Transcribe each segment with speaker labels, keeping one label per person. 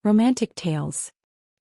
Speaker 1: Romantic tales.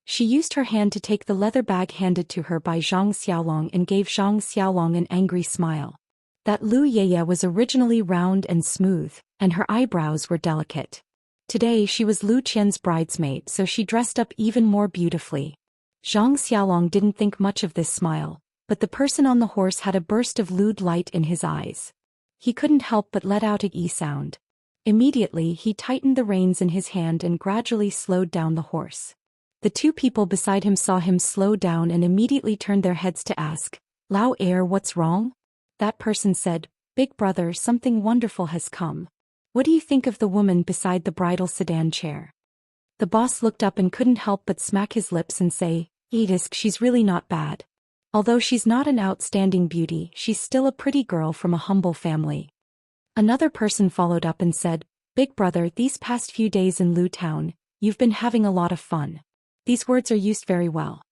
Speaker 1: She used her hand to take the leather bag handed to her by Zhang Xiaolong and gave Zhang Xiaolong an angry smile. That Lu Yeye was originally round and smooth, and her eyebrows were delicate. Today she was Lu Qian's bridesmaid, so she dressed up even more beautifully. Zhang Xiaolong didn't think much of this smile, but the person on the horse had a burst of lewd light in his eyes. He couldn't help but let out a "ee" sound. Immediately he tightened the reins in his hand and gradually slowed down the horse. The two people beside him saw him slow down and immediately turned their heads to ask, "Lao heir, what's wrong?" That person said, "Big brother, something wonderful has come. What do you think of the woman beside the bridal sedan chair?" The boss looked up and couldn't help but smack his lips and say, "Edisk, she's really not bad. Although she's not an outstanding beauty, she's still a pretty girl from a humble family." Another person followed up and said, "Big brother, these past few days in Lu Town, you've been having a lot of fun. These words are used very well."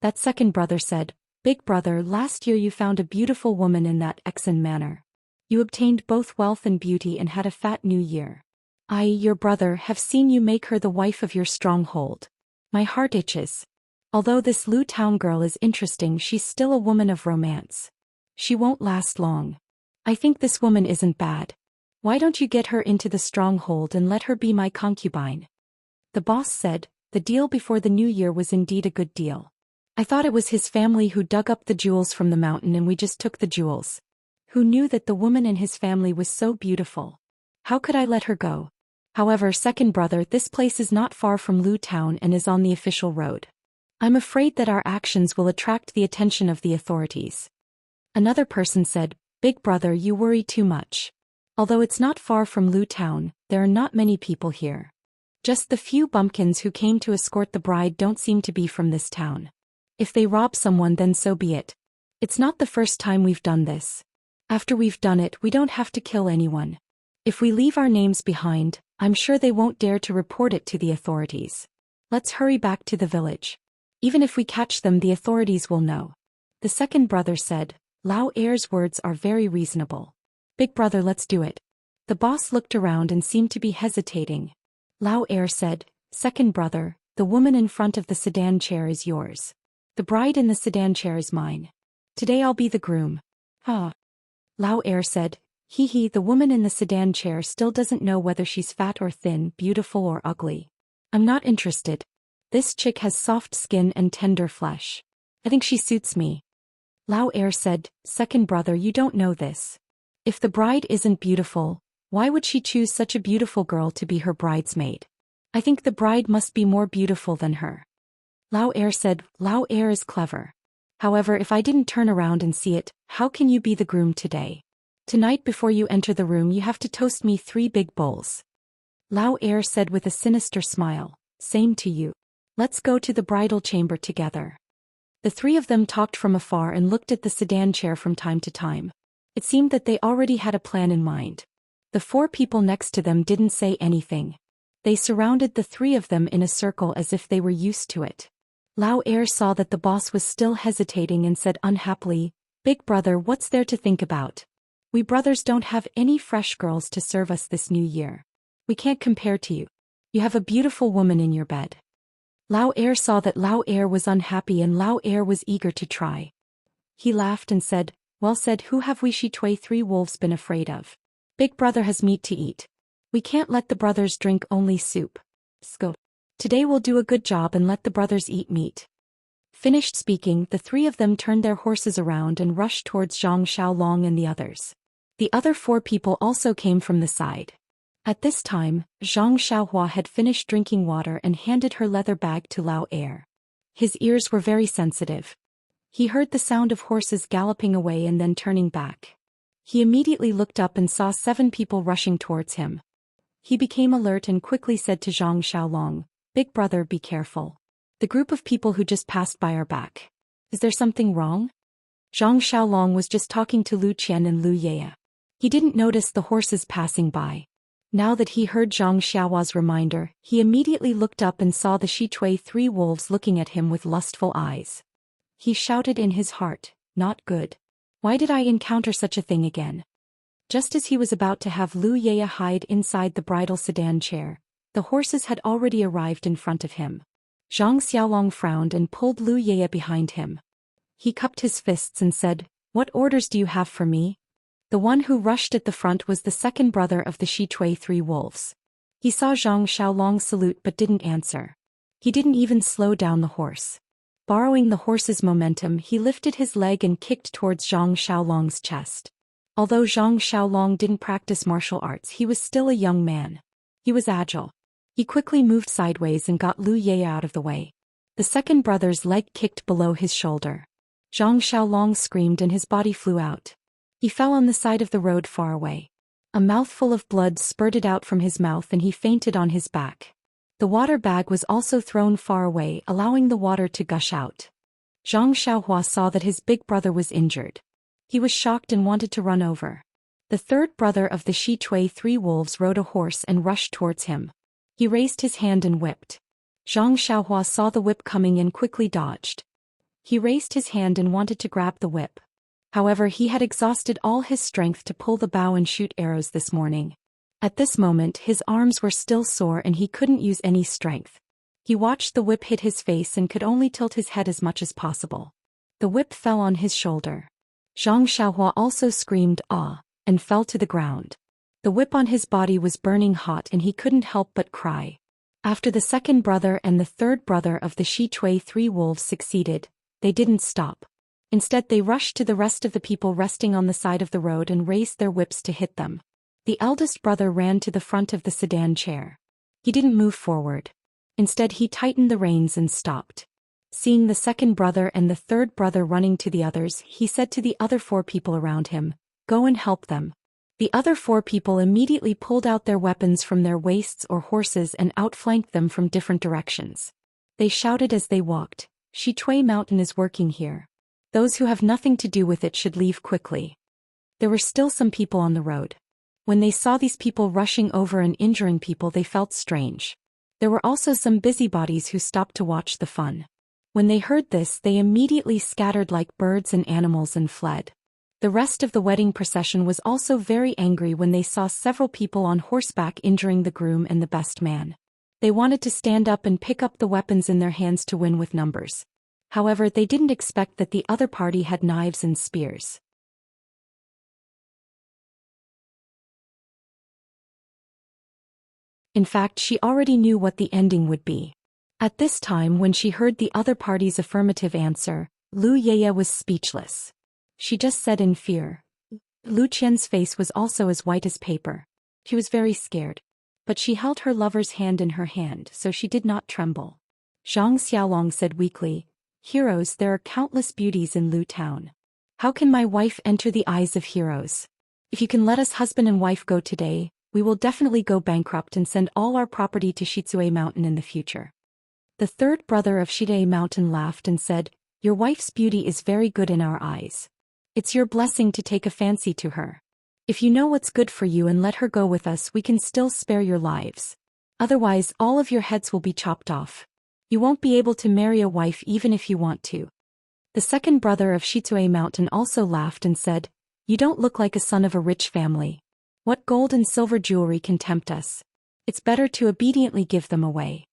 Speaker 1: That second brother said, "Big brother, last year you found a beautiful woman in that Exon manor. You obtained both wealth and beauty and had a fat new year. I, your brother, have seen you make her the wife of your stronghold. My heart itches. Although this Lu Town girl is interesting, she's still a woman of romance. She won't last long. I think this woman isn't bad. Why don't you get her into the stronghold and let her be my concubine?" The boss said, "The deal before the new year was indeed a good deal. I thought it was his family who dug up the jewels from the mountain and we just took the jewels. Who knew that the woman in his family was so beautiful? How could I let her go? However, second brother, this place is not far from Lu Town and is on the official road. I'm afraid that our actions will attract the attention of the authorities." Another person said, "Big brother, you worry too much. Although it's not far from Lu Town, there are not many people here. Just the few bumpkins who came to escort the bride don't seem to be from this town. If they rob someone, then so be it. It's not the first time we've done this. After we've done it, we don't have to kill anyone. If we leave our names behind, I'm sure they won't dare to report it to the authorities. Let's hurry back to the village. Even if we catch them, the authorities will know." The second brother said, "Lao heir's words are very reasonable. Big brother, let's do it." The boss looked around and seemed to be hesitating. Lao heir said, "Second brother, the woman in front of the sedan chair is yours. The bride in the sedan chair is mine. Today I'll be the groom." "Ah." Lao heir said, "Hee, the woman in the sedan chair still doesn't know whether she's fat or thin, beautiful or ugly. I'm not interested. This chick has soft skin and tender flesh. I think she suits me." Lao heir said, "Second brother, you don't know this. If the bride isn't beautiful, why would she choose such a beautiful girl to be her bridesmaid? I think the bride must be more beautiful than her." Lao heir said, "Lao heir is clever. However, if I didn't turn around and see it, how can you be the groom today? Tonight before you enter the room you have to toast me 3 big bowls." Lao heir said with a sinister smile, "Same to you. Let's go to the bridal chamber together." The three of them talked from afar and looked at the sedan chair from time to time. It seemed that they already had a plan in mind. The 4 people next to them didn't say anything. They surrounded the 3 of them in a circle as if they were used to it. Lao heir saw that the boss was still hesitating and said unhappily, "Big brother, what's there to think about? We brothers don't have any fresh girls to serve us this new year. We can't compare to you. You have a beautiful woman in your bed." Lao heir saw that Lao heir was unhappy and Lao heir was eager to try. He laughed and said, "Well said, who have we she 3 wolves been afraid of? Big brother has meat to eat. We can't let the brothers drink only soup. Sko. Today we'll do a good job and let the brothers eat meat." Finished speaking, the 3 of them turned their horses around and rushed towards Zhang Xiaolong and the others. The other 4 people also came from the side. At this time, Zhang Xiaohua had finished drinking water and handed her leather bag to Lao heir. His ears were very sensitive. He heard the sound of horses galloping away and then turning back. He immediately looked up and saw 7 people rushing towards him. He became alert and quickly said to Zhang Xiaolong, "Big brother, be careful. The group of people who just passed by are back. Is there something wrong?" Zhang Xiaolong was just talking to Lu Qian and Lu Yeye. He didn't notice the horses passing by. Now that he heard Zhang Xiaohua's reminder, he immediately looked up and saw the Shi 3 wolves looking at him with lustful eyes. He shouted in his heart, "Not good. Why did I encounter such a thing again?" Just as he was about to have Lu Yeye hide inside the bridal sedan chair, The horses had already arrived in front of him. Zhang Xiaolong frowned and pulled Lu Yeye behind him. He cupped his fists and said, "What orders do you have for me?" The one who rushed at the front was the second brother of the Shichui Three Wolves. He saw Zhang Xiaolong salute but didn't answer. He didn't even slow down the horse. Borrowing the horse's momentum, he lifted his leg and kicked towards Zhang Xiaolong's chest. Although Zhang Xiaolong didn't practice martial arts, he was still a young man. He was agile. He quickly moved sideways and got Lu Ye out of the way. The second brother's leg kicked below his shoulder. Zhang Xiaolong screamed and his body flew out. He fell on the side of the road far away. A mouthful of blood spurted out from his mouth and he fainted on his back. The water bag was also thrown far away, allowing the water to gush out. Zhang Xiaohua saw that his big brother was injured. He was shocked and wanted to run over. The third brother of the Shichui Three Wolves rode a horse and rushed towards him. He raised his hand and whipped. Zhang Xiaohua saw the whip coming and quickly dodged. He raised his hand and wanted to grab the whip. However, he had exhausted all his strength to pull the bow and shoot arrows this morning. At this moment, his arms were still sore and he couldn't use any strength. He watched the whip hit his face and could only tilt his head as much as possible. The whip fell on his shoulder. Zhang Xiaohua also screamed "ah" and fell to the ground. The whip on his body was burning hot and he couldn't help but cry. After the second brother and the third brother of the Shichui Three Wolves succeeded, they didn't stop. Instead, they rushed to the rest of the people resting on the side of the road and raised their whips to hit them. The eldest brother ran to the front of the sedan chair. He didn't move forward. Instead, he tightened the reins and stopped. Seeing the second brother and the third brother running to the others, he said to the other four people around him, "Go and help them." The other four people immediately pulled out their weapons from their waists or horses and outflanked them from different directions. They shouted as they walked, "Shichui Mountain is working here. Those who have nothing to do with it should leave quickly." There were still some people on the road. When they saw these people rushing over and injuring people, they felt strange. There were also some busybodies who stopped to watch the fun. When they heard this, they immediately scattered like birds and animals and fled. The rest of the wedding procession was also very angry when they saw several people on horseback injuring the groom and the best man. They wanted to stand up and pick up the weapons in their hands to win with numbers. However, they didn't expect that the other party had knives and spears. In fact, she already knew what the ending would be. At this time, when she heard the other party's affirmative answer, Lu Yeye was speechless. She just said in fear. Lu Qian's face was also as white as paper. She was very scared. But she held her lover's hand in her hand, so she did not tremble. Zhang Xiaolong said weakly, "Heroes, there are countless beauties in Lu Town. How can my wife enter the eyes of heroes? If you can let us husband and wife go today, we will definitely go bankrupt and send all our property to Shichui Mountain in the future." The third brother of Shichui Mountain laughed and said, "Your wife's beauty is very good in our eyes. It's your blessing to take a fancy to her. If you know what's good for you and let her go with us, we can still spare your lives. Otherwise, all of your heads will be chopped off. You won't be able to marry a wife even if you want to." The second brother of Shichui Mountain also laughed and said, "You don't look like a son of a rich family. What gold and silver jewelry can tempt us? It's better to obediently give them away."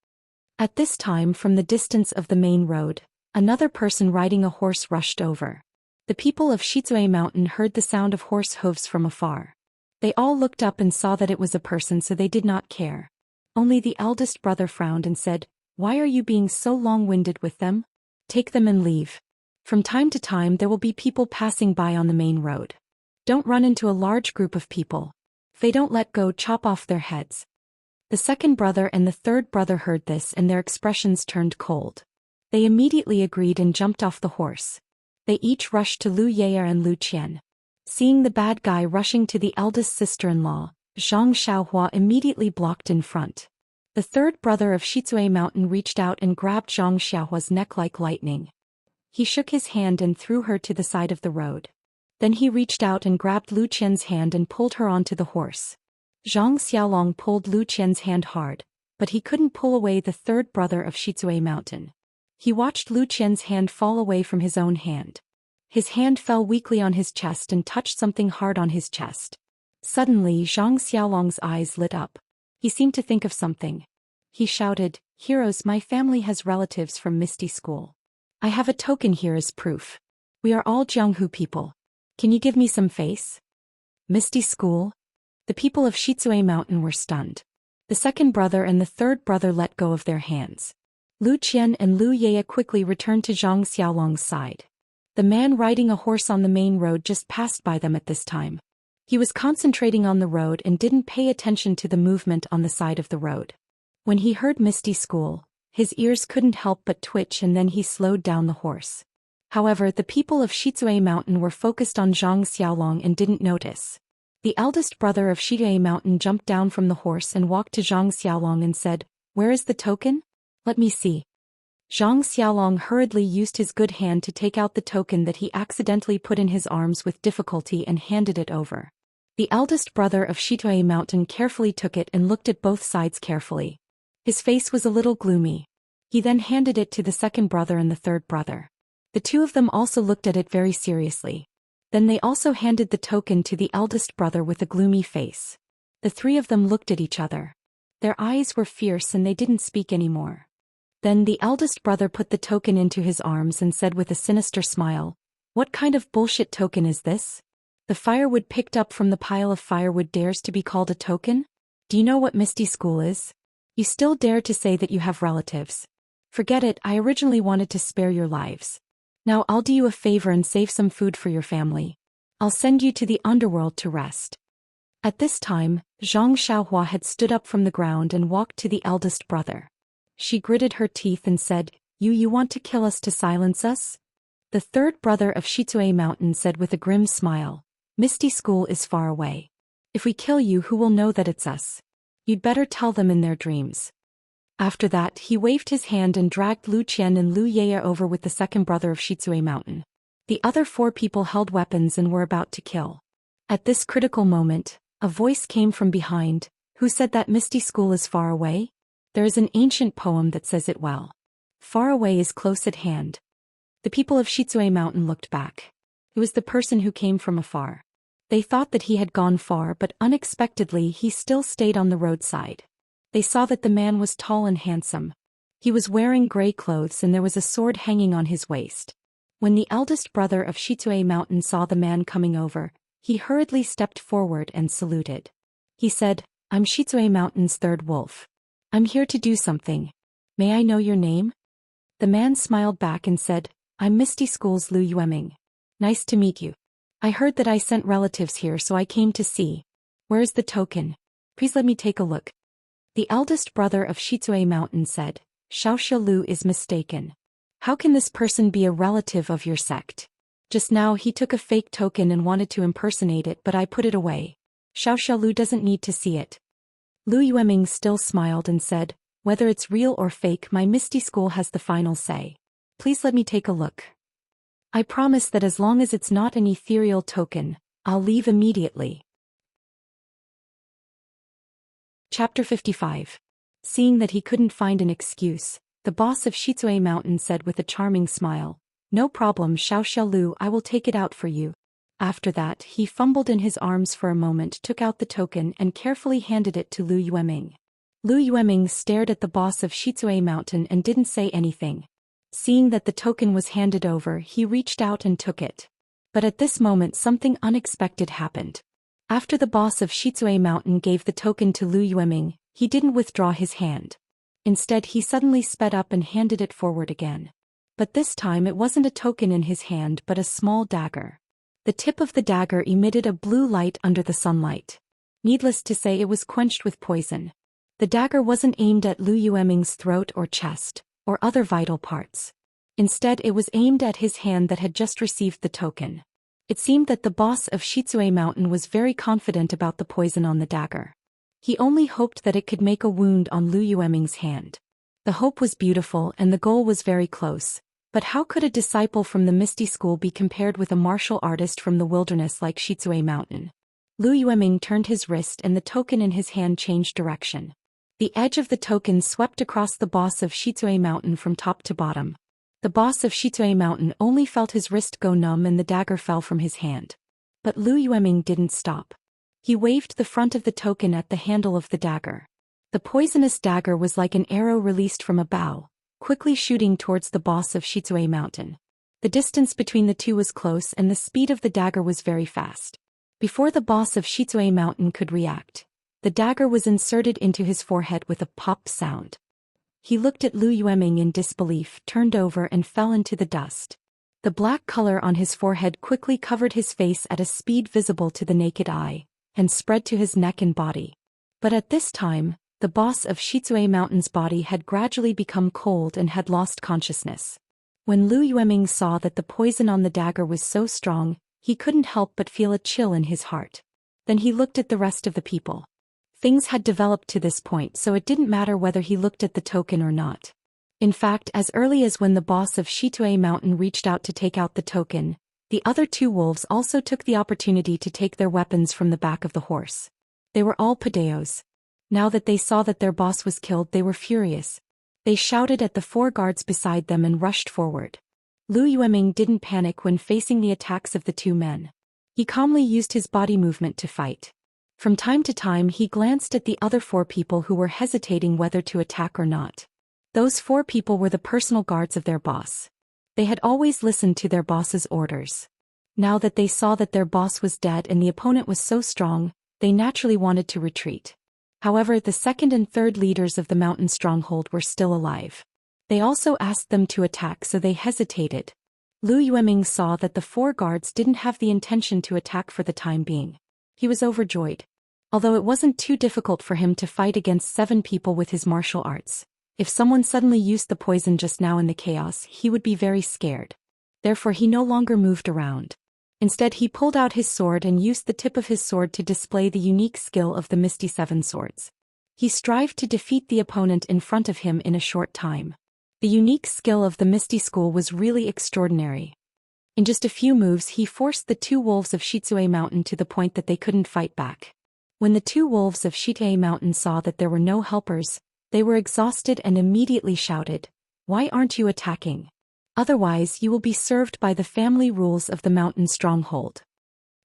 Speaker 1: At this time, from the distance of the main road, another person riding a horse rushed over. The people of Shichui Mountain heard the sound of horse hooves from afar. They all looked up and saw that it was a person, so they did not care. Only the eldest brother frowned and said, "Why are you being so long-winded with them? Take them and leave. From time to time there will be people passing by on the main road. Don't run into a large group of people. If they don't let go, chop off their heads." The second brother and the third brother heard this and their expressions turned cold. They immediately agreed and jumped off the horse. They each rushed to Lu Yeye and Lu Qian. Seeing the bad guy rushing to the eldest sister-in-law, Zhang Xiaohua immediately blocked in front. The third brother of Shichui Mountain reached out and grabbed Zhang Xiaohua's neck like lightning. He shook his hand and threw her to the side of the road. Then he reached out and grabbed Lu Qian's hand and pulled her onto the horse. Zhang Xiaolong pulled Lu Qian's hand hard, but he couldn't pull away the third brother of Shichui Mountain. He watched Lu Qian's hand fall away from his own hand. His hand fell weakly on his chest and touched something hard on his chest. Suddenly, Zhang Xiaolong's eyes lit up. He seemed to think of something. He shouted, "Heroes, my family has relatives from Misty School. I have a token here as proof. We are all Jianghu people. Can you give me some face?" Misty School? The people of Shizue Mountain were stunned. The second brother and the third brother let go of their hands. Lu Qian and Lu Yeye quickly returned to Zhang Xiaolong's side. The man riding a horse on the main road just passed by them at this time. He was concentrating on the road and didn't pay attention to the movement on the side of the road. When he heard Misty School, his ears couldn't help but twitch, and then he slowed down the horse. However, the people of Shizue Mountain were focused on Zhang Xiaolong and didn't notice. The eldest brother of Shizue Mountain jumped down from the horse and walked to Zhang Xiaolong and said, "Where is the token? Let me see." Zhang Xiaolong hurriedly used his good hand to take out the token that he accidentally put in his arms with difficulty and handed it over. The eldest brother of Shizue Mountain carefully took it and looked at both sides carefully. His face was a little gloomy. He then handed it to the second brother and the third brother. The two of them also looked at it very seriously. Then they also handed the token to the eldest brother with a gloomy face. The three of them looked at each other. Their eyes were fierce and they didn't speak anymore. Then the eldest brother put the token into his arms and said with a sinister smile, "What kind of bullshit token is this? The firewood picked up from the pile of firewood dares to be called a token? Do you know what Misty School is? You still dare to say that you have relatives. Forget it, I originally wanted to spare your lives. Now I'll do you a favor and save some food for your family. I'll send you to the underworld to rest." At this time, Zhang Xiaohua had stood up from the ground and walked to the eldest brother. She gritted her teeth and said, You want to kill us to silence us?" The third brother of Shizue Mountain said with a grim smile, "Misty School is far away. If we kill you, who will know that it's us? You'd better tell them in their dreams." After that, he waved his hand and dragged Lu Qian and Lu Yeye over with the second brother of Shizue Mountain. The other four people held weapons and were about to kill. At this critical moment, a voice came from behind. "Who said that Misty School is far away? There is an ancient poem that says it well. Far away is close at hand." The people of Shizue Mountain looked back. It was the person who came from afar. They thought that he had gone far, but unexpectedly he still stayed on the roadside. They saw that the man was tall and handsome. He was wearing gray clothes and there was a sword hanging on his waist. When the eldest brother of Shizue Mountain saw the man coming over, he hurriedly stepped forward and saluted. He said, "I'm Shizue Mountain's third wolf. I'm here to do something. May I know your name?" The man smiled back and said, "I'm Misty School's Lu Yueming. Nice to meet you. I heard that I sent relatives here, so I came to see. Where is the token? Please let me take a look." The eldest brother of Shizue Mountain said, "Xiaoxia Lu is mistaken. How can this person be a relative of your sect? Just now he took a fake token and wanted to impersonate it, but I put it away. Xiaoxia Lu doesn't need to see it." Lu Yueming still smiled and said, "Whether it's real or fake, my Misty School has the final say. Please let me take a look. I promise that as long as it's not an ethereal token, I'll leave immediately." Chapter 55. Seeing that he couldn't find an excuse, the boss of Shizue Mountain said with a charming smile, "No problem, Xiaoxia Lu, I will take it out for you." After that, he fumbled in his arms for a moment, took out the token and carefully handed it to Lu Yueming. Lu Yueming stared at the boss of Shizue Mountain and didn't say anything. Seeing that the token was handed over, he reached out and took it. But at this moment something unexpected happened. After the boss of Shizue Mountain gave the token to Lu Yueming, he didn't withdraw his hand. Instead, he suddenly sped up and handed it forward again. But this time it wasn't a token in his hand but a small dagger. The tip of the dagger emitted a blue light under the sunlight. Needless to say, it was quenched with poison. The dagger wasn't aimed at Lu Yueming's throat or chest, or other vital parts. Instead, it was aimed at his hand that had just received the token. It seemed that the boss of Shizue Mountain was very confident about the poison on the dagger. He only hoped that it could make a wound on Lu Yueming's hand. The hope was beautiful and the goal was very close. But how could a disciple from the Misty School be compared with a martial artist from the wilderness like Shizue Mountain? Lu Yueming turned his wrist and the token in his hand changed direction. The edge of the token swept across the boss of Shizue Mountain from top to bottom. The boss of Shizue Mountain only felt his wrist go numb and the dagger fell from his hand. But Lu Yueming didn't stop. He waved the front of the token at the handle of the dagger. The poisonous dagger was like an arrow released from a bow, quickly shooting towards the boss of Shitsue Mountain. The distance between the two was close and the speed of the dagger was very fast. Before the boss of Shitsue Mountain could react, the dagger was inserted into his forehead with a pop sound. He looked at Lu Yueming in disbelief, turned over and fell into the dust. The black color on his forehead quickly covered his face at a speed visible to the naked eye, and spread to his neck and body. But at this time, the boss of Shitsue Mountain's body had gradually become cold and had lost consciousness. When Lu Yueming saw that the poison on the dagger was so strong, he couldn't help but feel a chill in his heart. Then he looked at the rest of the people. Things had developed to this point, so it didn't matter whether he looked at the token or not. In fact, as early as when the boss of Shitsue Mountain reached out to take out the token, the other two wolves also took the opportunity to take their weapons from the back of the horse. They were all padeos. Now that they saw that their boss was killed, they were furious. They shouted at the four guards beside them and rushed forward. Lu Yueming didn't panic when facing the attacks of the two men. He calmly used his body movement to fight. From time to time he glanced at the other four people who were hesitating whether to attack or not. Those four people were the personal guards of their boss. They had always listened to their boss's orders. Now that they saw that their boss was dead and the opponent was so strong, they naturally wanted to retreat. However, the second and third leaders of the mountain stronghold were still alive. They also asked them to attack, so they hesitated. Lu Yueming saw that the four guards didn't have the intention to attack for the time being. He was overjoyed. Although it wasn't too difficult for him to fight against 7 people with his martial arts, if someone suddenly used the poison just now in the chaos, he would be very scared. Therefore he no longer moved around. Instead he pulled out his sword and used the tip of his sword to display the unique skill of the Misty Seven Swords. He strived to defeat the opponent in front of him in a short time. The unique skill of the Misty School was really extraordinary. In just a few moves he forced the two wolves of Shitsue Mountain to the point that they couldn't fight back. When the two wolves of Shitsue Mountain saw that there were no helpers, they were exhausted and immediately shouted, "Why aren't you attacking? Otherwise you will be served by the family rules of the mountain stronghold."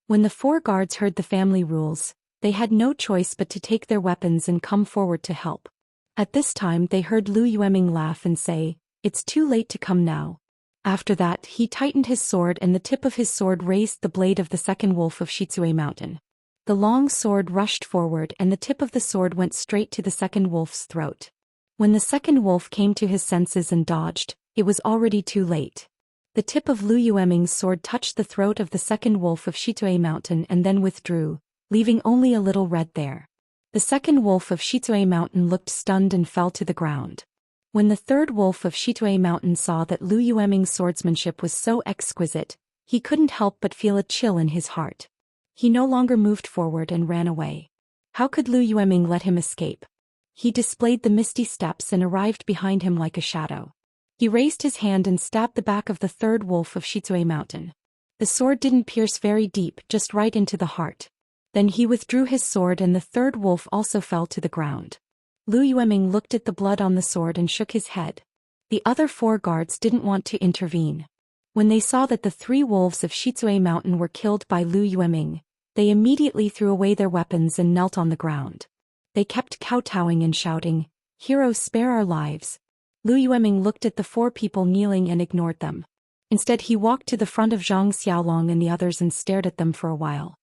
Speaker 1: When the four guards heard the family rules, they had no choice but to take their weapons and come forward to help. At this time they heard Lu Yueming laugh and say, "It's too late to come now." After that he tightened his sword and the tip of his sword raised the blade of the second wolf of Shitsue Mountain. The long sword rushed forward and the tip of the sword went straight to the second wolf's throat. When the second wolf came to his senses and dodged, it was already too late. The tip of Lu Yueming's sword touched the throat of the second wolf of Shitsue Mountain and then withdrew, leaving only a little red there. The second wolf of Shitsue Mountain looked stunned and fell to the ground. When the third wolf of Shitsue Mountain saw that Lu Yueming's swordsmanship was so exquisite, he couldn't help but feel a chill in his heart. He no longer moved forward and ran away. How could Lu Yueming let him escape? He displayed the misty steps and arrived behind him like a shadow. He raised his hand and stabbed the back of the third wolf of Shitsue Mountain. The sword didn't pierce very deep, just right into the heart. Then he withdrew his sword and the third wolf also fell to the ground. Lu Yueming looked at the blood on the sword and shook his head. The other four guards didn't want to intervene. When they saw that the 3 wolves of Shitsue Mountain were killed by Lu Yueming, they immediately threw away their weapons and knelt on the ground. They kept kowtowing and shouting, "Hero, spare our lives." Lu Yueming looked at the 4 people kneeling and ignored them. Instead he walked to the front of Zhang Xiaolong and the others and stared at them for a while.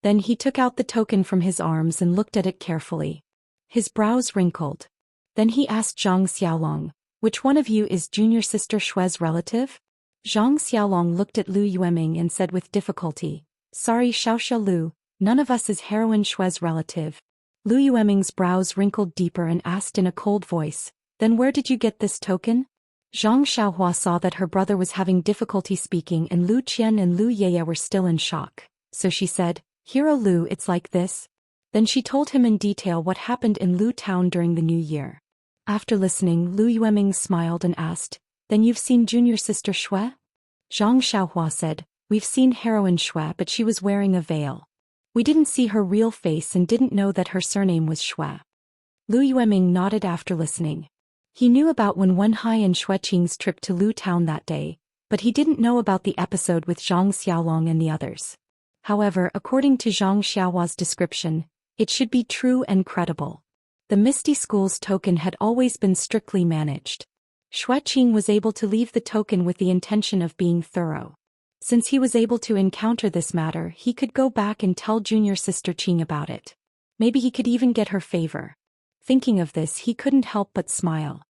Speaker 1: Then he took out the token from his arms and looked at it carefully. His brows wrinkled. Then he asked Zhang Xiaolong, "Which one of you is junior sister Shue's relative?" Zhang Xiaolong looked at Lu Yueming and said with difficulty, "Sorry Xiaoxia Lu, none of us is heroine Shue's relative." Lu Yueming's brows wrinkled deeper and asked in a cold voice, "Then where did you get this token?" Zhang Xiaohua saw that her brother was having difficulty speaking and Lu Qian and Lu Yeye were still in shock, so she said, "Hero Lu, it's like this." Then she told him in detail what happened in Lu Town during the New Year. After listening, Lu Yueming smiled and asked, "Then you've seen junior sister Shue?" Zhang Xiaohua said, "We've seen heroine Shue, but she was wearing a veil. We didn't see her real face and didn't know that her surname was Shue." Lu Yueming nodded after listening. He knew about Wen Wenhai and Xue Qing's trip to Lu Town that day, but he didn't know about the episode with Zhang Xiaolong and the others. However, according to Zhang Xiaohua's description, it should be true and credible. The Misty School's token had always been strictly managed. Xueqing was able to leave the token with the intention of being thorough. Since he was able to encounter this matter, he could go back and tell junior sister Qing about it. Maybe he could even get her favor. Thinking of this, he couldn't help but smile.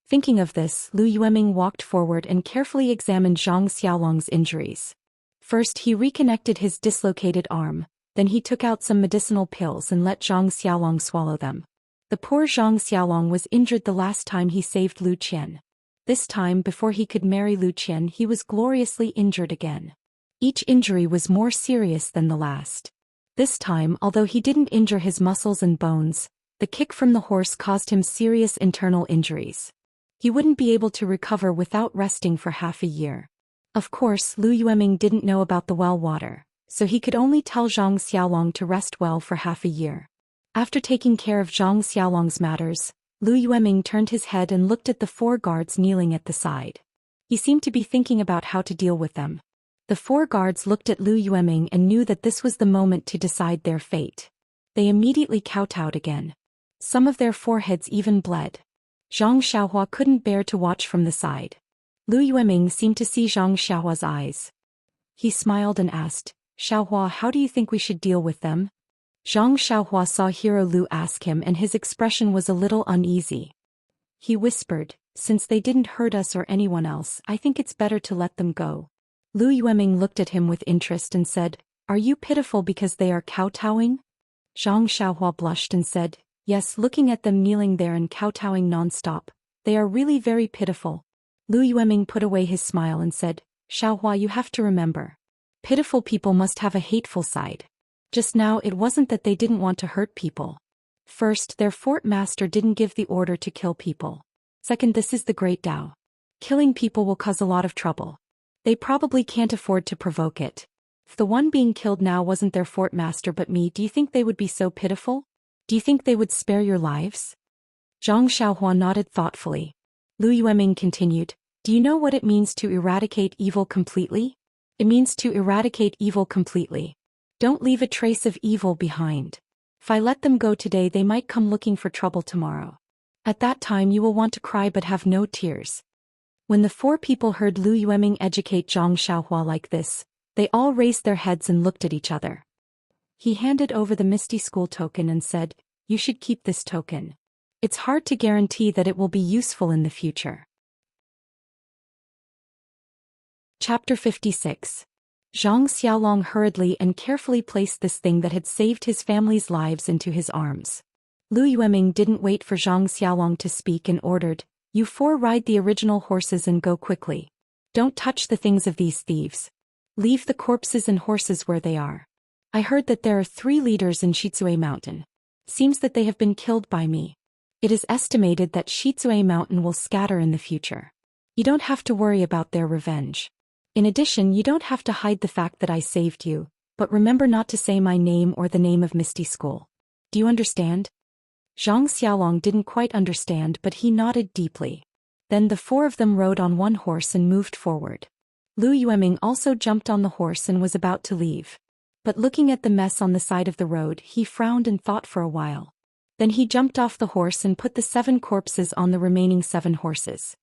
Speaker 1: Thinking of this, Lu Yueming walked forward and carefully examined Zhang Xiaolong's injuries. First he reconnected his dislocated arm, then he took out some medicinal pills and let Zhang Xiaolong swallow them. The poor Zhang Xiaolong was injured the last time he saved Lu Qian. This time, before he could marry Lu Qian, he was gloriously injured again. Each injury was more serious than the last. This time, although he didn't injure his muscles and bones, the kick from the horse caused him serious internal injuries. He wouldn't be able to recover without resting for half a year. Of course, Lu Yueming didn't know about the well water, so he could only tell Zhang Xiaolong to rest well for half a year. After taking care of Zhang Xiaolong's matters, Lu Yueming turned his head and looked at the 4 guards kneeling at the side. He seemed to be thinking about how to deal with them. The 4 guards looked at Lu Yueming and knew that this was the moment to decide their fate. They immediately kowtowed again. Some of their foreheads even bled. Zhang Xiaohua couldn't bear to watch from the side. Lu Yueming seemed to see Zhang Xiaohua's eyes. He smiled and asked, "Xiaohua, how do you think we should deal with them?" Zhang Xiaohua saw Hero Lu ask him and his expression was a little uneasy. He whispered, "Since they didn't hurt us or anyone else, I think it's better to let them go." Lu Yueming looked at him with interest and said, "Are you pitiful because they are kowtowing?" Zhang Xiaohua blushed and said, "Yes, looking at them kneeling there and kowtowing non-stop, they are really very pitiful." Lu Yueming put away his smile and said, "Xiaohua, you have to remember. Pitiful people must have a hateful side. Just now it wasn't that they didn't want to hurt people. First, their fort master didn't give the order to kill people. Second, this is the Great Tao. Killing people will cause a lot of trouble. They probably can't afford to provoke it. If the one being killed now wasn't their fort master but me, do you think they would be so pitiful? Do you think they would spare your lives?" Zhang Xiaohua nodded thoughtfully. Lu Yueming continued, "Do you know what it means to eradicate evil completely? It means to eradicate evil completely. Don't leave a trace of evil behind. If I let them go today, they might come looking for trouble tomorrow. At that time you will want to cry but have no tears." When the 4 people heard Lu Yueming educate Zhang Xiaohua like this, they all raised their heads and looked at each other. He handed over the Misty School token and said, "You should keep this token. It's hard to guarantee that it will be useful in the future." Chapter 56. Zhang Xiaolong hurriedly and carefully placed this thing that had saved his family's lives into his arms. Lu Yueming didn't wait for Zhang Xiaolong to speak and ordered, "You 4 ride the original horses and go quickly. Don't touch the things of these thieves. Leave the corpses and horses where they are. I heard that there are 3 leaders in Shizue Mountain. Seems that they have been killed by me. It is estimated that Shizue Mountain will scatter in the future. You don't have to worry about their revenge. In addition, you don't have to hide the fact that I saved you, but remember not to say my name or the name of Misty School. Do you understand?" Zhang Xiaolong didn't quite understand, but he nodded deeply. Then the 4 of them rode on one horse and moved forward. Lu Yueming also jumped on the horse and was about to leave. But looking at the mess on the side of the road, he frowned and thought for a while. Then he jumped off the horse and put the 7 corpses on the remaining 7 horses.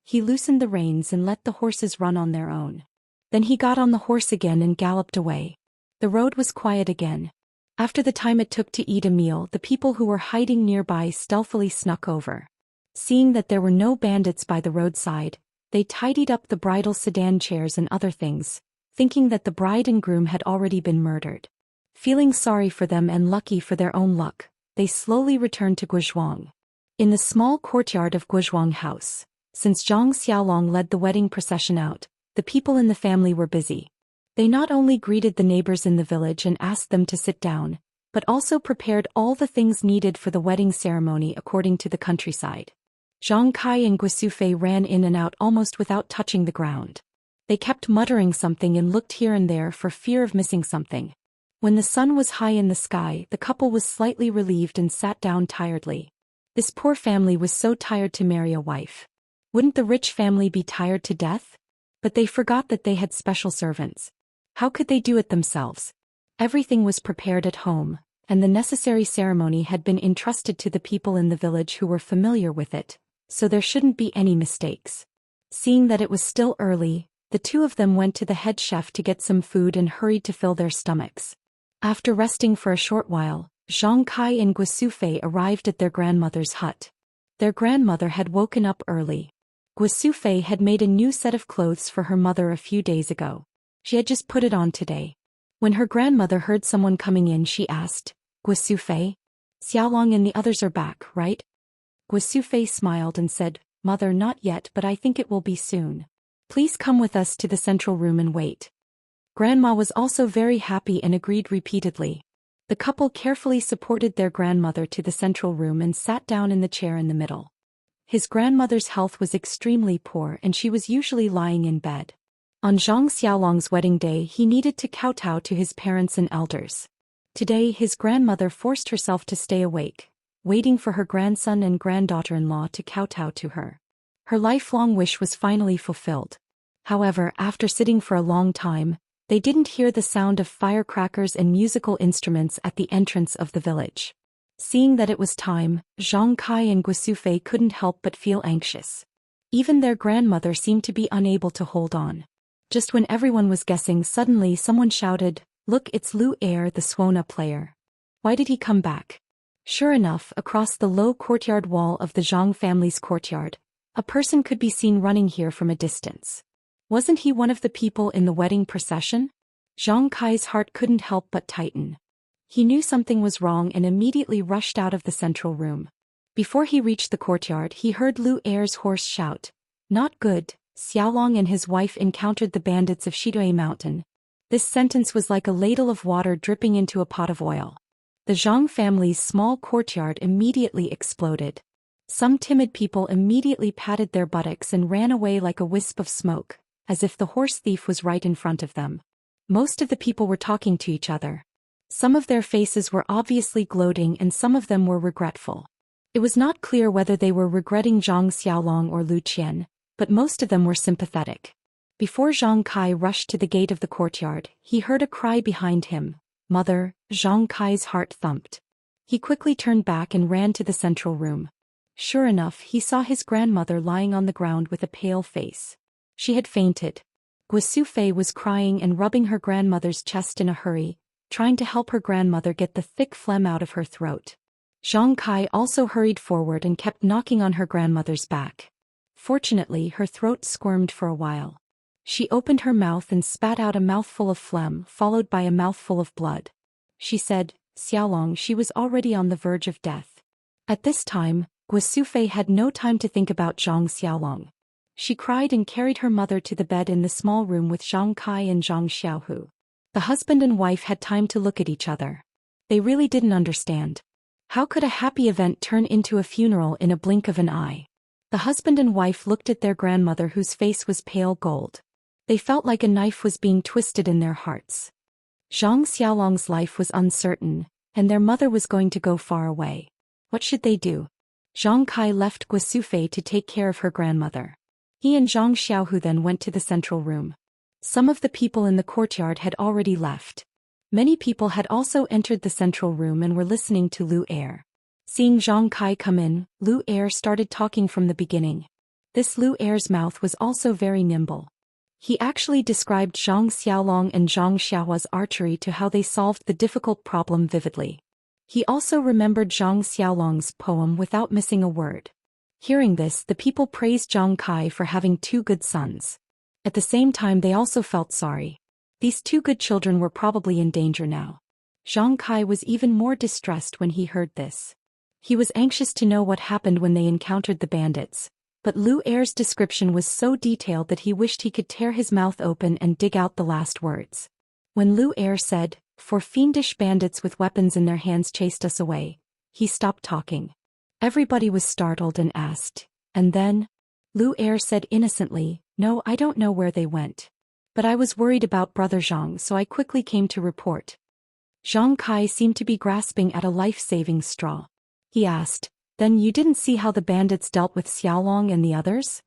Speaker 1: He loosened the reins and let the horses run on their own. Then he got on the horse again and galloped away. The road was quiet again. After the time it took to eat a meal, the people who were hiding nearby stealthily snuck over. Seeing that there were no bandits by the roadside, they tidied up the bridal sedan chairs and other things, thinking that the bride and groom had already been murdered. Feeling sorry for them and lucky for their own luck, they slowly returned to Guozhuang. In the small courtyard of Guozhuang House, since Zhang Xiaolong led the wedding procession out, the people in the family were busy. They not only greeted the neighbors in the village and asked them to sit down, but also prepared all the things needed for the wedding ceremony according to the countryside. Zhang Kai and Guisufei ran in and out almost without touching the ground. They kept muttering something and looked here and there for fear of missing something. When the sun was high in the sky, the couple was slightly relieved and sat down tiredly. This poor family was so tired to marry a wife. Wouldn't the rich family be tired to death? But they forgot that they had special servants. How could they do it themselves? Everything was prepared at home. and the necessary ceremony had been entrusted to the people in the village who were familiar with it, so there shouldn't be any mistakes. Seeing that it was still early, the two of them went to the head chef to get some food and hurried to fill their stomachs. After resting for a short while, Zhang Kai and Guosufei arrived at their grandmother's hut. Their grandmother had woken up early. Guosufei had made a new set of clothes for her mother a few days ago. She had just put it on today. When her grandmother heard someone coming in, she asked, "Guosufei? Xiaolong and the others are back, right?" Guosufei smiled and said, "Mother, not yet, but I think it will be soon. Please come with us to the central room and wait." Grandma was also very happy and agreed repeatedly. The couple carefully supported their grandmother to the central room and sat down in the chair in the middle. His grandmother's health was extremely poor and she was usually lying in bed. On Zhang Xiaolong's wedding day, he needed to kowtow to his parents and elders. Today, his grandmother forced herself to stay awake, waiting for her grandson and granddaughter-in-law to kowtow to her. Her lifelong wish was finally fulfilled. However, after sitting for a long time, they didn't hear the sound of firecrackers and musical instruments at the entrance of the village. Seeing that it was time, Zhang Kai and Guosufei couldn't help but feel anxious. Even their grandmother seemed to be unable to hold on. Just when everyone was guessing, suddenly someone shouted, "Look, it's Lu Er, the Suona player. Why did he come back?" Sure enough, across the low courtyard wall of the Zhang family's courtyard, a person could be seen running here from a distance. Wasn't he one of the people in the wedding procession? Zhang Kai's heart couldn't help but tighten. He knew something was wrong and immediately rushed out of the central room. Before he reached the courtyard, he heard Lu Er's horse shout, "Not good, Xiaolong and his wife encountered the bandits of Shidui Mountain." This sentence was like a ladle of water dripping into a pot of oil. The Zhang family's small courtyard immediately exploded. Some timid people immediately patted their buttocks and ran away like a wisp of smoke, as if the horse thief was right in front of them. Most of the people were talking to each other. Some of their faces were obviously gloating and some of them were regretful. It was not clear whether they were regretting Zhang Xiaolong or Lu Qian, but most of them were sympathetic. Before Zhang Kai rushed to the gate of the courtyard, he heard a cry behind him, "Mother!" Zhang Kai's heart thumped. He quickly turned back and ran to the central room. Sure enough, he saw his grandmother lying on the ground with a pale face. She had fainted. Guosufei was crying and rubbing her grandmother's chest in a hurry, trying to help her grandmother get the thick phlegm out of her throat. Zhang Kai also hurried forward and kept knocking on her grandmother's back. Fortunately, her throat squirmed for a while. She opened her mouth and spat out a mouthful of phlegm, followed by a mouthful of blood. She said, "Xiaolong," she was already on the verge of death. At this time, Guosufei had no time to think about Zhang Xiaolong. She cried and carried her mother to the bed in the small room with Zhang Kai and Zhang Xiaohu. The husband and wife had time to look at each other. They really didn't understand. How could a happy event turn into a funeral in a blink of an eye? The husband and wife looked at their grandmother whose face was pale gold. They felt like a knife was being twisted in their hearts. Zhang Xiaolong's life was uncertain, and their mother was going to go far away. What should they do? Zhang Kai left Guosufei to take care of her grandmother. He and Zhang Xiaohu then went to the central room. Some of the people in the courtyard had already left. Many people had also entered the central room and were listening to Lu Er. Seeing Zhang Kai come in, Lu Er started talking from the beginning. This Lu Er's mouth was also very nimble. He actually described Zhang Xiaolong and Zhang Xiaohua's archery to how they solved the difficult problem vividly. He also remembered Zhang Xiaolong's poem without missing a word. Hearing this, the people praised Zhang Kai for having two good sons. At the same time, they also felt sorry. These two good children were probably in danger now. Zhang Kai was even more distressed when he heard this. He was anxious to know what happened when they encountered the bandits, but Lu Er's description was so detailed that he wished he could tear his mouth open and dig out the last words. When Lu Er said, "For fiendish bandits with weapons in their hands chased us away," he stopped talking. Everybody was startled and asked, "And then?" Lu Er said innocently, "No, I don't know where they went. But I was worried about Brother Zhang, so I quickly came to report." Zhang Kai seemed to be grasping at a life-saving straw. He asked, "Then you didn't see how the bandits dealt with Xiaolong and the others?"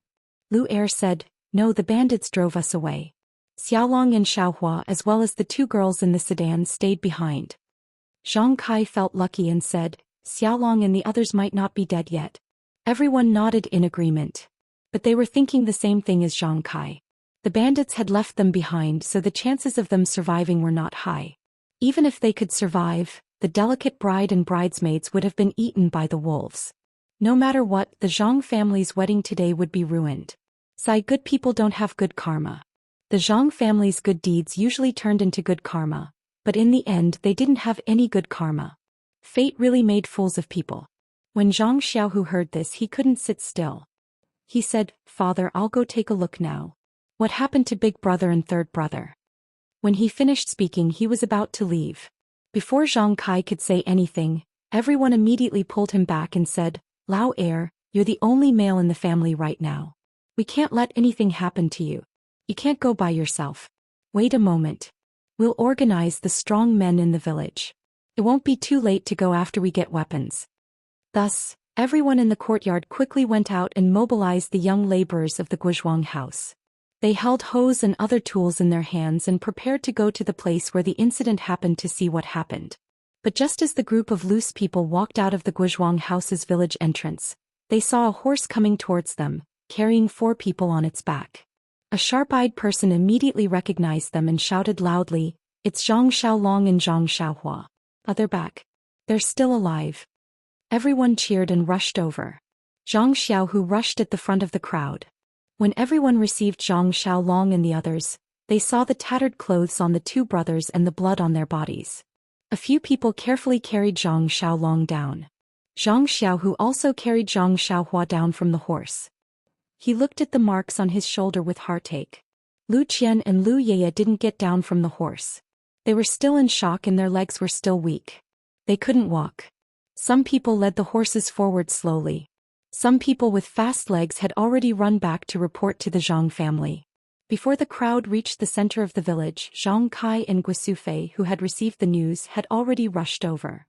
Speaker 1: Lu Er said, "No, the bandits drove us away. Xiaolong and Xiaohua as well as the two girls in the sedan stayed behind." Zhang Kai felt lucky and said, Xiaolong and the others might not be dead yet. Everyone nodded in agreement. But they were thinking the same thing as Zhang Kai. The bandits had left them behind, so the chances of them surviving were not high. Even if they could survive, the delicate bride and bridesmaids would have been eaten by the wolves. No matter what, the Zhang family's wedding today would be ruined. Sai, good people don't have good karma. The Zhang family's good deeds usually turned into good karma, but in the end they didn't have any good karma. Fate really made fools of people. When Zhang Xiaohu heard this, he couldn't sit still. He said, Father, I'll go take a look now. What happened to big brother and third brother? When he finished speaking, he was about to leave. Before Zhang Kai could say anything, everyone immediately pulled him back and said, Lao heir, you're the only male in the family right now. We can't let anything happen to you. You can't go by yourself. Wait a moment. We'll organize the strong men in the village. It won't be too late to go after we get weapons. Thus, everyone in the courtyard quickly went out and mobilized the young laborers of the Guozhuang house. They held hoes and other tools in their hands and prepared to go to the place where the incident happened to see what happened. But just as the group of loose people walked out of the Guozhuang house's village entrance, they saw a horse coming towards them, carrying 4 people on its back. A sharp-eyed person immediately recognized them and shouted loudly, It's Zhang Xiaolong and Zhang Xiaohua. They're back. They're still alive. Everyone cheered and rushed over. Zhang Xiaohu rushed at the front of the crowd. When everyone received Zhang Xiaolong and the others, they saw the tattered clothes on the 2 brothers and the blood on their bodies. A few people carefully carried Zhang Xiaolong down. Zhang Xiaohu also carried Zhang Xiaohua down from the horse. He looked at the marks on his shoulder with heartache. Lu Qian and Lu Yeye didn't get down from the horse. They were still in shock and their legs were still weak. They couldn't walk. Some people led the horses forward slowly. Some people with fast legs had already run back to report to the Zhang family. Before the crowd reached the center of the village, Zhang Kai and Guosufei, who had received the news, had already rushed over.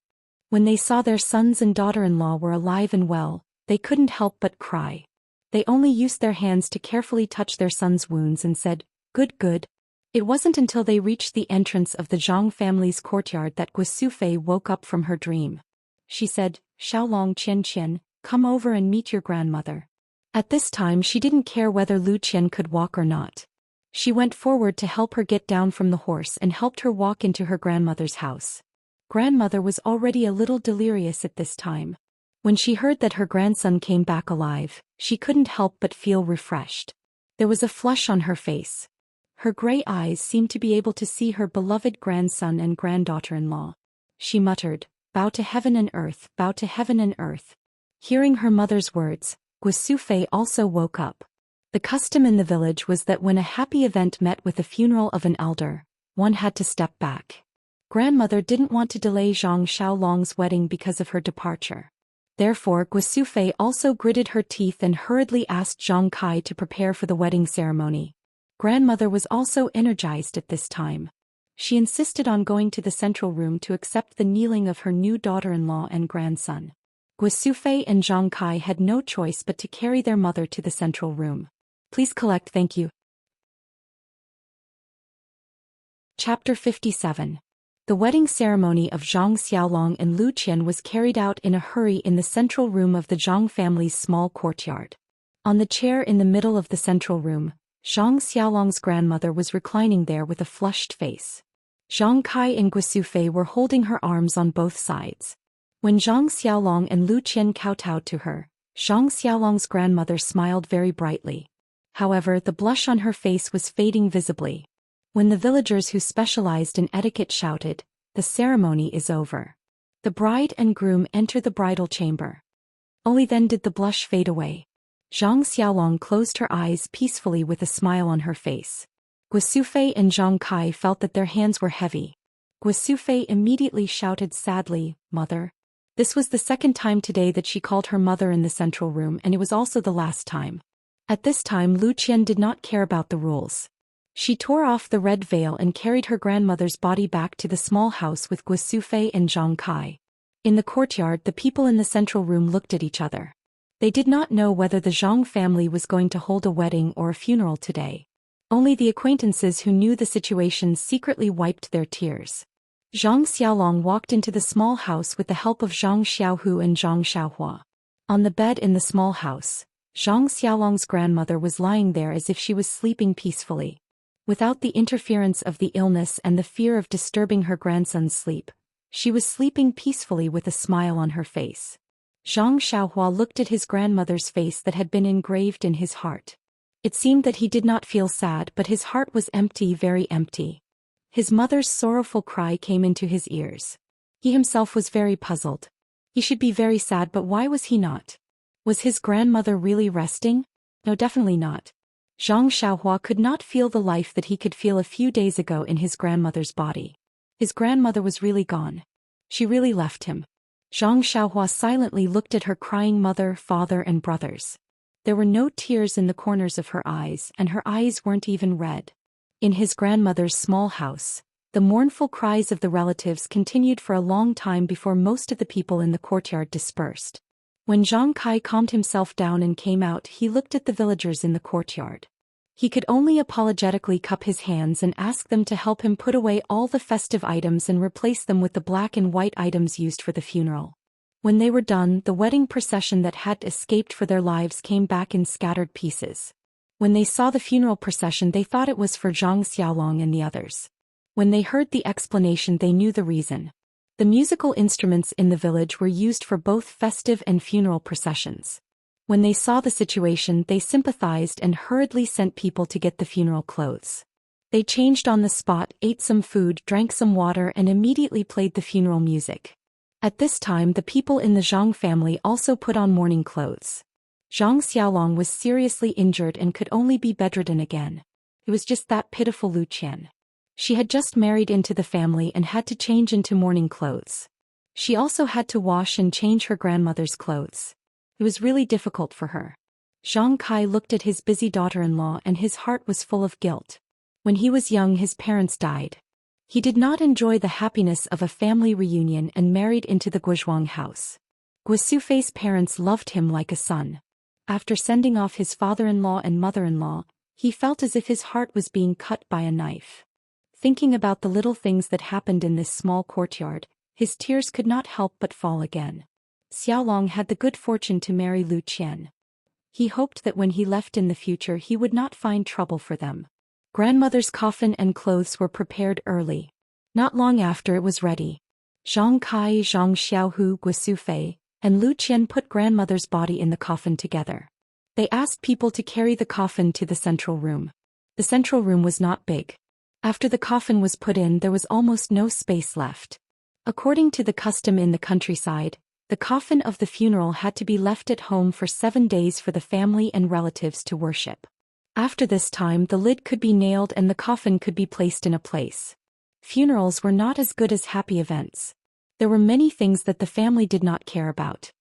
Speaker 1: When they saw their sons and daughter-in-law were alive and well, they couldn't help but cry. They only used their hands to carefully touch their sons' wounds and said, Good, good. It wasn't until they reached the entrance of the Zhang family's courtyard that Guosufei woke up from her dream. She said, Xiaolong Qian, come over and meet your grandmother. At this time she didn't care whether Lu Qian could walk or not. She went forward to help her get down from the horse and helped her walk into her grandmother's house. Grandmother was already a little delirious at this time. When she heard that her grandson came back alive, she couldn't help but feel refreshed. There was a flush on her face. Her gray eyes seemed to be able to see her beloved grandson and granddaughter-in-law. She muttered, Bow to heaven and earth, bow to heaven and earth. Hearing her mother's words, Guosufei also woke up. The custom in the village was that when a happy event met with the funeral of an elder, one had to step back. Grandmother didn't want to delay Zhang Xiaolong's wedding because of her departure. Therefore, Guosufei also gritted her teeth and hurriedly asked Zhang Kai to prepare for the wedding ceremony. Grandmother was also energized at this time. She insisted on going to the central room to accept the kneeling of her new daughter-in-law and grandson. Guosufei and Zhang Kai had no choice but to carry their mother to the central room. Please collect, thank you. Chapter 57. The wedding ceremony of Zhang Xiaolong and Lu Qian was carried out in a hurry in the central room of the Zhang family's small courtyard. On the chair in the middle of the central room, Zhang Xiaolong's grandmother was reclining there with a flushed face. Zhang Kai and Guosufei were holding her arms on both sides. When Zhang Xiaolong and Lu Qian kowtowed to her, Zhang Xiaolong's grandmother smiled very brightly. However, the blush on her face was fading visibly. When the villagers who specialized in etiquette shouted, "The ceremony is over," the bride and groom enter the bridal chamber. Only then did the blush fade away. Zhang Xiaolong closed her eyes peacefully with a smile on her face. Guosufei and Zhang Kai felt that their hands were heavy. Guosufei immediately shouted sadly, "Mother." This was the second time today that she called her mother in the central room, and it was also the last time. At this time Lu Qian did not care about the rules. She tore off the red veil and carried her grandmother's body back to the small house with Guosufei and Zhang Kai. In the courtyard, the people in the central room looked at each other. They did not know whether the Zhang family was going to hold a wedding or a funeral today. Only the acquaintances who knew the situation secretly wiped their tears. Zhang Xiaolong walked into the small house with the help of Zhang Xiaohu and Zhang Xiaohua. On the bed in the small house, Zhang Xiaolong's grandmother was lying there as if she was sleeping peacefully. Without the interference of the illness and the fear of disturbing her grandson's sleep, she was sleeping peacefully with a smile on her face. Zhang Xiaohua looked at his grandmother's face that had been engraved in his heart. It seemed that he did not feel sad, but his heart was empty, very empty. His mother's sorrowful cry came into his ears. He himself was very puzzled. He should be very sad, but why was he not? Was his grandmother really resting? No, definitely not. Zhang Xiaohua could not feel the life that he could feel a few days ago in his grandmother's body. His grandmother was really gone. She really left him. Zhang Xiaohua silently looked at her crying mother, father and brothers. There were no tears in the corners of her eyes, and her eyes weren't even red. In his grandmother's small house, the mournful cries of the relatives continued for a long time before most of the people in the courtyard dispersed. When Zhang Kai calmed himself down and came out, he looked at the villagers in the courtyard. He could only apologetically cup his hands and ask them to help him put away all the festive items and replace them with the black and white items used for the funeral. When they were done, the wedding procession that had escaped for their lives came back in scattered pieces. When they saw the funeral procession, they thought it was for Zhang Xiaolong and the others. When they heard the explanation, they knew the reason. The musical instruments in the village were used for both festive and funeral processions. When they saw the situation, they sympathized and hurriedly sent people to get the funeral clothes. They changed on the spot, ate some food, drank some water, and immediately played the funeral music. At this time, the people in the Zhang family also put on mourning clothes. Zhang Xiaolong was seriously injured and could only be bedridden again. It was just that pitiful Lu Qian. She had just married into the family and had to change into mourning clothes. She also had to wash and change her grandmother's clothes. It was really difficult for her. Zhang Kai looked at his busy daughter-in-law and his heart was full of guilt. When he was young, his parents died. He did not enjoy the happiness of a family reunion and married into the Guozhuang house. Guosufei's parents loved him like a son. After sending off his father-in-law and mother-in-law, he felt as if his heart was being cut by a knife. Thinking about the little things that happened in this small courtyard, his tears could not help but fall again. Xiaolong had the good fortune to marry Lu Qian. He hoped that when he left in the future he would not find trouble for them. Grandmother's coffin and clothes were prepared early. Not long after it was ready, Zhang Kai, Zhang Xiaohu, Guosufei, and Lu Qian put grandmother's body in the coffin together. They asked people to carry the coffin to the central room. The central room was not big. After the coffin was put in, there was almost no space left. According to the custom in the countryside, the coffin of the funeral had to be left at home for 7 days for the family and relatives to worship. After this time, the lid could be nailed and the coffin could be placed in a place. Funerals were not as good as happy events. There were many things that the family did not care about.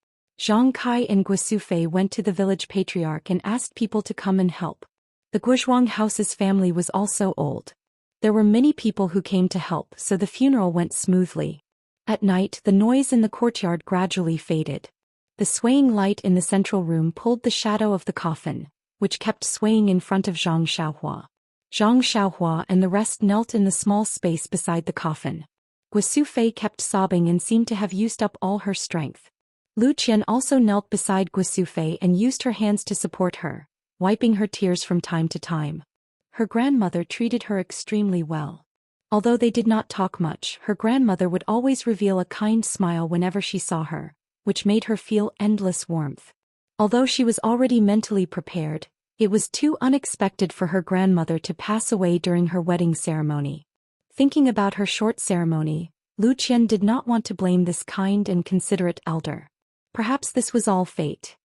Speaker 1: Zhang Kai and Guosufei went to the village patriarch and asked people to come and help. The Guozhuang house's family was also old. There were many people who came to help, so the funeral went smoothly. At night, the noise in the courtyard gradually faded. The swaying light in the central room pulled the shadow of the coffin, which kept swaying in front of Zhang Xiaohua. Zhang Xiaohua and the rest knelt in the small space beside the coffin. Guosufei kept sobbing and seemed to have used up all her strength. Lu Qian also knelt beside Guosufei and used her hands to support her, wiping her tears from time to time. Her grandmother treated her extremely well. Although they did not talk much, her grandmother would always reveal a kind smile whenever she saw her, which made her feel endless warmth. Although she was already mentally prepared, it was too unexpected for her grandmother to pass away during her wedding ceremony. Thinking about her short ceremony, Lu Qian did not want to blame this kind and considerate elder. Perhaps this was all fate.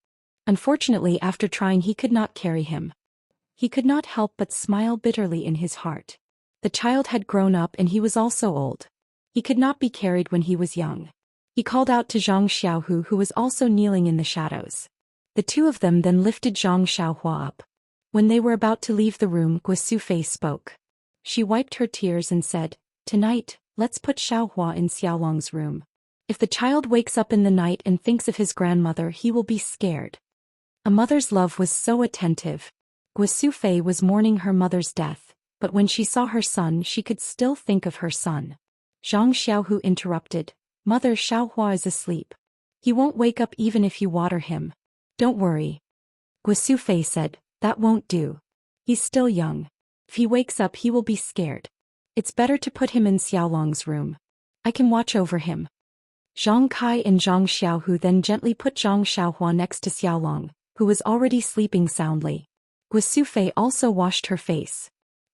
Speaker 1: Unfortunately, after trying, he could not carry him. He could not help but smile bitterly in his heart. The child had grown up and he was also old. He could not be carried when he was young. He called out to Zhang Xiaohu, who was also kneeling in the shadows. The two of them then lifted Zhang Xiaohua up. When they were about to leave the room, Guosufei spoke. She wiped her tears and said, "Tonight, let's put Xiaohua in Xiaolong's room. If the child wakes up in the night and thinks of his grandmother, he will be scared." A mother's love was so attentive. Guosufei was mourning her mother's death, but when she saw her son, she could still think of her son. Zhang Xiaohu interrupted. Mother Xiaohua is asleep. He won't wake up even if you water him. Don't worry. Guo Fei said, that won't do. He's still young. If he wakes up he will be scared. It's better to put him in Xiaolong's room. I can watch over him. Zhang Kai and Zhang Xiaohu then gently put Zhang Xiaohua next to Xiaolong, who was already sleeping soundly. Guo Fei also washed her face.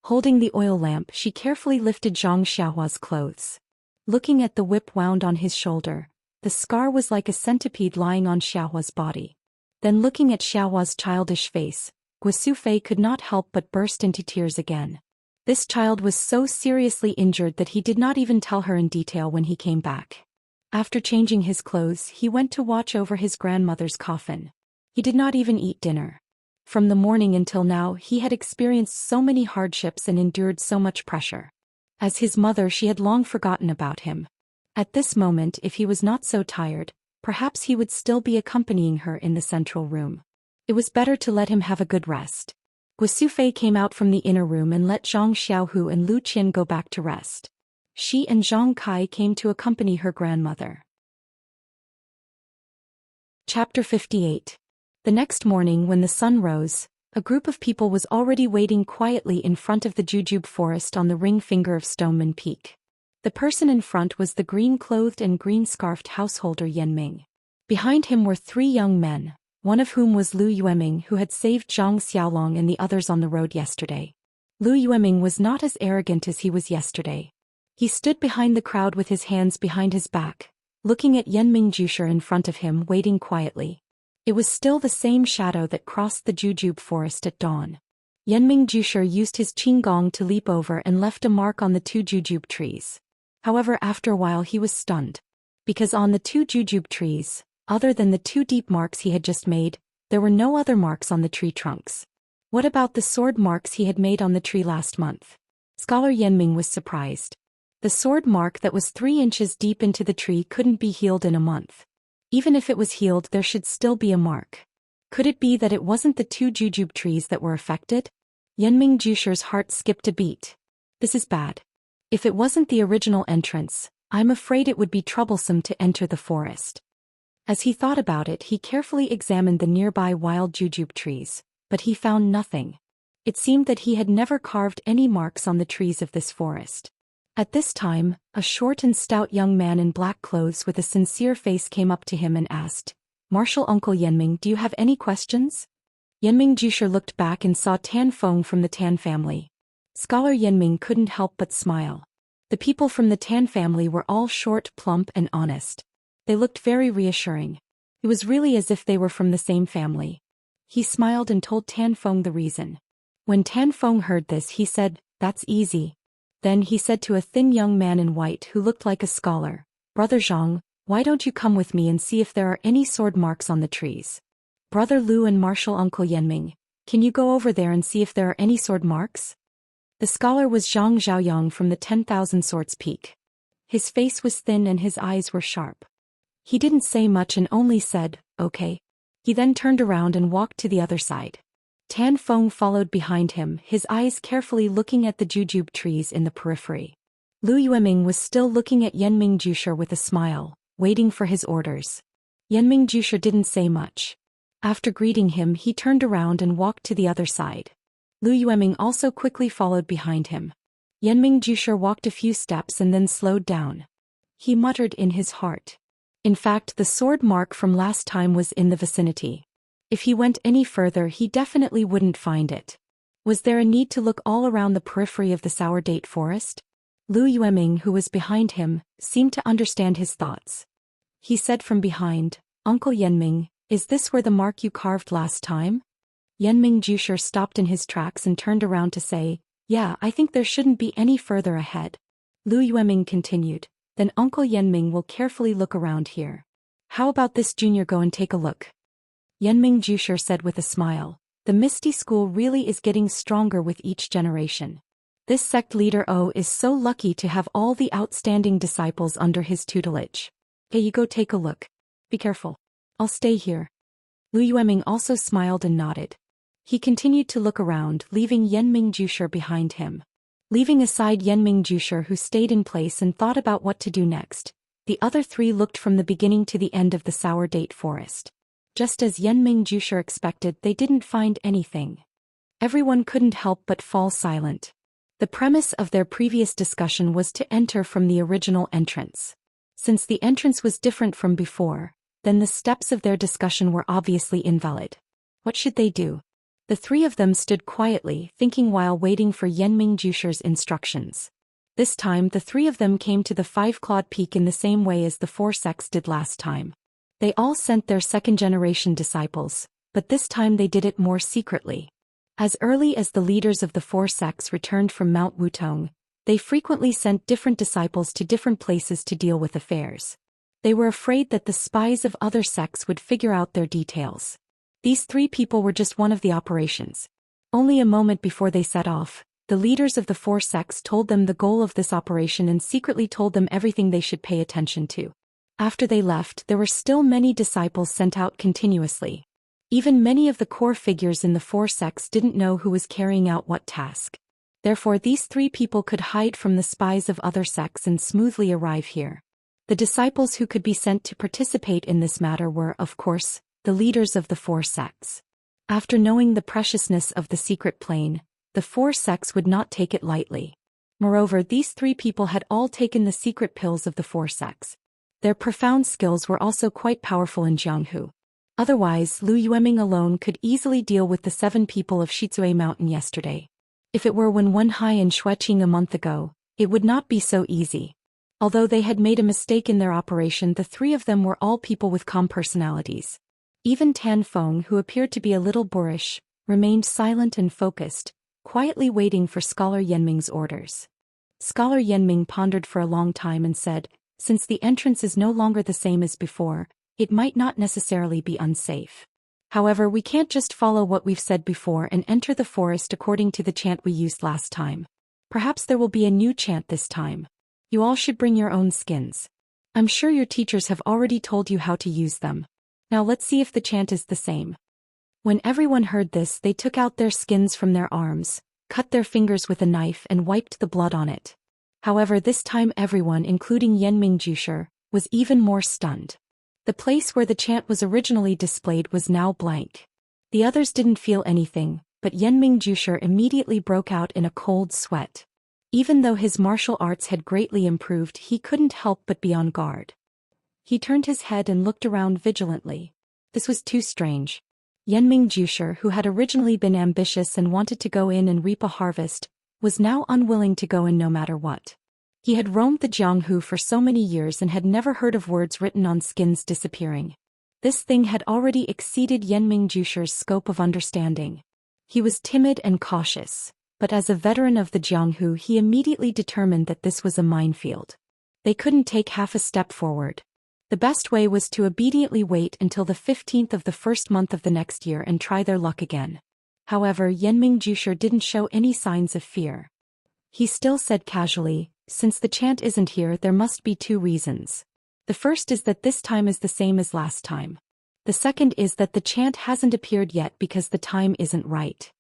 Speaker 1: Holding the oil lamp, she carefully lifted Zhang Xiaohua's clothes. Looking at the whip wound on his shoulder, the scar was like a centipede lying on Xiaohua's body. Then looking at Xiaohua's childish face, Guo Fei could not help but burst into tears again. This child was so seriously injured that he did not even tell her in detail when he came back. After changing his clothes, he went to watch over his grandmother's coffin. He did not even eat dinner. From the morning until now he had experienced so many hardships and endured so much pressure. As his mother she had long forgotten about him. At this moment if he was not so tired, perhaps he would still be accompanying her in the central room. It was better to let him have a good rest. Guo Fei came out from the inner room and let Zhang Xiaohu and Lu Qin go back to rest. She and Zhang Kai came to accompany her grandmother. Chapter 58. The next morning when the sun rose, a group of people was already waiting quietly in front of the jujube forest on the ring finger of Stoneman Peak. The person in front was the green-clothed and green-scarfed householder Yanming. Behind him were three young men, one of whom was Lu Yueming who had saved Zhang Xiaolong and the others on the road yesterday. Lu Yueming was not as arrogant as he was yesterday. He stood behind the crowd with his hands behind his back, looking at Yanming Jusher in front of him waiting quietly. It was still the same shadow that crossed the jujube forest at dawn. Yanming Jusher used his qinggong to leap over and left a mark on the two jujube trees. However, after a while he was stunned. Because on the two jujube trees, other than the two deep marks he had just made, there were no other marks on the tree trunks. What about the sword marks he had made on the tree last month? Scholar Yanming was surprised. The sword mark that was 3 inches deep into the tree couldn't be healed in a month. Even if it was healed there should still be a mark. Could it be that it wasn't the two jujube trees that were affected? Yanming Jusher's heart skipped a beat. This is bad. If it wasn't the original entrance, I'm afraid it would be troublesome to enter the forest. As he thought about it he carefully examined the nearby wild jujube trees, but he found nothing. It seemed that he had never carved any marks on the trees of this forest. At this time, a short and stout young man in black clothes with a sincere face came up to him and asked, Martial Uncle Yanming, do you have any questions? Yanming Jusher looked back and saw Tan Feng from the Tan family. Scholar Yanming couldn't help but smile. The people from the Tan family were all short, plump and honest. They looked very reassuring. It was really as if they were from the same family. He smiled and told Tan Feng the reason. When Tan Feng heard this he said, that's easy. Then he said to a thin young man in white who looked like a scholar, Brother Zhang, why don't you come with me and see if there are any sword marks on the trees? Brother Lu and Martial Uncle Yanming, can you go over there and see if there are any sword marks? The scholar was Zhang Zhaoyang from the 10,000 Swords Peak. His face was thin and his eyes were sharp. He didn't say much and only said, okay. He then turned around and walked to the other side. Tan Feng followed behind him, his eyes carefully looking at the jujube trees in the periphery. Lu Yueming was still looking at Yanming Jusher with a smile, waiting for his orders. Yanming Jusher didn't say much. After greeting him he turned around and walked to the other side. Lu Yueming also quickly followed behind him. Yanming Jusher walked a few steps and then slowed down. He muttered in his heart. In fact, the sword mark from last time was in the vicinity. If he went any further he definitely wouldn't find it. Was there a need to look all around the periphery of the Sour Date Forest? Lu Yueming, who was behind him, seemed to understand his thoughts. He said from behind, Uncle Yanming, is this where the mark you carved last time? Yanming Jusher stopped in his tracks and turned around to say, yeah, I think there shouldn't be any further ahead. Lu Yueming continued, then Uncle Yanming will carefully look around here. How about this junior go and take a look? Yanming Jusher said with a smile, the Misty School really is getting stronger with each generation. This sect leader O is so lucky to have all the outstanding disciples under his tutelage. Okay, you go take a look. Be careful. I'll stay here. Lu Yueming also smiled and nodded. He continued to look around, leaving Yanming Jusher behind him. Leaving aside Yenming Jusher, who stayed in place and thought about what to do next, the other three looked from the beginning to the end of the sour date forest. Just as Yenming Jusher expected, they didn't find anything. Everyone couldn't help but fall silent. The premise of their previous discussion was to enter from the original entrance. Since the entrance was different from before, then the steps of their discussion were obviously invalid. What should they do? The three of them stood quietly, thinking while waiting for Yenming Jusher's instructions. This time the three of them came to the five-clawed peak in the same way as the four sects did last time. They all sent their second-generation disciples, but this time they did it more secretly. As early as the leaders of the four sects returned from Mount Wutong, they frequently sent different disciples to different places to deal with affairs. They were afraid that the spies of other sects would figure out their details. These three people were just one of the operations. Only a moment before they set off, the leaders of the four sects told them the goal of this operation and secretly told them everything they should pay attention to. After they left, there were still many disciples sent out continuously. Even many of the core figures in the four sects didn't know who was carrying out what task. Therefore these three people could hide from the spies of other sects and smoothly arrive here. The disciples who could be sent to participate in this matter were, of course, the leaders of the four sects. After knowing the preciousness of the secret plane, the four sects would not take it lightly. Moreover, these three people had all taken the secret pills of the four sects. Their profound skills were also quite powerful in Jianghu. Otherwise, Lu Yueming alone could easily deal with the 7 people of Shizue Mountain yesterday. If it were when Wenhai and Xueqing a month ago, it would not be so easy. Although they had made a mistake in their operation, the three of them were all people with calm personalities. Even Tan Feng, who appeared to be a little boorish, remained silent and focused, quietly waiting for Scholar Yenming's orders. Scholar Yenming pondered for a long time and said, since the entrance is no longer the same as before, it might not necessarily be unsafe. However, we can't just follow what we've said before and enter the forest according to the chant we used last time. Perhaps there will be a new chant this time. You all should bring your own skins. I'm sure your teachers have already told you how to use them. Now let's see if the chant is the same. When everyone heard this, they took out their skins from their arms, cut their fingers with a knife and wiped the blood on it. However, this time everyone, including Yenming Jusher, was even more stunned. The place where the chant was originally displayed was now blank. The others didn't feel anything, but Yenming Jusher immediately broke out in a cold sweat. Even though his martial arts had greatly improved, he couldn't help but be on guard. He turned his head and looked around vigilantly. This was too strange. Yenming Jusher, who had originally been ambitious and wanted to go in and reap a harvest, was now unwilling to go in no matter what. He had roamed the Jianghu for so many years and had never heard of words written on skins disappearing. This thing had already exceeded Yenming Jusher's scope of understanding. He was timid and cautious, but as a veteran of the Jianghu he immediately determined that this was a minefield. They couldn't take half a step forward. The best way was to obediently wait until the 15th of the first month of the next year and try their luck again. However, Yenming Jusher didn't show any signs of fear. He still said casually, since the chant isn't here, there must be 2 reasons. The first is that this time is the same as last time. The second is that the chant hasn't appeared yet because the time isn't right.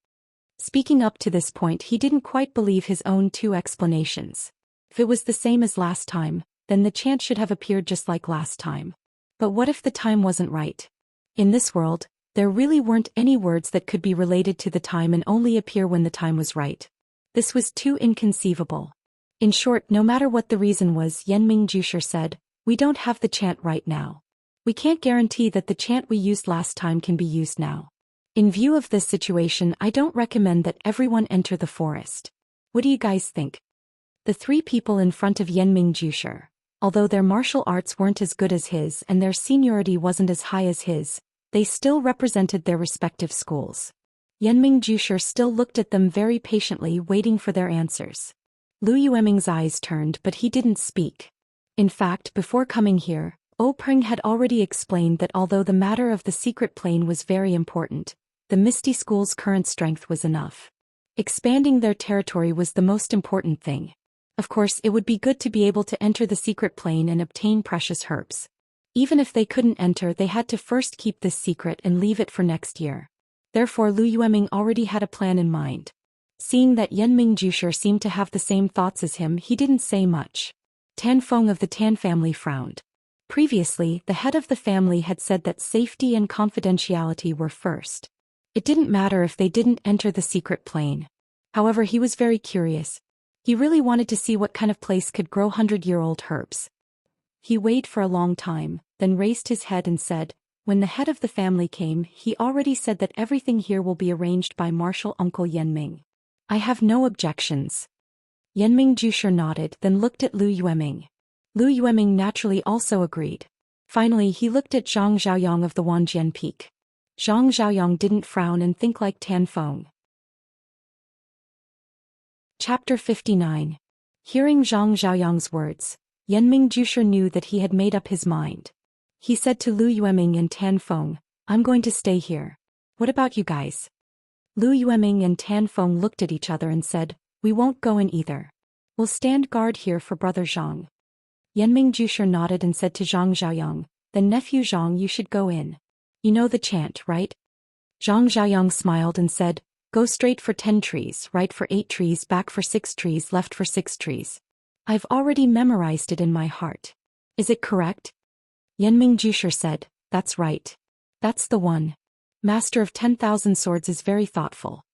Speaker 1: Speaking up to this point, he didn't quite believe his own 2 explanations. If it was the same as last time, then the chant should have appeared just like last time. But what if the time wasn't right? In this world, there really weren't any words that could be related to the time and only appear when the time was right. This was too inconceivable. In short, no matter what the reason was, Yenming Jusher said, we don't have the chant right now. We can't guarantee that the chant we used last time can be used now. In view of this situation, I don't recommend that everyone enter the forest. What do you guys think? The 3 people in front of Yenming Jusher, although their martial arts weren't as good as his and their seniority wasn't as high as his, they still represented their respective schools. Yenming Jusher still looked at them very patiently, waiting for their answers. Lu Yueming's eyes turned, but he didn't speak. In fact, before coming here, Peng had already explained that although the matter of the secret plane was very important, the Misty School's current strength was enough. Expanding their territory was the most important thing. Of course, it would be good to be able to enter the secret plane and obtain precious herbs. Even if they couldn't enter, they had to first keep this secret and leave it for next year. Therefore, Lu Yueming already had a plan in mind. Seeing that Yenming Jusher seemed to have the same thoughts as him, he didn't say much. Tan Feng of the Tan family frowned. Previously, the head of the family had said that safety and confidentiality were first. It didn't matter if they didn't enter the secret plane. However, he was very curious. He really wanted to see what kind of place could grow 100-year-old herbs. He waited for a long time, then raised his head and said, when the head of the family came, he already said that everything here will be arranged by Martial Uncle Yenming. I have no objections. Yenming Jusher nodded, then looked at Lu Yueming. Lu Yueming naturally also agreed. Finally, he looked at Zhang Xiaoyang of the Wanjian Peak. Zhang Xiaoyang didn't frown and think like Tan Feng. Chapter 59. Hearing Zhang Xiaoyang's words, Yenming Jusher knew that he had made up his mind. He said to Lu Yueming and Tan Feng, I'm going to stay here. What about you guys? Lu Yueming and Tan Feng looked at each other and said, we won't go in either. We'll stand guard here for brother Zhang. Yenming Jusher nodded and said to Zhang Xiaoyang, then nephew Zhang, you should go in. You know the chant, right? Zhang Xiaoyang smiled and said, go straight for 10 trees, right for 8 trees, back for 6 trees, left for 6 trees. I've already memorized it in my heart. Is it correct? Yenming Jusher said, that's right. That's the one. Master of 10,000 swords is very thoughtful.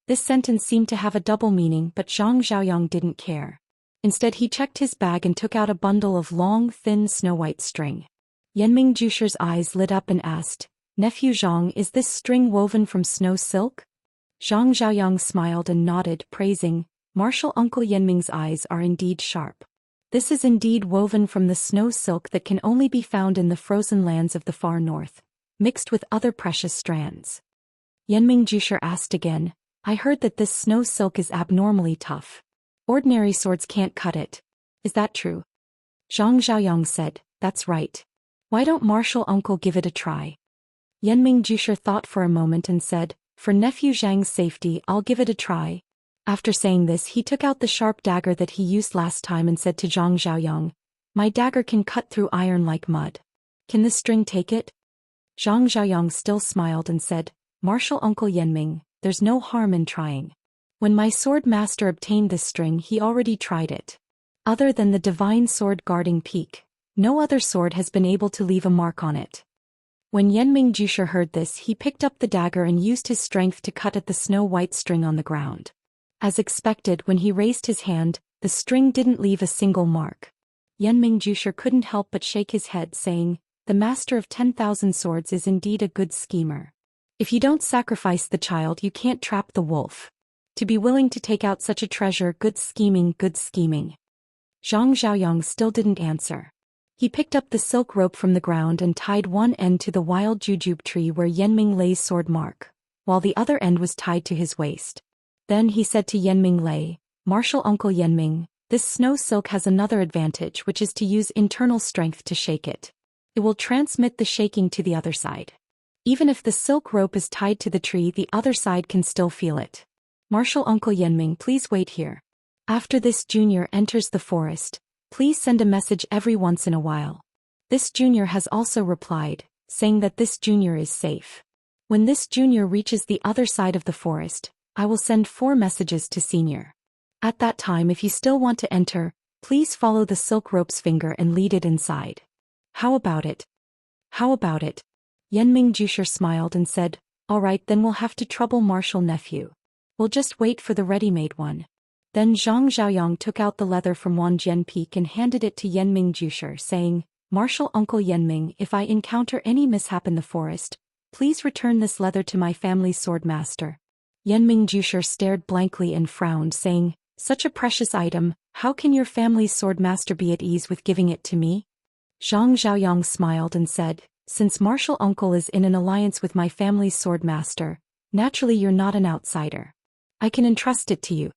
Speaker 1: This sentence seemed to have a double meaning, but Zhang Xiaoyang didn't care. Instead, he checked his bag and took out a bundle of long, thin snow-white string. Yenming Jusher's eyes lit up and asked, nephew Zhang, is this string woven from snow silk? Zhang Xiaoyang smiled and nodded, praising, Martial Uncle Yenming's eyes are indeed sharp. This is indeed woven from the snow silk that can only be found in the frozen lands of the far north, mixed with other precious strands. Yenming Jusher asked again, I heard that this snow silk is abnormally tough. Ordinary swords can't cut it. Is that true? Zhang Xiaoyang said, that's right. Why don't Martial Uncle give it a try? Yenming Jusher thought for a moment and said, for nephew Zhang's safety, I'll give it a try. After saying this, he took out the sharp dagger that he used last time and said to Zhang Xiaoyang, my dagger can cut through iron like mud. Can this string take it? Zhang Xiaoyang still smiled and said, Martial Uncle Yenming, there's no harm in trying. When my sword master obtained this string, he already tried it. Other than the divine sword guarding peak, no other sword has been able to leave a mark on it. When Yenming Jusher heard this, he picked up the dagger and used his strength to cut at the snow-white string on the ground. As expected, when he raised his hand, the string didn't leave a single mark. Yenming Jusher couldn't help but shake his head, saying, the master of 10,000 swords is indeed a good schemer. If you don't sacrifice the child, you can't trap the wolf. To be willing to take out such a treasure, good scheming, good scheming. Zhang Xiaoyang still didn't answer. He picked up the silk rope from the ground and tied one end to the wild jujube tree where Yenming Lei's sword mark, while the other end was tied to his waist. Then he said to Yenming Lei, Martial Uncle Yenming, this snow silk has another advantage, which is to use internal strength to shake it. It will transmit the shaking to the other side. Even if the silk rope is tied to the tree, the other side can still feel it. Martial Uncle Yenming, please wait here. After this junior enters the forest, please send a message every once in a while. This junior has also replied, saying that this junior is safe. When this junior reaches the other side of the forest, I will send 4 messages to senior. At that time, if you still want to enter, please follow the silk rope's finger and lead it inside. How about it? How about it? Yenming Jusher smiled and said, all right, then we'll have to trouble Martial nephew. We'll just wait for the ready-made one. Then Zhang Xiaoyang took out the leather from Wanjian Peak and handed it to Yenming Jusher, saying, Martial Uncle Yenming, if I encounter any mishap in the forest, please return this leather to my family's sword master. Yenming Jusher stared blankly and frowned, saying, such a precious item, how can your family's sword master be at ease with giving it to me? Zhang Xiaoyang smiled and said, since Martial Uncle is in an alliance with my family's sword master, naturally you're not an outsider. I can entrust it to you.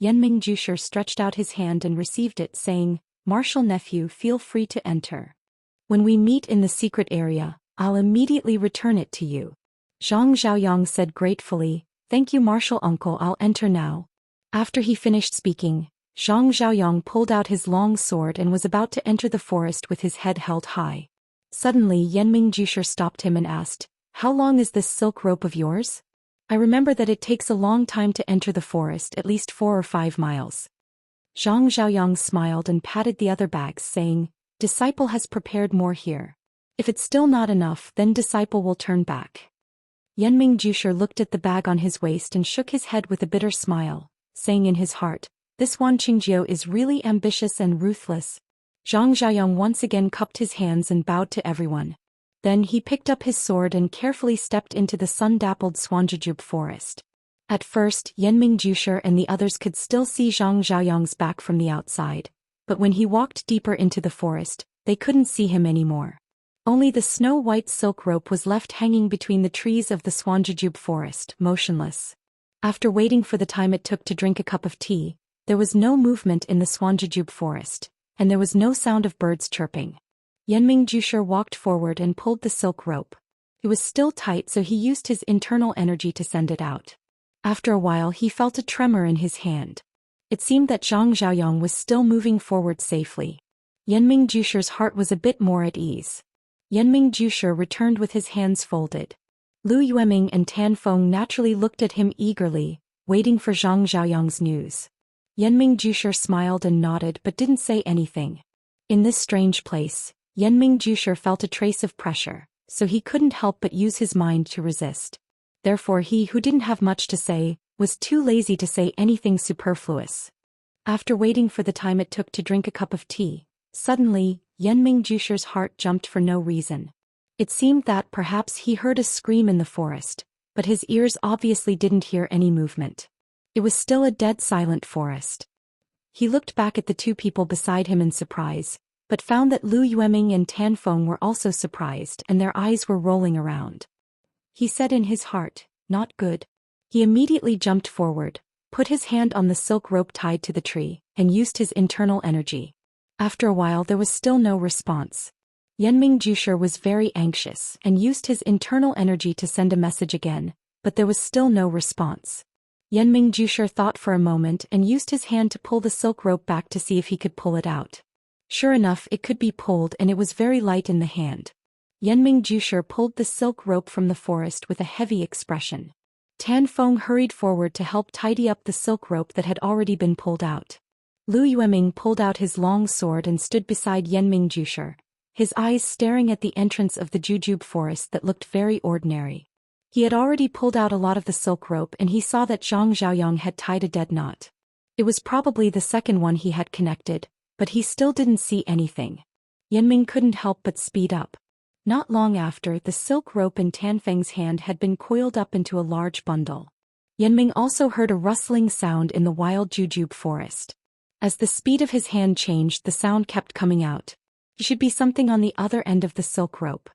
Speaker 1: Yenming Jusher stretched out his hand and received it, saying, Martial nephew, feel free to enter. When we meet in the secret area, I'll immediately return it to you. Zhang Xiaoyang said gratefully, thank you Martial Uncle, I'll enter now. After he finished speaking, Zhang Xiaoyang pulled out his long sword and was about to enter the forest with his head held high. Suddenly Yenming Jusher stopped him and asked, how long is this silk rope of yours? I remember that it takes a long time to enter the forest, at least 4 or 5 miles. Zhang Xiaoyang smiled and patted the other bags, saying, Disciple has prepared more here. If it's still not enough, then Disciple will turn back. Yanming Jusher looked at the bag on his waist and shook his head with a bitter smile, saying in his heart, This Wan Qingjiu is really ambitious and ruthless. Zhang Xiaoyang once again cupped his hands and bowed to everyone. Then he picked up his sword and carefully stepped into the sun-dappled Swanjujub forest. At first, Yanming Jusher and the others could still see Zhang Xiaoyang's back from the outside, but when he walked deeper into the forest, they couldn't see him anymore. Only the snow-white silk rope was left hanging between the trees of the Swanjujub forest, motionless. After waiting for the time it took to drink a cup of tea, there was no movement in the Swanjujub forest, and there was no sound of birds chirping. Yanming Jusher walked forward and pulled the silk rope. It was still tight, so he used his internal energy to send it out. After a while he felt a tremor in his hand. It seemed that Zhang Xiaoyang was still moving forward safely. Yanming Jusher's heart was a bit more at ease. Yanming Jusher returned with his hands folded. Lu Yueming and Tan Feng naturally looked at him eagerly, waiting for Zhang Xiaoyang's news. Yanming Jusher smiled and nodded but didn't say anything. In this strange place, Yanming Jusher felt a trace of pressure, so he couldn't help but use his mind to resist. Therefore he who didn't have much to say, was too lazy to say anything superfluous. After waiting for the time it took to drink a cup of tea, suddenly, Yanming Jusher's heart jumped for no reason. It seemed that perhaps he heard a scream in the forest, but his ears obviously didn't hear any movement. It was still a dead silent forest. He looked back at the two people beside him in surprise, but found that Lu Yueming and Tan Feng were also surprised and their eyes were rolling around. He said in his heart, Not good. He immediately jumped forward, put his hand on the silk rope tied to the tree, and used his internal energy. After a while there was still no response. Yanming Jusher was very anxious and used his internal energy to send a message again, but there was still no response. Yanming Jusher thought for a moment and used his hand to pull the silk rope back to see if he could pull it out. Sure enough, it could be pulled and it was very light in the hand. Yanming Jusher pulled the silk rope from the forest with a heavy expression. Tan Feng hurried forward to help tidy up the silk rope that had already been pulled out. Lu Yueming pulled out his long sword and stood beside Yanming Jusher, his eyes staring at the entrance of the Jujube forest that looked very ordinary. He had already pulled out a lot of the silk rope and he saw that Zhang Xiaoyang had tied a dead knot. It was probably the second one he had connected, but he still didn't see anything. Yanming couldn't help but speed up. Not long after, the silk rope in Tan Feng's hand had been coiled up into a large bundle. Yanming also heard a rustling sound in the wild Jujube forest. As the speed of his hand changed, the sound kept coming out. It should be something on the other end of the silk rope.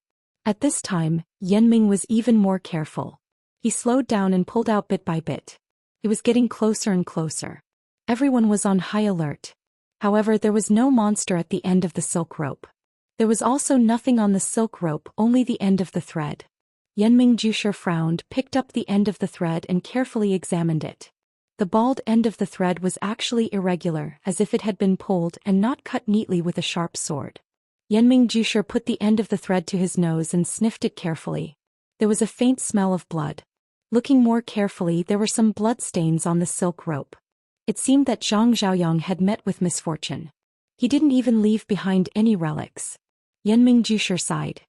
Speaker 1: At this time, Yanming was even more careful. He slowed down and pulled out bit by bit. It was getting closer and closer. Everyone was on high alert. However, there was no monster at the end of the silk rope. There was also nothing on the silk rope, only the end of the thread. Yanming Jusher frowned, picked up the end of the thread and carefully examined it. The bald end of the thread was actually irregular, as if it had been pulled and not cut neatly with a sharp sword. Yanming Jusher put the end of the thread to his nose and sniffed it carefully. There was a faint smell of blood. Looking more carefully, there were some blood stains on the silk rope. It seemed that Zhang Xiaoyang had met with misfortune. He didn't even leave behind any relics. Yanming Jusher sighed.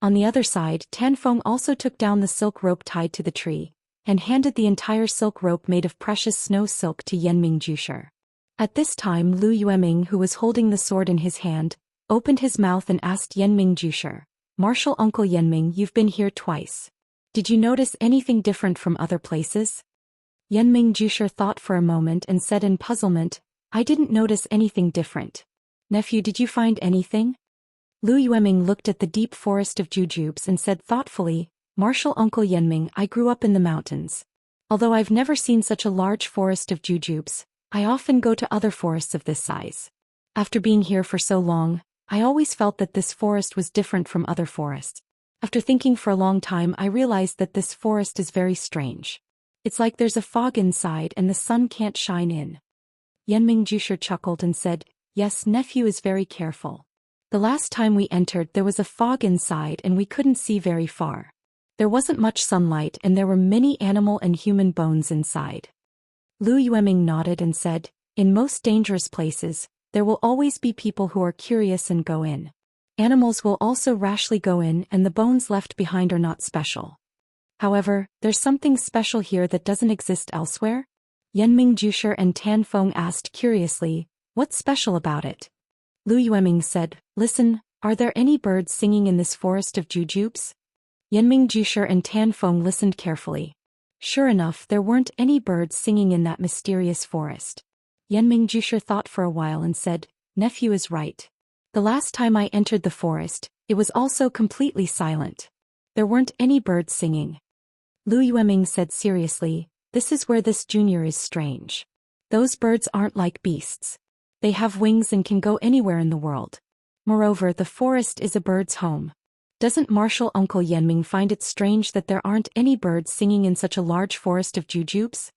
Speaker 1: On the other side, Tan Feng also took down the silk rope tied to the tree, and handed the entire silk rope made of precious snow silk to Yanming Jusher. At this time, Lu Yueming, who was holding the sword in his hand, opened his mouth and asked Yanming Jusher, Martial Uncle Yanming, you've been here twice. Did you notice anything different from other places? Yanming Jusher thought for a moment and said in puzzlement, I didn't notice anything different. Nephew, did you find anything? Lu Yueming looked at the deep forest of jujubes and said thoughtfully, Martial Uncle Yanming, I grew up in the mountains. Although I've never seen such a large forest of jujubes, I often go to other forests of this size. After being here for so long, I always felt that this forest was different from other forests. After thinking for a long time, I realized that this forest is very strange. It's like there's a fog inside and the sun can't shine in. Yanming Jusher chuckled and said, Yes, nephew is very careful. The last time we entered there was a fog inside and we couldn't see very far. There wasn't much sunlight and there were many animal and human bones inside. Lu Yueming nodded and said, "In most dangerous places, there will always be people who are curious and go in. Animals will also rashly go in and the bones left behind are not special. However, there's something special here that doesn't exist elsewhere?" Yenming Jusher and Tan Feng asked curiously, "What's special about it?" Lu Yueming said, "Listen, are there any birds singing in this forest of jujubes?" Yenming Jusher and Tan Feng listened carefully. Sure enough, there weren't any birds singing in that mysterious forest. Yenming Jusher thought for a while and said, "Nephew is right. The last time I entered the forest, it was also completely silent. There weren't any birds singing." Lu Yueming said seriously, "This is where this junior is strange. Those birds aren't like beasts. They have wings and can go anywhere in the world. Moreover, the forest is a bird's home. Doesn't Martial Uncle Yenming find it strange that there aren't any birds singing in such a large forest of jujubes?"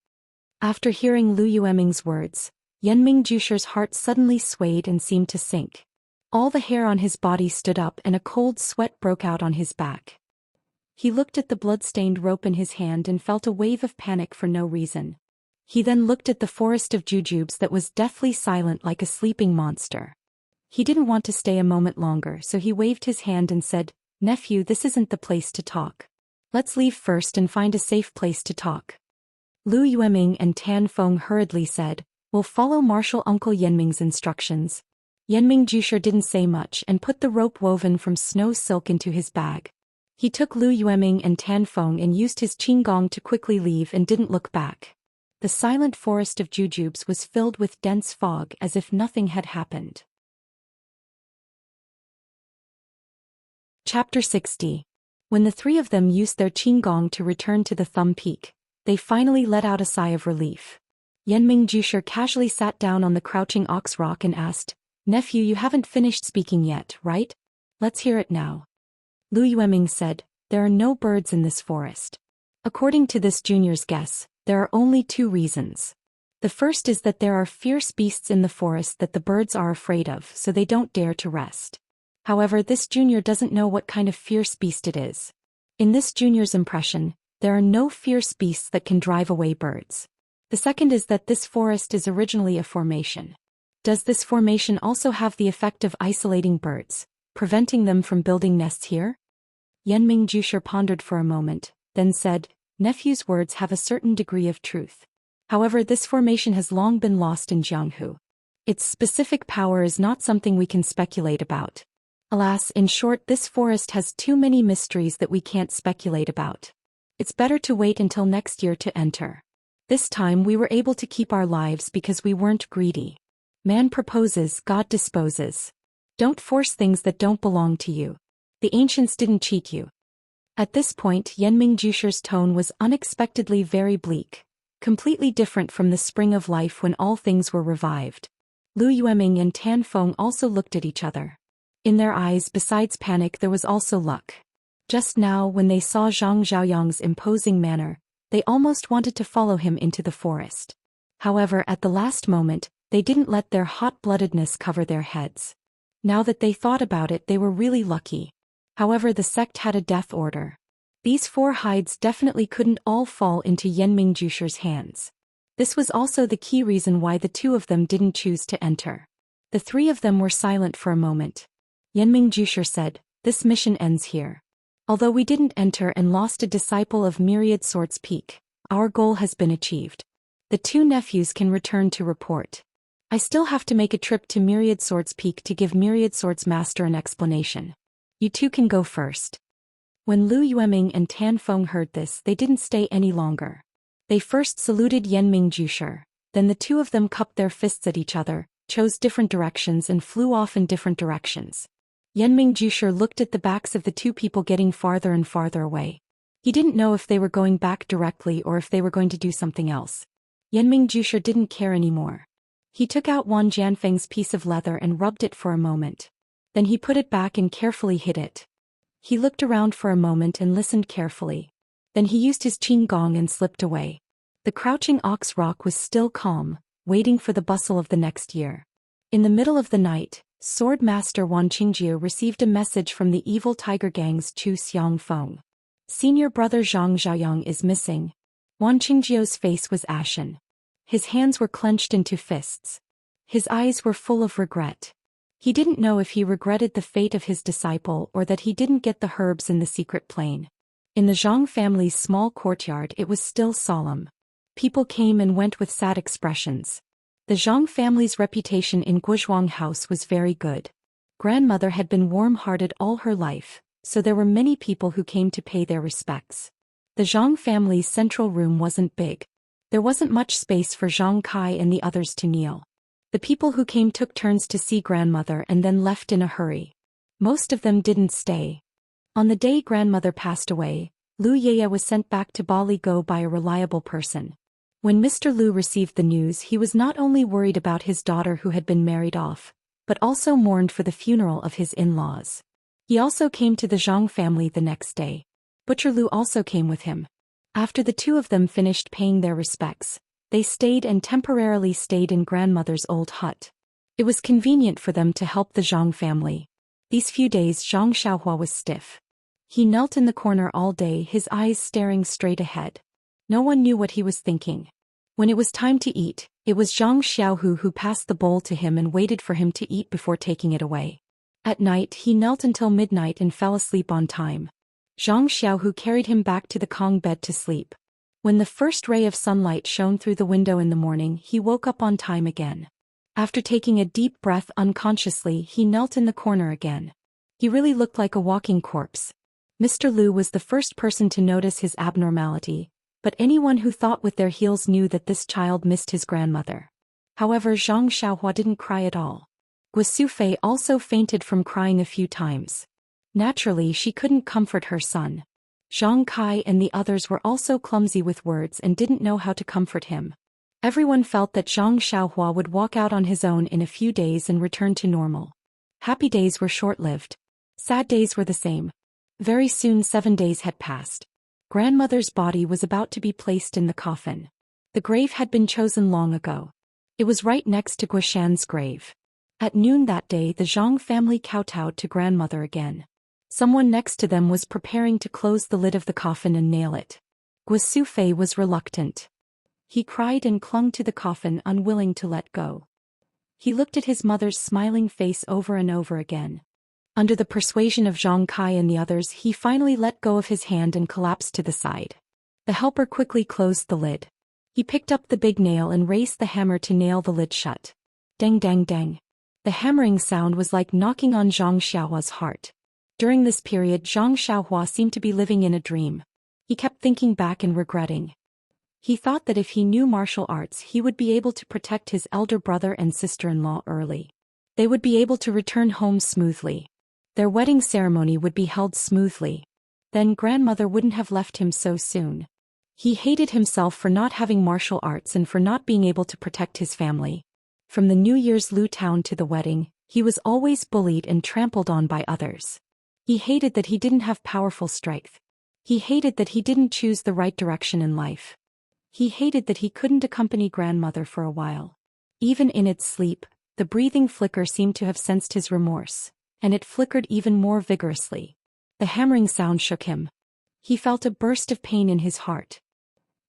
Speaker 1: After hearing Lu Yueming's words, Yenming Jusher's heart suddenly swayed and seemed to sink. All the hair on his body stood up and a cold sweat broke out on his back. He looked at the blood-stained rope in his hand and felt a wave of panic for no reason. He then looked at the forest of jujubes that was deathly silent like a sleeping monster. He didn't want to stay a moment longer, so he waved his hand and said, "Nephew, this isn't the place to talk. Let's leave first and find a safe place to talk." Lu Yueming and Tan Feng hurriedly said, "We'll follow Martial Uncle Yenming's instructions." Yenming Jusher didn't say much and put the rope woven from snow silk into his bag. He took Lu Yueming and Tan Feng and used his qinggong to quickly leave and didn't look back. The silent forest of jujubes was filled with dense fog as if nothing had happened. Chapter 60. When the three of them used their qinggong to return to the Thumb Peak, they finally let out a sigh of relief. Yenming Jusher casually sat down on the crouching ox rock and asked, "Nephew, you haven't finished speaking yet, right? Let's hear it now." Lu Yueming said, "There are no birds in this forest. According to this junior's guess, there are only two reasons. The first is that there are fierce beasts in the forest that the birds are afraid of, so they don't dare to rest. However, this junior doesn't know what kind of fierce beast it is. In this junior's impression, there are no fierce beasts that can drive away birds. The second is that this forest is originally a formation. Does this formation also have the effect of isolating birds, preventing them from building nests here?" Yenming Jusher pondered for a moment, then said, "Nephew's words have a certain degree of truth. However, this formation has long been lost in Jianghu. Its specific power is not something we can speculate about. Alas, in short, this forest has too many mysteries that we can't speculate about. It's better to wait until next year to enter. This time we were able to keep our lives because we weren't greedy. Man proposes, God disposes. Don't force things that don't belong to you. The ancients didn't cheat you." At this point, Yenming Jusher's tone was unexpectedly very bleak, completely different from the spring of life when all things were revived. Lu Yueming and Tan Feng also looked at each other. In their eyes, besides panic, there was also luck. Just now, when they saw Zhang Zhaoyang's imposing manner, they almost wanted to follow him into the forest. However, at the last moment, they didn't let their hot-bloodedness cover their heads. Now that they thought about it, they were really lucky. However, the sect had a death order. These 4 hides definitely couldn't all fall into Yenming Jusher's hands. This was also the key reason why the 2 of them didn't choose to enter. The 3 of them were silent for a moment. Yenming Jusher said, "This mission ends here. Although we didn't enter and lost a disciple of Myriad Swords Peak, our goal has been achieved. The 2 nephews can return to report. I still have to make a trip to Myriad Swords Peak to give Myriad Swords Master an explanation. You 2 can go first." When Lu Yueming and Tan Feng heard this, they didn't stay any longer. They first saluted Yenming Jusher, then the 2 of them cupped their fists at each other, chose different directions and flew off in different directions. Yenming Jusher looked at the backs of the 2 people getting farther and farther away. He didn't know if they were going back directly or if they were going to do something else. Yenming Jusher didn't care anymore. He took out Wan Jianfeng's piece of leather and rubbed it for a moment. Then he put it back and carefully hid it. He looked around for a moment and listened carefully. Then he used his qinggong and slipped away. The crouching ox rock was still calm, waiting for the bustle of the next year. In the middle of the night, Sword Master Wan Qingjie received a message from the evil tiger gang's Chu Xiangfeng. Senior brother Zhang Xiaoyang is missing. Wan Qingjiu's face was ashen. His hands were clenched into fists. His eyes were full of regret. He didn't know if he regretted the fate of his disciple or that he didn't get the herbs in the secret plane. In the Zhang family's small courtyard it was still solemn. People came and went with sad expressions. The Zhang family's reputation in Guozhuang House was very good. Grandmother had been warm-hearted all her life, so there were many people who came to pay their respects. The Zhang family's central room wasn't big. There wasn't much space for Zhang Kai and the others to kneel. The people who came took turns to see grandmother and then left in a hurry. Most of them didn't stay. On the day grandmother passed away, Lu Yeye was sent back to Bali Go by a reliable person. When Mr. Lu received the news, he was not only worried about his daughter who had been married off, but also mourned for the funeral of his in-laws. He also came to the Zhang family the next day. Butcher Lu also came with him. After the two of them finished paying their respects, they stayed and temporarily stayed in grandmother's old hut. It was convenient for them to help the Zhang family. These few days Zhang Xiaohua was stiff. He knelt in the corner all day, his eyes staring straight ahead. No one knew what he was thinking. When it was time to eat, it was Zhang Xiaohu who passed the bowl to him and waited for him to eat before taking it away. At night he knelt until midnight and fell asleep on time. Zhang Xiaohu carried him back to the Kong bed to sleep. When the first ray of sunlight shone through the window in the morning, he woke up on time again. After taking a deep breath unconsciously, he knelt in the corner again. He really looked like a walking corpse. Mr. Lu was the first person to notice his abnormality, but anyone who thought with their heels knew that this child missed his grandmother. However, Zhang Xiaohua didn't cry at all. Guo Fei also fainted from crying a few times. Naturally, she couldn't comfort her son. Zhang Kai and the others were also clumsy with words and didn't know how to comfort him. Everyone felt that Zhang Xiaohua would walk out on his own in a few days and return to normal. Happy days were short-lived. Sad days were the same. Very soon 7 days had passed. Grandmother's body was about to be placed in the coffin. The grave had been chosen long ago. It was right next to Guoshan's grave. At noon that day the Zhang family kowtowed to grandmother again. Someone next to them was preparing to close the lid of the coffin and nail it. Guo Fei was reluctant. He cried and clung to the coffin, unwilling to let go. He looked at his mother's smiling face over and over again. Under the persuasion of Zhang Kai and the others, he finally let go of his hand and collapsed to the side. The helper quickly closed the lid. He picked up the big nail and raised the hammer to nail the lid shut. Dang dang dang. The hammering sound was like knocking on Zhang Xiaohua's heart. During this period Zhang Xiaohua seemed to be living in a dream. He kept thinking back and regretting. He thought that if he knew martial arts he would be able to protect his elder brother and sister-in-law early. They would be able to return home smoothly. Their wedding ceremony would be held smoothly. Then grandmother wouldn't have left him so soon. He hated himself for not having martial arts and for not being able to protect his family. From the New Year's Lu town to the wedding, he was always bullied and trampled on by others. He hated that he didn't have powerful strength. He hated that he didn't choose the right direction in life. He hated that he couldn't accompany grandmother for a while. Even in its sleep, the breathing flicker seemed to have sensed his remorse, and it flickered even more vigorously. The hammering sound shook him. He felt a burst of pain in his heart.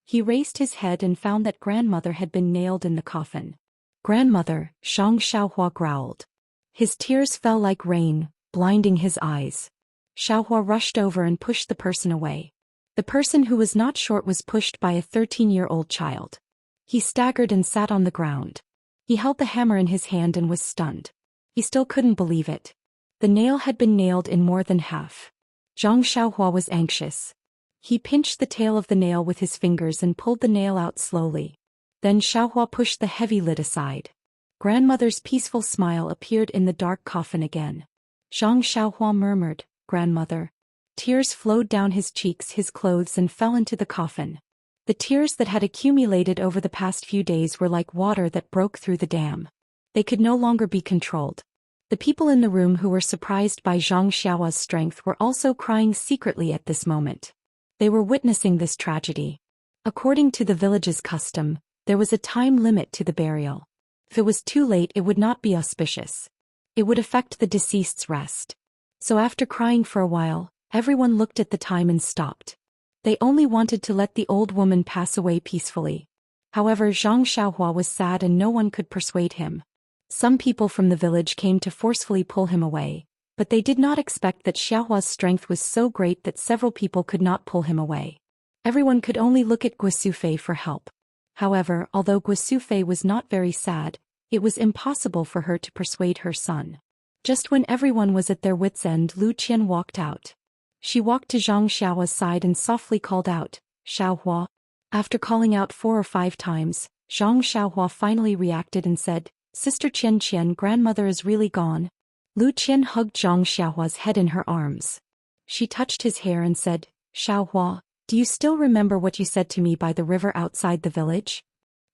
Speaker 1: He raised his head and found that grandmother had been nailed in the coffin. Grandmother, Zhang Xiaohua growled. His tears fell like rain, blinding his eyes. Xiaohua rushed over and pushed the person away. The person who was not short was pushed by a 13-year-old child. He staggered and sat on the ground. He held the hammer in his hand and was stunned. He still couldn't believe it. The nail had been nailed in more than half. Zhang Xiaohua was anxious. He pinched the tail of the nail with his fingers and pulled the nail out slowly. Then Xiaohua pushed the heavy lid aside. Grandmother's peaceful smile appeared in the dark coffin again. Zhang Xiaohua murmured, "Grandmother." Tears flowed down his cheeks, his clothes, and fell into the coffin. The tears that had accumulated over the past few days were like water that broke through the dam. They could no longer be controlled. The people in the room who were surprised by Zhang Xiaohua's strength were also crying secretly at this moment. They were witnessing this tragedy. According to the village's custom, there was a time limit to the burial. If it was too late, it would not be auspicious. It would affect the deceased's rest. So after crying for a while, Everyone looked at the time and stopped. They only wanted to let the old woman pass away peacefully. However, Zhang Xiaohua was sad and no one could persuade him. Some people from the village came to forcefully pull him away, but they did not expect that Xiaohua's strength was so great that several people could not pull him away. Everyone could only look at Guosufei for help. However, although Guosufei was not very sad, it was impossible for her to persuade her son. Just when everyone was at their wits' end, Lu Qian walked out. She walked to Zhang Xiaohua's side and softly called out, "Xiaohua." After calling out 4 or 5 times, Zhang Xiaohua finally reacted and said, "Sister Qian, grandmother is really gone." Lu Qian hugged Zhang Xiaohua's head in her arms. She touched his hair and said, "Xiaohua, do you still remember what you said to me by the river outside the village?"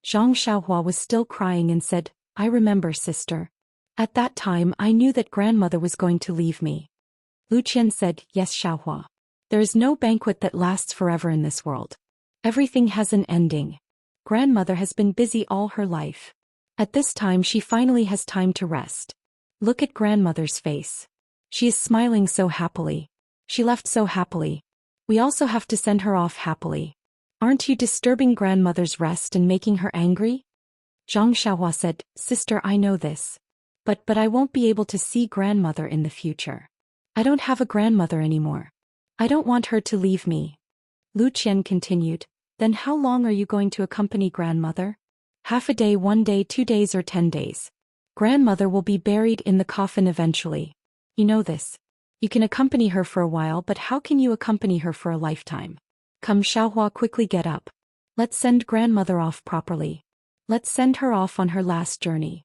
Speaker 1: Zhang Xiaohua was still crying and said, "I remember, sister. At that time I knew that grandmother was going to leave me." Lu Qian said, "Yes, Xiaohua. There is no banquet that lasts forever in this world. Everything has an ending. Grandmother has been busy all her life. At this time she finally has time to rest. Look at grandmother's face. She is smiling so happily. She left so happily. We also have to send her off happily. Aren't you disturbing grandmother's rest and making her angry?" Zhang Xiaohua said, "Sister, I know this. But I won't be able to see grandmother in the future. I don't have a grandmother anymore. I don't want her to leave me." Lu Qian continued, "Then how long are you going to accompany grandmother? Half a day, 1 day, 2 days, or 10 days? Grandmother will be buried in the coffin eventually. You know this. You can accompany her for a while, but how can you accompany her for a lifetime? Come, Xiaohua, quickly get up. Let's send grandmother off properly. Let's send her off on her last journey."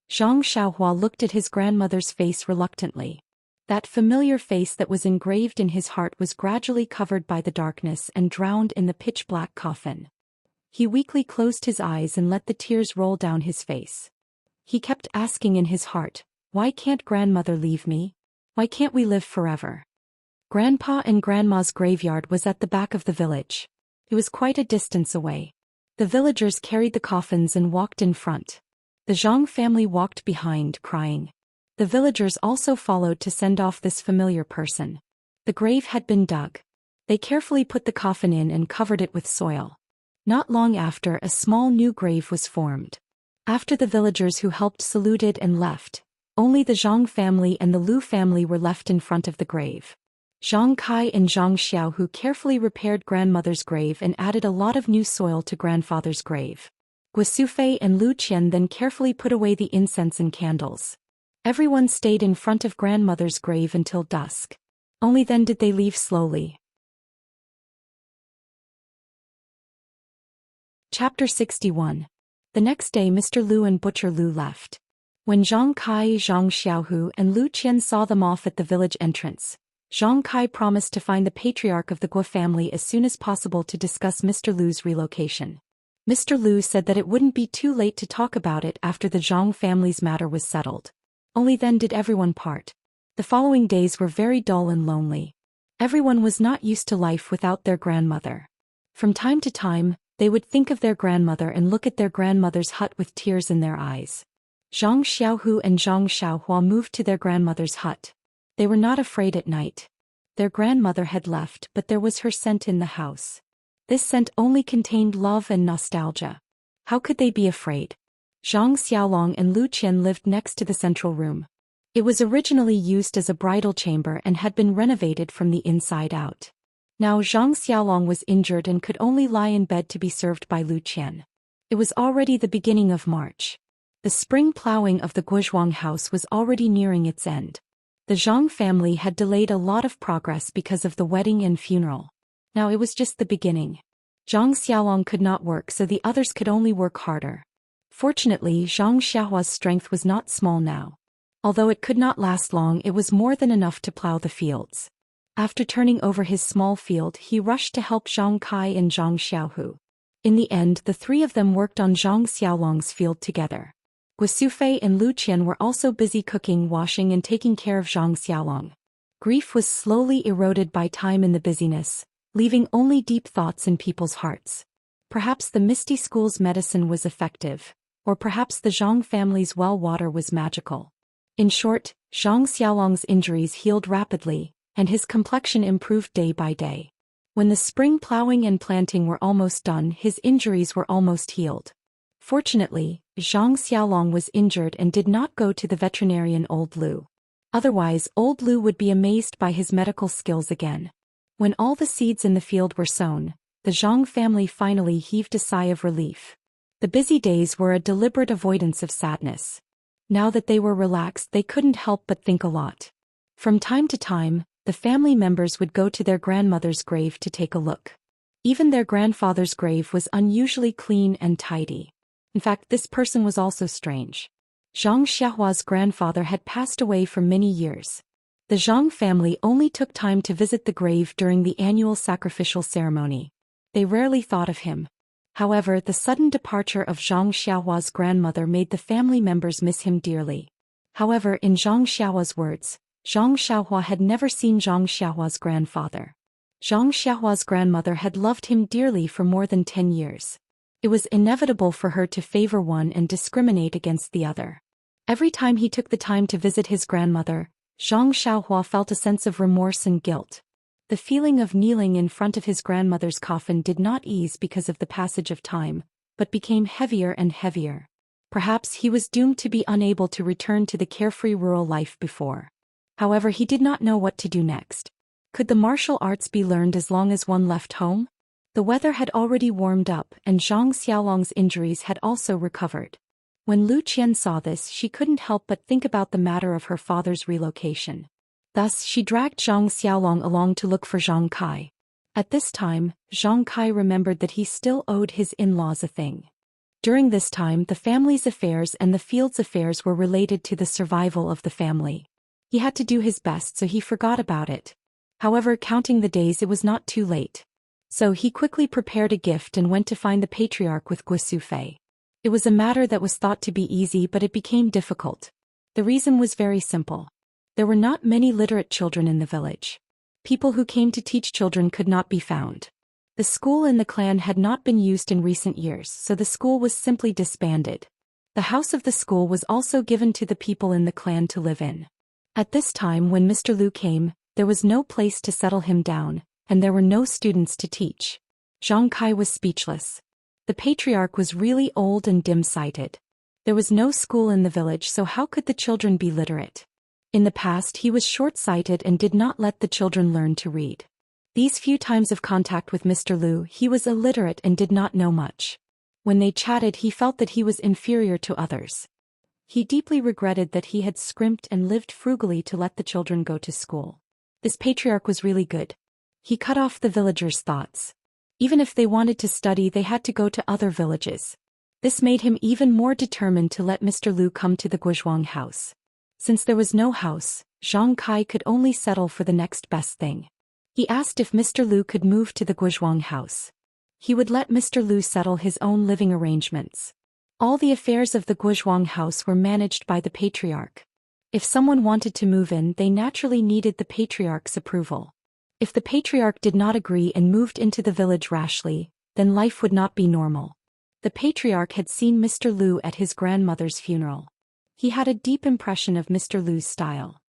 Speaker 1: Zhang Xiaohua looked at his grandmother's face reluctantly. That familiar face that was engraved in his heart was gradually covered by the darkness and drowned in the pitch-black coffin. He weakly closed his eyes and let the tears roll down his face. He kept asking in his heart, "Why can't grandmother leave me? Why can't we live forever?" Grandpa and Grandma's graveyard was at the back of the village. It was quite a distance away. The villagers carried the coffins and walked in front. The Zhang family walked behind, crying. The villagers also followed to send off this familiar person. The grave had been dug. They carefully put the coffin in and covered it with soil. Not long after, a small new grave was formed. After the villagers who helped saluted and left, only the Zhang family and the Lu family were left in front of the grave. Zhang Kai and Zhang Xiao who carefully repaired grandmother's grave and added a lot of new soil to grandfather's grave. Guosufei and Lu Qian then carefully put away the incense and candles. Everyone stayed in front of grandmother's grave until dusk. Only then did they leave slowly. Chapter 61. The next day Mr. Lu and Butcher Lu left. When Zhang Kai, Zhang Xiaohu and Lu Qian saw them off at the village entrance, Zhang Kai promised to find the patriarch of the Guo family as soon as possible to discuss Mr. Lu's relocation. Mr. Lu said that it wouldn't be too late to talk about it after the Zhang family's matter was settled. Only then did everyone part. The following days were very dull and lonely. Everyone was not used to life without their grandmother. From time to time, they would think of their grandmother and look at their grandmother's hut with tears in their eyes. Zhang Xiaohu and Zhang Xiaohua moved to their grandmother's hut. They were not afraid at night. Their grandmother had left, but there was her scent in the house. This scent only contained love and nostalgia. How could they be afraid? Zhang Xiaolong and Lu Qian lived next to the central room. It was originally used as a bridal chamber and had been renovated from the inside out. Now Zhang Xiaolong was injured and could only lie in bed to be served by Lu Qian. It was already the beginning of March. The spring plowing of the Guozhuang house was already nearing its end. The Zhang family had delayed a lot of progress because of the wedding and funeral. Now it was just the beginning. Zhang Xiaolong could not work, so the others could only work harder. Fortunately, Zhang Xiaohua's strength was not small now. Although it could not last long, it was more than enough to plow the fields. After turning over his small field, he rushed to help Zhang Kai and Zhang Xiaohu. In the end, the 3 of them worked on Zhang Xiaolong's field together. Guosufei and Lu Qian were also busy cooking, washing and taking care of Zhang Xiaolong. Grief was slowly eroded by time in the busyness, leaving only deep thoughts in people's hearts. Perhaps the Misty School's medicine was effective, or perhaps the Zhang family's well water was magical. In short, Zhang Xiaolong's injuries healed rapidly, and his complexion improved day by day. When the spring plowing and planting were almost done, his injuries were almost healed. Fortunately, Zhang Xiaolong was injured and did not go to the veterinarian old Lu. Otherwise, old Lu would be amazed by his medical skills again. When all the seeds in the field were sown, the Zhang family finally heaved a sigh of relief. The busy days were a deliberate avoidance of sadness. Now that they were relaxed, they couldn't help but think a lot. From time to time, the family members would go to their grandmother's grave to take a look. Even their grandfather's grave was unusually clean and tidy. In fact, this person was also strange. Zhang Xiaohua's grandfather had passed away for many years. The Zhang family only took time to visit the grave during the annual sacrificial ceremony. They rarely thought of him. However, the sudden departure of Zhang Xiaohua's grandmother made the family members miss him dearly. However, in Zhang Xiaohua's words, Zhang Xiaohua had never seen Zhang Xiaohua's grandfather. Zhang Xiaohua's grandmother had loved him dearly for more than 10 years. It was inevitable for her to favor one and discriminate against the other. Every time he took the time to visit his grandmother, Zhang Xiaohua felt a sense of remorse and guilt. The feeling of kneeling in front of his grandmother's coffin did not ease because of the passage of time, but became heavier and heavier. Perhaps he was doomed to be unable to return to the carefree rural life before. However, he did not know what to do next. Could the martial arts be learned as long as one left home? The weather had already warmed up, and Zhang Xiaolong's injuries had also recovered. When Lu Qian saw this, she couldn't help but think about the matter of her father's relocation. Thus, she dragged Zhang Xiaolong along to look for Zhang Kai. At this time, Zhang Kai remembered that he still owed his in-laws a thing. During this time, the family's affairs and the field's affairs were related to the survival of the family. He had to do his best, so he forgot about it. However, counting the days, it was not too late. So he quickly prepared a gift and went to find the patriarch with Guo Sufei. It was a matter that was thought to be easy, but it became difficult. The reason was very simple. There were not many literate children in the village. People who came to teach children could not be found. The school in the clan had not been used in recent years, so the school was simply disbanded. The house of the school was also given to the people in the clan to live in. At this time, when Mr. Lu came, there was no place to settle him down, and there were no students to teach. Zhang Kai was speechless. The patriarch was really old and dim-sighted. There was no school in the village, so how could the children be literate? In the past, he was short-sighted and did not let the children learn to read. These few times of contact with Mr. Lu, he was illiterate and did not know much. When they chatted, he felt that he was inferior to others. He deeply regretted that he had scrimped and lived frugally to let the children go to school. This patriarch was really good. He cut off the villagers' thoughts. Even if they wanted to study, they had to go to other villages. This made him even more determined to let Mr. Lu come to the Guozhuang house. Since there was no house, Zhang Kai could only settle for the next best thing. He asked if Mr. Lu could move to the Guozhuang house. He would let Mr. Lu settle his own living arrangements. All the affairs of the Guozhuang house were managed by the patriarch. If someone wanted to move in, they naturally needed the patriarch's approval. If the patriarch did not agree and moved into the village rashly, then life would not be normal. The patriarch had seen Mr. Lu at his grandmother's funeral. He had a deep impression of Mr. Lu's style.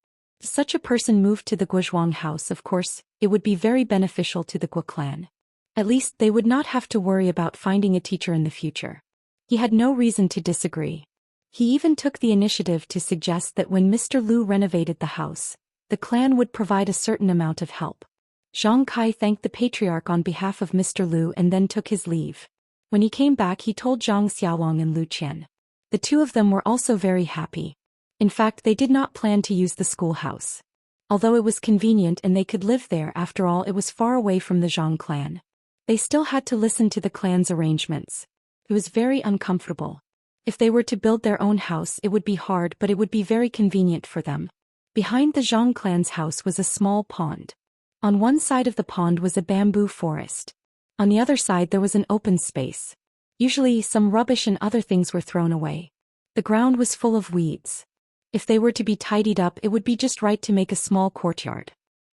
Speaker 1: If such a person moved to the Guozhuang house, of course, it would be very beneficial to the Guo clan. At least they would not have to worry about finding a teacher in the future. He had no reason to disagree. He even took the initiative to suggest that when Mr. Lu renovated the house, the clan would provide a certain amount of help. Zhang Kai thanked the patriarch on behalf of Mr. Lu and then took his leave. When he came back, he told Zhang Xiaolong and Lu Qian. The two of them were also very happy. In fact, they did not plan to use the schoolhouse. Although it was convenient and they could live there, after all, it was far away from the Zhang clan. They still had to listen to the clan's arrangements. It was very uncomfortable. If they were to build their own house, it would be hard, but it would be very convenient for them. Behind the Zhang clan's house was a small pond. On one side of the pond was a bamboo forest. On the other side there was an open space. Usually some rubbish and other things were thrown away. The ground was full of weeds. If they were to be tidied up, it would be just right to make a small courtyard.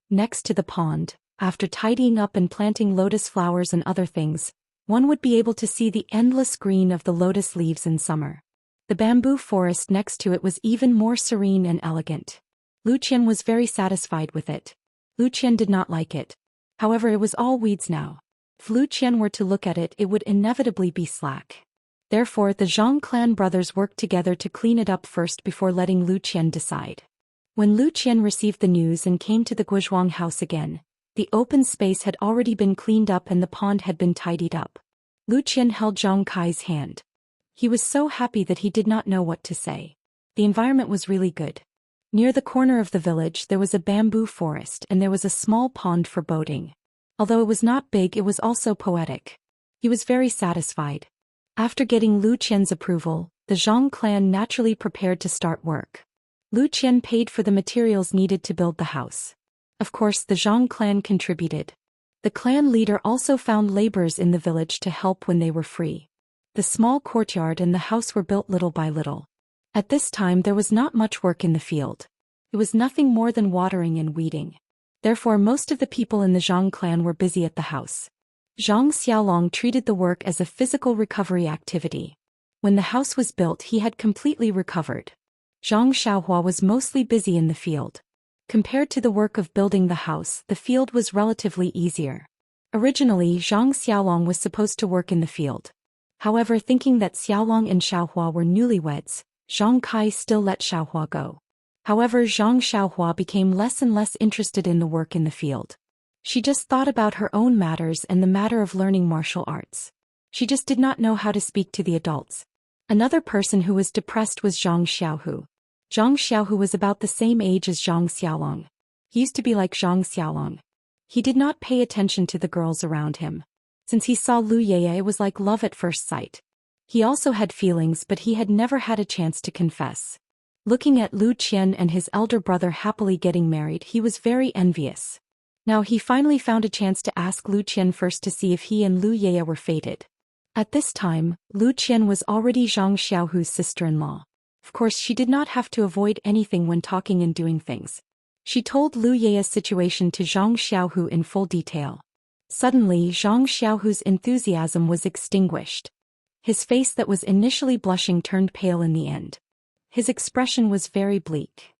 Speaker 1: Next to the pond, after tidying up and planting lotus flowers and other things, one would be able to see the endless green of the lotus leaves in summer. The bamboo forest next to it was even more serene and elegant. Lu Qian was very satisfied with it. Lu Qian did not like it. However, it was all weeds now. If Lu Qian were to look at it, it would inevitably be slack. Therefore, the Zhang clan brothers worked together to clean it up first before letting Lu Qian decide. When Lu Qian received the news and came to the Guizhuang house again, the open space had already been cleaned up and the pond had been tidied up. Lu Qian held Zhang Kai's hand. He was so happy that he did not know what to say. The environment was really good. Near the corner of the village there was a bamboo forest and there was a small pond for boating. Although it was not big, it was also poetic. He was very satisfied. After getting Lu Qian's approval, the Zhang clan naturally prepared to start work. Lu Qian paid for the materials needed to build the house. Of course, the Zhang clan contributed. The clan leader also found laborers in the village to help when they were free. The small courtyard and the house were built little by little. At this time there was not much work in the field. It was nothing more than watering and weeding. Therefore most of the people in the Zhang clan were busy at the house. Zhang Xiaolong treated the work as a physical recovery activity. When the house was built he had completely recovered. Zhang Xiaohua was mostly busy in the field. Compared to the work of building the house, the field was relatively easier. Originally, Zhang Xiaolong was supposed to work in the field. However, thinking that Xiaolong and Xiaohua were newlyweds, Zhang Kai still let Xiaohua go. However, Zhang Xiaohua became less and less interested in the work in the field. She just thought about her own matters and the matter of learning martial arts. She just did not know how to speak to the adults. Another person who was depressed was Zhang Xiaohu. Zhang Xiaohu was about the same age as Zhang Xiaolong. He used to be like Zhang Xiaolong. He did not pay attention to the girls around him. Since he saw Lu Yeye, it was like love at first sight. He also had feelings, but he had never had a chance to confess. Looking at Lu Qian and his elder brother happily getting married, he was very envious. Now he finally found a chance to ask Lu Qian first to see if he and Lu Yeye were fated. At this time, Lu Qian was already Zhang Xiaohu's sister-in-law. Of course, she did not have to avoid anything when talking and doing things. She told Lu Yeye's situation to Zhang Xiaohu in full detail. Suddenly, Zhang Xiaohu's enthusiasm was extinguished. His face that was initially blushing turned pale in the end. His expression was very bleak.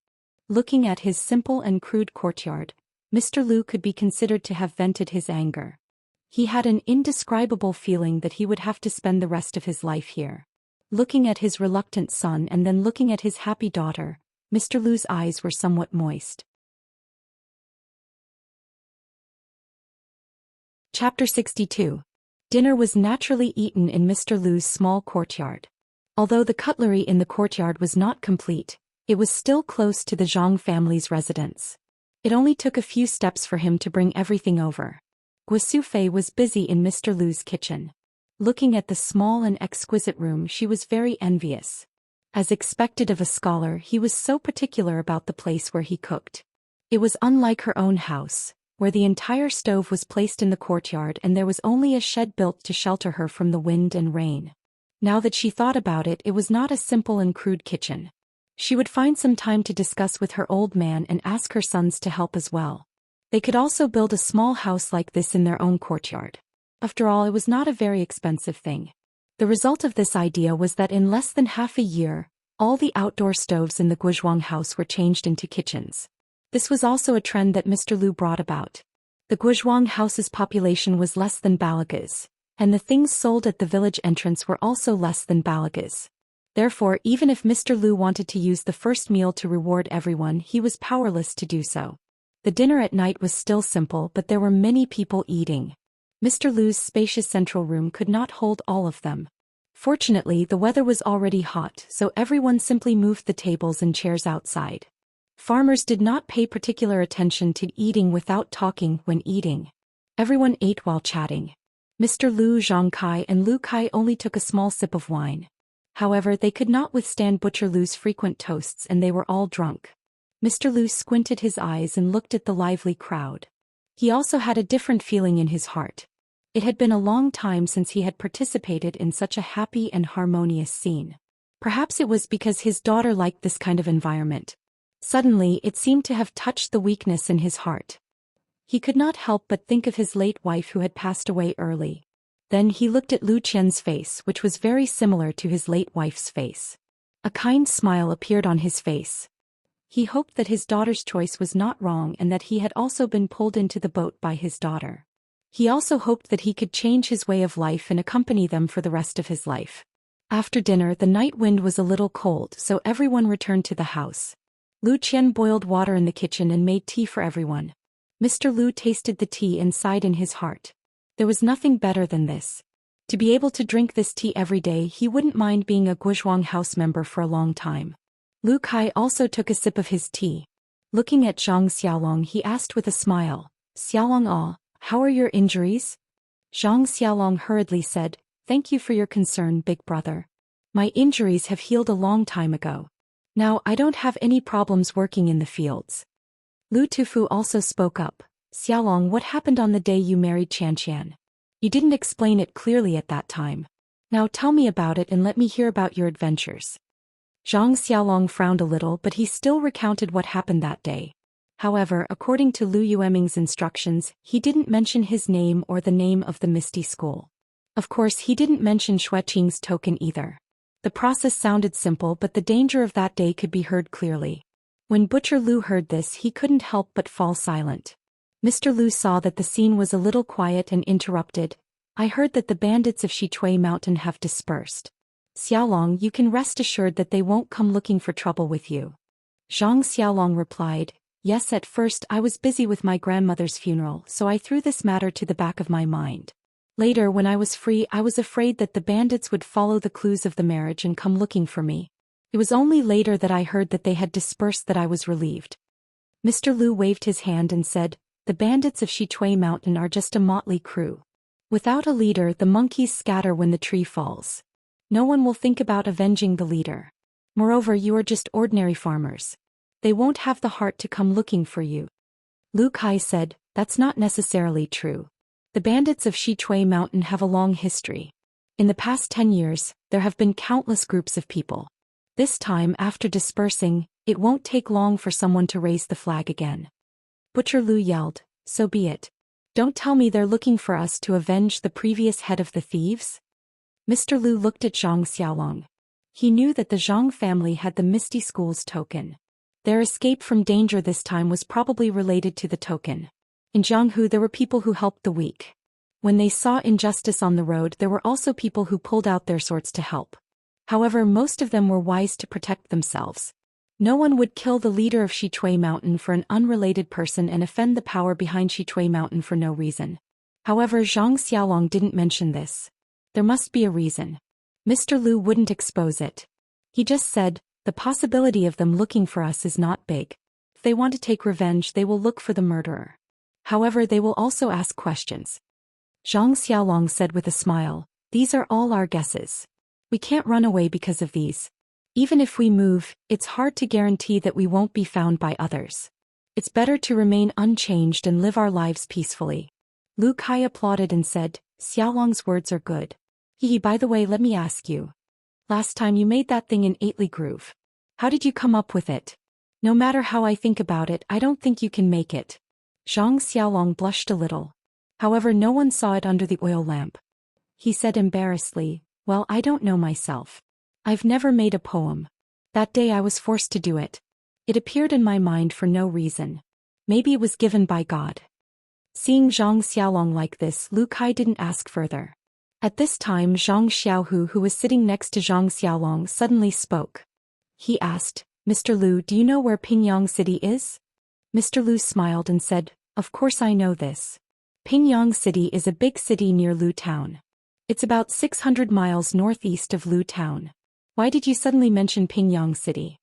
Speaker 1: Looking at his simple and crude courtyard, Mr. Lu could be considered to have vented his anger. He had an indescribable feeling that he would have to spend the rest of his life here. Looking at his reluctant son and then looking at his happy daughter, Mr. Lu's eyes were somewhat moist. Chapter 62. Dinner was naturally eaten in Mr. Lu's small courtyard. Although the cutlery in the courtyard was not complete, it was still close to the Zhang family's residence. It only took a few steps for him to bring everything over. Guisufei was busy in Mr. Lu's kitchen. Looking at the small and exquisite room, she was very envious. As expected of a scholar, he was so particular about the place where he cooked. It was unlike her own house, where the entire stove was placed in the courtyard and there was only a shed built to shelter her from the wind and rain. Now that she thought about it, it was not a simple and crude kitchen. She would find some time to discuss with her old man and ask her sons to help as well. They could also build a small house like this in their own courtyard. After all, it was not a very expensive thing. The result of this idea was that in less than half a year, all the outdoor stoves in the Guizhuang house were changed into kitchens. This was also a trend that Mr. Lu brought about. The Guizhuang house's population was less than Balaga's, and the things sold at the village entrance were also less than Balaga's. Therefore, even if Mr. Lu wanted to use the first meal to reward everyone, he was powerless to do so. The dinner at night was still simple, but there were many people eating. Mr. Lu's spacious central room could not hold all of them. Fortunately, the weather was already hot, so everyone simply moved the tables and chairs outside. Farmers did not pay particular attention to eating without talking when eating. Everyone ate while chatting. Mr. Lu, Zhang Kai and Lu Kai only took a small sip of wine. However, they could not withstand Butcher Lu's frequent toasts and they were all drunk. Mr. Lu squinted his eyes and looked at the lively crowd. He also had a different feeling in his heart. It had been a long time since he had participated in such a happy and harmonious scene. Perhaps it was because his daughter liked this kind of environment. Suddenly, it seemed to have touched the weakness in his heart. He could not help but think of his late wife who had passed away early. Then he looked at Lu Qian's face, which was very similar to his late wife's face. A kind smile appeared on his face. He hoped that his daughter's choice was not wrong and that he had also been pulled into the boat by his daughter. He also hoped that he could change his way of life and accompany them for the rest of his life. After dinner, the night wind was a little cold, so everyone returned to the house. Lu Qian boiled water in the kitchen and made tea for everyone. Mr. Lu tasted the tea and sighed in his heart. There was nothing better than this. To be able to drink this tea every day, he wouldn't mind being a Guizhuang house member for a long time. Lu Kai also took a sip of his tea. Looking at Zhang Xiaolong, he asked with a smile, "Xiaolong, how are your injuries?" Zhang Xiaolong hurriedly said, "Thank you for your concern, big brother. My injuries have healed a long time ago. Now I don't have any problems working in the fields." Lu Tufu also spoke up, "Xiaolong, what happened on the day you married Qian? You didn't explain it clearly at that time. Now tell me about it and let me hear about your adventures." Zhang Xiaolong frowned a little, but he still recounted what happened that day. However, according to Lu Yueming's instructions, he didn't mention his name or the name of the Misty School. Of course, he didn't mention Xueqing's token either. The process sounded simple, but the danger of that day could be heard clearly. When Butcher Lu heard this, he couldn't help but fall silent. Mr. Lu saw that the scene was a little quiet and interrupted. "I heard that the bandits of Shichui Mountain have dispersed. Xiaolong, you can rest assured that they won't come looking for trouble with you." Zhang Xiaolong replied, "Yes, at first I was busy with my grandmother's funeral, so I threw this matter to the back of my mind. Later, when I was free, I was afraid that the bandits would follow the clues of the marriage and come looking for me. It was only later that I heard that they had dispersed that I was relieved." Mr. Lu waved his hand and said, "The bandits of Shichui Mountain are just a motley crew. Without a leader, the monkeys scatter when the tree falls. No one will think about avenging the leader. Moreover, you are just ordinary farmers. They won't have the heart to come looking for you." Lu Kai said, "That's not necessarily true. The bandits of Shichui Mountain have a long history. In the past 10 years, there have been countless groups of people. This time, after dispersing, it won't take long for someone to raise the flag again." Butcher Lu yelled, "So be it. Don't tell me they're looking for us to avenge the previous head of the thieves?" Mr. Lu looked at Zhang Xiaolong. He knew that the Zhang family had the Misty School's token. Their escape from danger this time was probably related to the token. In Jianghu, there were people who helped the weak. When they saw injustice on the road, there were also people who pulled out their swords to help. However, most of them were wise to protect themselves. No one would kill the leader of Shichui Mountain for an unrelated person and offend the power behind Shichui Mountain for no reason. However, Zhang Xiaolong didn't mention this. There must be a reason. Mr. Lu wouldn't expose it. He just said, "The possibility of them looking for us is not big. If they want to take revenge, they will look for the murderer. However, they will also ask questions." Zhang Xiaolong said with a smile, "These are all our guesses. We can't run away because of these. Even if we move, it's hard to guarantee that we won't be found by others. It's better to remain unchanged and live our lives peacefully." Lu Kai applauded and said, "Xiaolong's words are good. By the way, let me ask you. Last time you made that thing in 8 Groove. How did you come up with it? No matter how I think about it, I don't think you can make it." Zhang Xiaolong blushed a little. However, no one saw it under the oil lamp. He said embarrassedly, "Well, I don't know myself. I've never made a poem. That day I was forced to do it. It appeared in my mind for no reason. Maybe it was given by God." Seeing Zhang Xiaolong like this, Lu Kai didn't ask further. At this time, Zhang Xiaohu, who was sitting next to Zhang Xiaolong, suddenly spoke. He asked, "Mr. Lu, do you know where Pingyang City is?" Mr. Lu smiled and said, "Of course I know this. Pingyang City is a big city near Lu Town. It's about 600 miles northeast of Lu Town. Why did you suddenly mention Pingyang City?"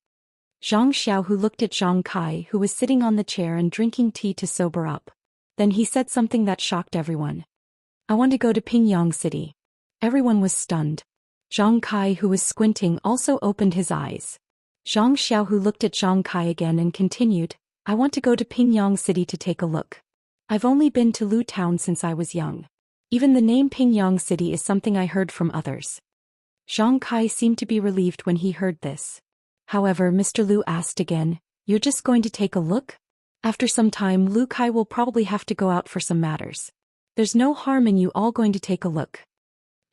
Speaker 1: Zhang Xiaohu looked at Zhang Kai, who was sitting on the chair and drinking tea to sober up. Then he said something that shocked everyone. "I want to go to Pingyang City." Everyone was stunned. Zhang Kai, who was squinting, also opened his eyes. Zhang Xiaohu looked at Zhang Kai again and continued, "I want to go to Pingyang City to take a look. I've only been to Lu Town since I was young. Even the name Pingyang City is something I heard from others." Zhang Kai seemed to be relieved when he heard this. However, Mr. Lu asked again, "You're just going to take a look?" After some time, Lu Kai will probably have to go out for some matters. There's no harm in you all going to take a look.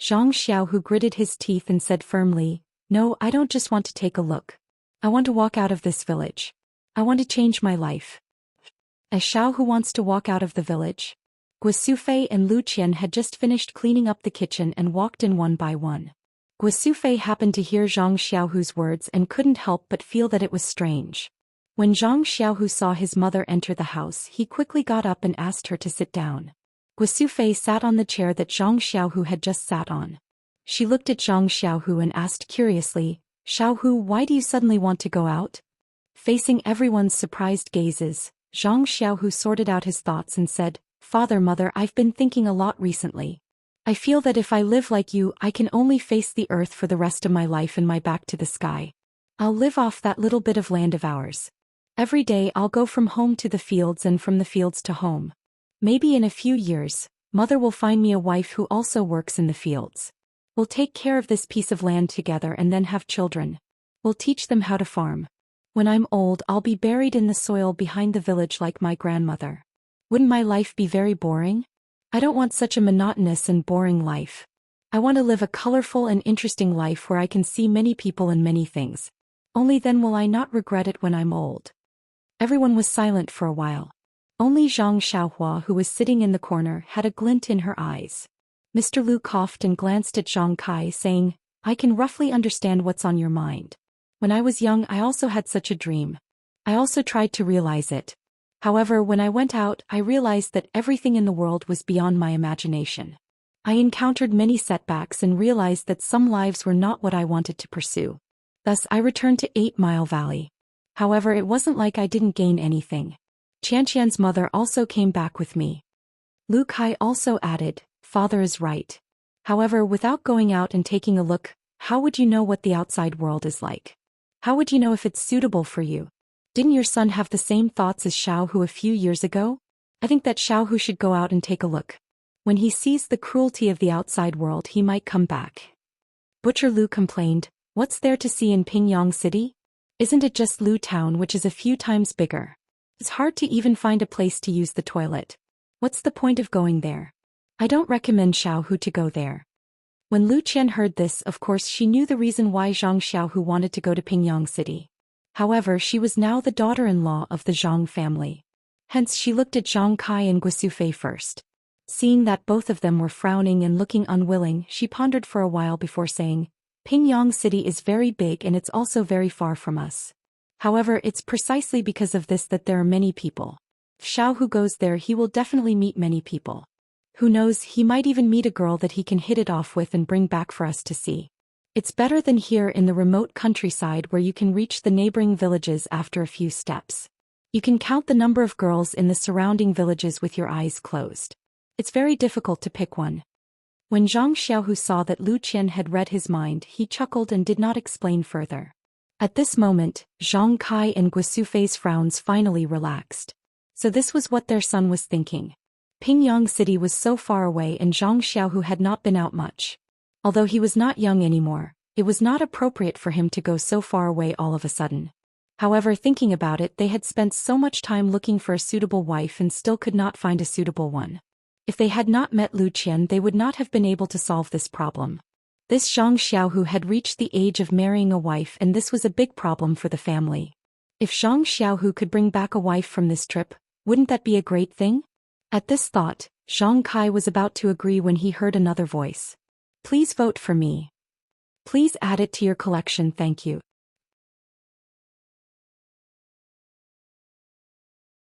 Speaker 1: Zhang Xiaohu gritted his teeth and said firmly, "No, I don't just want to take a look. I want to walk out of this village. I want to change my life. As Xiao Hu wants to walk out of the village. Guosufei and Lu Qian had just finished cleaning up the kitchen and walked in one by one. Guosufei happened to hear Zhang Xiaohu's words and couldn't help but feel that it was strange. When Zhang Xiaohu saw his mother enter the house, he quickly got up and asked her to sit down. Guosufei sat on the chair that Zhang Xiaohu had just sat on. She looked at Zhang Xiaohu and asked curiously, "Xiaohu, why do you suddenly want to go out?" Facing everyone's surprised gazes, Zhang Xiaohu sorted out his thoughts and said, "Father, Mother, I've been thinking a lot recently. I feel that if I live like you, I can only face the earth for the rest of my life and my back to the sky. I'll live off that little bit of land of ours. Every day I'll go from home to the fields and from the fields to home. Maybe in a few years, Mother will find me a wife who also works in the fields. We'll take care of this piece of land together and then have children. We'll teach them how to farm. When I'm old, I'll be buried in the soil behind the village like my grandmother. Wouldn't my life be very boring? I don't want such a monotonous and boring life. I want to live a colorful and interesting life where I can see many people and many things. Only then will I not regret it when I'm old." Everyone was silent for a while. Only Zhang Xiaohua, who was sitting in the corner, had a glint in her eyes. Mr. Lu coughed and glanced at Zhang Kai, saying, "I can roughly understand what's on your mind. When I was young, I also had such a dream. I also tried to realize it. However, when I went out, I realized that everything in the world was beyond my imagination. I encountered many setbacks and realized that some lives were not what I wanted to pursue. Thus, I returned to 8 Mile Valley. However, it wasn't like I didn't gain anything. Qianqian's mother also came back with me." Lu Kai also added, "Father is right. However, without going out and taking a look, how would you know what the outside world is like? How would you know if it's suitable for you? Didn't your son have the same thoughts as Xiao Hu a few years ago? I think that Xiao Hu should go out and take a look. When he sees the cruelty of the outside world, he might come back." Butcher Lu complained, "What's there to see in Pingyang City? Isn't it just Lu Town, which is a few times bigger? It's hard to even find a place to use the toilet. What's the point of going there? I don't recommend Xiao Hu to go there." When Lu Qian heard this, of course she knew the reason why Zhang Xiaohu wanted to go to Pingyang City. However, she was now the daughter-in-law of the Zhang family. Hence she looked at Zhang Kai and Guosufei first. Seeing that both of them were frowning and looking unwilling, she pondered for a while before saying, "Pingyang City is very big and it's also very far from us. However, it's precisely because of this that there are many people. If Xiao Hu goes there, he will definitely meet many people. Who knows, he might even meet a girl that he can hit it off with and bring back for us to see. It's better than here in the remote countryside where you can reach the neighboring villages after a few steps. You can count the number of girls in the surrounding villages with your eyes closed. It's very difficult to pick one." When Zhang Xiaohu saw that Lu Qian had read his mind, he chuckled and did not explain further. At this moment, Zhang Kai and Guosufei's frowns finally relaxed. So this was what their son was thinking. Pingyang City was so far away and Zhang Xiaohu had not been out much. Although he was not young anymore, it was not appropriate for him to go so far away all of a sudden. However, thinking about it, they had spent so much time looking for a suitable wife and still could not find a suitable one. If they had not met Lu Qian, they would not have been able to solve this problem. This Zhang Xiaohu had reached the age of marrying a wife, and this was a big problem for the family. If Zhang Xiaohu could bring back a wife from this trip, wouldn't that be a great thing? At this thought, Zhang Kai was about to agree when he heard another voice. "Please vote for me. Please add it to your collection, thank you."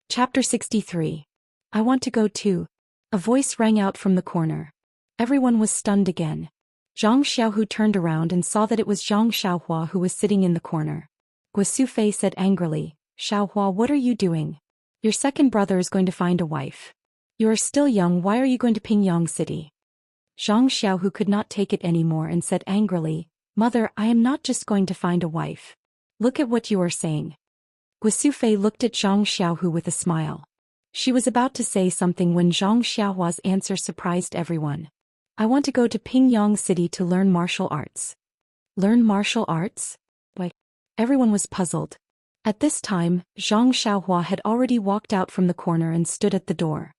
Speaker 1: Chapter 63. I want to go too. A voice rang out from the corner. Everyone was stunned again. Zhang Xiaohu turned around and saw that it was Zhang Xiaohua who was sitting in the corner. Guosufei said angrily, "Xiaohua, what are you doing? Your second brother is going to find a wife. You are still young, why are you going to Pingyang City?" Zhang Xiaohu could not take it anymore and said angrily, "Mother, I am not just going to find a wife. Look at what you are saying." Guosufei looked at Zhang Xiaohu with a smile. She was about to say something when Zhang Xiaohua's answer surprised everyone. "I want to go to Pingyang City to learn martial arts." Learn martial arts? Why? Everyone was puzzled. At this time, Zhang Xiaohua had already walked out from the corner and stood at the door.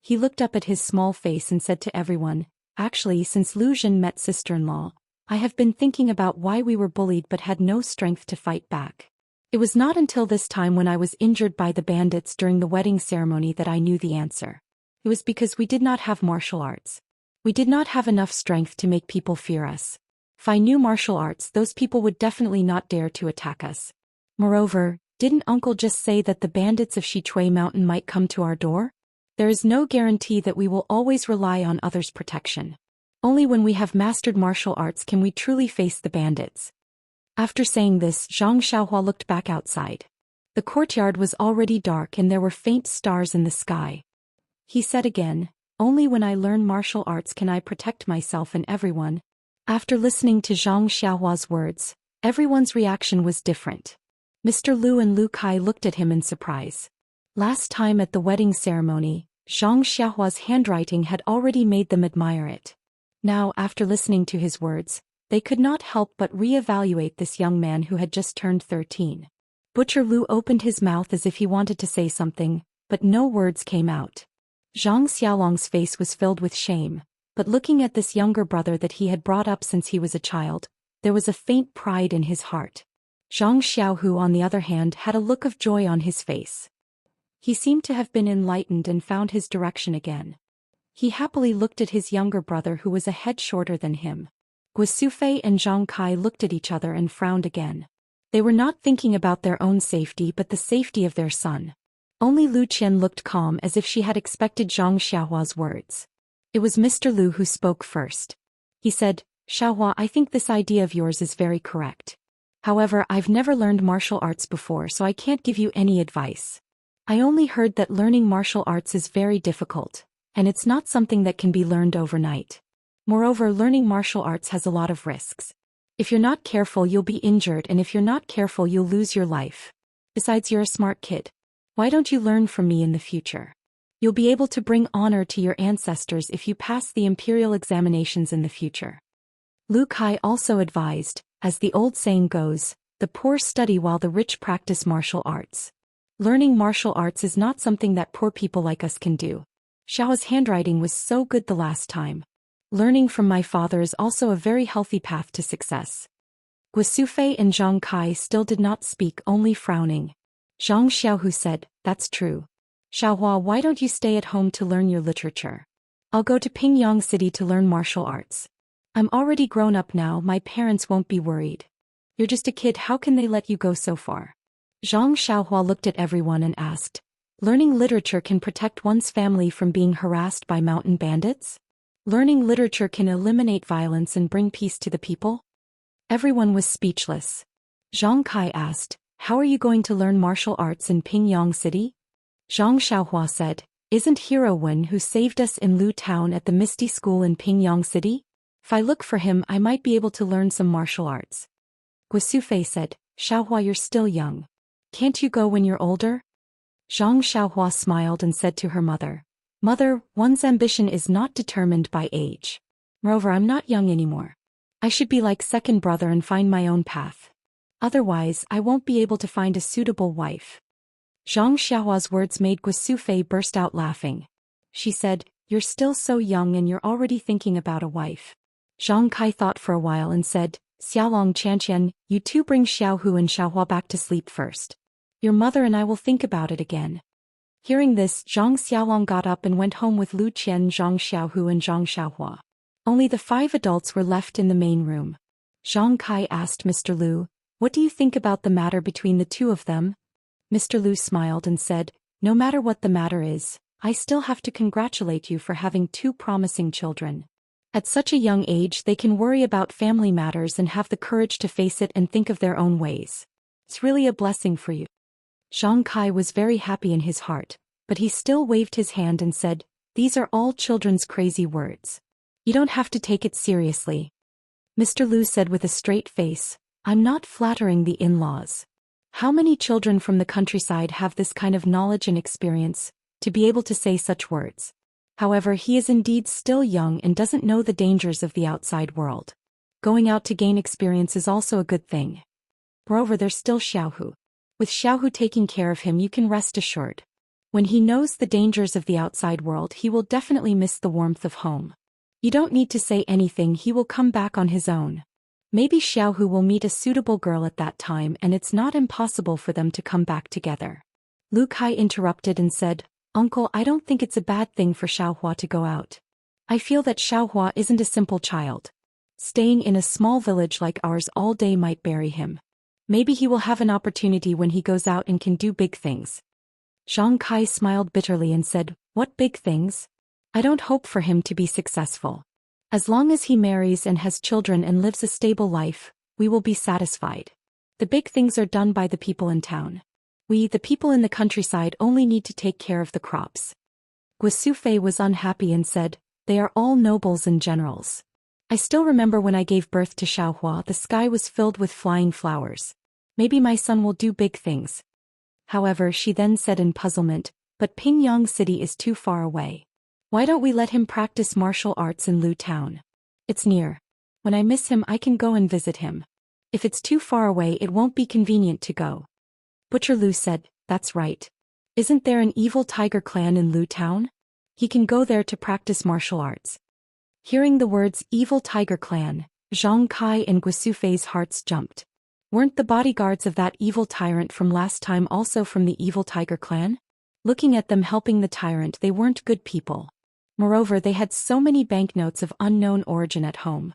Speaker 1: He looked up at his small face and said to everyone, "Actually, since Lu Zhen met sister-in-law, I have been thinking about why we were bullied but had no strength to fight back. It was not until this time when I was injured by the bandits during the wedding ceremony that I knew the answer. It was because we did not have martial arts. We did not have enough strength to make people fear us. If I knew martial arts, those people would definitely not dare to attack us. Moreover, didn't Uncle just say that the bandits of Shichui Mountain might come to our door? There is no guarantee that we will always rely on others' protection. Only when we have mastered martial arts can we truly face the bandits. After saying this, Zhang Xiaohua looked back outside. The courtyard was already dark and there were faint stars in the sky. He said again, "Only when I learn martial arts can I protect myself and everyone." After listening to Zhang Xiaohua's words, everyone's reaction was different. Mr. Lu and Lu Kai looked at him in surprise. Last time at the wedding ceremony, Zhang Xiaohua's handwriting had already made them admire it. Now, after listening to his words, they could not help but re-evaluate this young man who had just turned 13. Butcher Lu opened his mouth as if he wanted to say something, but no words came out. Zhang Xiaolong's face was filled with shame, but looking at this younger brother that he had brought up since he was a child, there was a faint pride in his heart. Zhang Xiaohu, on the other hand, had a look of joy on his face. He seemed to have been enlightened and found his direction again. He happily looked at his younger brother who was a head shorter than him. Guosufei and Zhang Kai looked at each other and frowned again. They were not thinking about their own safety but the safety of their son. Only Lu Qian looked calm as if she had expected Zhang Xiaohua's words. It was Mr. Lu who spoke first. He said, "Xiaohua, I think this idea of yours is very correct. However, I've never learned martial arts before, so I can't give you any advice. I only heard that learning martial arts is very difficult, and it's not something that can be learned overnight. Moreover, learning martial arts has a lot of risks. If you're not careful, you'll be injured, and if you're not careful, you'll lose your life. Besides, you're a smart kid. Why don't you learn from me in the future? You'll be able to bring honor to your ancestors if you pass the imperial examinations in the future." Lu Kai also advised, as the old saying goes, the poor study while the rich practice martial arts. Learning martial arts is not something that poor people like us can do. Xiao's handwriting was so good the last time. Learning from my father is also a very healthy path to success. Guosufei and Zhang Kai still did not speak, only frowning. Zhang Xiaohu said, "That's true. Xiaohua, why don't you stay at home to learn your literature? I'll go to Pingyang City to learn martial arts. I'm already grown up now, my parents won't be worried. You're just a kid, how can they let you go so far?" Zhang Xiaohua looked at everyone and asked, "Learning literature can protect one's family from being harassed by mountain bandits? Learning literature can eliminate violence and bring peace to the people?" Everyone was speechless. Zhang Kai asked, "How are you going to learn martial arts in Pingyang City?" Zhang Xiaohua said, "Isn't Hero Wen who saved us in Lu Town at the Misty School in Pingyang City? If I look for him, I might be able to learn some martial arts." Guosufei said, "Xiaohua, you're still young. Can't you go when you're older?" Zhang Xiaohua smiled and said to her mother, "Mother, one's ambition is not determined by age. Moreover, I'm not young anymore. I should be like second brother and find my own path. Otherwise, I won't be able to find a suitable wife." Zhang Xiaohua's words made Guosufei burst out laughing. She said, "You're still so young and you're already thinking about a wife." Zhang Kai thought for a while and said, "Xiaolong Chanqian, you two bring Xiaohu and Xiaohua back to sleep first. Your mother and I will think about it again." Hearing this, Zhang Xiaolong got up and went home with Lu Qian, Zhang Xiaohu and Zhang Xiaohua. Only the 5 adults were left in the main room. Zhang Kai asked Mr. Lu, "What do you think about the matter between the two of them?" Mr. Lu smiled and said, "No matter what the matter is, I still have to congratulate you for having 2 promising children. At such a young age they can worry about family matters and have the courage to face it and think of their own ways. It's really a blessing for you." Zhang Kai was very happy in his heart, but he still waved his hand and said, "These are all children's crazy words. You don't have to take it seriously." Mr. Lu said with a straight face, "I'm not flattering the in-laws. How many children from the countryside have this kind of knowledge and experience, to be able to say such words? However, he is indeed still young and doesn't know the dangers of the outside world. Going out to gain experience is also a good thing. Moreover, there's still Xiaohu. With Xiaohu taking care of him, you can rest assured. When he knows the dangers of the outside world, he will definitely miss the warmth of home. You don't need to say anything, he will come back on his own." Maybe Xiaohu will meet a suitable girl at that time and it's not impossible for them to come back together. Lu Kai interrupted and said, Uncle, I don't think it's a bad thing for Xiaohua to go out. I feel that Xiaohua isn't a simple child. Staying in a small village like ours all day might bury him. Maybe he will have an opportunity when he goes out and can do big things. Zhang Kai smiled bitterly and said, What big things? I don't hope for him to be successful. As long as he marries and has children and lives a stable life, we will be satisfied. The big things are done by the people in town. We, the people in the countryside, only need to take care of the crops. Guosufei was unhappy and said, They are all nobles and generals. I still remember when I gave birth to Xiaohua, the sky was filled with flying flowers. Maybe my son will do big things. However, she then said in puzzlement, But Pingyang City is too far away. Why don't we let him practice martial arts in Lu Town? It's near. When I miss him, I can go and visit him. If it's too far away, it won't be convenient to go. Butcher Lu said, That's right. Isn't there an evil tiger clan in Lu Town? He can go there to practice martial arts. Hearing the words evil tiger clan, Zhang Kai and Guosufei's hearts jumped. Weren't the bodyguards of that evil tyrant from last time also from the evil tiger clan? Looking at them helping the tyrant, they weren't good people. Moreover, they had so many banknotes of unknown origin at home.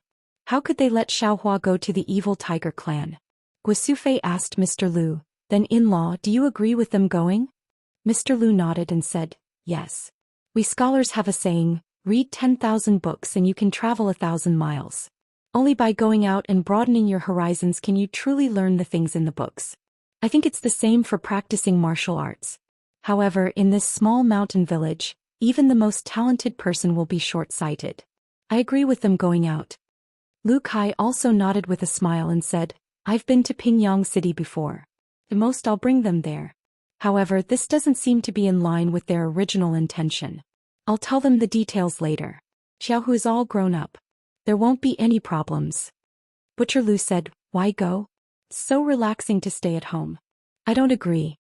Speaker 1: How could they let Xiaohua go to the evil tiger clan? Guosufei asked Mr. Lu, Then in-law, do you agree with them going? Mr. Lu nodded and said, Yes. We scholars have a saying, Read 10,000 books and you can travel 1,000 miles. Only by going out and broadening your horizons can you truly learn the things in the books. I think it's the same for practicing martial arts. However, in this small mountain village, even the most talented person will be short-sighted. I agree with them going out. Lu Kai also nodded with a smile and said, I've been to Pingyang City before. The most I'll bring them there. However, this doesn't seem to be in line with their original intention. I'll tell them the details later. Xiaohu is all grown up. There won't be any problems. Butcher Lu said, Why go? It's so relaxing to stay at home. I don't agree.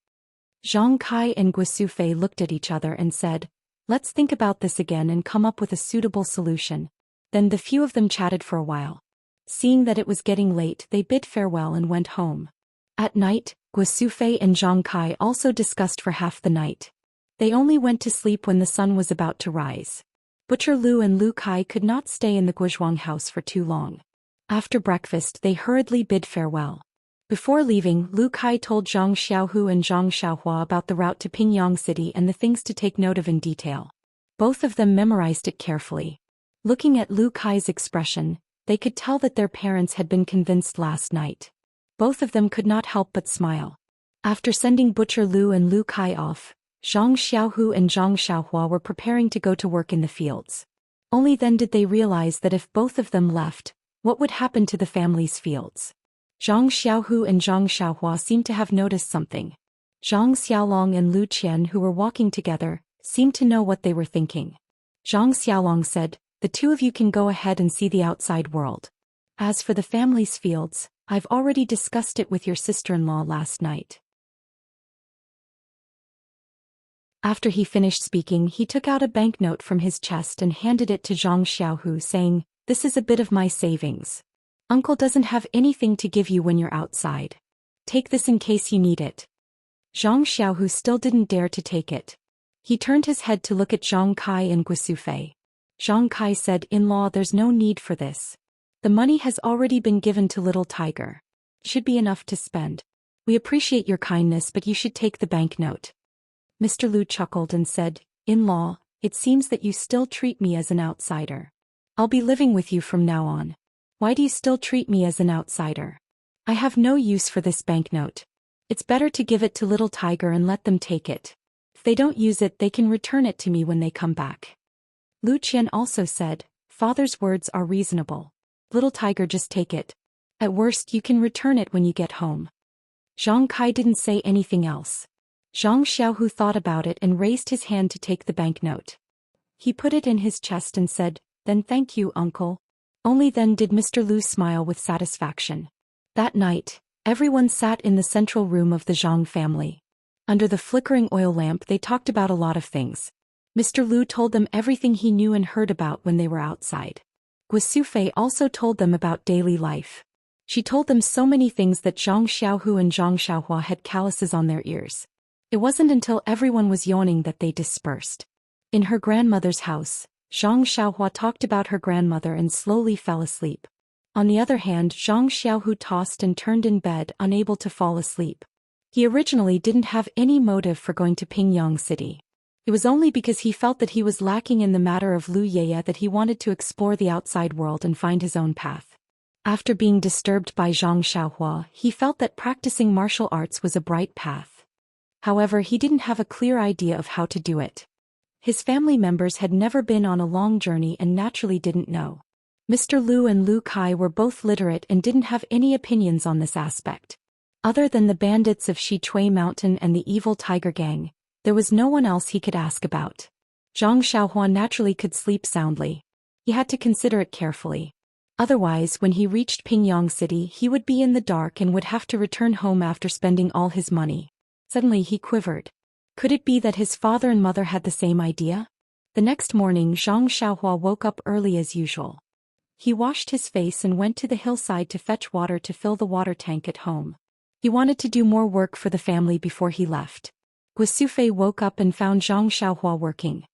Speaker 1: Zhang Kai and Guosufei looked at each other and said, Let's think about this again and come up with a suitable solution. Then the few of them chatted for a while. Seeing that it was getting late, they bid farewell and went home. At night, Guosufei and Zhang Kai also discussed for half the night. They only went to sleep when the sun was about to rise. Butcher Lu and Lu Kai could not stay in the Guozhuang house for too long. After breakfast, they hurriedly bid farewell. Before leaving, Lu Kai told Zhang Xiaohu and Zhang Xiaohua about the route to Pingyang City and the things to take note of in detail. Both of them memorized it carefully. Looking at Lu Kai's expression, they could tell that their parents had been convinced last night. Both of them could not help but smile. After sending Butcher Lu and Lu Kai off, Zhang Xiaohu and Zhang Xiaohua were preparing to go to work in the fields. Only then did they realize that if both of them left, what would happen to the family's fields? Zhang Xiaohu and Zhang Xiaohua seemed to have noticed something. Zhang Xiaolong and Lu Qian, who were walking together, seemed to know what they were thinking. Zhang Xiaolong said, The two of you can go ahead and see the outside world. As for the family's fields, I've already discussed it with your sister-in-law last night. After he finished speaking, he took out a banknote from his chest and handed it to Zhang Xiaohu, saying, This is a bit of my savings. Uncle doesn't have anything to give you when you're outside. Take this in case you need it. Zhang Xiaohu still didn't dare to take it. He turned his head to look at Zhang Kai and Guosufei. Zhang Kai said, In-law, there's no need for this. The money has already been given to Little Tiger. Should be enough to spend. We appreciate your kindness, but you should take the banknote. Mr. Lu chuckled and said, In-law, it seems that you still treat me as an outsider. I'll be living with you from now on. Why do you still treat me as an outsider? I have no use for this banknote. It's better to give it to Little Tiger and let them take it. If they don't use it, they can return it to me when they come back. Lu Qian also said, Father's words are reasonable. Little Tiger, just take it. At worst, you can return it when you get home. Zhang Kai didn't say anything else. Zhang Xiaohu thought about it and raised his hand to take the banknote. He put it in his chest and said, Then thank you, uncle. Only then did Mr. Lu smile with satisfaction. That night, everyone sat in the central room of the Zhang family. Under the flickering oil lamp, they talked about a lot of things. Mr. Lu told them everything he knew and heard about when they were outside. Guosufei also told them about daily life. She told them so many things that Zhang Xiaohu and Zhang Xiaohua had calluses on their ears. It wasn't until everyone was yawning that they dispersed. In her grandmother's house, Zhang Xiaohua talked about her grandmother and slowly fell asleep. On the other hand, Zhang Xiaohu tossed and turned in bed, unable to fall asleep. He originally didn't have any motive for going to Pingyang City. It was only because he felt that he was lacking in the matter of Lu Yeye that he wanted to explore the outside world and find his own path. After being disturbed by Zhang Xiaohua, he felt that practicing martial arts was a bright path. However, he didn't have a clear idea of how to do it. His family members had never been on a long journey and naturally didn't know. Mr. Lu and Lu Kai were both literate and didn't have any opinions on this aspect. Other than the bandits of Shichui Mountain and the evil tiger gang, there was no one else he could ask about. Zhang Xiaohua naturally could sleep soundly. He had to consider it carefully. Otherwise, when he reached Pingyang City, he would be in the dark and would have to return home after spending all his money. Suddenly he quivered. Could it be that his father and mother had the same idea? The next morning, Zhang Xiaohua woke up early as usual. He washed his face and went to the hillside to fetch water to fill the water tank at home. He wanted to do more work for the family before he left. Guosufei woke up and found Zhang Xiaohua working.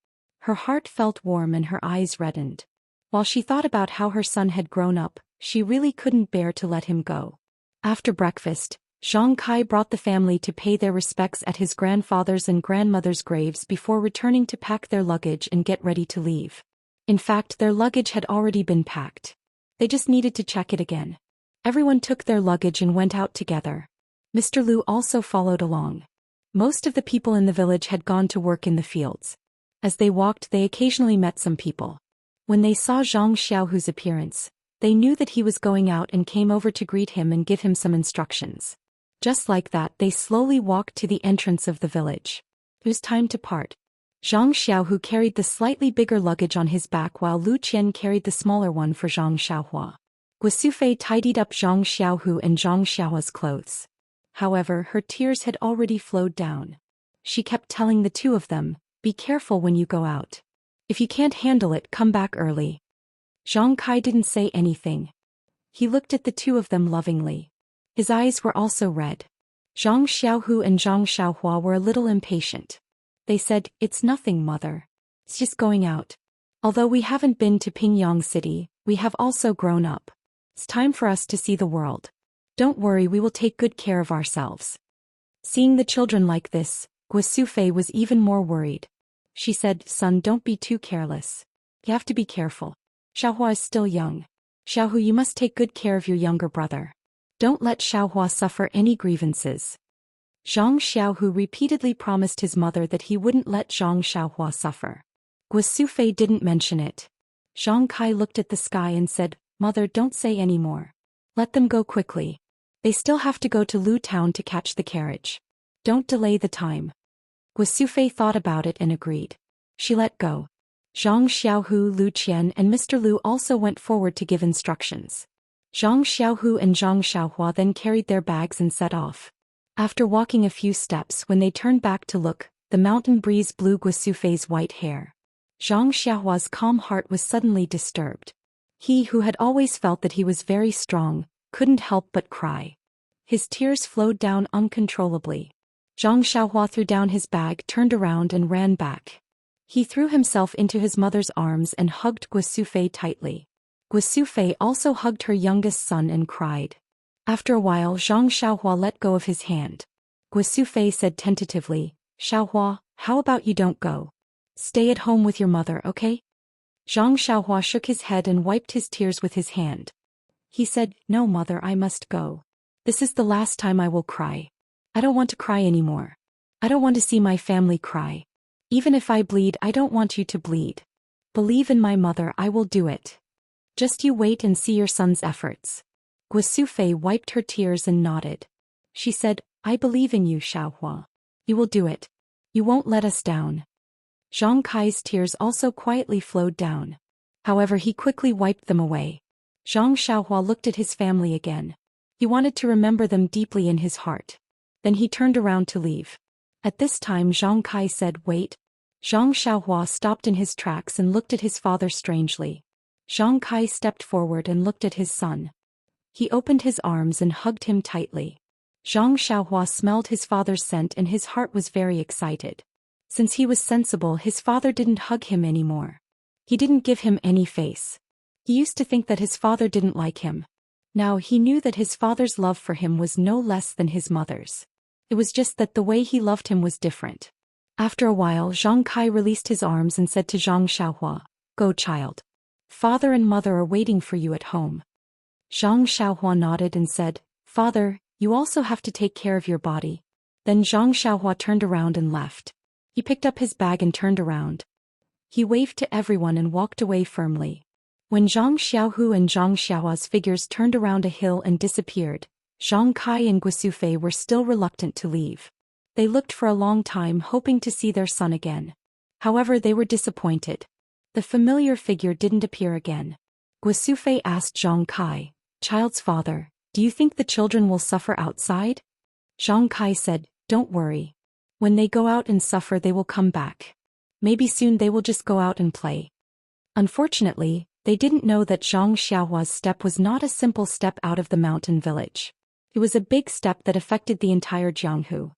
Speaker 1: Her heart felt warm and her eyes reddened. While she thought about how her son had grown up, she really couldn't bear to let him go. After breakfast, Zhang Kai brought the family to pay their respects at his grandfather's and grandmother's graves before returning to pack their luggage and get ready to leave. In fact, their luggage had already been packed. They just needed to check it again. Everyone took their luggage and went out together. Mr. Lu also followed along. Most of the people in the village had gone to work in the fields. As they walked, they occasionally met some people. When they saw Zhang Xiaohu's appearance, they knew that he was going out and came over to greet him and give him some instructions. Just like that, they slowly walked to the entrance of the village. It was time to part. Zhang Xiaohu carried the slightly bigger luggage on his back while Lu Qian carried the smaller one for Zhang Xiaohua. Guosufei tidied up Zhang Xiaohu and Zhang Xiaohua's clothes. However, her tears had already flowed down. She kept telling the two of them, "Be careful when you go out. If you can't handle it, come back early." Zhang Kai didn't say anything. He looked at the two of them lovingly. His eyes were also red. Zhang Xiaohu and Zhang Xiaohua were a little impatient. They said, "It's nothing, mother. It's just going out. Although we haven't been to Pingyang City, we have also grown up. It's time for us to see the world. Don't worry, we will take good care of ourselves." Seeing the children like this, Guosufei was even more worried. She said, "Son, don't be too careless. You have to be careful. Xiaohua is still young. Xiaohu, you must take good care of your younger brother. Don't let Xiaohua suffer any grievances." Zhang Xiaohu repeatedly promised his mother that he wouldn't let Zhang Xiaohua suffer. Guosufei didn't mention it. Zhang Kai looked at the sky and said, "Mother, don't say any more. Let them go quickly. They still have to go to Lu Town to catch the carriage. Don't delay the time." Guosufei thought about it and agreed. She let go. Zhang Xiaohu, Lu Qian and Mr. Lu also went forward to give instructions. Zhang Xiaohu and Zhang Xiaohua then carried their bags and set off. After walking a few steps, when they turned back to look, the mountain breeze blew Guosufei's white hair. Zhang Xiaohua's calm heart was suddenly disturbed. He who had always felt that he was very strong, couldn't help but cry. His tears flowed down uncontrollably. Zhang Xiaohua threw down his bag, turned around and ran back. He threw himself into his mother's arms and hugged Guosufei tightly. Guosufei also hugged her youngest son and cried. After a while, Zhang Xiaohua let go of his hand. Guosufei said tentatively, "Xiaohua, how about you don't go? Stay at home with your mother, okay?" Zhang Xiaohua shook his head and wiped his tears with his hand. He said, "No, mother, I must go. This is the last time I will cry. I don't want to cry anymore. I don't want to see my family cry. Even if I bleed, I don't want you to bleed. Believe in my mother, I will do it. Just you wait and see your son's efforts." Guosufei wiped her tears and nodded. She said, "I believe in you, Xiaohua. You will do it. You won't let us down." Zhang Kai's tears also quietly flowed down. However, he quickly wiped them away. Zhang Xiaohua looked at his family again. He wanted to remember them deeply in his heart. Then he turned around to leave. At this time, Zhang Kai said, "Wait." Zhang Xiaohua stopped in his tracks and looked at his father strangely. Zhang Kai stepped forward and looked at his son. He opened his arms and hugged him tightly. Zhang Xiaohua smelled his father's scent and his heart was very excited. Since he was sensible, his father didn't hug him anymore. He didn't give him any face. He used to think that his father didn't like him. Now he knew that his father's love for him was no less than his mother's. It was just that the way he loved him was different. After a while, Zhang Kai released his arms and said to Zhang Xiaohua, "Go, child. Father and mother are waiting for you at home." Zhang Xiaohua nodded and said, "Father, you also have to take care of your body." Then Zhang Xiaohua turned around and left. He picked up his bag and turned around. He waved to everyone and walked away firmly. When Zhang Xiaohu and Zhang Xiaohua's figures turned around a hill and disappeared, Zhang Kai and Guisufei were still reluctant to leave. They looked for a long time hoping to see their son again. However, they were disappointed. The familiar figure didn't appear again. Guisufei asked Zhang Kai, "Child's father, do you think the children will suffer outside?" Zhang Kai said, "Don't worry. When they go out and suffer, they will come back. Maybe soon they will just go out and play." Unfortunately, they didn't know that Zhang Xiaohua's step was not a simple step out of the mountain village. It was a big step that affected the entire Jianghu.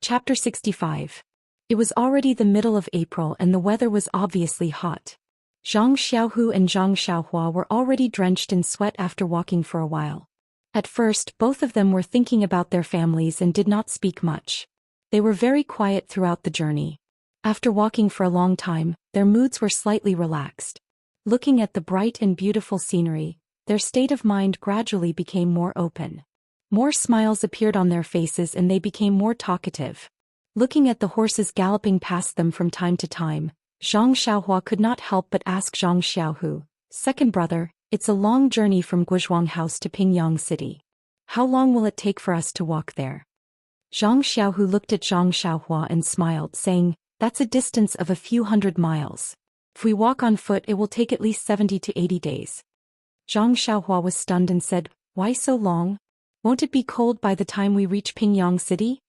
Speaker 1: Chapter 65. It was already the middle of April and the weather was obviously hot. Zhang Xiaohu and Zhang Xiaohua were already drenched in sweat after walking for a while. At first, both of them were thinking about their families and did not speak much. They were very quiet throughout the journey. After walking for a long time, their moods were slightly relaxed. Looking at the bright and beautiful scenery, their state of mind gradually became more open. More smiles appeared on their faces and they became more talkative. Looking at the horses galloping past them from time to time, Zhang Xiaohua could not help but ask Zhang Xiaohu, "Second brother, it's a long journey from Guizhuang House to Pingyang City. How long will it take for us to walk there?" Zhang Xiaohu looked at Zhang Xiaohua and smiled, saying, "That's a distance of a few hundred miles. If we walk on foot, it will take at least 70 to 80 days. Zhang Xiaohua was stunned and said, "Why so long? Won't it be cold by the time we reach Pingyang City?"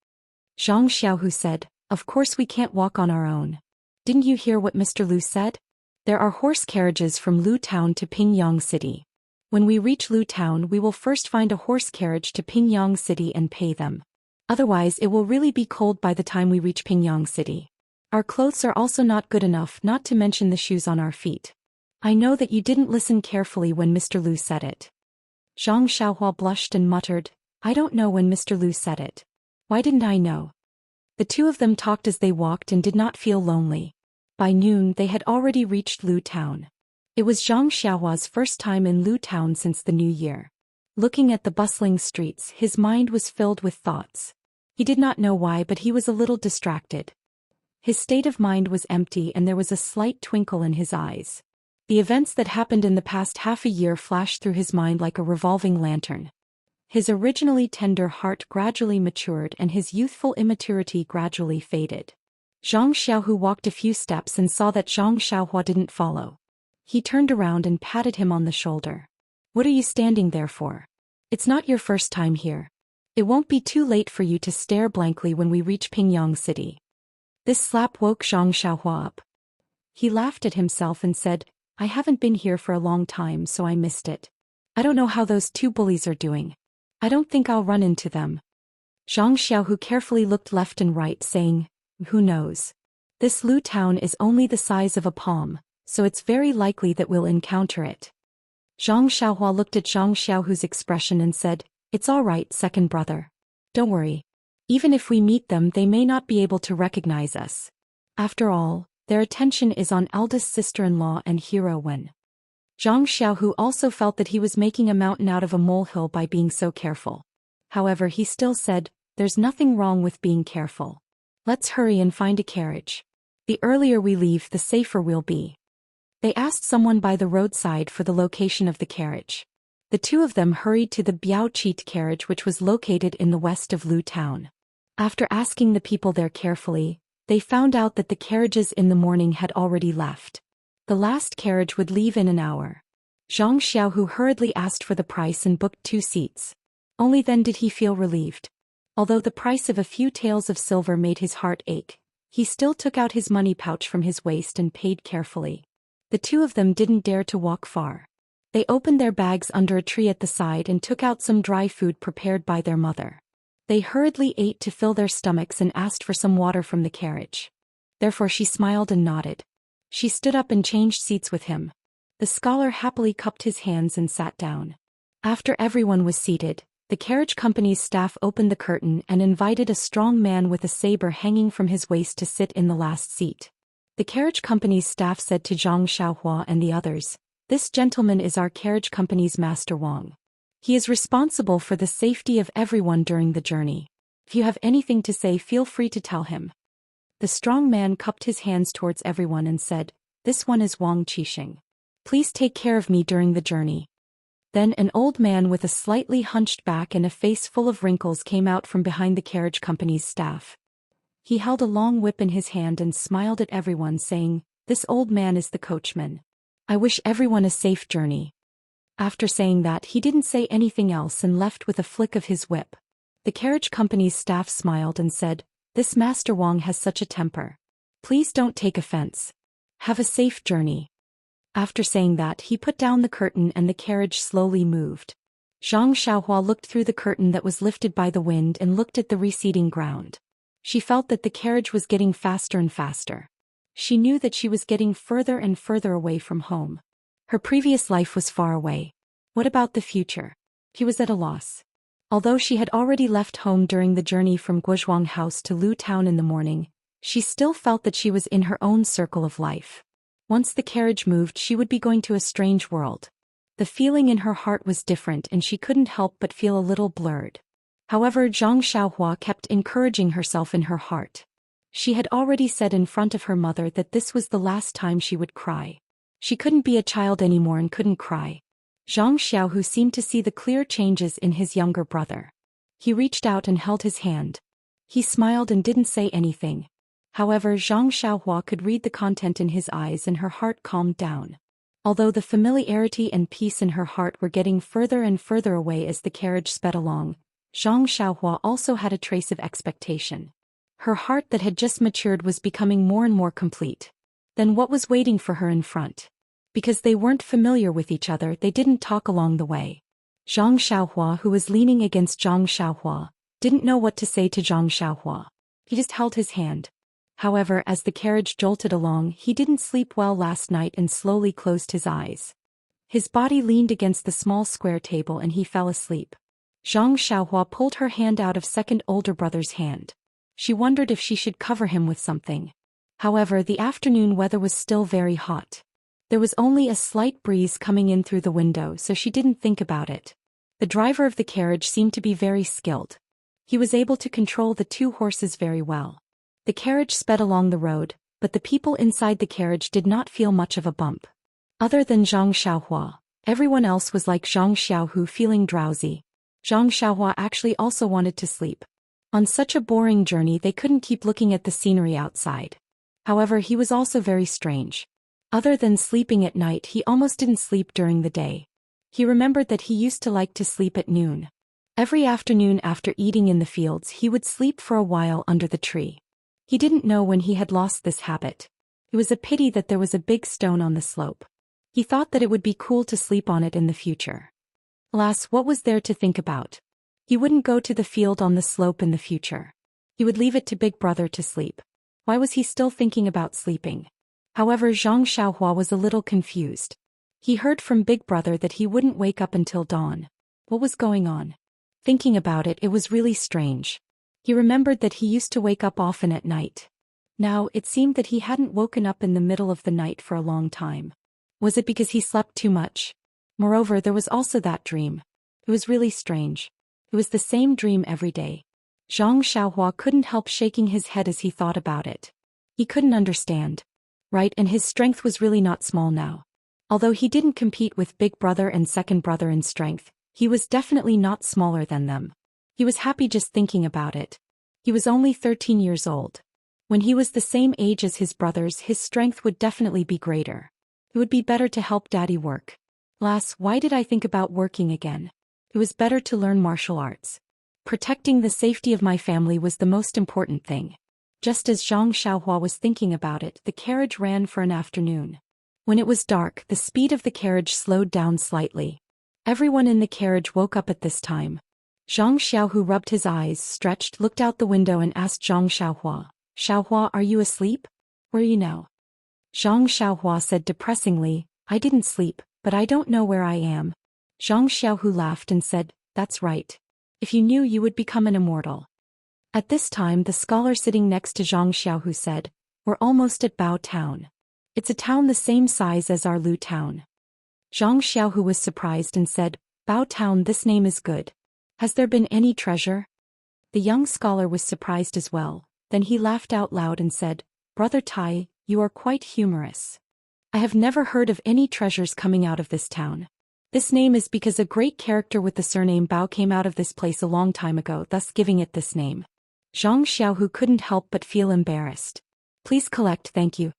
Speaker 1: Zhang Xiaohu said, "Of course we can't walk on our own. Didn't you hear what Mr. Lu said? There are horse carriages from Lu Town to Pingyang City. When we reach Lu Town, we will first find a horse carriage to Pingyang City and pay them. Otherwise, it will really be cold by the time we reach Pingyang City. Our clothes are also not good enough, not to mention the shoes on our feet." "I know that you didn't listen carefully when Mr. Lu said it." Zhang Xiaohua blushed and muttered, "I don't know when Mr. Lu said it. Why didn't I know?" The two of them talked as they walked and did not feel lonely. By noon, they had already reached Lu Town. It was Zhang Xiaohua's first time in Lu Town since the new year. Looking at the bustling streets, his mind was filled with thoughts. He did not know why, but he was a little distracted. His state of mind was empty and there was a slight twinkle in his eyes. The events that happened in the past half a year flashed through his mind like a revolving lantern. His originally tender heart gradually matured and his youthful immaturity gradually faded. Zhang Xiaohu walked a few steps and saw that Zhang Xiaohua didn't follow. He turned around and patted him on the shoulder. "What are you standing there for? It's not your first time here. It won't be too late for you to stare blankly when we reach Pingyang City." This slap woke Zhang Xiaohua up. He laughed at himself and said, "I haven't been here for a long time, so I missed it. I don't know how those two bullies are doing. I don't think I'll run into them." Zhang Xiaohu carefully looked left and right, saying, "Who knows? This Lu Town is only the size of a palm, so it's very likely that we'll encounter it." Zhang Xiaohua looked at Zhang Xiaohu's expression and said, "It's all right, second brother. Don't worry. Even if we meet them, they may not be able to recognize us. After all, their attention is on eldest sister-in-law and hero Wen." Zhang Xiaohu also felt that he was making a mountain out of a molehill by being so careful. However, he still said, "There's nothing wrong with being careful. Let's hurry and find a carriage. The earlier we leave, the safer we'll be." They asked someone by the roadside for the location of the carriage. The two of them hurried to the Biao Cheat carriage, which was located in the west of Lu Town. After asking the people there carefully, they found out that the carriages in the morning had already left. The last carriage would leave in an hour. Zhang Xiaohu hurriedly asked for the price and booked 2 seats. Only then did he feel relieved. Although the price of a few taels of silver made his heart ache, he still took out his money pouch from his waist and paid carefully. The two of them didn't dare to walk far. They opened their bags under a tree at the side and took out some dry food prepared by their mother. They hurriedly ate to fill their stomachs and asked for some water from the carriage. Therefore she smiled and nodded. She stood up and changed seats with him. The scholar happily cupped his hands and sat down. After everyone was seated, the carriage company's staff opened the curtain and invited a strong man with a saber hanging from his waist to sit in the last seat. The carriage company's staff said to Zhang Xiaohua and the others, "This gentleman is our carriage company's Master Wang. He is responsible for the safety of everyone during the journey. If you have anything to say, feel free to tell him." The strong man cupped his hands towards everyone and said, "This one is Wang Qixing. Please take care of me during the journey." Then an old man with a slightly hunched back and a face full of wrinkles came out from behind the carriage company's staff. He held a long whip in his hand and smiled at everyone, saying, "This old man is the coachman. I wish everyone a safe journey." After saying that, he didn't say anything else and left with a flick of his whip. The carriage company's staff smiled and said, "This Master Wang has such a temper. Please don't take offense. Have a safe journey." After saying that, he put down the curtain and the carriage slowly moved. Zhang Xiaohua looked through the curtain that was lifted by the wind and looked at the receding ground. She felt that the carriage was getting faster and faster. She knew that she was getting further and further away from home. Her previous life was far away. What about the future? He was at a loss. Although she had already left home during the journey from Guozhuang House to Lu Town in the morning, she still felt that she was in her own circle of life. Once the carriage moved, she would be going to a strange world. The feeling in her heart was different and she couldn't help but feel a little blurred. However, Zhang Xiaohua kept encouraging herself in her heart. She had already said in front of her mother that this was the last time she would cry. She couldn't be a child anymore and couldn't cry. Zhang Xiaohu seemed to see the clear changes in his younger brother. He reached out and held his hand. He smiled and didn't say anything. However, Zhang Xiaohua could read the content in his eyes and her heart calmed down. Although the familiarity and peace in her heart were getting further and further away as the carriage sped along, Zhang Xiaohua also had a trace of expectation. Her heart that had just matured was becoming more and more complete. Then what was waiting for her in front? Because they weren't familiar with each other, they didn't talk along the way. Zhang Xiaohua, who was leaning against Zhang Xiaohua, didn't know what to say to Zhang Xiaohua. He just held his hand. However, as the carriage jolted along, he didn't sleep well last night and slowly closed his eyes. His body leaned against the small square table and he fell asleep. Zhang Xiaohua pulled her hand out of second older brother's hand. She wondered if she should cover him with something. However, the afternoon weather was still very hot. There was only a slight breeze coming in through the window, so she didn't think about it. The driver of the carriage seemed to be very skilled. He was able to control the two horses very well. The carriage sped along the road, but the people inside the carriage did not feel much of a bump. Other than Zhang Xiaohua, everyone else was like Zhang Xiaohu, feeling drowsy. Zhang Xiaohua actually also wanted to sleep. On such a boring journey, they couldn't keep looking at the scenery outside. However, he was also very strange. Other than sleeping at night, he almost didn't sleep during the day. He remembered that he used to like to sleep at noon. Every afternoon after eating in the fields, he would sleep for a while under the tree. He didn't know when he had lost this habit. It was a pity that there was a big stone on the slope. He thought that it would be cool to sleep on it in the future. Alas, what was there to think about? He wouldn't go to the field on the slope in the future. He would leave it to Big Brother to sleep. Why was he still thinking about sleeping? However, Zhang Xiaohua was a little confused. He heard from Big Brother that he wouldn't wake up until dawn. What was going on? Thinking about it, it was really strange. He remembered that he used to wake up often at night. Now, it seemed that he hadn't woken up in the middle of the night for a long time. Was it because he slept too much? Moreover, there was also that dream. It was really strange. It was the same dream every day. Zhang Xiaohua couldn't help shaking his head as he thought about it. He couldn't understand. Right, and his strength was really not small now. Although he didn't compete with Big Brother and Second Brother in strength, he was definitely not smaller than them. He was happy just thinking about it. He was only 13 years old. When he was the same age as his brothers, his strength would definitely be greater. It would be better to help Daddy work. Alas, why did I think about working again? It was better to learn martial arts. Protecting the safety of my family was the most important thing. Just as Zhang Xiaohua was thinking about it, the carriage ran for an afternoon. When it was dark, the speed of the carriage slowed down slightly. Everyone in the carriage woke up at this time. Zhang Xiao, who rubbed his eyes, stretched, looked out the window and asked Zhang Xiaohua, "Xiaohua, are you asleep? Where are you now?" Zhang Xiaohua said depressingly, "I didn't sleep, but I don't know where I am." Zhang Xiaohu laughed and said, "That's right. If you knew, you would become an immortal." At this time, the scholar sitting next to Zhang Xiaohu said, "We're almost at Bao Town. It's a town the same size as our Lu town." Zhang Xiaohu was surprised and said, "Bao Town, this name is good. Has there been any treasure?" The young scholar was surprised as well. Then he laughed out loud and said, "Brother Tai, you are quite humorous. I have never heard of any treasures coming out of this town. This name is because a great character with the surname Bao came out of this place a long time ago, thus giving it this name." Zhang Xiaohu couldn't help but feel embarrassed. "Please collect, thank you."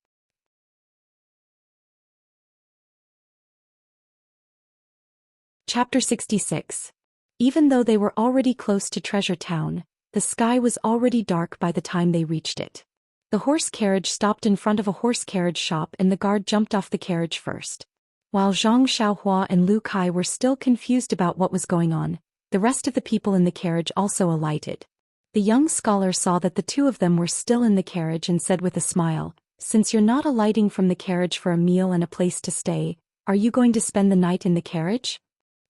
Speaker 1: Chapter 66. Even though they were already close to Treasure Town, the sky was already dark by the time they reached it. The horse carriage stopped in front of a horse carriage shop and the guard jumped off the carriage first. While Zhang Xiaohua and Lu Kai were still confused about what was going on, the rest of the people in the carriage also alighted. The young scholar saw that the two of them were still in the carriage and said with a smile, "Since you're not alighting from the carriage for a meal and a place to stay, are you going to spend the night in the carriage?"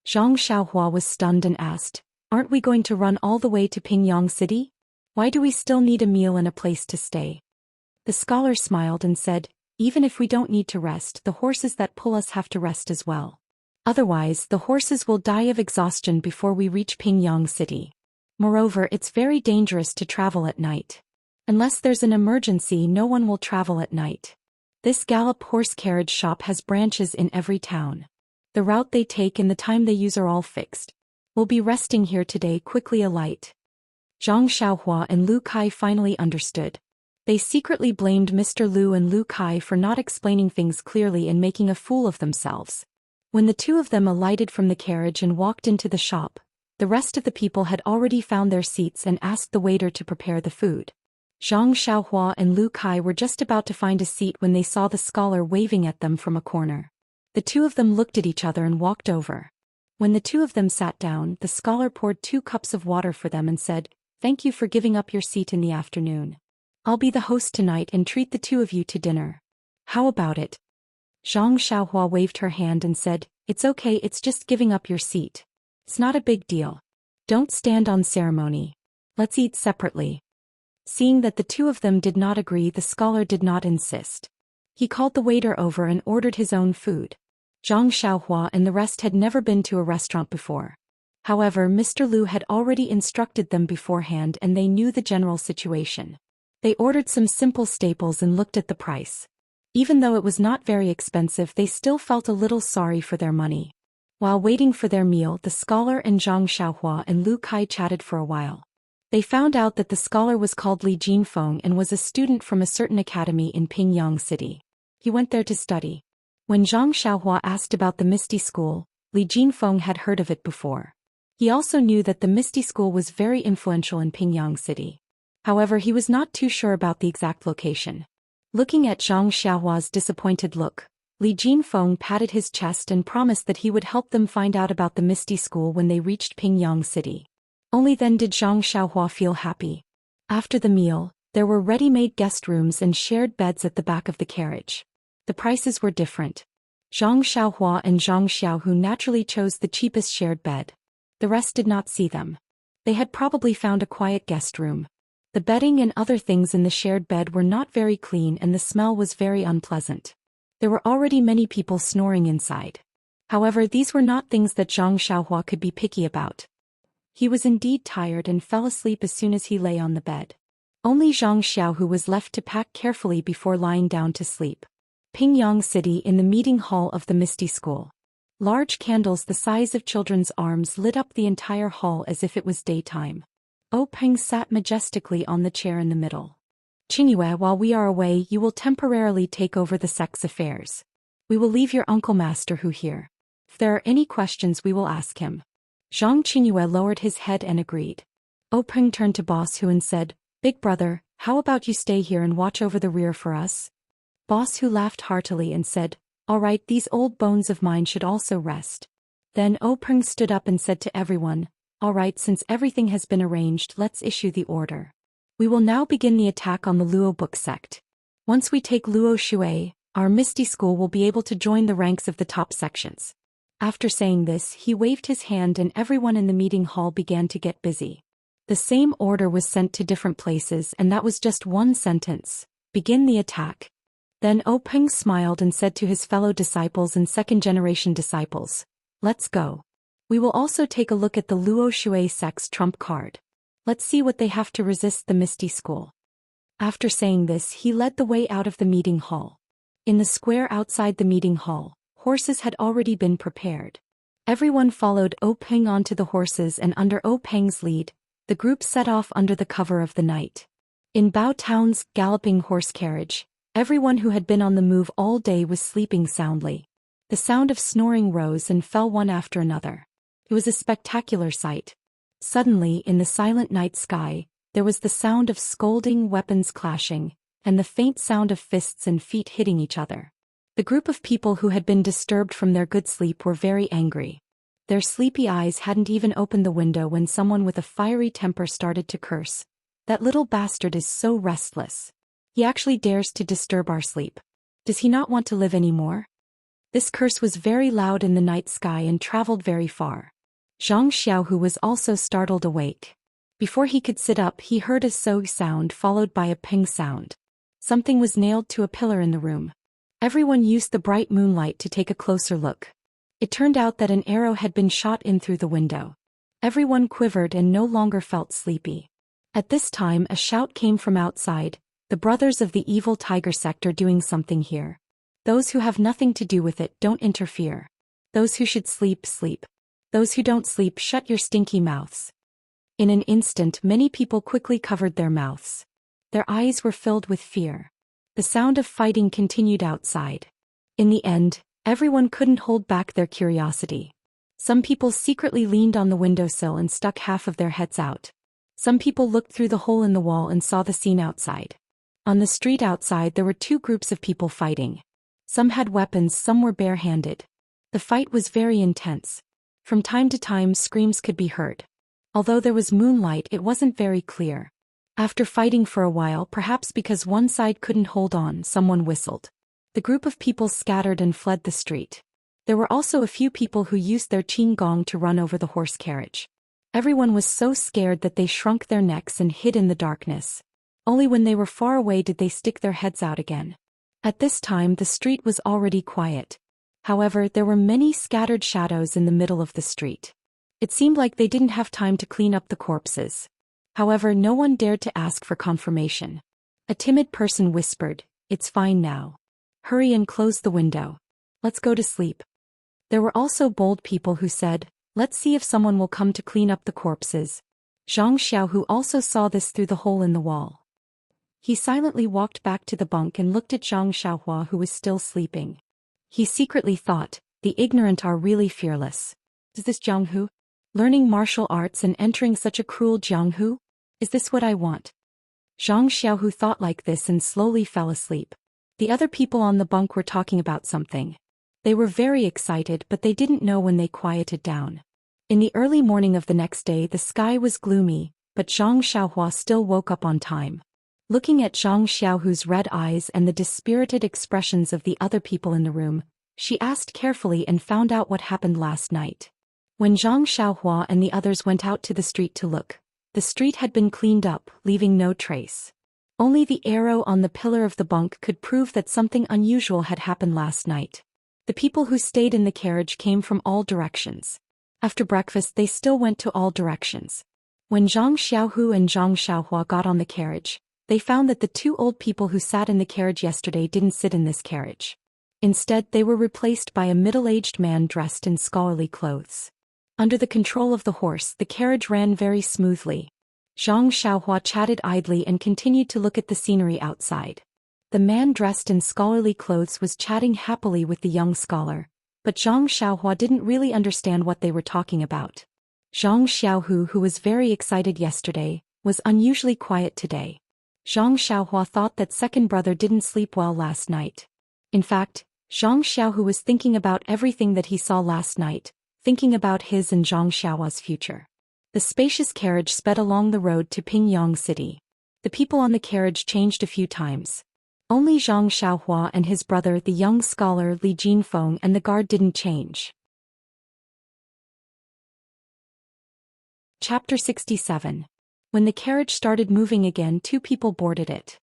Speaker 1: Zhang Xiaohua was stunned and asked, "Aren't we going to run all the way to Pingyang City? Why do we still need a meal and a place to stay?" The scholar smiled and said, "Even if we don't need to rest, the horses that pull us have to rest as well. Otherwise, the horses will die of exhaustion before we reach Pingyang City. Moreover, it's very dangerous to travel at night. Unless there's an emergency, no one will travel at night. This gallop horse carriage shop has branches in every town. The route they take and the time they use are all fixed. We'll be resting here today, quickly alight." Zhang Xiaohua and Lu Kai finally understood. They secretly blamed Mr. Lu and Lu Kai for not explaining things clearly and making a fool of themselves. When the two of them alighted from the carriage and walked into the shop, the rest of the people had already found their seats and asked the waiter to prepare the food. Zhang Xiaohua and Lu Kai were just about to find a seat when they saw the scholar waving at them from a corner. The two of them looked at each other and walked over. When the two of them sat down, the scholar poured 2 cups of water for them and said, "Thank you for giving up your seat in the afternoon. I'll be the host tonight and treat the two of you to dinner. How about it?" Zhang Xiaohua waved her hand and said, "It's okay, it's just giving up your seat. It's not a big deal. Don't stand on ceremony. Let's eat separately." Seeing that the two of them did not agree, the scholar did not insist. He called the waiter over and ordered his own food. Zhang Xiaohua and the rest had never been to a restaurant before. However, Mr. Lu had already instructed them beforehand and they knew the general situation. They ordered some simple staples and looked at the price. Even though it was not very expensive, they still felt a little sorry for their money. While waiting for their meal, the scholar and Zhang Xiaohua and Lu Kai chatted for a while. They found out that the scholar was called Li Jinfeng and was a student from a certain academy in Pingyang City. He went there to study. When Zhang Xiaohua asked about the Misty School, Li Jinfeng had heard of it before. He also knew that the Misty School was very influential in Pingyang City. However, he was not too sure about the exact location. Looking at Zhang Xiaohua's disappointed look, Li Jinfeng patted his chest and promised that he would help them find out about the Misty School when they reached Pingyang City. Only then did Zhang Xiaohua feel happy. After the meal, there were ready-made guest rooms and shared beds at the back of the carriage. The prices were different. Zhang Xiaohua and Zhang Xiaohu naturally chose the cheapest shared bed. The rest did not see them. They had probably found a quiet guest room. The bedding and other things in the shared bed were not very clean and the smell was very unpleasant. There were already many people snoring inside. However, these were not things that Zhang Xiaohua could be picky about. He was indeed tired and fell asleep as soon as he lay on the bed. Only Zhang Xiaohu was left to pack carefully before lying down to sleep. Pingyang City, in the meeting hall of the Misty School. Large candles the size of children's arms lit up the entire hall as if it was daytime. Peng sat majestically on the chair in the middle. "Qingyue, while we are away, you will temporarily take over the sect's affairs. We will leave your uncle Master Hu here. If there are any questions, we will ask him." Zhang Qingyue lowered his head and agreed. Peng turned to Boss Hu and said, "Big brother, how about you stay here and watch over the rear for us?" Boss Hu laughed heartily and said, Alright, these old bones of mine should also rest. Then Peng stood up and said to everyone, alright, since everything has been arranged, let's issue the order. We will now begin the attack on the Luobook sect. Once we take Luo Shui, our Misty School will be able to join the ranks of the top sections. After saying this, he waved his hand and everyone in the meeting hall began to get busy. The same order was sent to different places and that was just one sentence. Begin the attack. Then Peng smiled and said to his fellow disciples and second-generation disciples, let's go. We will also take a look at the Luo Shui sect's trump card. Let's see what they have to resist the Misty School. After saying this, he led the way out of the meeting hall. In the square outside the meeting hall, horses had already been prepared. Everyone followed Peng onto the horses and under Peng's lead, the group set off under the cover of the night. In Bao Town's galloping horse carriage, everyone who had been on the move all day was sleeping soundly. The sound of snoring rose and fell one after another. It was a spectacular sight. Suddenly, in the silent night sky, there was the sound of scolding weapons clashing, and the faint sound of fists and feet hitting each other. The group of people who had been disturbed from their good sleep were very angry. Their sleepy eyes hadn't even opened the window when someone with a fiery temper started to curse. That little bastard is so restless. He actually dares to disturb our sleep. Does he not want to live anymore? This curse was very loud in the night sky and traveled very far. Zhang Xiaohu was also startled awake. Before he could sit up, he heard a so sound followed by a ping sound. Something was nailed to a pillar in the room. Everyone used the bright moonlight to take a closer look. It turned out that an arrow had been shot in through the window. Everyone quivered and no longer felt sleepy. At this time a shout came from outside, the brothers of the evil tiger sect are doing something here. Those who have nothing to do with it don't interfere. Those who should sleep, sleep. Those who don't sleep, shut your stinky mouths. In an instant many people quickly covered their mouths. Their eyes were filled with fear. The sound of fighting continued outside. In the end, everyone couldn't hold back their curiosity. Some people secretly leaned on the windowsill and stuck half of their heads out. Some people looked through the hole in the wall and saw the scene outside. On the street outside there were two groups of people fighting. Some had weapons, some were barehanded. The fight was very intense. From time to time screams could be heard. Although there was moonlight, it wasn't very clear. After fighting for a while, perhaps because one side couldn't hold on, someone whistled. The group of people scattered and fled the street. There were also a few people who used their qing gong to run over the horse carriage. Everyone was so scared that they shrunk their necks and hid in the darkness. Only when they were far away did they stick their heads out again. At this time the street was already quiet. However, there were many scattered shadows in the middle of the street. It seemed like they didn't have time to clean up the corpses. However, no one dared to ask for confirmation. A timid person whispered, "It's fine now. Hurry and close the window. Let's go to sleep." There were also bold people who said, "Let's see if someone will come to clean up the corpses." Zhang Xiaohu also saw this through the hole in the wall. He silently walked back to the bunk and looked at Zhang Xiaohua, who was still sleeping. He secretly thought, the ignorant are really fearless. Is this Jianghu? Learning martial arts and entering such a cruel Jianghu? Is this what I want? Zhang Xiaohu thought like this and slowly fell asleep. The other people on the bunk were talking about something. They were very excited, but they didn't know when they quieted down. In the early morning of the next day the sky was gloomy, but Zhang Xiaohua still woke up on time. Looking at Zhang Xiaohu's red eyes and the dispirited expressions of the other people in the room, she asked carefully and found out what happened last night. When Zhang Xiaohua and the others went out to the street to look, the street had been cleaned up, leaving no trace. Only the arrow on the pillar of the bunk could prove that something unusual had happened last night. The people who stayed in the carriage came from all directions. After breakfast they still went to all directions. When Zhang Xiaohu and Zhang Xiaohua got on the carriage, they found that the two old people who sat in the carriage yesterday didn't sit in this carriage. Instead, they were replaced by a middle-aged man dressed in scholarly clothes. Under the control of the horse, the carriage ran very smoothly. Zhang Xiaohua chatted idly and continued to look at the scenery outside. The man dressed in scholarly clothes was chatting happily with the young scholar, but Zhang Xiaohua didn't really understand what they were talking about. Zhang Xiaohu, who was very excited yesterday, was unusually quiet today. Zhang Xiaohua thought that second brother didn't sleep well last night. In fact, Zhang Xiaohu was thinking about everything that he saw last night, thinking about his and Zhang Xiaohua's future. The spacious carriage sped along the road to Pingyang City. The people on the carriage changed a few times. Only Zhang Xiaohua and his brother, the young scholar Li Jinfeng, and the guard didn't change. Chapter 67. When the carriage started moving again, two people boarded it.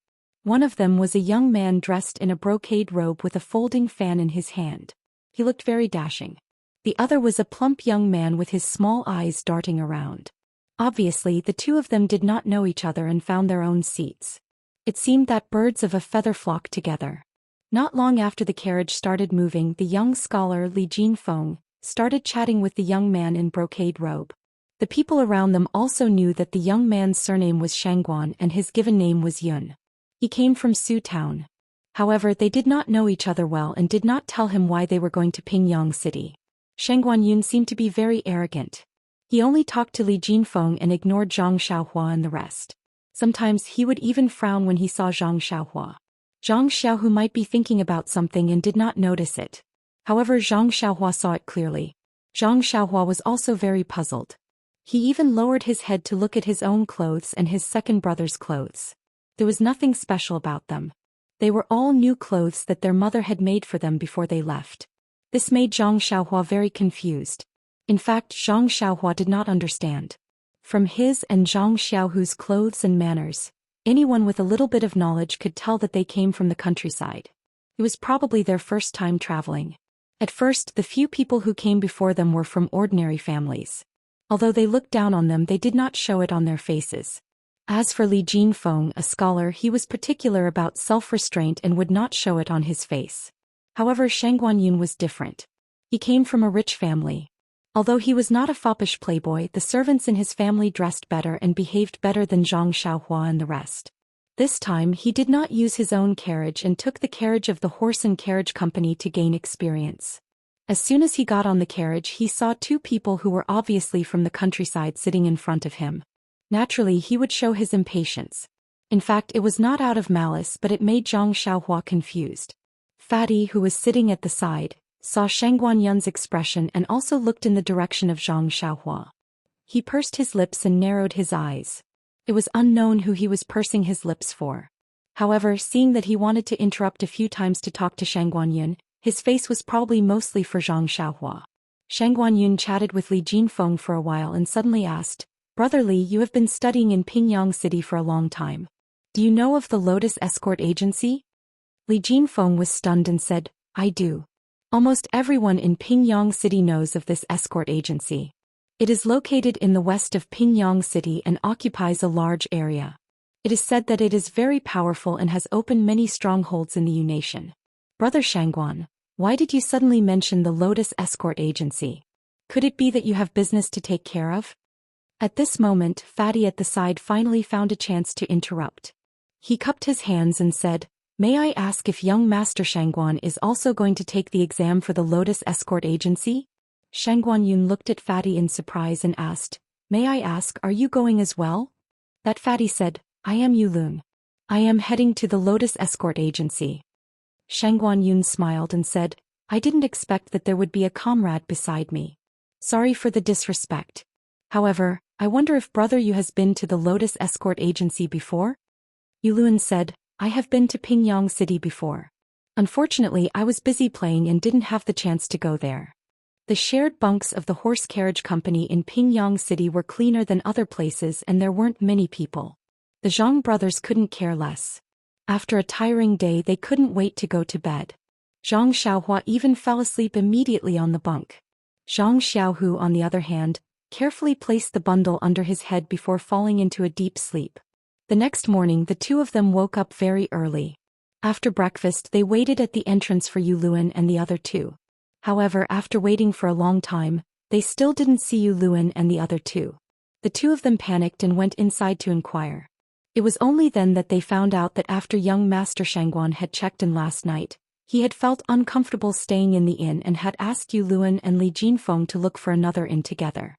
Speaker 1: One of them was a young man dressed in a brocade robe with a folding fan in his hand. He looked very dashing. The other was a plump young man with his small eyes darting around. Obviously, the two of them did not know each other and found their own seats. It seemed that birds of a feather flocked together. Not long after the carriage started moving, the young scholar Li Jinfeng started chatting with the young man in brocade robe. The people around them also knew that the young man's surname was Shangguan and his given name was Yun. He came from Su Town. However, they did not know each other well and did not tell him why they were going to Pingyang City. Shangguan Yun seemed to be very arrogant. He only talked to Li Jinfeng and ignored Zhang Xiaohua and the rest. Sometimes he would even frown when he saw Zhang Xiaohua. Zhang Xiaohu might be thinking about something and did not notice it. However, Zhang Xiaohua saw it clearly. Zhang Xiaohua was also very puzzled. He even lowered his head to look at his own clothes and his second brother's clothes. There was nothing special about them. They were all new clothes that their mother had made for them before they left. This made Zhang Xiaohua very confused. In fact, Zhang Xiaohua did not understand. From his and Zhang Xiaohu's clothes and manners, anyone with a little bit of knowledge could tell that they came from the countryside. It was probably their first time traveling. At first, the few people who came before them were from ordinary families. Although they looked down on them, they did not show it on their faces. As for Li Jinfeng, a scholar, he was particular about self-restraint and would not show it on his face. However, Shangguan Yun was different. He came from a rich family. Although he was not a foppish playboy, the servants in his family dressed better and behaved better than Zhang Xiaohua and the rest. This time, he did not use his own carriage and took the carriage of the horse and carriage company to gain experience. As soon as he got on the carriage, he saw two people who were obviously from the countryside sitting in front of him. Naturally, he would show his impatience. In fact, it was not out of malice, but it made Zhang Xiaohua confused. Fatty, who was sitting at the side, saw Shangguan Yun's expression and also looked in the direction of Zhang Xiaohua. He pursed his lips and narrowed his eyes. It was unknown who he was pursing his lips for. However, seeing that he wanted to interrupt a few times to talk to Shangguan Yun, his face was probably mostly for Zhang Xiaohua. Shangguan Yun chatted with Li Jinfeng for a while and suddenly asked, "Brother Li, you have been studying in Pingyang City for a long time. Do you know of the Lotus Escort Agency?" Li Jinfeng was stunned and said, "I do. Almost everyone in Pingyang City knows of this escort agency. It is located in the west of Pingyang City and occupies a large area. It is said that it is very powerful and has opened many strongholds in the Yu Nation. Brother Shangguan, why did you suddenly mention the Lotus Escort Agency? Could it be that you have business to take care of?" At this moment, Fatty at the side finally found a chance to interrupt. He cupped his hands and said, "May I ask if young Master Shangguan is also going to take the exam for the Lotus Escort Agency?" Shangguan Yun looked at Fatty in surprise and asked, "May I ask, are you going as well?" That Fatty said, "I am Yulun. I am heading to the Lotus Escort Agency." Shangguan Yun smiled and said, "I didn't expect that there would be a comrade beside me. Sorry for the disrespect. However, I wonder if brother Yu has been to the Lotus Escort Agency before?" Yulun said, "I have been to Pingyang City before. Unfortunately, I was busy playing and didn't have the chance to go there." The shared bunks of the horse carriage company in Pingyang City were cleaner than other places and there weren't many people. The Zhang brothers couldn't care less. After a tiring day, they couldn't wait to go to bed. Zhang Xiaohua even fell asleep immediately on the bunk. Zhang Xiaohu, on the other hand, carefully placed the bundle under his head before falling into a deep sleep. The next morning, the two of them woke up very early. After breakfast, they waited at the entrance for Yulun and the other two. However, after waiting for a long time, they still didn't see Yulun and the other two. The two of them panicked and went inside to inquire. It was only then that they found out that after young Master Shangguan had checked in last night, he had felt uncomfortable staying in the inn and had asked Yulun and Li Jinfeng to look for another inn together.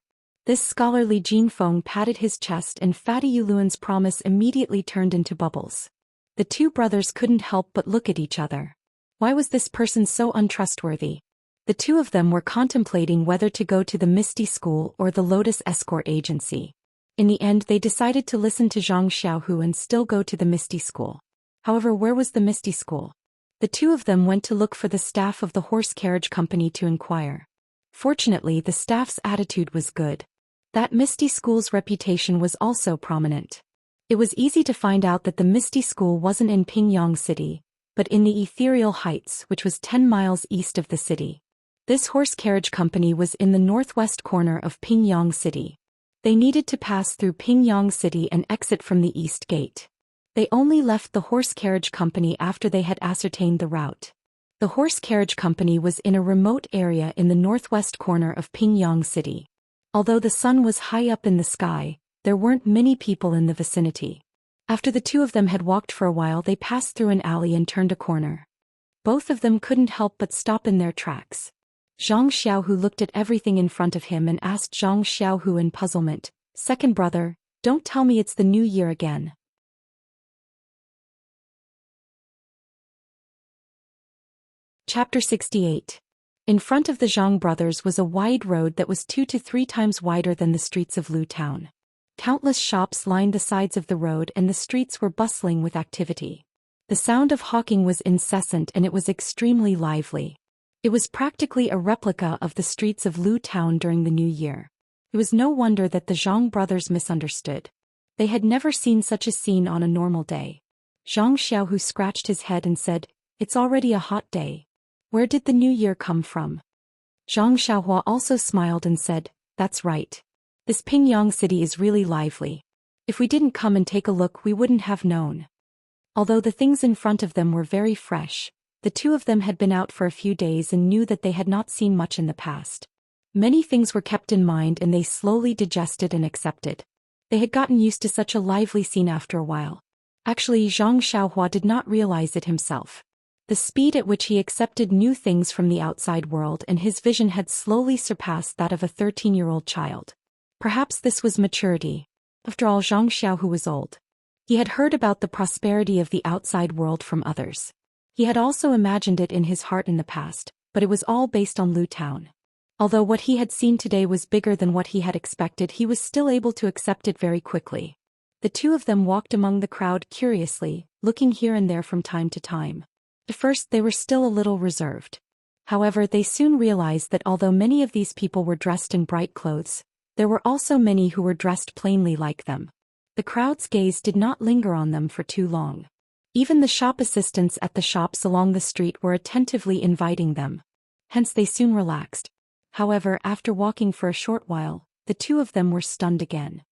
Speaker 1: This scholar Li Jinfeng patted his chest and Fatty Yulun's promise immediately turned into bubbles. The two brothers couldn't help but look at each other. Why was this person so untrustworthy? The two of them were contemplating whether to go to the Misty School or the Lotus Escort Agency. In the end they decided to listen to Zhang Xiaohu and still go to the Misty School. However, where was the Misty School? The two of them went to look for the staff of the horse carriage company to inquire. Fortunately, the staff's attitude was good. That Misty School's reputation was also prominent. It was easy to find out that the Misty School wasn't in Pingyang City, but in the Ethereal Heights, which was 10 miles east of the city. This horse carriage company was in the northwest corner of Pingyang City. They needed to pass through Pingyang City and exit from the east gate. They only left the horse carriage company after they had ascertained the route. The horse carriage company was in a remote area in the northwest corner of Pingyang City. Although the sun was high up in the sky, there weren't many people in the vicinity. After the two of them had walked for a while, they passed through an alley and turned a corner. Both of them couldn't help but stop in their tracks. Zhang Xiaohu looked at everything in front of him and asked Zhang Xiaohu in puzzlement, "Second brother, don't tell me it's the new year again." Chapter 68. In front of the Zhang brothers was a wide road that was 2 to 3 times wider than the streets of Lu Town. Countless shops lined the sides of the road and the streets were bustling with activity. The sound of hawking was incessant and it was extremely lively. It was practically a replica of the streets of Lu Town during the New Year. It was no wonder that the Zhang brothers misunderstood. They had never seen such a scene on a normal day. Zhang Xiaohu scratched his head and said, "It's already a hot day. Where did the New Year come from?" Zhang Xiaohua also smiled and said, "That's right. This Pingyang City is really lively. If we didn't come and take a look, we wouldn't have known." Although the things in front of them were very fresh, the two of them had been out for a few days and knew that they had not seen much in the past. Many things were kept in mind and they slowly digested and accepted. They had gotten used to such a lively scene after a while. Actually, Zhang Xiaohua did not realize it himself. The speed at which he accepted new things from the outside world and his vision had slowly surpassed that of a 13-year-old child. Perhaps this was maturity. After all, Zhang Xiaohu was old. He had heard about the prosperity of the outside world from others. He had also imagined it in his heart in the past, but it was all based on Lu Town. Although what he had seen today was bigger than what he had expected, he was still able to accept it very quickly. The two of them walked among the crowd curiously, looking here and there from time to time. At first they were still a little reserved. However, they soon realized that although many of these people were dressed in bright clothes, there were also many who were dressed plainly like them. The crowd's gaze did not linger on them for too long. Even the shop assistants at the shops along the street were attentively inviting them. Hence they soon relaxed. However, after walking for a short while, the two of them were stunned again.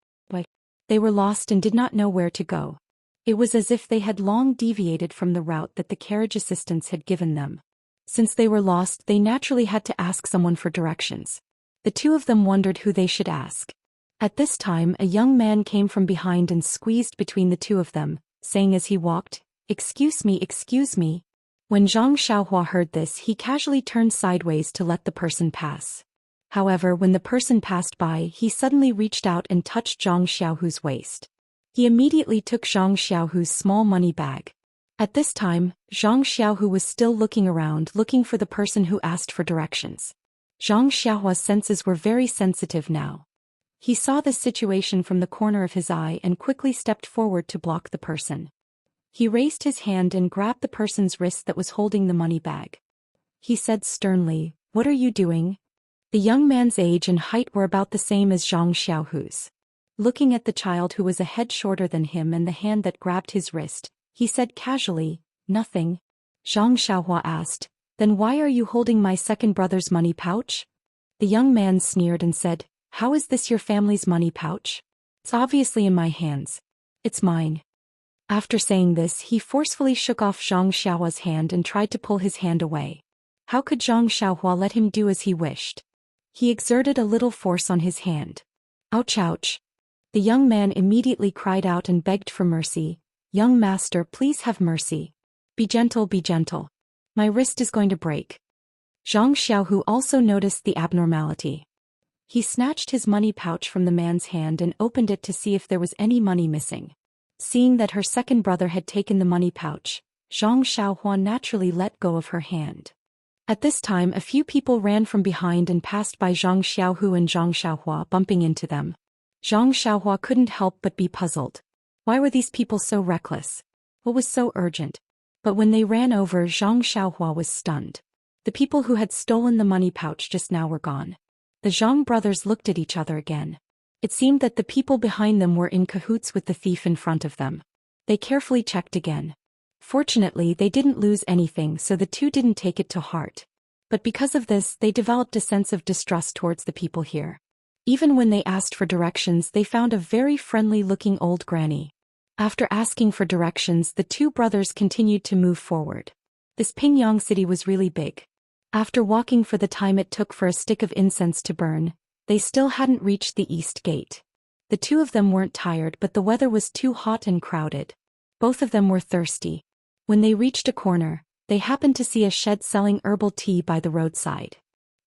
Speaker 1: They were lost and did not know where to go. It was as if they had long deviated from the route that the carriage assistants had given them. Since they were lost, they naturally had to ask someone for directions. The two of them wondered who they should ask. At this time, a young man came from behind and squeezed between the two of them, saying as he walked, excuse me. When Zhang Xiaohua heard this, he casually turned sideways to let the person pass. However, when the person passed by, he suddenly reached out and touched Zhang Xiaohu's waist. He immediately took Zhang Xiaohu's small money bag. At this time, Zhang Xiaohu was still looking around, looking for the person who asked for directions. Zhang Xiaohua's senses were very sensitive now. He saw this situation from the corner of his eye and quickly stepped forward to block the person. He raised his hand and grabbed the person's wrist that was holding the money bag. He said sternly, "What are you doing?" The young man's age and height were about the same as Zhang Xiaohu's. Looking at the child who was a head shorter than him and the hand that grabbed his wrist, he said casually, "Nothing." Zhang Xiaohua asked, "Then why are you holding my second brother's money pouch?" The young man sneered and said, "How is this your family's money pouch? It's obviously in my hands. It's mine." After saying this, he forcefully shook off Zhang Xiaohua's hand and tried to pull his hand away. How could Zhang Xiaohua let him do as he wished? He exerted a little force on his hand. "Ouch, ouch." The young man immediately cried out and begged for mercy. "Young master, please have mercy. Be gentle, be gentle. My wrist is going to break." Zhang Xiaohu also noticed the abnormality. He snatched his money pouch from the man's hand and opened it to see if there was any money missing. Seeing that her second brother had taken the money pouch, Zhang Xiaohua naturally let go of her hand. At this time a few people ran from behind and passed by Zhang Xiaohu and Zhang Xiaohua, bumping into them. Zhang Xiaohua couldn't help but be puzzled. Why were these people so reckless? What was so urgent? But when they ran over, Zhang Xiaohua was stunned. The people who had stolen the money pouch just now were gone. The Zhang brothers looked at each other again. It seemed that the people behind them were in cahoots with the thief in front of them. They carefully checked again. Fortunately, they didn't lose anything, so the two didn't take it to heart. But because of this, they developed a sense of distrust towards the people here. Even when they asked for directions, they found a very friendly-looking old granny. After asking for directions, the two brothers continued to move forward. This Pingyang city was really big. After walking for the time it took for a stick of incense to burn, they still hadn't reached the east gate. The two of them weren't tired, but the weather was too hot and crowded. Both of them were thirsty. When they reached a corner, they happened to see a shed selling herbal tea by the roadside.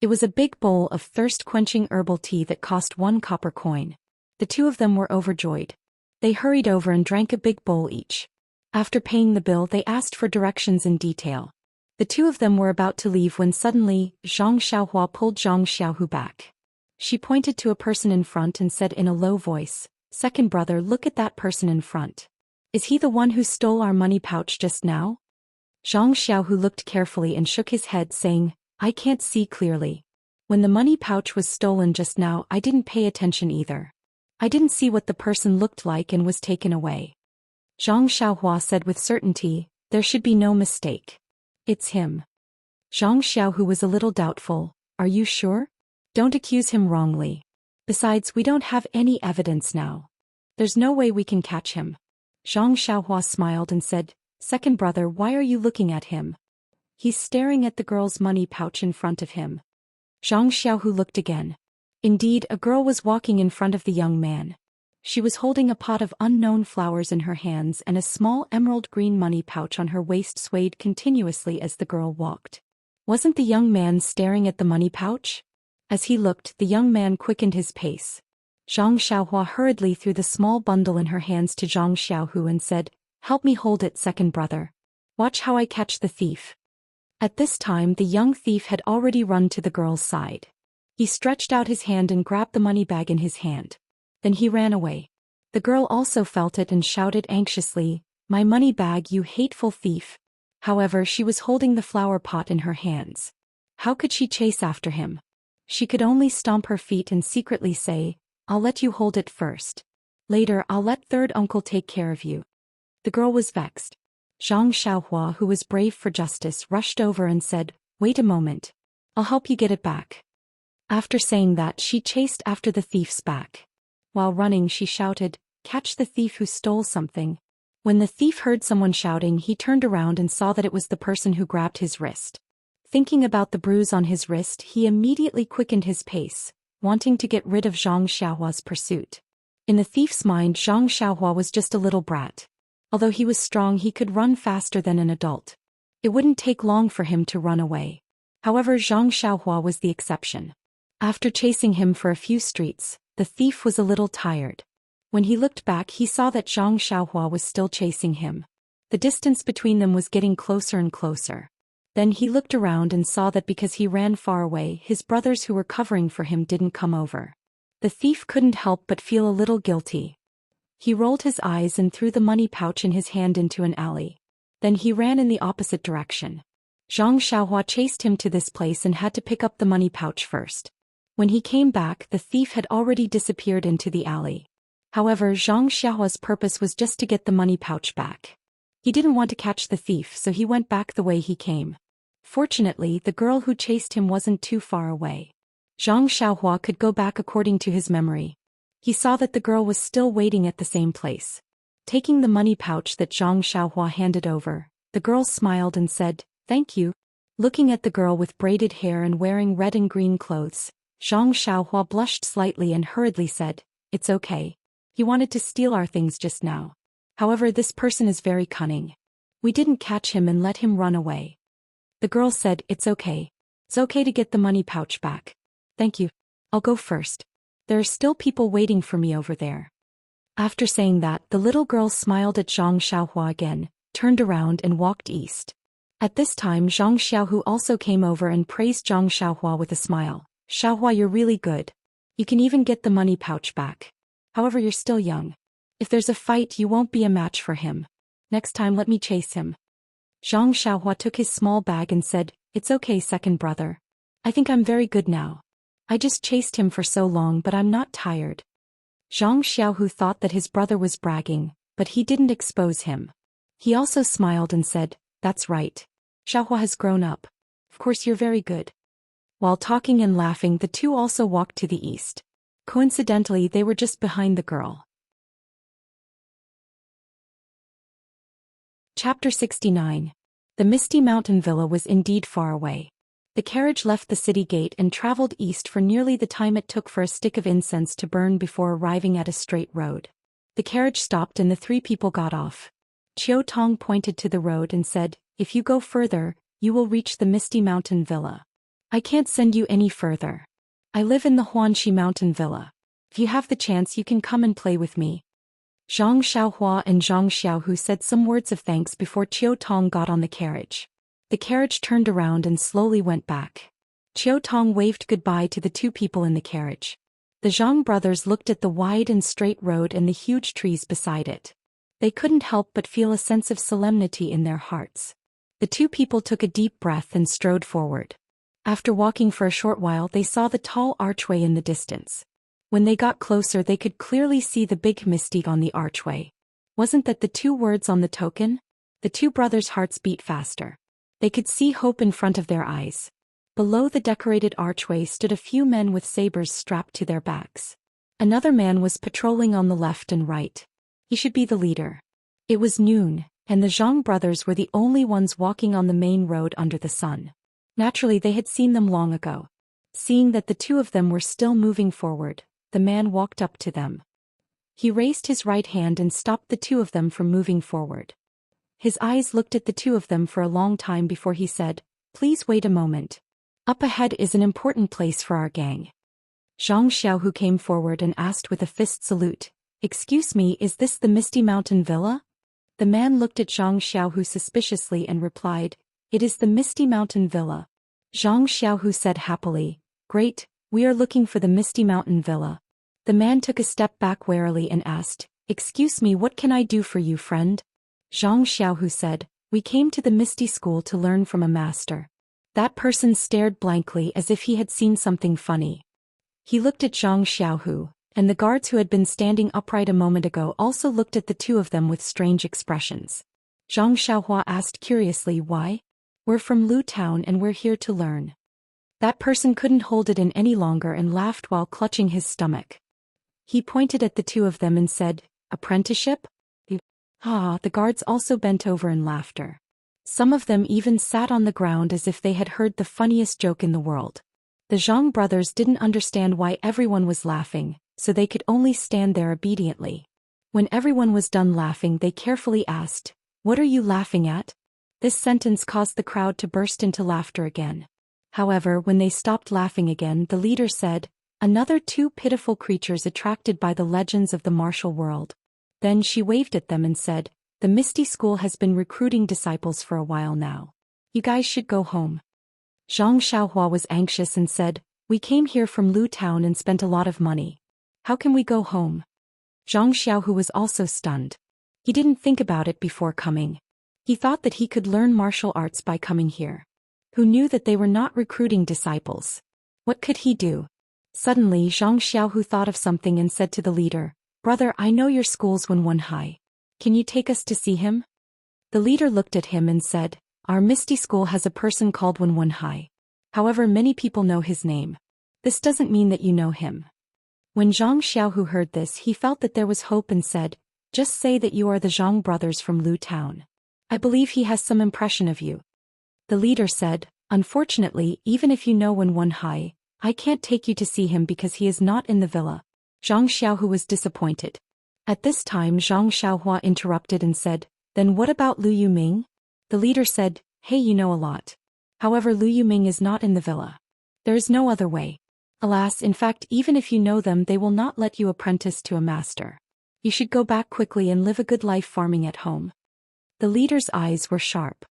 Speaker 1: It was a big bowl of thirst-quenching herbal tea that cost 1 copper coin. The two of them were overjoyed. They hurried over and drank a big bowl each. After paying the bill, they asked for directions in detail. The two of them were about to leave when suddenly, Zhang Xiaohua pulled Zhang Xiaohu back. She pointed to a person in front and said in a low voice, "Second brother, look at that person in front. Is he the one who stole our money pouch just now?" Zhang Xiaohu looked carefully and shook his head, saying, "I can't see clearly. When the money pouch was stolen just now, I didn't pay attention either. I didn't see what the person looked like and was taken away." Zhang Xiaohua said with certainty, "There should be no mistake. It's him." Zhang Xiaohu was a little doubtful. "Are you sure? Don't accuse him wrongly. Besides, we don't have any evidence now. There's no way we can catch him." Zhang Xiaohua smiled and said, "Second brother, why are you looking at him? He's staring at the girl's money pouch in front of him." Zhang Xiaohu looked again. Indeed, a girl was walking in front of the young man. She was holding a pot of unknown flowers in her hands, and a small emerald green money pouch on her waist swayed continuously as the girl walked. Wasn't the young man staring at the money pouch? As he looked, the young man quickened his pace. Zhang Xiaohua hurriedly threw the small bundle in her hands to Zhang Xiaohu and said, "Help me hold it, second brother. Watch how I catch the thief." At this time the young thief had already run to the girl's side. He stretched out his hand and grabbed the money bag in his hand. Then he ran away. The girl also felt it and shouted anxiously, "My money bag, you hateful thief!" However, she was holding the flower pot in her hands. How could she chase after him? She could only stomp her feet and secretly say, "I'll let you hold it first. Later I'll let third uncle take care of you." The girl was vexed. Zhang Xiaohua, who was brave for justice, rushed over and said, "Wait a moment. I'll help you get it back." After saying that, she chased after the thief's back. While running, she shouted, "Catch the thief who stole something." When the thief heard someone shouting, he turned around and saw that it was the person who grabbed his wrist. Thinking about the bruise on his wrist, he immediately quickened his pace, wanting to get rid of Zhang Xiaohua's pursuit. In the thief's mind, Zhang Xiaohua was just a little brat. Although he was strong, he could run faster than an adult. It wouldn't take long for him to run away. However, Zhang Xiaohua was the exception. After chasing him for a few streets, the thief was a little tired. When he looked back, he saw that Zhang Xiaohua was still chasing him. The distance between them was getting closer and closer. Then he looked around and saw that because he ran far away, his brothers who were covering for him didn't come over. The thief couldn't help but feel a little guilty. He rolled his eyes and threw the money pouch in his hand into an alley. Then he ran in the opposite direction. Zhang Xiaohua chased him to this place and had to pick up the money pouch first. When he came back, the thief had already disappeared into the alley. However, Zhang Xiaohua's purpose was just to get the money pouch back. He didn't want to catch the thief, so he went back the way he came. Fortunately, the girl who chased him wasn't too far away. Zhang Xiaohua could go back according to his memory. He saw that the girl was still waiting at the same place. Taking the money pouch that Zhang Xiaohua handed over, the girl smiled and said, "Thank you." Looking at the girl with braided hair and wearing red and green clothes, Zhang Xiaohua blushed slightly and hurriedly said, "It's okay. He wanted to steal our things just now. However, this person is very cunning. We didn't catch him and let him run away." The girl said, "It's okay. It's okay to get the money pouch back. Thank you. I'll go first. There are still people waiting for me over there." After saying that, the little girl smiled at Zhang Xiaohua again, turned around and walked east. At this time Zhang Xiaohu also came over and praised Zhang Xiaohua with a smile. Xiaohua, you're really good. You can even get the money pouch back. However, you're still young. If there's a fight, you won't be a match for him. Next time let me chase him. Zhang Xiaohua took his small bag and said, It's okay, second brother. I think I'm very good now. I just chased him for so long, but I'm not tired. Zhang Xiaohu thought that his brother was bragging, but he didn't expose him. He also smiled and said, That's right. Xiaohua has grown up. Of course you're very good. While talking and laughing, the two also walked to the east. Coincidentally, they were just behind the girl. Chapter 69. The Misty Mountain Villa was indeed far away. The carriage left the city gate and traveled east for nearly the time it took for a stick of incense to burn before arriving at a straight road. The carriage stopped and the three people got off. Chiao Tong pointed to the road and said, If you go further, you will reach the Misty Mountain Villa. I can't send you any further. I live in the Huanxi Mountain Villa. If you have the chance, you can come and play with me. Zhang Xiaohua and Zhang Xiaohu said some words of thanks before Chiao Tong got on the carriage. The carriage turned around and slowly went back. Chiao Tong waved goodbye to the two people in the carriage. The Zhang brothers looked at the wide and straight road and the huge trees beside it. They couldn't help but feel a sense of solemnity in their hearts. The two people took a deep breath and strode forward. After walking for a short while, they saw the tall archway in the distance. When they got closer, they could clearly see the big mystique on the archway. Wasn't that the two words on the token? The two brothers' hearts beat faster. They could see hope in front of their eyes. Below the decorated archway stood a few men with sabers strapped to their backs. Another man was patrolling on the left and right. He should be the leader. It was noon, and the Zhang brothers were the only ones walking on the main road under the sun. Naturally, they had seen them long ago. Seeing that the two of them were still moving forward, the man walked up to them. He raised his right hand and stopped the two of them from moving forward. His eyes looked at the two of them for a long time before he said, Please wait a moment. Up ahead is an important place for our gang. Zhang Xiaohu came forward and asked with a fist salute, Excuse me, is this the Misty Mountain Villa? The man looked at Zhang Xiaohu suspiciously and replied, It is the Misty Mountain Villa. Zhang Xiaohu said happily, Great, we are looking for the Misty Mountain Villa. The man took a step back warily and asked, Excuse me, what can I do for you, friend? Zhang Xiaohu said, We came to the Misty School to learn from a master. That person stared blankly as if he had seen something funny. He looked at Zhang Xiaohu, and the guards who had been standing upright a moment ago also looked at the two of them with strange expressions. Zhang Xiaohua asked curiously, Why? We're from Lu Town and we're here to learn. That person couldn't hold it in any longer and laughed while clutching his stomach. He pointed at the two of them and said, Apprenticeship? The guards also bent over in laughter. Some of them even sat on the ground as if they had heard the funniest joke in the world. The Zhang brothers didn't understand why everyone was laughing, so they could only stand there obediently. When everyone was done laughing, they carefully asked, What are you laughing at? This sentence caused the crowd to burst into laughter again. However, when they stopped laughing again, the leader said, Another two pitiful creatures attracted by the legends of the martial world. Then she waved at them and said, The Misty School has been recruiting disciples for a while now. You guys should go home. Zhang Xiaohua was anxious and said, We came here from Lu Town and spent a lot of money. How can we go home? Zhang Xiaohu was also stunned. He didn't think about it before coming. He thought that he could learn martial arts by coming here. Who knew that they were not recruiting disciples? What could he do? Suddenly Zhang Xiaohu thought of something and said to the leader, Brother, I know your school's Wenwen High. Can you take us to see him? The leader looked at him and said, Our Misty School has a person called Wenwen High. However, many people know his name. This doesn't mean that you know him. When Zhang Xiaohu heard this, he felt that there was hope and said, Just say that you are the Zhang brothers from Lu Town. I believe he has some impression of you. The leader said, Unfortunately, even if you know Wenwen High, I can't take you to see him because he is not in the villa. Zhang Xiaohu was disappointed. At this time Zhang Xiaohua interrupted and said, Then what about Lu Yuming? The leader said, Hey, you know a lot. However, Lu Yuming is not in the villa. There is no other way. Alas, in fact, even if you know them, they will not let you apprentice to a master. You should go back quickly and live a good life farming at home. The leader's eyes were sharp.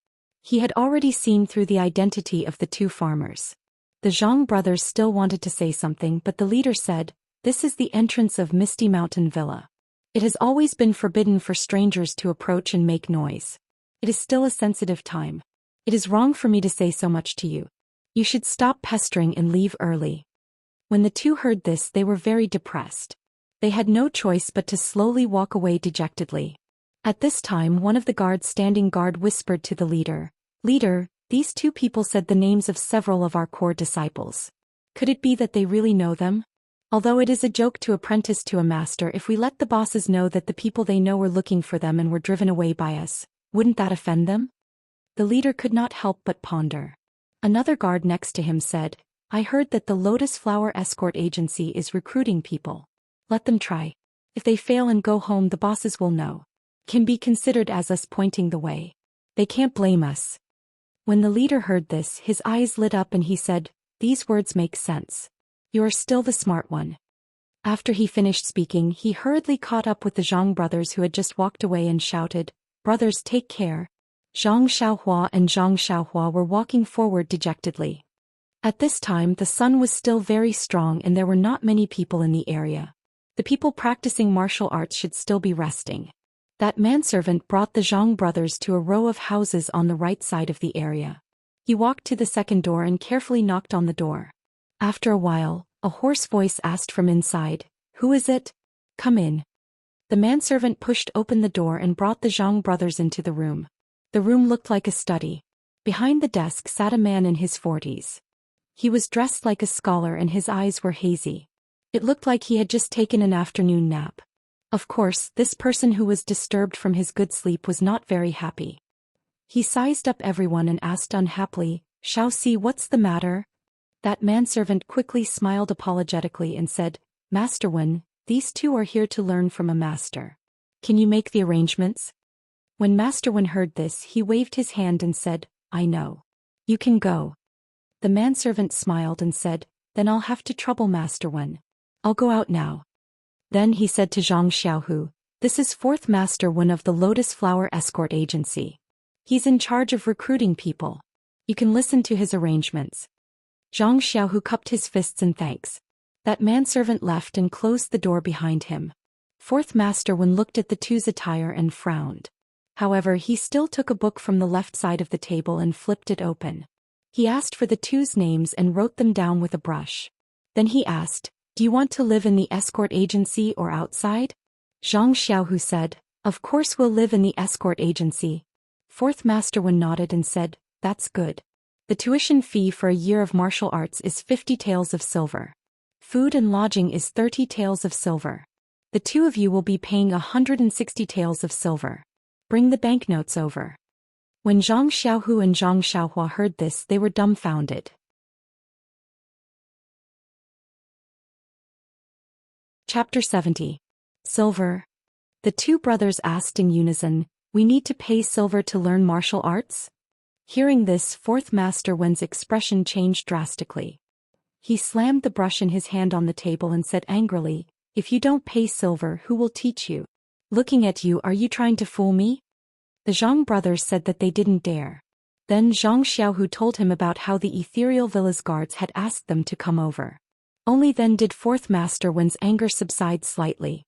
Speaker 1: He had already seen through the identity of the two farmers. The Zhang brothers still wanted to say something, but the leader said, "This is the entrance of Misty Mountain Villa. It has always been forbidden for strangers to approach and make noise. It is still a sensitive time. It is wrong for me to say so much to you. You should stop pestering and leave early." When the two heard this, they were very depressed. They had no choice but to slowly walk away dejectedly. At this time, one of the guards standing guard whispered to the leader, "Leader, these two people said the names of several of our core disciples. Could it be that they really know them? Although it is a joke to apprentice to a master, if we let the bosses know that the people they know were looking for them and were driven away by us, wouldn't that offend them?" The leader could not help but ponder. Another guard next to him said, "I heard that the Lotus Flower Escort Agency is recruiting people. Let them try. If they fail and go home, the bosses will know. Can be considered as us pointing the way. They can't blame us." When the leader heard this, his eyes lit up and he said, "These words make sense. You are still the smart one." After he finished speaking, he hurriedly caught up with the Zhang brothers who had just walked away and shouted, "Brothers, take care." Zhang Xiaohua and Zhang Xiaohua were walking forward dejectedly. At this time, the sun was still very strong and there were not many people in the area. The people practicing martial arts should still be resting. That manservant brought the Zhang brothers to a row of houses on the right side of the area. He walked to the second door and carefully knocked on the door. After a while, a hoarse voice asked from inside, "Who is it? Come in." The manservant pushed open the door and brought the Zhang brothers into the room. The room looked like a study. Behind the desk sat a man in his 40s. He was dressed like a scholar and his eyes were hazy. It looked like he had just taken an afternoon nap. Of course, this person who was disturbed from his good sleep was not very happy. He sized up everyone and asked unhappily, "Xiaoxi, what's the matter?" That manservant quickly smiled apologetically and said, "Master Wen, these two are here to learn from a master. Can you make the arrangements?" When Master Wen heard this, he waved his hand and said, "I know. You can go." The manservant smiled and said, "Then I'll have to trouble Master Wen. I'll go out now." Then he said to Zhang Xiaohu, "This is fourth Master Wen of the Lotus Flower Escort Agency. He's in charge of recruiting people. You can listen to his arrangements." Zhang Xiaohu cupped his fists in thanks. That manservant left and closed the door behind him. Fourth Master Wen looked at the two's attire and frowned. However, he still took a book from the left side of the table and flipped it open. He asked for the two's names and wrote them down with a brush. Then he asked, "Do you want to live in the escort agency or outside?" Zhang Xiaohu said, "Of course we'll live in the escort agency." Fourth Master Wen nodded and said, "That's good. The tuition fee for a year of martial arts is 50 taels of silver. Food and lodging is 30 taels of silver. The two of you will be paying 160 taels of silver. Bring the banknotes over." When Zhang Xiaohu and Zhang Xiaohua heard this, they were dumbfounded. Chapter 70. Silver. The two brothers asked in unison, "We need to pay silver to learn martial arts?" Hearing this, fourth Master Wen's expression changed drastically. He slammed the brush in his hand on the table and said angrily, "If you don't pay silver, who will teach you? Looking at you, are you trying to fool me?" The Zhang brothers said that they didn't dare. Then Zhang Xiaohu told him about how the ethereal villa's guards had asked them to come over. Only then did fourth Master Wen's anger subside slightly.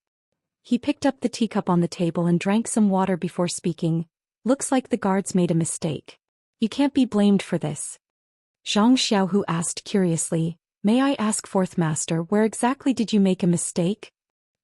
Speaker 1: He picked up the teacup on the table and drank some water before speaking. "Looks like the guards made a mistake. You can't be blamed for this." Zhang Xiaohu asked curiously, "May I ask, fourth master, where exactly did you make a mistake?"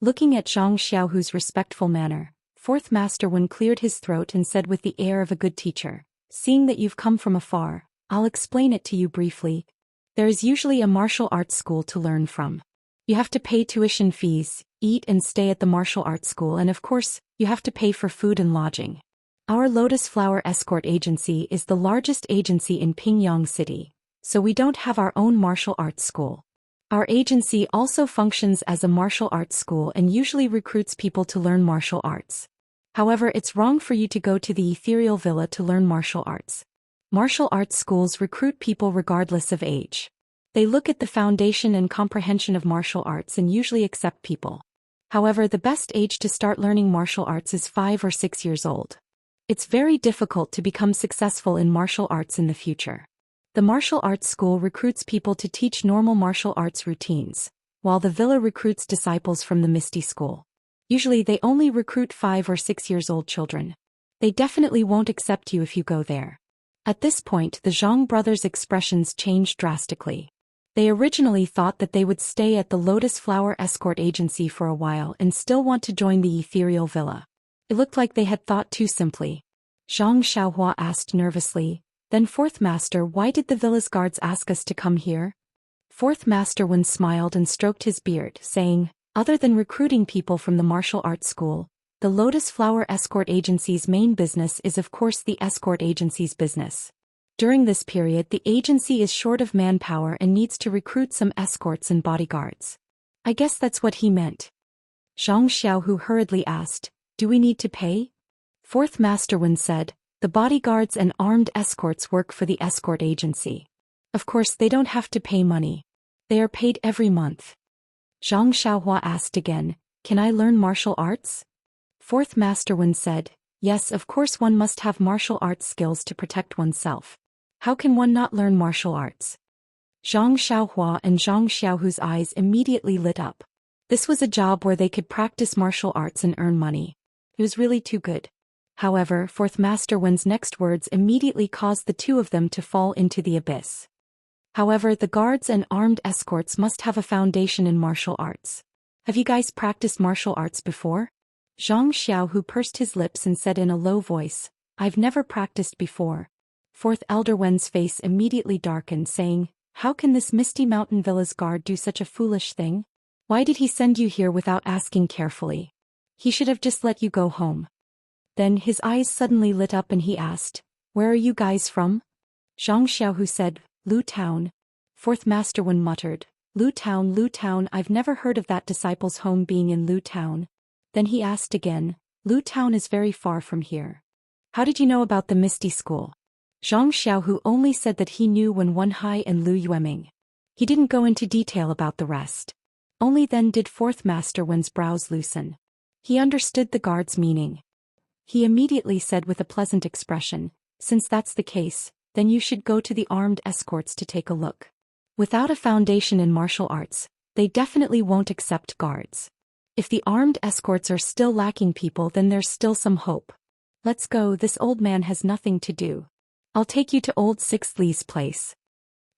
Speaker 1: Looking at Zhang Xiaohu's respectful manner, fourth Master Wen cleared his throat and said with the air of a good teacher, "Seeing that you've come from afar, I'll explain it to you briefly. There is usually a martial arts school to learn from. You have to pay tuition fees, eat and stay at the martial arts school, and of course, you have to pay for food and lodging. Our Lotus Flower Escort Agency is the largest agency in Pingyang City, so we don't have our own martial arts school. Our agency also functions as a martial arts school and usually recruits people to learn martial arts. However, it's wrong for you to go to the ethereal villa to learn martial arts. Martial arts schools recruit people regardless of age. They look at the foundation and comprehension of martial arts and usually accept people. However, the best age to start learning martial arts is 5 or 6 years old. It's very difficult to become successful in martial arts in the future. The martial arts school recruits people to teach normal martial arts routines, while the villa recruits disciples from the Misty School. Usually they only recruit 5 or 6 years old children. They definitely won't accept you if you go there. At this point, the Zhang brothers' expressions changed drastically. They originally thought that they would stay at the Lotus Flower Escort Agency for a while and still want to join the ethereal villa. It looked like they had thought too simply. Zhang Xiaohua asked nervously, "Then Fourth Master, why did the villa's guards ask us to come here?" Fourth Master Wen smiled and stroked his beard, saying, "Other than recruiting people from the martial arts school, the Lotus Flower Escort Agency's main business is of course the escort agency's business. During this period the agency is short of manpower and needs to recruit some escorts and bodyguards. I guess that's what he meant." Zhang Xiaohu hurriedly asked, "Do we need to pay?" Fourth Master Wen said, "The bodyguards and armed escorts work for the escort agency. Of course they don't have to pay money. They are paid every month." Zhang Xiaohua asked again, "Can I learn martial arts?" Fourth Master Wen said, "Yes, of course one must have martial arts skills to protect oneself. How can one not learn martial arts?" Zhang Xiaohua and Zhang Xiaohu's eyes immediately lit up. This was a job where they could practice martial arts and earn money. It was really too good. However, Fourth Master Wen's next words immediately caused the two of them to fall into the abyss. However, the guards and armed escorts must have a foundation in martial arts. "Have you guys practiced martial arts before?" Zhang Xiaohu pursed his lips and said in a low voice, "I've never practiced before." Fourth Elder Wen's face immediately darkened, saying, "How can this Misty Mountain Villa's guard do such a foolish thing? Why did he send you here without asking carefully? He should have just let you go home." Then his eyes suddenly lit up and he asked, "Where are you guys from?" Zhang Xiaohu said, "Lu Town." Fourth Master Wen muttered, Lu Town, I've never heard of that disciple's home being in Lu Town." Then he asked again, "Lu Town is very far from here. How did you know about the Misty School?" Zhang Xiaohu only said that he knew Wen Hai and Lu Yueming. He didn't go into detail about the rest. Only then did Fourth Master Wen's brows loosen. He understood the guard's meaning. He immediately said with a pleasant expression, "Since that's the case, then you should go to the armed escorts to take a look. Without a foundation in martial arts, they definitely won't accept guards. If the armed escorts are still lacking people, then there's still some hope. Let's go, this old man has nothing to do. I'll take you to old Sixth Li's place."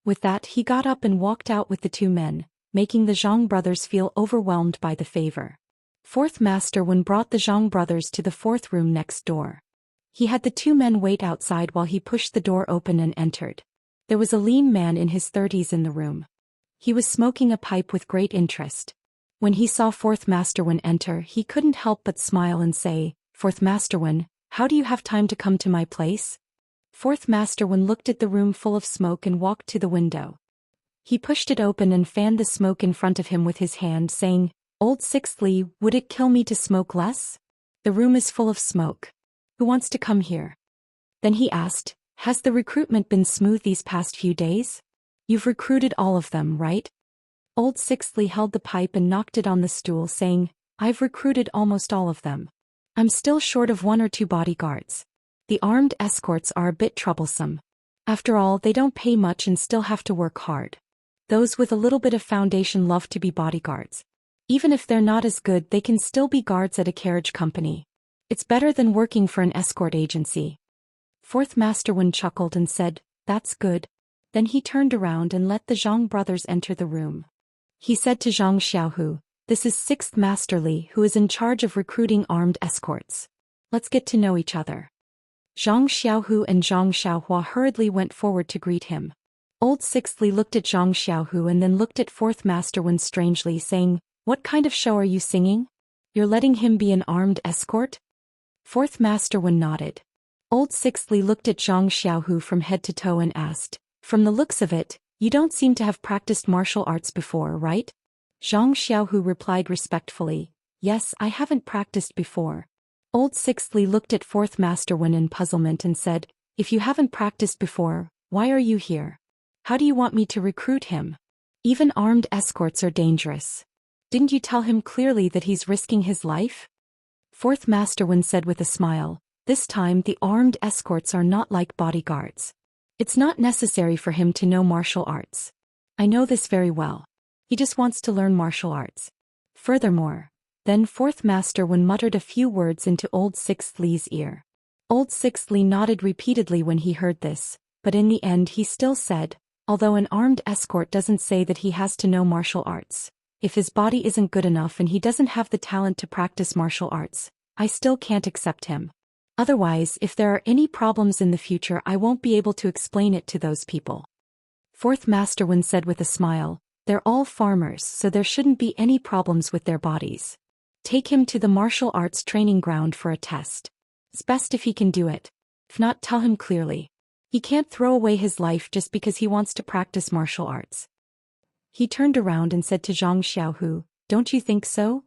Speaker 1: With that he got up and walked out with the two men, making the Zhang brothers feel overwhelmed by the favor. Fourth Master Wen brought the Zhang brothers to the fourth room next door. He had the two men wait outside while he pushed the door open and entered. There was a lean man in his 30s in the room. He was smoking a pipe with great interest. When he saw Fourth Master Wen enter, he couldn't help but smile and say, "Fourth Master Wen, how do you have time to come to my place?" Fourth Master Wen looked at the room full of smoke and walked to the window. He pushed it open and fanned the smoke in front of him with his hand, saying, "Old Sixth Li, would it kill me to smoke less? The room is full of smoke. Who wants to come here?" Then he asked, "Has the recruitment been smooth these past few days? You've recruited all of them, right?" Old Sixth Li held the pipe and knocked it on the stool, saying, "I've recruited almost all of them. I'm still short of 1 or 2 bodyguards. The armed escorts are a bit troublesome. After all, they don't pay much and still have to work hard. Those with a little bit of foundation love to be bodyguards. Even if they're not as good, they can still be guards at a carriage company. It's better than working for an escort agency." Fourth Master Wen chuckled and said, "That's good." Then he turned around and let the Zhang brothers enter the room. He said to Zhang Xiaohu, "This is Sixth Master Li, who is in charge of recruiting armed escorts. Let's get to know each other." Zhang Xiaohu and Zhang Xiaohua hurriedly went forward to greet him. Old Sixth Li looked at Zhang Xiaohu and then looked at Fourth Master Wen strangely, saying, "What kind of show are you singing? You're letting him be an armed escort?" Fourth Master Wen nodded. Old Sixth Li looked at Zhang Xiaohu from head to toe and asked, "From the looks of it, you don't seem to have practiced martial arts before, right?" Zhang Xiaohu replied respectfully, "Yes, I haven't practiced before." Old Sixth Li looked at Fourth Master Wen in puzzlement and said, "If you haven't practiced before, why are you here? How do you want me to recruit him? Even armed escorts are dangerous. Didn't you tell him clearly that he's risking his life?" Fourth Master Wen said with a smile, This time the armed escorts are not like bodyguards. It's not necessary for him to know martial arts. I know this very well. He just wants to learn martial arts. Furthermore, then Fourth Master Wen muttered a few words into Old Sixth Li's ear. Old Sixth Li nodded repeatedly when he heard this, but in the end he still said, although an armed escort doesn't say that he has to know martial arts, if his body isn't good enough and he doesn't have the talent to practice martial arts, I still can't accept him. Otherwise, if there are any problems in the future, I won't be able to explain it to those people. Fourth Master Wen said with a smile, they're all farmers, so there shouldn't be any problems with their bodies. Take him to the martial arts training ground for a test. It's best if he can do it. If not, tell him clearly. He can't throw away his life just because he wants to practice martial arts. He turned around and said to Zhang Xiaohu, don't you think so?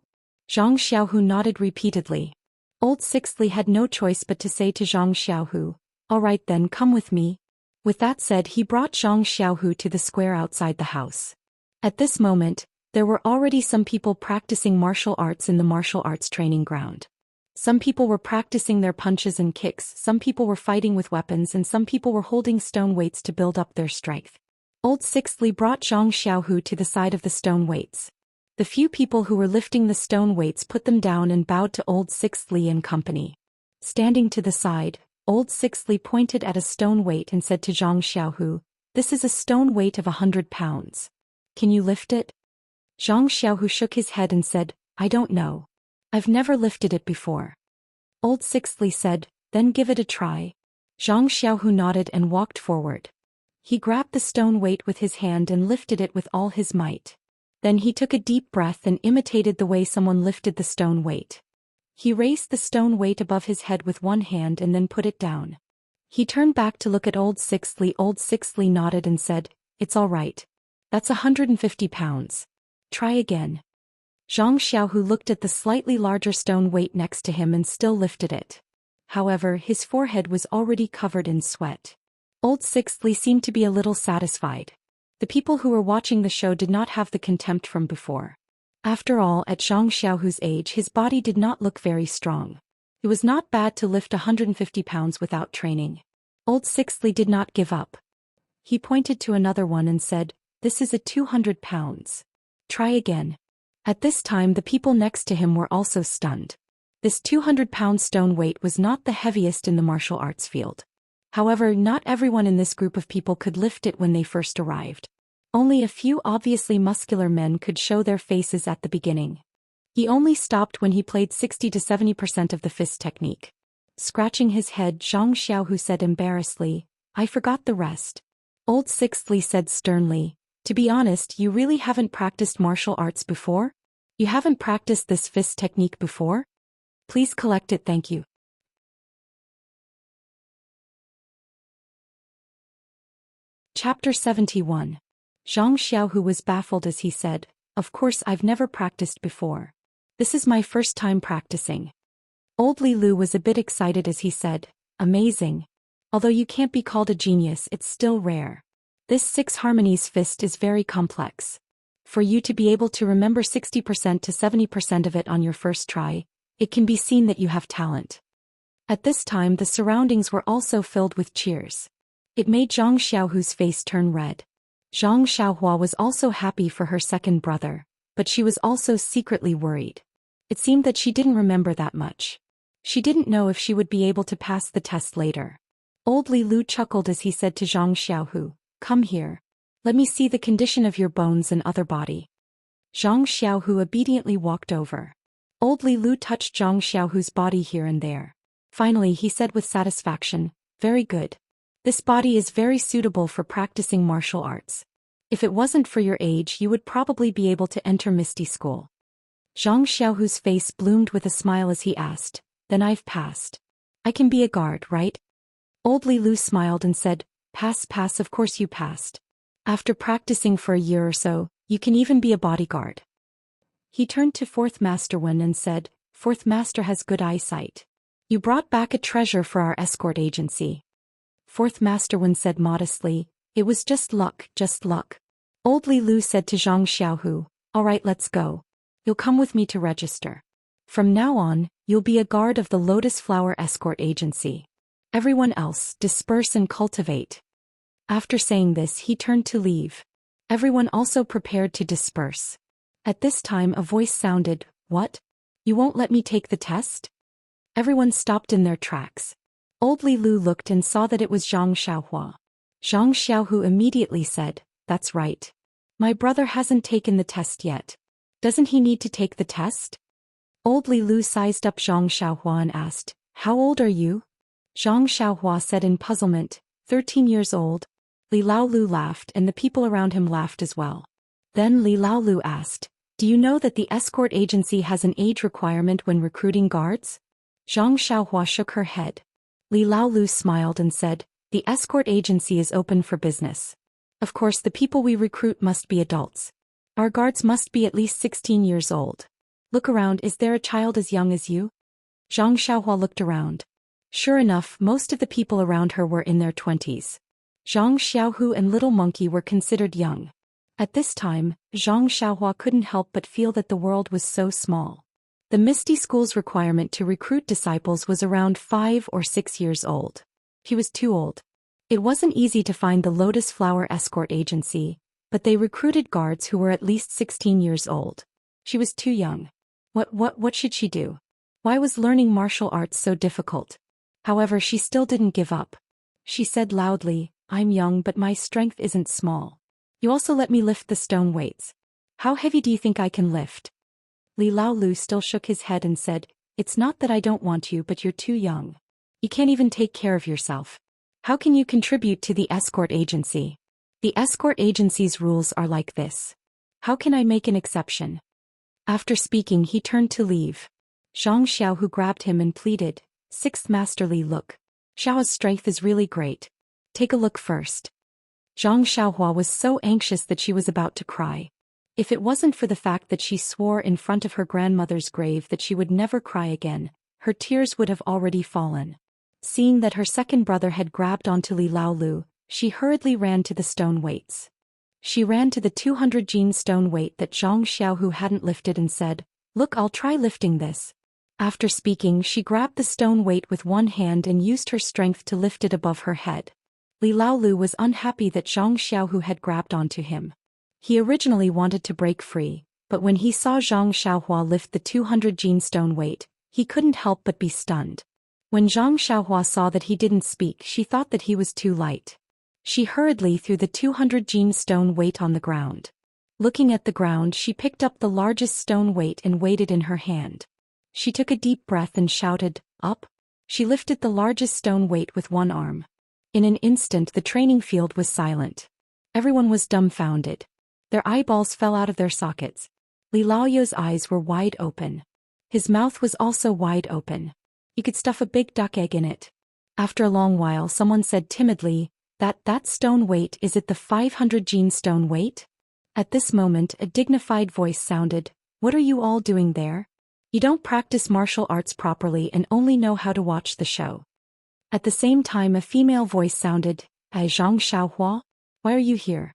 Speaker 1: Zhang Xiaohu nodded repeatedly. Old Sixth Li had no choice but to say to Zhang Xiaohu, all right then, come with me. With that said, he brought Zhang Xiaohu to the square outside the house. At this moment, there were already some people practicing martial arts in the martial arts training ground. Some people were practicing their punches and kicks, some people were fighting with weapons, and some people were holding stone weights to build up their strength. Old Sixth Li brought Zhang Xiaohu to the side of the stone weights. The few people who were lifting the stone weights put them down and bowed to Old Sixth Li and company. Standing to the side, Old Sixth Li pointed at a stone weight and said to Zhang Xiaohu, this is a stone weight of 100 pounds. Can you lift it? Zhang Xiaohu shook his head and said, I don't know. I've never lifted it before. Old Sixth Li said, then give it a try. Zhang Xiaohu nodded and walked forward. He grabbed the stone weight with his hand and lifted it with all his might. Then he took a deep breath and imitated the way someone lifted the stone weight. He raised the stone weight above his head with one hand and then put it down. He turned back to look at Old Sixth Li. Old Sixth Li nodded and said, it's all right. That's 150 pounds. Try again. Zhang Xiaohu looked at the slightly larger stone weight next to him and still lifted it. However, his forehead was already covered in sweat. Old Sixth Li seemed to be a little satisfied. The people who were watching the show did not have the contempt from before. After all, at Zhang Xiaohu's age, his body did not look very strong. It was not bad to lift 150 pounds without training. Old Sixth Li did not give up. He pointed to another one and said, this is a 200 pounds. Try again. At this time the people next to him were also stunned. This 200-pound stone weight was not the heaviest in the martial arts field. However, not everyone in this group of people could lift it when they first arrived. Only a few obviously muscular men could show their faces at the beginning. He only stopped when he played 60 to 70% of the fist technique. Scratching his head, Zhang Xiaohu said embarrassedly, I forgot the rest. Old Sixth Li said sternly, to be honest, you really haven't practiced martial arts before? You haven't practiced this fist technique before? Please collect it, thank you. Chapter 71. Zhang Xiaohu was baffled as he said, of course I've never practiced before. This is my first time practicing. Old Li Lu was a bit excited as he said, amazing. Although you can't be called a genius, it's still rare. This 6 harmonies fist is very complex. For you to be able to remember 60% to 70% of it on your first try, it can be seen that you have talent. At this time the surroundings were also filled with cheers. It made Zhang Xiaohu's face turn red. Zhang Xiaohua was also happy for her second brother, but she was also secretly worried. It seemed that she didn't remember that much. She didn't know if she would be able to pass the test later. Old Li Lu chuckled as he said to Zhang Xiaohu, come here. Let me see the condition of your bones and other body. Zhang Xiaohu obediently walked over. Old Li Lu touched Zhang Xiaohu's body here and there. Finally he said with satisfaction, very good. This body is very suitable for practicing martial arts. If it wasn't for your age, you would probably be able to enter Misty School. Zhang Xiaohu's face bloomed with a smile as he asked, then I've passed. I can be a guard, right? Old Li Lu smiled and said, pass, of course you passed. After practicing for a year or so, you can even be a bodyguard. He turned to Fourth Master Wen and said, Fourth Master has good eyesight. You brought back a treasure for our escort agency. Fourth Master Wen said modestly, it was just luck, just luck. Old Li Lu said to Zhang Xiaohu, all right, let's go. You'll come with me to register. From now on, You'll be a guard of the Lotus Flower Escort Agency. Everyone else, disperse and cultivate. After saying this, he turned to leave. Everyone also prepared to disperse. At this time a voice sounded, "What? You won't let me take the test?" Everyone stopped in their tracks. Old Li Lu looked and saw that it was Zhang Xiaohua. Zhang Xiaohu immediately said, "That's right. My brother hasn't taken the test yet. Doesn't he need to take the test?" Old Li Lu sized up Zhang Xiaohua and asked, "How old are you?" Zhang Xiaohua said in puzzlement, 13 years old. Li Laolu laughed and the people around him laughed as well. Then Li Laolu asked, "Do you know that the escort agency has an age requirement when recruiting guards?" Zhang Xiaohua shook her head. Li Laolu smiled and said, "The escort agency is open for business. Of course the people we recruit must be adults. Our guards must be at least 16 years old. Look around, is there a child as young as you?" Zhang Xiaohua looked around. Sure enough, most of the people around her were in their 20s. Zhang Xiaohu and Little Monkey were considered young. At this time, Zhang Xiaohua couldn't help but feel that the world was so small. The Misty School's requirement to recruit disciples was around 5 or 6 years old. He was too old. It wasn't easy to find the Lotus Flower Escort Agency, but they recruited guards who were at least 16 years old. She was too young. What should she do? Why was learning martial arts so difficult? However, she still didn't give up. She said loudly, "I'm young but my strength isn't small. You also let me lift the stone weights. How heavy do you think I can lift?" Li Laolu still shook his head and said, "It's not that I don't want you, but you're too young. You can't even take care of yourself. How can you contribute to the escort agency? The escort agency's rules are like this. How can I make an exception?" After speaking, he turned to leave. Zhang Xiaohu grabbed him and pleaded, "Sixth Master Li, look. Xiaohua's strength is really great. Take a look first." Zhang Xiaohua was so anxious that she was about to cry. If it wasn't for the fact that she swore in front of her grandmother's grave that she would never cry again, her tears would have already fallen. Seeing that her second brother had grabbed onto Li Laolu, she hurriedly ran to the stone weights. She ran to the 200 gene stone weight that Zhang Xiaohu hadn't lifted and said, "Look, I'll try lifting this." After speaking, she grabbed the stone weight with one hand and used her strength to lift it above her head. Li Laolu was unhappy that Zhang Xiaohu had grabbed onto him. He originally wanted to break free, but when he saw Zhang Xiaohua lift the 200 gene stone weight, he couldn't help but be stunned. When Zhang Xiaohua saw that he didn't speak, she thought that he was too light. She hurriedly threw the 200 gene stone weight on the ground. Looking at the ground, she picked up the largest stone weight and weighed it in her hand. She took a deep breath and shouted, "Up!" She lifted the largest stone weight with one arm. In an instant the training field was silent. Everyone was dumbfounded. Their eyeballs fell out of their sockets. Li Laoyo's eyes were wide open. His mouth was also wide open. You could stuff a big duck egg in it. After a long while someone said timidly, That stone weight, is it the 500 gene stone weight?" At this moment a dignified voice sounded, "What are you all doing there? You don't practice martial arts properly and only know how to watch the show." At the same time a female voice sounded, Zhang Xiaohua? Why are you here?"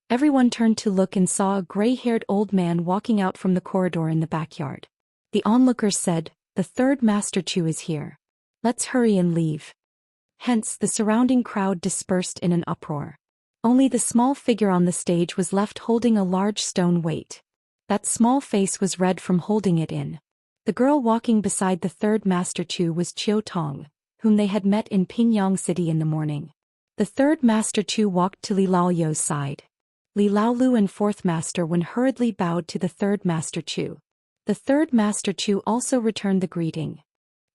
Speaker 1: Everyone turned to look and saw a gray-haired old man walking out from the corridor in the backyard. The onlookers said, "The third Master Chu is here. Let's hurry and leave." Hence the surrounding crowd dispersed in an uproar. Only the small figure on the stage was left holding a large stone weight. That small face was red from holding it in. The girl walking beside the third Master Chu was Chiu Tong, whom they had met in Pingyang City in the morning. The third Master Chu walked to Li Laoyo's side. Li Laolu and fourth Master Wen hurriedly bowed to the third Master Chu. The third Master Chu also returned the greeting.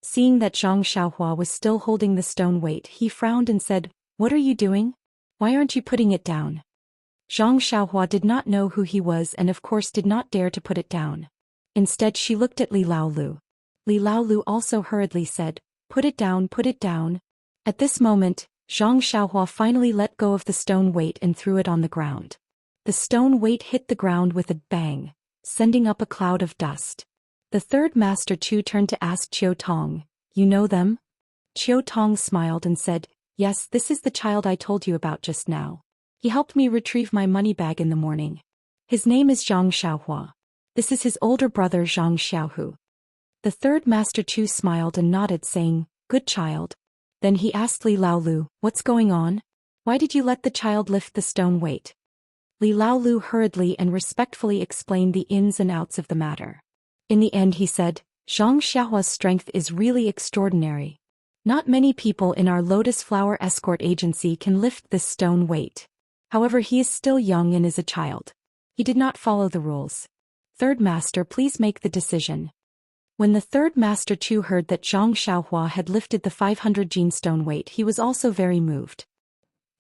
Speaker 1: Seeing that Zhang Xiaohua was still holding the stone weight, he frowned and said, "What are you doing? Why aren't you putting it down?" Zhang Xiaohua did not know who he was and of course did not dare to put it down. Instead she looked at Li Laolu. Li Laolu also hurriedly said, "Put it down, put it down." At this moment, Zhang Xiaohua finally let go of the stone weight and threw it on the ground. The stone weight hit the ground with a bang, sending up a cloud of dust. The third Master Chu turned to ask Chiu Tong, "You know them?" Chiu Tong smiled and said, "Yes, this is the child I told you about just now. He helped me retrieve my money bag in the morning. His name is Zhang Xiaohua. This is his older brother Zhang Xiaohu." The third Master Chu smiled and nodded, saying, "Good child." Then he asked Li Laolu, "What's going on? Why did you let the child lift the stone weight?" Li Laolu hurriedly and respectfully explained the ins and outs of the matter. In the end he said, "Zhang Xiaohua's strength is really extraordinary. Not many people in our Lotus Flower Escort Agency can lift this stone weight. However, he is still young and is a child. He did not follow the rules. Third Master, please make the decision." When the third Master Chu heard that Zhang Xiaohua had lifted the 500 gene stone weight, he was also very moved.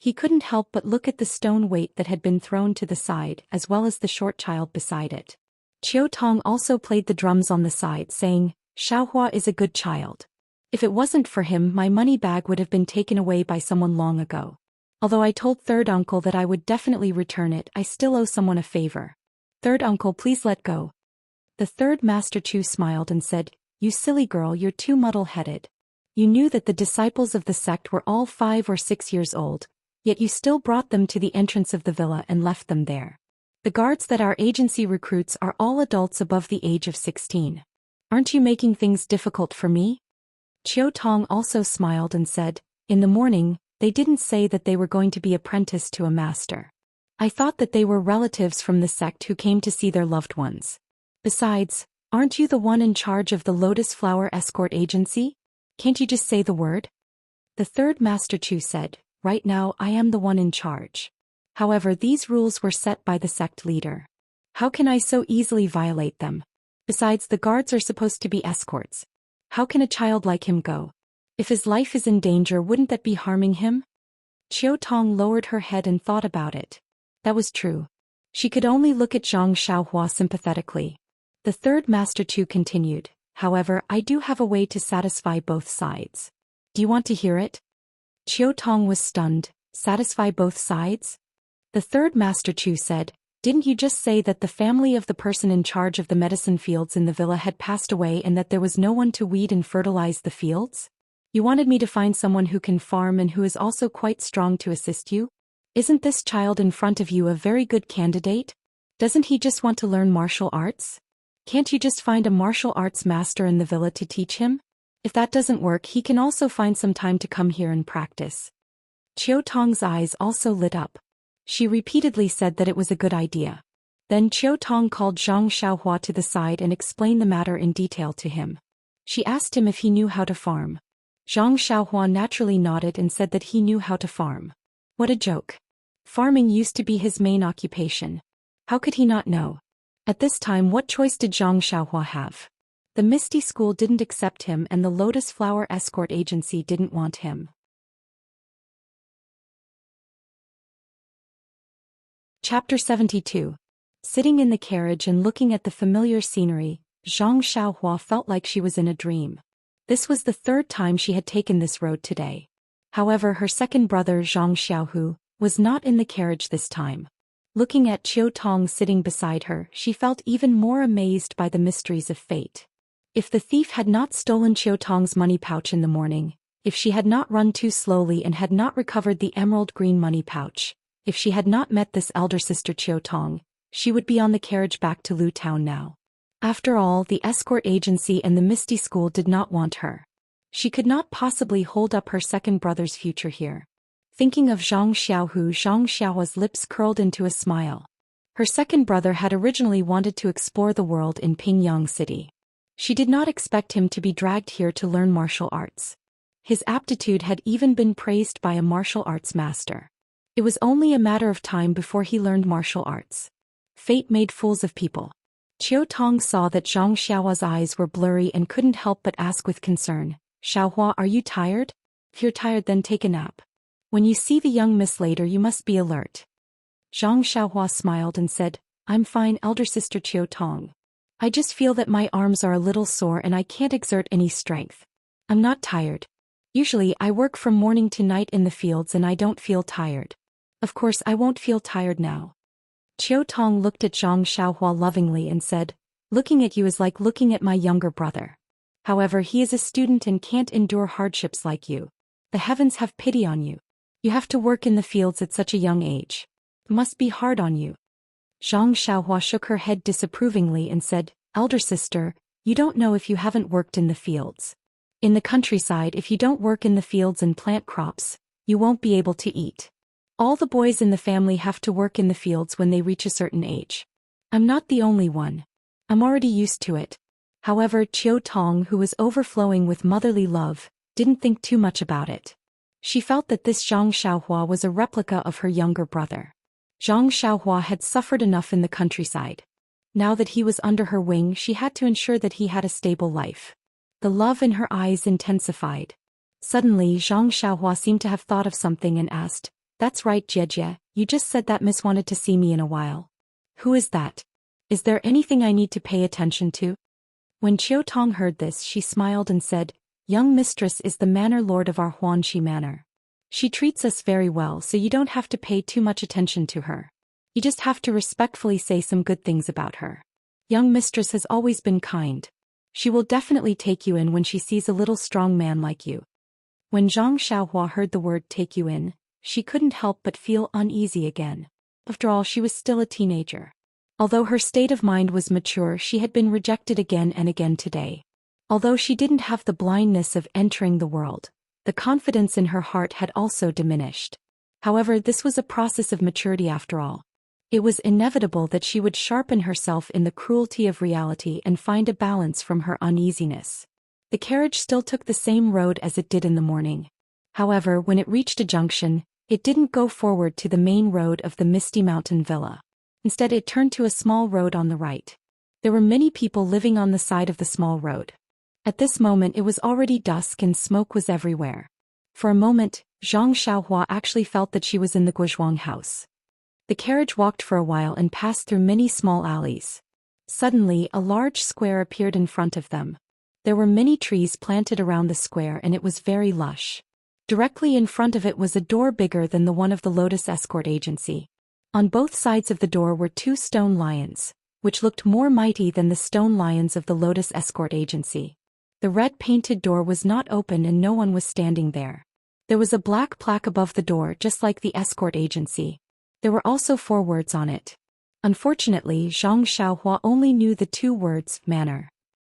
Speaker 1: He couldn't help but look at the stone weight that had been thrown to the side, as well as the short child beside it. Qiu Tong also played the drums on the side, saying, "Xiaohua is a good child. If it wasn't for him, my money bag would have been taken away by someone long ago. Although I told third uncle that I would definitely return it, I still owe someone a favor. Third uncle, please let go." The third Master Chu smiled and said, "You silly girl, you're too muddle-headed. You knew that the disciples of the sect were all 5 or 6 years old, yet you still brought them to the entrance of the villa and left them there. The guards that our agency recruits are all adults above the age of 16. Aren't you making things difficult for me?" Qiu Tong also smiled and said, "In the morning, they didn't say that they were going to be apprenticed to a master. I thought that they were relatives from the sect who came to see their loved ones. Besides, aren't you the one in charge of the Lotus Flower Escort Agency? Can't you just say the word?" The third Master Chu said, "Right now I am the one in charge. However, these rules were set by the sect leader. How can I so easily violate them? Besides, the guards are supposed to be escorts. How can a child like him go? If his life is in danger, wouldn't that be harming him?" Qiu Tong lowered her head and thought about it. That was true. She could only look at Zhang Xiaohua sympathetically. The third Master Chu continued, "However, I do have a way to satisfy both sides. Do you want to hear it?" Qiu Tong was stunned. "Satisfy both sides?" The third Master Chu said, "Didn't you just say that the family of the person in charge of the medicine fields in the villa had passed away and that there was no one to weed and fertilize the fields? You wanted me to find someone who can farm and who is also quite strong to assist you? Isn't this child in front of you a very good candidate? Doesn't he just want to learn martial arts? Can't you just find a martial arts master in the villa to teach him? If that doesn't work, he can also find some time to come here and practice." Qiu Tong's eyes also lit up. She repeatedly said that it was a good idea. Then Qiu Tong called Zhang Xiaohua to the side and explained the matter in detail to him. She asked him if he knew how to farm. Zhang Xiaohua naturally nodded and said that he knew how to farm. What a joke. Farming used to be his main occupation. How could he not know? At this time, what choice did Zhang Xiaohua have? The Misty School didn't accept him and the Lotus Flower Escort Agency didn't want him. Chapter 72. Sitting in the carriage and looking at the familiar scenery, Zhang Xiaohua felt like she was in a dream. This was the third time she had taken this road today. However, her second brother Zhang Xiaohu was not in the carriage this time. Looking at Qiu Tong sitting beside her, she felt even more amazed by the mysteries of fate. If the thief had not stolen Qiu Tong's money pouch in the morning, if she had not run too slowly and had not recovered the emerald green money pouch, if she had not met this elder sister Qiu Tong, she would be on the carriage back to Lu Town now. After all, the escort agency and the Misty School did not want her. She could not possibly hold up her second brother's future here. Thinking of Zhang Xiaohu, Zhang Xiaohua's lips curled into a smile. Her second brother had originally wanted to explore the world in Pingyang City. She did not expect him to be dragged here to learn martial arts. His aptitude had even been praised by a martial arts master. It was only a matter of time before he learned martial arts. Fate made fools of people. Qiu Tong saw that Zhang Xiaohua's eyes were blurry and couldn't help but ask with concern, "Xiaohua, are you tired? If you're tired, then take a nap. When you see the young miss later, you must be alert." Zhang Xiaohua smiled and said, "I'm fine, elder sister Qiu Tong. I just feel that my arms are a little sore and I can't exert any strength. I'm not tired. Usually I work from morning to night in the fields and I don't feel tired. Of course I won't feel tired now." Qiu Tong looked at Zhang Xiaohua lovingly and said, "Looking at you is like looking at my younger brother. However, he is a student and can't endure hardships like you. The heavens have pity on you. You have to work in the fields at such a young age. It must be hard on you." Zhang Xiaohua shook her head disapprovingly and said, "Elder sister, You don't know if you haven't worked in the fields. In the countryside, if you don't work in the fields and plant crops, you won't be able to eat. All the boys in the family have to work in the fields when they reach a certain age. I'm not the only one. I'm already used to it. However, Chiu Tong, who was overflowing with motherly love, didn't think too much about it. She felt that this Zhang Xiaohua was a replica of her younger brother. Zhang Xiaohua had suffered enough in the countryside. Now that he was under her wing, she had to ensure that he had a stable life. The love in her eyes intensified. Suddenly, Zhang Xiaohua seemed to have thought of something and asked, "That's right, Jie, you just said that Miss wanted to see me in a while. Who is that? Is there anything I need to pay attention to?" When Chiu Tong heard this, she smiled and said, "Young mistress is the manor lord of our Huanxi manor. She treats us very well, so you don't have to pay too much attention to her. You just have to respectfully say some good things about her. Young mistress has always been kind. She will definitely take you in when she sees a little strong man like you." When Zhang Xiaohua heard the word "take you in," she couldn't help but feel uneasy again. After all, she was still a teenager. Although her state of mind was mature, she had been rejected again and again today. Although she didn't have the blindness of entering the world, the confidence in her heart had also diminished. However, this was a process of maturity after all. It was inevitable that she would sharpen herself in the cruelty of reality and find a balance from her uneasiness. The carriage still took the same road as it did in the morning. However, when it reached a junction, it didn't go forward to the main road of the Misty Mountain Villa. Instead, it turned to a small road on the right. There were many people living on the side of the small road. At this moment it was already dusk and smoke was everywhere. For a moment, Zhang Xiaohua actually felt that she was in the Guozhuang house. The carriage walked for a while and passed through many small alleys. Suddenly, a large square appeared in front of them. There were many trees planted around the square and it was very lush. Directly in front of it was a door bigger than the one of the Lotus Escort Agency. On both sides of the door were two stone lions, which looked more mighty than the stone lions of the Lotus Escort Agency. The red-painted door was not open and no one was standing there. There was a black plaque above the door just like the escort agency. There were also 4 words on it. Unfortunately, Zhang Xiaohua only knew the 2 words, manor.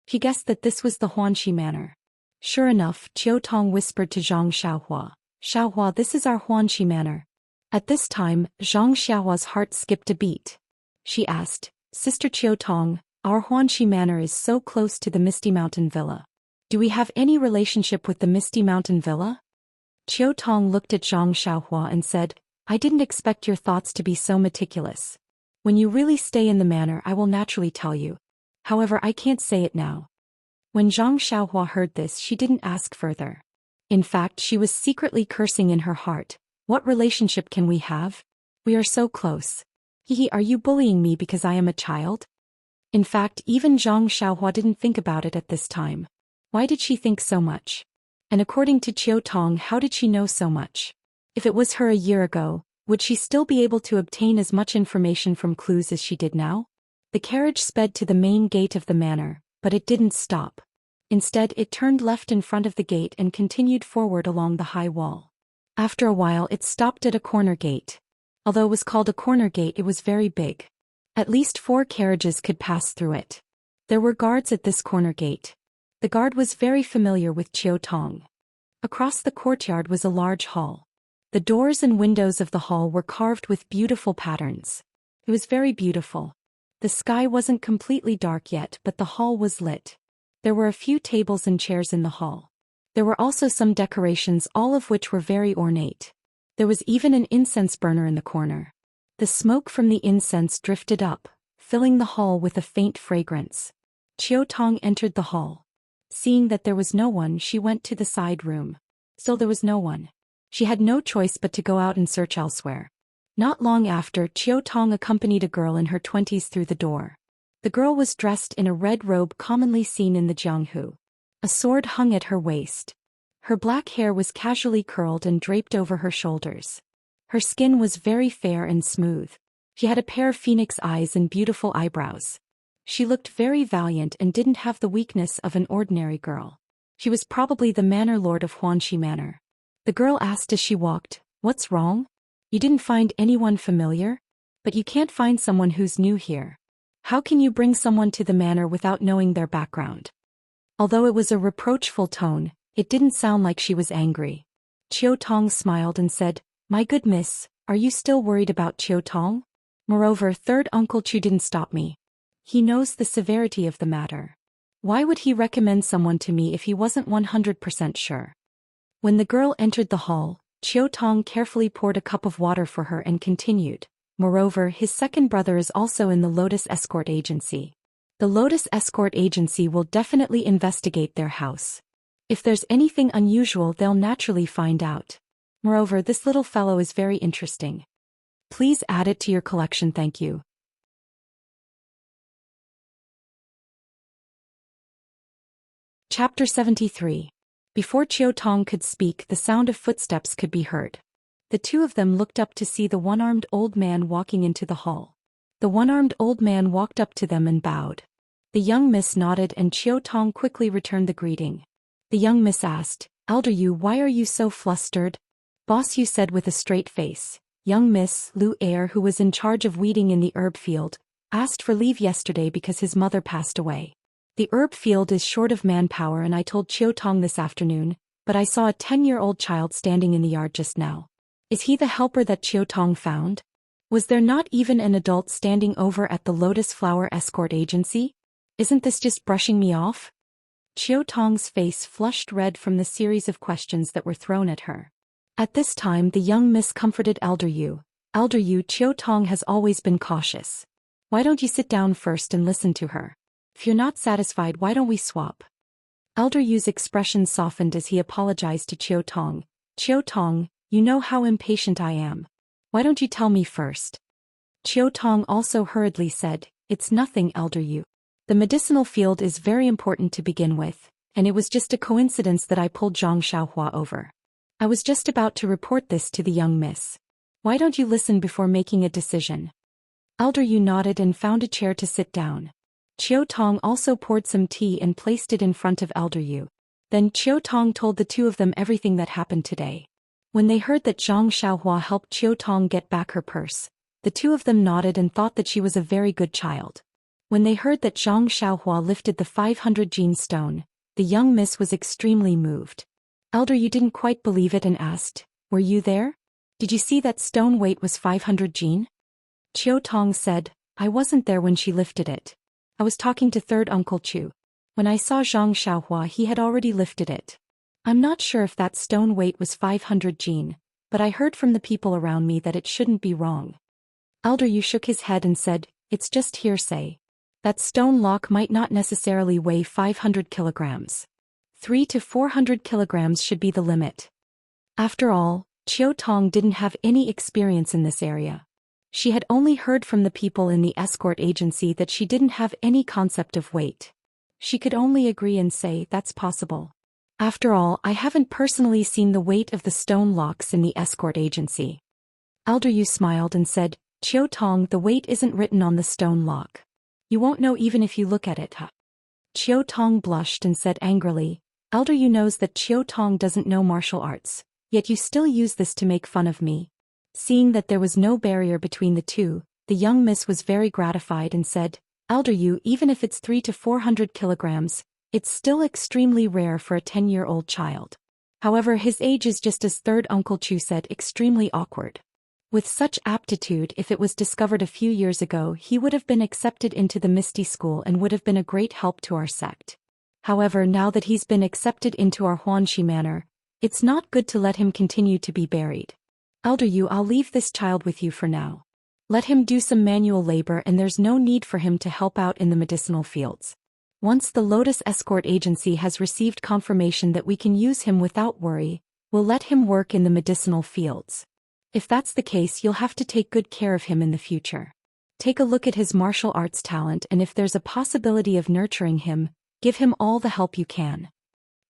Speaker 1: He guessed that this was the Huanxi manor. Sure enough, Chiu Tong whispered to Zhang Xiaohua, "Xiaohua, this is our Huanxi manor." At this time, Zhang Xiaohua's heart skipped a beat. She asked, "Sister Chiu Tong, our Huanxi manor is so close to the Misty Mountain Villa. Do we have any relationship with the Misty Mountain Villa?" Chiu Tong looked at Zhang Xiaohua and said, "I didn't expect your thoughts to be so meticulous. When you really stay in the manor, I will naturally tell you. However, I can't say it now." When Zhang Xiaohua heard this, she didn't ask further. In fact, she was secretly cursing in her heart. What relationship can we have? We are so close. Hihi, are you bullying me because I am a child? In fact, even Zhang Xiaohua didn't think about it at this time. Why did she think so much? And according to Chiu Tong, how did she know so much? If it was her a year ago, would she still be able to obtain as much information from clues as she did now? The carriage sped to the main gate of the manor, but it didn't stop. Instead, it turned left in front of the gate and continued forward along the high wall. After a while, it stopped at a corner gate. Although it was called a corner gate, it was very big. At least 4 carriages could pass through it. There were guards at this corner gate. The guard was very familiar with Chiu Tong. Across the courtyard was a large hall. The doors and windows of the hall were carved with beautiful patterns. It was very beautiful. The sky wasn't completely dark yet, but the hall was lit. There were a few tables and chairs in the hall. There were also some decorations, all of which were very ornate. There was even an incense burner in the corner. The smoke from the incense drifted up, filling the hall with a faint fragrance. Chiu Tong entered the hall. Seeing that there was no one, she went to the side room. Still there was no one. She had no choice but to go out and search elsewhere. Not long after, Chiu Tong accompanied a girl in her 20s through the door. The girl was dressed in a red robe commonly seen in the Jianghu. A sword hung at her waist. Her black hair was casually curled and draped over her shoulders. Her skin was very fair and smooth. She had a pair of phoenix eyes and beautiful eyebrows. She looked very valiant and didn't have the weakness of an ordinary girl. She was probably the manor lord of Huanxi Manor. The girl asked as she walked, "What's wrong? You didn't find anyone familiar? But you can't find someone who's new here. How can you bring someone to the manor without knowing their background? Although it was a reproachful tone, it didn't sound like she was angry. Chiu Tong smiled and said, "My good miss, are you still worried about Chiu Tong? Moreover, third Uncle Chu didn't stop me. He knows the severity of the matter. Why would he recommend someone to me if he wasn't 100% sure?" When the girl entered the hall, Chiu Tong carefully poured a cup of water for her and continued, "Moreover, his second brother is also in the Lotus Escort Agency. The Lotus Escort Agency will definitely investigate their house. If there's anything unusual, they'll naturally find out. Moreover, this little fellow is very interesting. Please add it to your collection, thank you." Chapter 73. Before Chiu Tong could speak, the sound of footsteps could be heard. The two of them looked up to see the one-armed old man walking into the hall. The one-armed old man walked up to them and bowed. The young miss nodded and Chiu Tong quickly returned the greeting. The young miss asked, "Elder Yu, why are you so flustered?" "Boss Yu," said with a straight face. "Young Miss Lu Air, who was in charge of weeding in the herb field, asked for leave yesterday because his mother passed away. The herb field is short of manpower and I told Chiu Tong this afternoon, but I saw a 10-year-old child standing in the yard just now. Is he the helper that Chiu Tong found? Was there not even an adult standing over at the Lotus Flower Escort Agency? Isn't this just brushing me off?" Chiu Tong's face flushed red from the series of questions that were thrown at her. At this time the young miss comforted Elder Yu. "Elder Yu, Chiu Tong has always been cautious. Why don't you sit down first and listen to her? If you're not satisfied, why don't we swap?" Elder Yu's expression softened as he apologized to Chiu Tong. "Chiu Tong, you know how impatient I am. Why don't you tell me first?" Chiu Tong also hurriedly said, "It's nothing, Elder Yu. The medicinal field is very important to begin with, and it was just a coincidence that I pulled Zhang Xiaohua over. I was just about to report this to the young miss. Why don't you listen before making a decision?" Elder Yu nodded and found a chair to sit down. Chiu Tong also poured some tea and placed it in front of Elder Yu. Then Chiu Tong told the two of them everything that happened today. When they heard that Zhang Xiaohua helped Chiu Tong get back her purse, the two of them nodded and thought that she was a very good child. When they heard that Zhang Xiaohua lifted the 500 gene stone, the young miss was extremely moved. Elder Yu didn't quite believe it and asked, "Were you there? Did you see that stone weight was 500 gene?" Chiu Tong said, "I wasn't there when she lifted it. I was talking to third Uncle Chu. When I saw Zhang Xiaohua, he had already lifted it. I'm not sure if that stone weight was 500 gene, but I heard from the people around me that it shouldn't be wrong." Elder Yu shook his head and said, "It's just hearsay. That stone lock might not necessarily weigh 500 kilograms. 300 to 400 kilograms should be the limit." After all, Chiu Tong didn't have any experience in this area. She had only heard from the people in the escort agency that she didn't have any concept of weight. She could only agree and say, "That's possible. After all, I haven't personally seen the weight of the stone locks in the escort agency." Elder Yu smiled and said, "Chiu Tong, the weight isn't written on the stone lock. You won't know even if you look at it, huh?" Chiu Tong blushed and said angrily, "Elder Yu knows that Chiu Tong doesn't know martial arts, yet you still use this to make fun of me." Seeing that there was no barrier between the two, the young miss was very gratified and said, "Elder Yu, even if it's 300 to 400 kilograms, it's still extremely rare for a 10-year-old child. However, his age is just as third Uncle Chu said, extremely awkward. With such aptitude, if it was discovered a few years ago, he would have been accepted into the Misty School and would have been a great help to our sect. However, now that he's been accepted into our Huanxi manor, it's not good to let him continue to be buried. Elder Yu, I'll leave this child with you for now. Let him do some manual labor and there's no need for him to help out in the medicinal fields. Once the Lotus Escort Agency has received confirmation that we can use him without worry, we'll let him work in the medicinal fields. If that's the case, you'll have to take good care of him in the future. Take a look at his martial arts talent and if there's a possibility of nurturing him, give him all the help you can.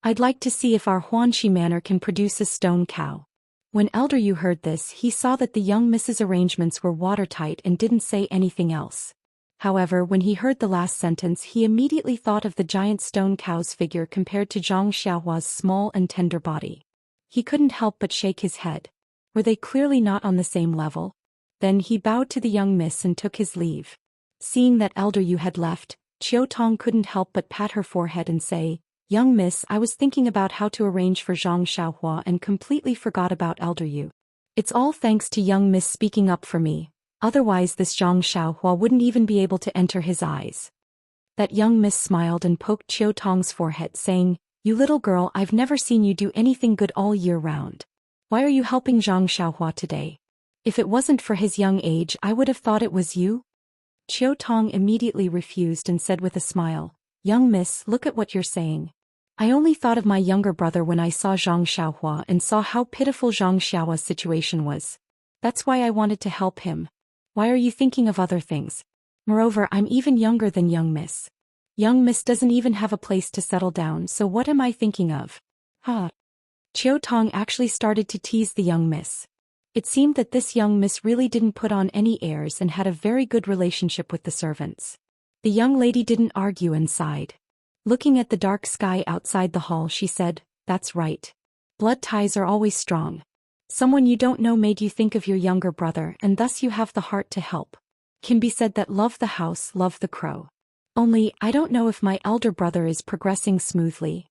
Speaker 1: I'd like to see if our Huanxi manor can produce a stone cow." When Elder Yu heard this, he saw that the young miss's arrangements were watertight and didn't say anything else. However, when he heard the last sentence, he immediately thought of the giant stone cow's figure compared to Zhang Xiaohua's small and tender body. He couldn't help but shake his head. Were they clearly not on the same level? Then he bowed to the young miss and took his leave. Seeing that Elder Yu had left, Chiu Tong couldn't help but pat her forehead and say, "Young miss, I was thinking about how to arrange for Zhang Xiaohua and completely forgot about Elder Yu. It's all thanks to young miss speaking up for me, otherwise this Zhang Xiaohua wouldn't even be able to enter his eyes." That young miss smiled and poked Chiu Tong's forehead saying, "You little girl, I've never seen you do anything good all year round. Why are you helping Zhang Xiaohua today? If it wasn't for his young age I would have thought it was you." Chiu Tong immediately refused and said with a smile, "Young miss, look at what you're saying. I only thought of my younger brother when I saw Zhang Xiaohua and saw how pitiful Zhang Xiaohua's situation was. That's why I wanted to help him. Why are you thinking of other things? Moreover, I'm even younger than young miss. Young miss doesn't even have a place to settle down, so what am I thinking of?" Ha! Chiu Tong actually started to tease the young miss. It seemed that this young miss really didn't put on any airs and had a very good relationship with the servants. The young lady didn't argue and sighed. Looking at the dark sky outside the hall, she said, "That's right. Blood ties are always strong. Someone you don't know made you think of your younger brother and thus you have the heart to help. Can be said that love the house, love the crow. Only, I don't know if my elder brother is progressing smoothly."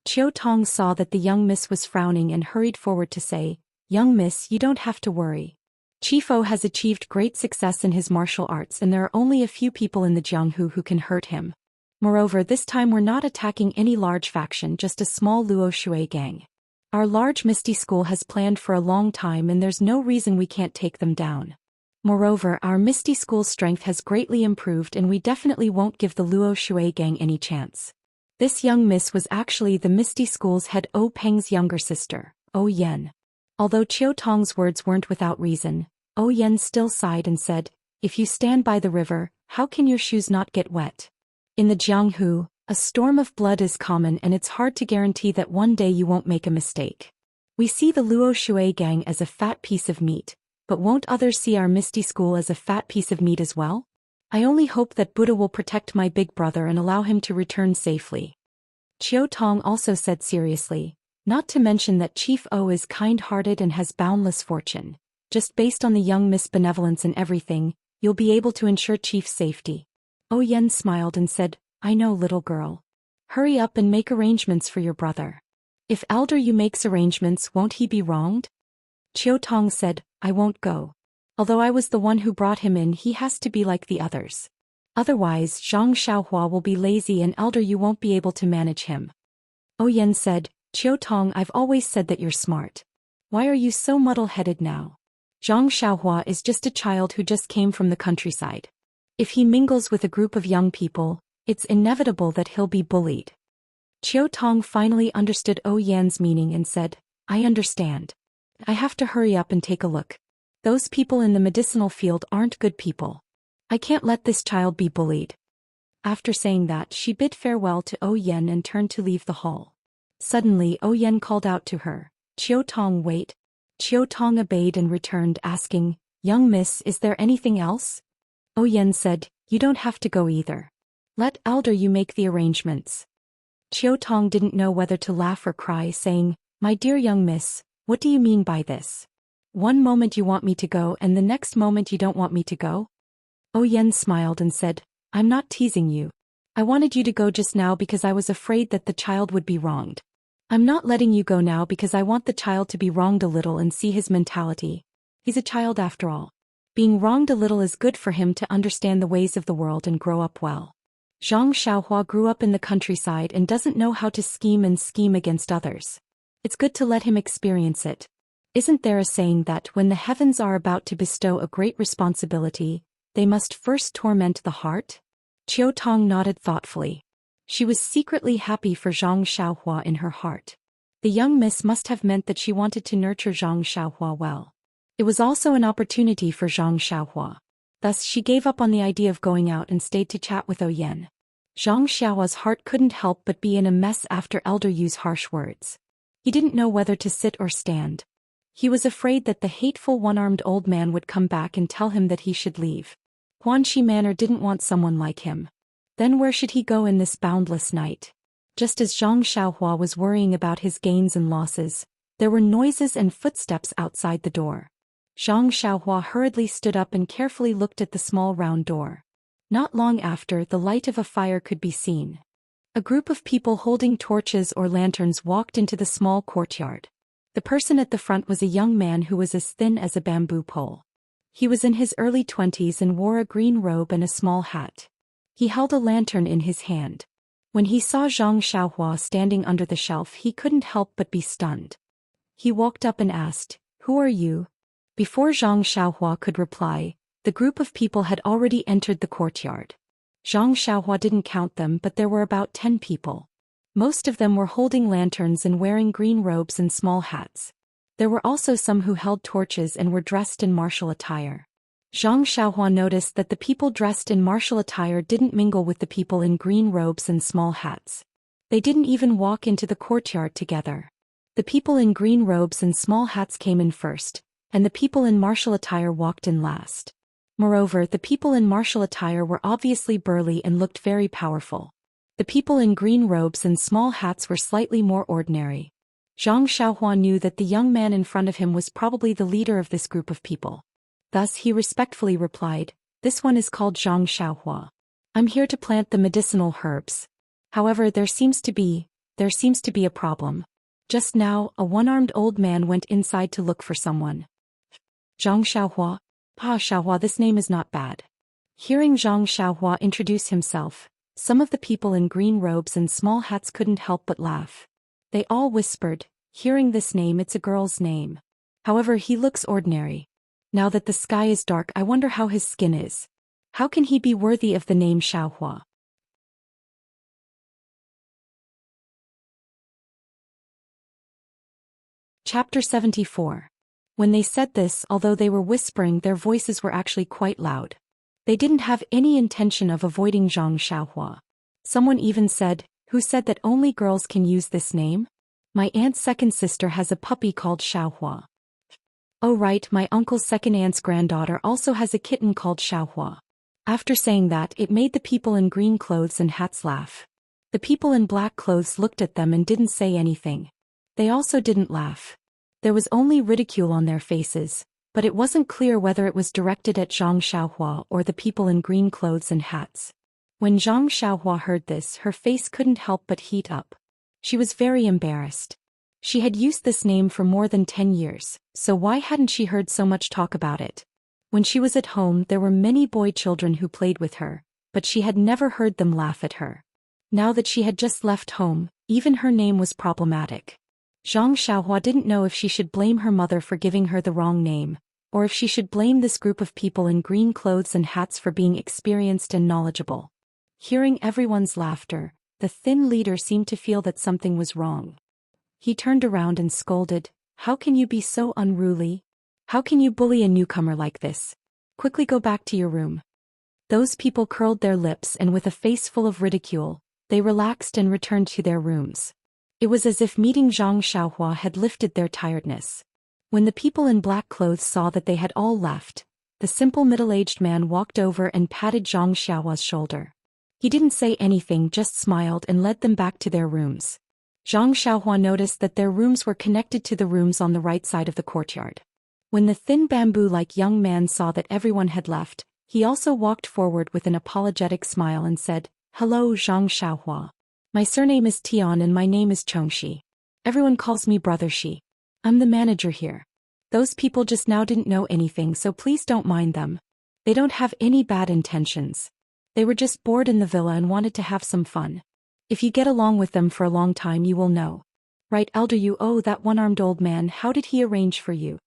Speaker 1: Chiu Tong saw that the young miss was frowning and hurried forward to say, "Young miss, you don't have to worry. Chifo has achieved great success in his martial arts and there are only a few people in the Jianghu who can hurt him. Moreover, this time we're not attacking any large faction, just a small Luo Shui gang. Our large Misty School has planned for a long time and there's no reason we can't take them down. Moreover, our Misty School's strength has greatly improved and we definitely won't give the Luo Shui gang any chance." This young miss was actually the Misty School's head O Peng's younger sister, O Yen. Although Chiu Tong's words weren't without reason, O Yen still sighed and said, "If you stand by the river, how can your shoes not get wet? In the Jianghu, a storm of blood is common and it's hard to guarantee that one day you won't make a mistake. We see the Luo Shui gang as a fat piece of meat, but won't others see our Misty School as a fat piece of meat as well? I only hope that Buddha will protect my big brother and allow him to return safely." Chiu Tong also said seriously, "Not to mention that Chief O is kind-hearted and has boundless fortune. Just based on the young miss benevolence and everything, you'll be able to ensure Chief's safety." O Yen smiled and said, "I know, little girl. Hurry up and make arrangements for your brother. If Elder Yu makes arrangements, won't he be wronged?" Chiu Tong said, "I won't go. Although I was the one who brought him in, he has to be like the others. Otherwise, Zhang Xiaohua will be lazy and Elder Yu won't be able to manage him." O Yen said, "Chiu Tong, I've always said that you're smart. Why are you so muddle-headed now? Zhang Xiaohua is just a child who just came from the countryside. If he mingles with a group of young people, it's inevitable that he'll be bullied." Chiu Tong finally understood O Yan's meaning and said, "I understand. I have to hurry up and take a look. Those people in the medicinal field aren't good people. I can't let this child be bullied." After saying that, she bid farewell to O Yan and turned to leave the hall. Suddenly O Yan called out to her, "Chiu Tong, wait." Chiu Tong obeyed and returned asking, "Young miss, is there anything else?" O Yan said, "You don't have to go either. Let Elder Yu make the arrangements." Chiu Tong didn't know whether to laugh or cry, saying, "My dear young miss, what do you mean by this? One moment you want me to go and the next moment you don't want me to go?" O Yan smiled and said, "I'm not teasing you. I wanted you to go just now because I was afraid that the child would be wronged. I'm not letting you go now because I want the child to be wronged a little and see his mentality. He's a child after all. Being wronged a little is good for him to understand the ways of the world and grow up well. Zhang Xiaohua grew up in the countryside and doesn't know how to scheme against others. It's good to let him experience it. Isn't there a saying that when the heavens are about to bestow a great responsibility, they must first torment the heart?" Chiu Tong nodded thoughtfully. She was secretly happy for Zhang Xiaohua in her heart. The young miss must have meant that she wanted to nurture Zhang Xiaohua well. It was also an opportunity for Zhang Xiaohua. Thus she gave up on the idea of going out and stayed to chat with O Yan. Zhang Xiaohua's heart couldn't help but be in a mess after Elder Yu's harsh words. He didn't know whether to sit or stand. He was afraid that the hateful one-armed old man would come back and tell him that he should leave. Guanxi Manor didn't want someone like him. Then where should he go in this boundless night? Just as Zhang Xiaohua was worrying about his gains and losses, there were noises and footsteps outside the door. Zhang Xiaohua hurriedly stood up and carefully looked at the small round door. Not long after, the light of a fire could be seen. A group of people holding torches or lanterns walked into the small courtyard. The person at the front was a young man who was as thin as a bamboo pole. He was in his early 20s and wore a green robe and a small hat. He held a lantern in his hand. When he saw Zhang Xiaohua standing under the shelf, he couldn't help but be stunned. He walked up and asked, "Who are you?" Before Zhang Xiaohua could reply, the group of people had already entered the courtyard. Zhang Xiaohua didn't count them, but there were about 10 people. Most of them were holding lanterns and wearing green robes and small hats. There were also some who held torches and were dressed in martial attire. Zhang Xiaohua noticed that the people dressed in martial attire didn't mingle with the people in green robes and small hats. They didn't even walk into the courtyard together. The people in green robes and small hats came in first, and the people in martial attire walked in last. Moreover, the people in martial attire were obviously burly and looked very powerful. The people in green robes and small hats were slightly more ordinary. Zhang Xiaohua knew that the young man in front of him was probably the leader of this group of people. Thus he respectfully replied, "This one is called Zhang Xiaohua. I'm here to plant the medicinal herbs. However, there seems to be a problem. Just now, a one-armed old man went inside to look for someone." Zhang Xiaohua? Pa Xiaohua, this name is not bad. Hearing Zhang Xiaohua introduce himself, some of the people in green robes and small hats couldn't help but laugh. They all whispered, "Hearing this name, it's a girl's name. However, he looks ordinary. Now that the sky is dark, I wonder how his skin is. How can he be worthy of the name Xiaohua?" Chapter 74. When they said this, although they were whispering, their voices were actually quite loud. They didn't have any intention of avoiding Zhang Xiaohua. Someone even said, "Who said that only girls can use this name? My aunt's second sister has a puppy called Xiaohua. Oh right, my uncle's second aunt's granddaughter also has a kitten called Xiaohua." After saying that, it made the people in green clothes and hats laugh. The people in black clothes looked at them and didn't say anything. They also didn't laugh. There was only ridicule on their faces, but it wasn't clear whether it was directed at Zhang Xiaohua or the people in green clothes and hats. When Zhang Xiaohua heard this, her face couldn't help but heat up. She was very embarrassed. She had used this name for more than 10 years, so why hadn't she heard so much talk about it? When she was at home, there were many boy children who played with her, but she had never heard them laugh at her. Now that she had just left home, even her name was problematic. Zhang Xiaohua didn't know if she should blame her mother for giving her the wrong name, or if she should blame this group of people in green clothes and hats for being experienced and knowledgeable. Hearing everyone's laughter, the thin leader seemed to feel that something was wrong. He turned around and scolded, "How can you be so unruly? How can you bully a newcomer like this? Quickly go back to your room." Those people curled their lips and with a face full of ridicule, they relaxed and returned to their rooms. It was as if meeting Zhang Xiaohua had lifted their tiredness. When the people in black clothes saw that they had all left, the simple middle-aged man walked over and patted Zhang Xiaohua's shoulder. He didn't say anything, just smiled and led them back to their rooms. Zhang Xiaohua noticed that their rooms were connected to the rooms on the right side of the courtyard. When the thin bamboo-like young man saw that everyone had left, he also walked forward with an apologetic smile and said, "Hello, Zhang Xiaohua. My surname is Tian and my name is Chongxi. Everyone calls me Brother Shi. I'm the manager here. Those people just now didn't know anything, so please don't mind them. They don't have any bad intentions. They were just bored in the villa and wanted to have some fun. If you get along with them for a long time, you will know. Right, elder you? Oh, that one-armed old man, how did he arrange for you?"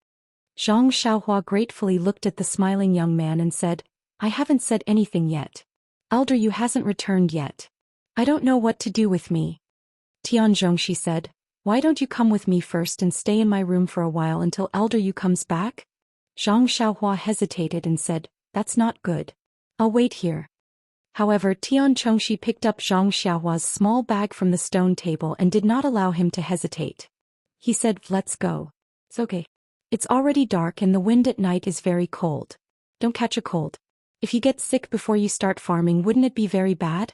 Speaker 1: Zhang Xiaohua gratefully looked at the smiling young man and said, "I haven't said anything yet. Elder you hasn't returned yet. I don't know what to do with me." "Tian Zhongxi said, why don't you come with me first and stay in my room for a while until elder you comes back?" Zhang Xiaohua hesitated and said, "That's not good. I'll wait here." However, Tian Chongxi picked up Zhang Xiaohua's small bag from the stone table and did not allow him to hesitate. He said, "Let's go." "It's okay. It's already dark and the wind at night is very cold. Don't catch a cold. If you get sick before you start farming, wouldn't it be very bad?"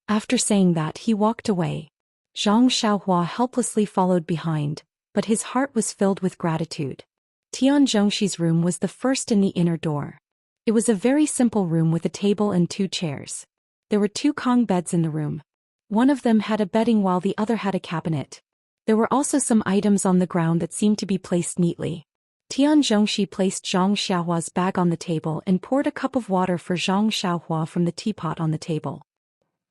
Speaker 1: After saying that, he walked away. Zhang Xiaohua helplessly followed behind, but his heart was filled with gratitude. Tian Zhongxi's room was the first in the inner door. It was a very simple room with a table and 2 chairs. There were 2 Kong beds in the room. One of them had a bedding while the other had a cabinet. There were also some items on the ground that seemed to be placed neatly. Tian Zhongxi placed Zhang Xiaohua's bag on the table and poured a cup of water for Zhang Xiaohua from the teapot on the table.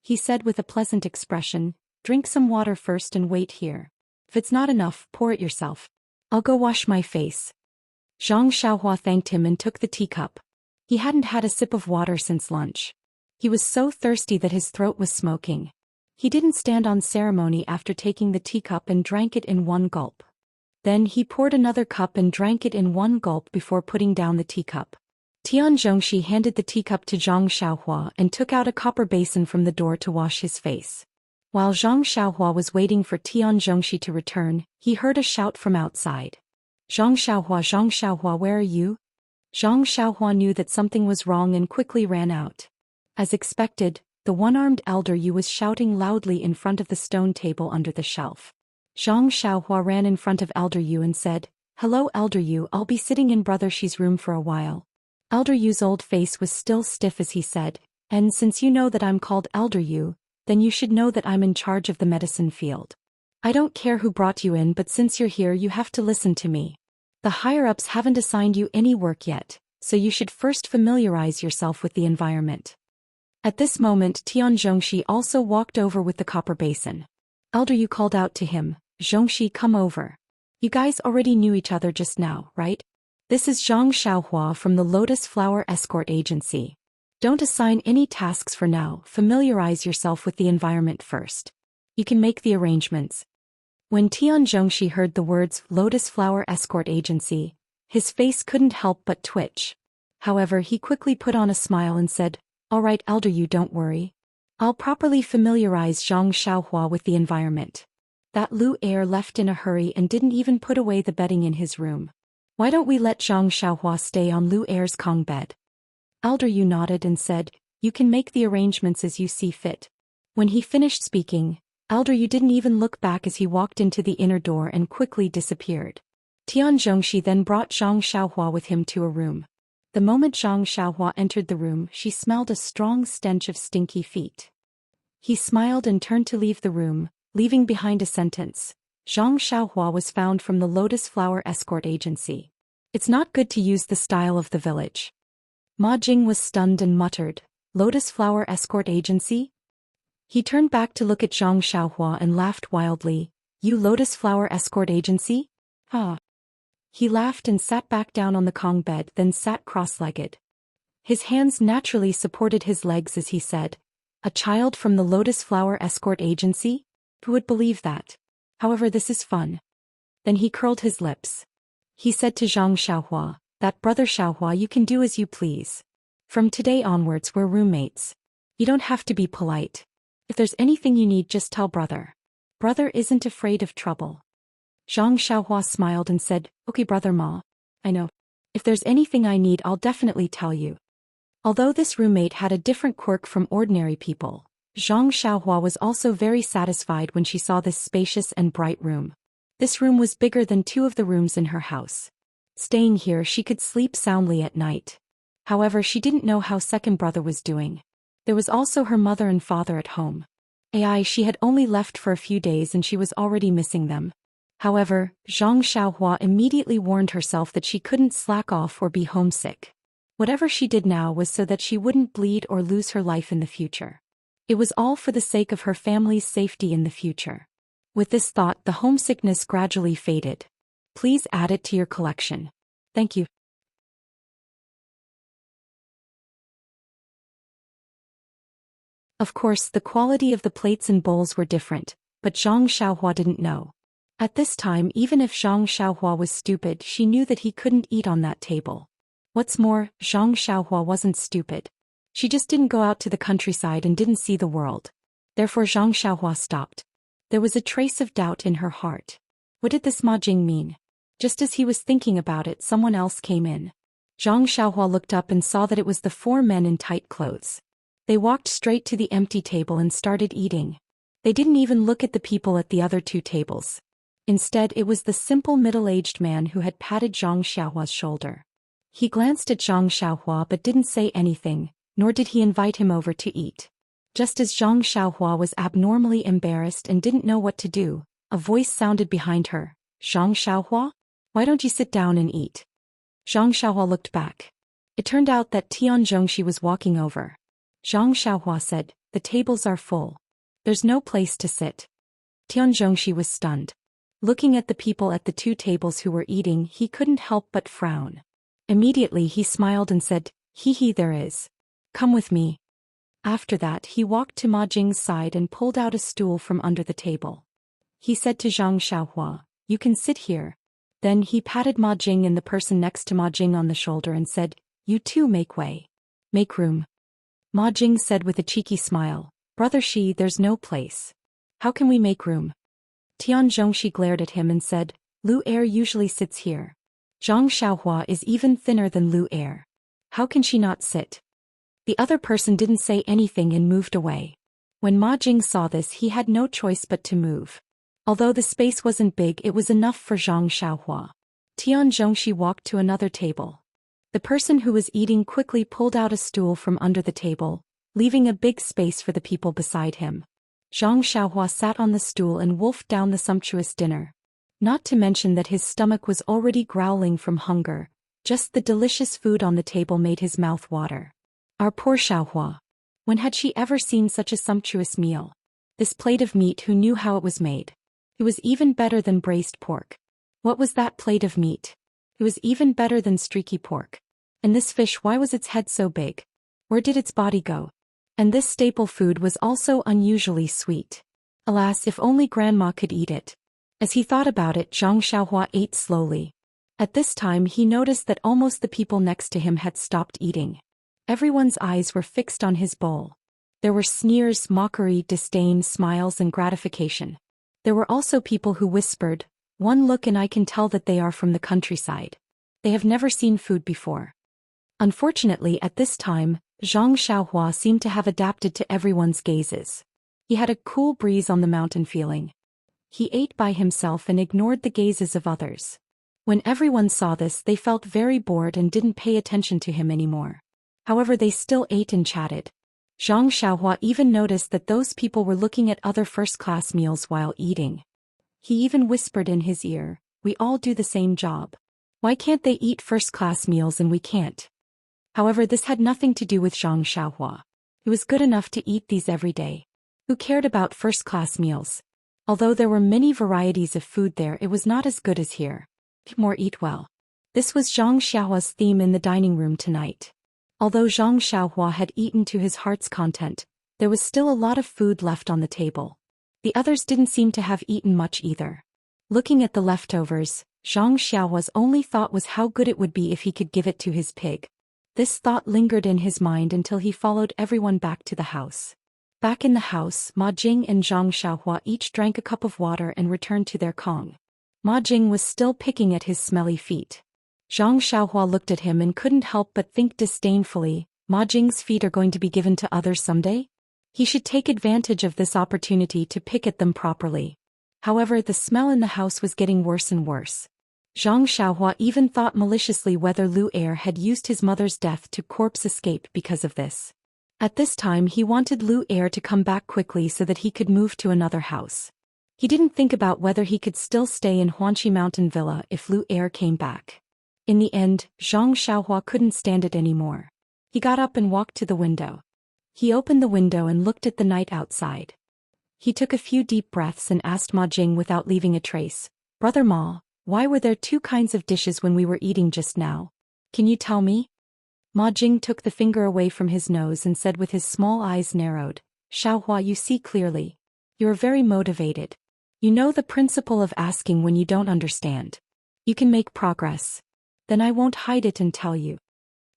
Speaker 1: He said with a pleasant expression, "Drink some water first and wait here. If it's not enough, pour it yourself. I'll go wash my face." Zhang Xiaohua thanked him and took the teacup. He hadn't had a sip of water since lunch. He was so thirsty that his throat was smoking. He didn't stand on ceremony after taking the teacup and drank it in one gulp. Then he poured another cup and drank it in one gulp before putting down the teacup. Tian Zhongxi handed the teacup to Zhang Xiaohua and took out a copper basin from the door to wash his face. While Zhang Xiaohua was waiting for Tian Zhongxi to return, he heard a shout from outside. Zhang Xiaohua, where are you?" Zhang Xiaohua knew that something was wrong and quickly ran out. As expected, the one-armed elder Yu was shouting loudly in front of the stone table under the shelf. Zhang Xiaohua ran in front of Elder Yu and said, "Hello Elder Yu, I'll be sitting in Brother Shi's room for a while." Elder Yu's old face was still stiff as he said, "And since you know that I'm called Elder Yu, then you should know that I'm in charge of the medicine field. I don't care who brought you in, but since you're here you have to listen to me. The higher-ups haven't assigned you any work yet, so you should first familiarize yourself with the environment." At this moment Tian Zhongxi also walked over with the copper basin. Elder Yu called out to him, "Zhongxi, come over. You guys already knew each other just now, right? This is Zhang Xiaohua from the Lotus Flower Escort Agency. Don't assign any tasks for now, familiarize yourself with the environment first. You can make the arrangements." When Tian Zhongxi heard the words Lotus Flower Escort Agency, his face couldn't help but twitch. However, he quickly put on a smile and said, "All right Elder Yu, don't worry. I'll properly familiarize Zhang Xiaohua with the environment." That Lu heir left in a hurry and didn't even put away the bedding in his room. "Why don't we let Zhang Xiaohua stay on Lu heir's Kong bed?" Elder Yu nodded and said, "You can make the arrangements as you see fit." When he finished speaking, Elder Yu didn't even look back as he walked into the inner door and quickly disappeared. Tian Zhongxi then brought Zhang Xiaohua with him to a room. The moment Zhang Xiaohua entered the room, she smelled a strong stench of stinky feet. He smiled and turned to leave the room, leaving behind a sentence. Zhang Xiaohua was found from the Lotus Flower Escort Agency. It's not good to use the style of the village. Ma Jing was stunned and muttered, "Lotus Flower Escort Agency?" He turned back to look at Zhang Xiaohua and laughed wildly, "You Lotus Flower Escort Agency? Ah." He laughed and sat back down on the Kong bed, then sat cross-legged. His hands naturally supported his legs as he said, "A child from the Lotus Flower Escort Agency? Who would believe that? However, this is fun." Then he curled his lips. He said to Zhang Xiaohua, "That Brother Xiaohua, you can do as you please. From today onwards we're roommates. You don't have to be polite. If there's anything you need, just tell Brother. Brother isn't afraid of trouble." Zhang Xiaohua smiled and said, "Okay Brother Ma. I know. If there's anything I need, I'll definitely tell you." Although this roommate had a different quirk from ordinary people, Zhang Xiaohua was also very satisfied when she saw this spacious and bright room. This room was bigger than 2 of the rooms in her house. Staying here, she could sleep soundly at night. However, she didn't know how second brother was doing. There was also her mother and father at home. She had only left for a few days and she was already missing them. However, Zhang Xiaohua immediately warned herself that she couldn't slack off or be homesick. Whatever she did now was so that she wouldn't bleed or lose her life in the future. It was all for the sake of her family's safety in the future. With this thought, the homesickness gradually faded. Please add it to your collection. Thank you. Of course, the quality of the plates and bowls were different, but Zhang Xiaohua didn't know. At this time, even if Zhang Xiaohua was stupid, she knew that he couldn't eat on that table. What's more, Zhang Xiaohua wasn't stupid. She just didn't go out to the countryside and didn't see the world. Therefore Zhang Xiaohua stopped. There was a trace of doubt in her heart. What did this Ma Jing mean? Just as he was thinking about it, someone else came in. Zhang Xiaohua looked up and saw that it was the 4 men in tight clothes. They walked straight to the empty table and started eating. They didn't even look at the people at the other 2 tables. Instead, it was the simple middle-aged man who had patted Zhang Xiaohua's shoulder. He glanced at Zhang Xiaohua but didn't say anything, nor did he invite him over to eat. Just as Zhang Xiaohua was abnormally embarrassed and didn't know what to do, a voice sounded behind her. Zhang Xiaohua? Why don't you sit down and eat? Zhang Xiaohua looked back. It turned out that Tian Zhongxi was walking over. Zhang Xiaohua said, "The tables are full. There's no place to sit." Tian Zhongxi was stunned. Looking at the people at the two tables who were eating, he couldn't help but frown. Immediately he smiled and said, "Hee, there is. Come with me." After that he walked to Ma Jing's side and pulled out a stool from under the table. He said to Zhang Xiaohua, "You can sit here." Then he patted Ma Jing and the person next to Ma Jing on the shoulder and said, "You two make way. Make room." Ma Jing said with a cheeky smile, "Brother Shi, there's no place. How can we make room?" Tian Zhongxi glared at him and said, "Lu Er usually sits here. Zhang Xiaohua is even thinner than Lu Er. How can she not sit?" The other person didn't say anything and moved away. When Ma Jing saw this, he had no choice but to move. Although the space wasn't big, it was enough for Zhang Xiaohua. Tian Zhongxi walked to another table. The person who was eating quickly pulled out a stool from under the table, leaving a big space for the people beside him. Zhang Xiaohua sat on the stool and wolfed down the sumptuous dinner. Not to mention that his stomach was already growling from hunger. Just the delicious food on the table made his mouth water. Our poor Xiaohua. When had she ever seen such a sumptuous meal? This plate of meat, who knew how it was made? It was even better than braised pork. What was that plate of meat? It was even better than streaky pork. And this fish, why was its head so big? Where did its body go? And this staple food was also unusually sweet. Alas, if only grandma could eat it. As he thought about it, Zhang Xiaohua ate slowly. At this time he noticed that almost the people next to him had stopped eating. Everyone's eyes were fixed on his bowl. There were sneers, mockery, disdain, smiles, and gratification. There were also people who whispered, "One look and I can tell that they are from the countryside. They have never seen food before." Unfortunately, at this time, Zhang Xiaohua seemed to have adapted to everyone's gazes. He had a cool breeze on the mountain feeling. He ate by himself and ignored the gazes of others. When everyone saw this, they felt very bored and didn't pay attention to him anymore. However, they still ate and chatted. Zhang Xiaohua even noticed that those people were looking at other first-class meals while eating. He even whispered in his ear, "We all do the same job. Why can't they eat first-class meals and we can't?" However, this had nothing to do with Zhang Xiaohua. He was good enough to eat these every day. Who cared about first-class meals? Although there were many varieties of food there, it was not as good as here. Eat more, eat well. This was Zhang Xiaohua's theme in the dining room tonight. Although Zhang Xiaohua had eaten to his heart's content, there was still a lot of food left on the table. The others didn't seem to have eaten much either. Looking at the leftovers, Zhang Xiaohua's only thought was how good it would be if he could give it to his pig. This thought lingered in his mind until he followed everyone back to the house. Back in the house, Ma Jing and Zhang Xiaohua each drank a cup of water and returned to their Kong. Ma Jing was still picking at his smelly feet. Zhang Xiaohua looked at him and couldn't help but think disdainfully, Ma Jing's feet are going to be given to others someday? He should take advantage of this opportunity to pick at them properly. However, the smell in the house was getting worse and worse. Zhang Xiaohua even thought maliciously whether Lu Er had used his mother's death to corpse escape because of this. At this time he wanted Lu Er to come back quickly so that he could move to another house. He didn't think about whether he could still stay in Huanqi Mountain Villa if Lu Er came back. In the end, Zhang Xiaohua couldn't stand it anymore. He got up and walked to the window. He opened the window and looked at the night outside. He took a few deep breaths and asked Ma Jing without leaving a trace, "Brother Ma, why were there two kinds of dishes when we were eating just now? Can you tell me?" Ma Jing took the finger away from his nose and said with his small eyes narrowed, "Xiaohua, you see clearly. You are very motivated. You know the principle of asking when you don't understand. You can make progress. Then I won't hide it and tell you."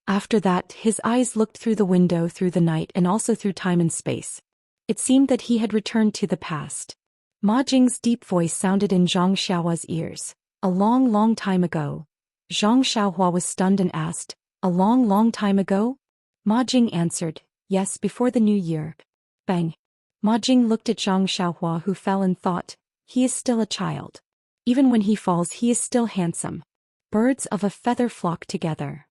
Speaker 1: After that, his eyes looked through the window through the night and also through time and space. It seemed that he had returned to the past. Ma Jing's deep voice sounded in Zhang Xiaohua's ears. "A long, long time ago." Zhang Xiaohua was stunned and asked, "A long, long time ago?" Ma Jing answered, "Yes, before the new year." Bang. Ma Jing looked at Zhang Xiaohua, who fell and thought, he is still a child. Even when he falls, he is still handsome. Birds of a feather flock together.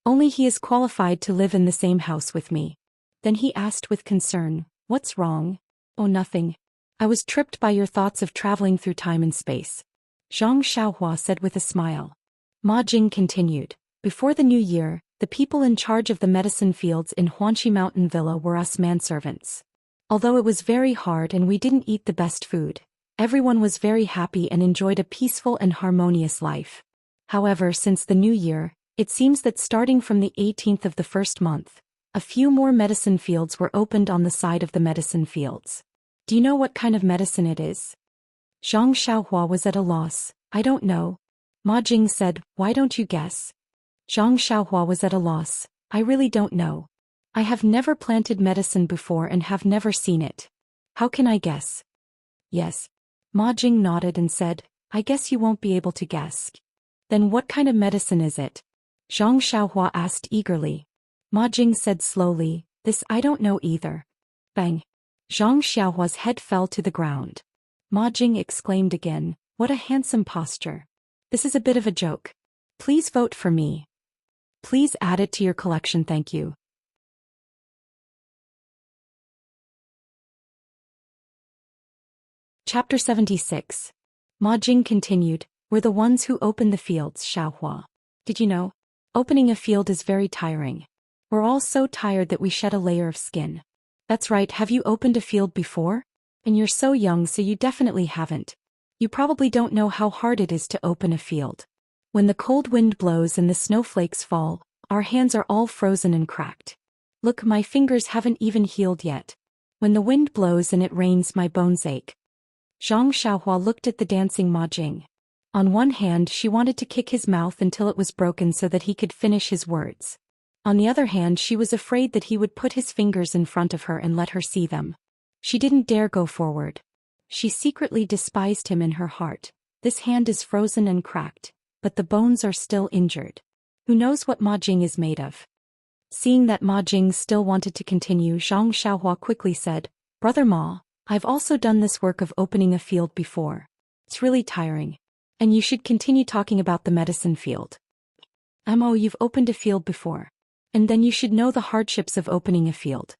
Speaker 1: Only he is qualified to live in the same house with me. Then he asked with concern, "What's wrong?" "Oh, nothing. I was tripped by your thoughts of traveling through time and space," Zhang Xiaohua said with a smile. Ma Jing continued, "Before the new year, the people in charge of the medicine fields in Huanqi Mountain Villa were us manservants. Although it was very hard and we didn't eat the best food, everyone was very happy and enjoyed a peaceful and harmonious life. However, since the new year, it seems that starting from the 18th of the first month, a few more medicine fields were opened on the side of the medicine fields. Do you know what kind of medicine it is?" Zhang Xiaohua was at a loss. "I don't know." Ma Jing said, "Why don't you guess?" Zhang Xiaohua was at a loss. "I really don't know. I have never planted medicine before and have never seen it. How can I guess?" "Yes." Ma Jing nodded and said, "I guess you won't be able to guess." "Then what kind of medicine is it?" Zhang Xiaohua asked eagerly. Ma Jing said slowly, "This I don't know either." Bang! Zhang Xiaohua's head fell to the ground. Ma Jing exclaimed again, "What a handsome posture. This is a bit of a joke. Please vote for me. Please add it to your collection, thank you." Chapter 76. Ma Jing continued, "We're the ones who open the fields, Xiaohua. Did you know? Opening a field is very tiring. We're all so tired that we shed a layer of skin." "That's right, have you opened a field before? And you're so young, so you definitely haven't. You probably don't know how hard it is to open a field. When the cold wind blows and the snowflakes fall, our hands are all frozen and cracked. Look, my fingers haven't even healed yet. When the wind blows and it rains, my bones ache." Zhang Xiaohua looked at the dancing Ma Jing. On one hand, she wanted to kick his mouth until it was broken so that he could finish his words. On the other hand, she was afraid that he would put his fingers in front of her and let her see them. She didn't dare go forward. She secretly despised him in her heart. This hand is frozen and cracked, but the bones are still injured. Who knows what Ma Jing is made of? Seeing that Ma Jing still wanted to continue, Zhang Xiaohua quickly said, "Brother Ma, I've also done this work of opening a field before. It's really tiring. And you should continue talking about the medicine field. You've opened a field before. And then you should know the hardships of opening a field."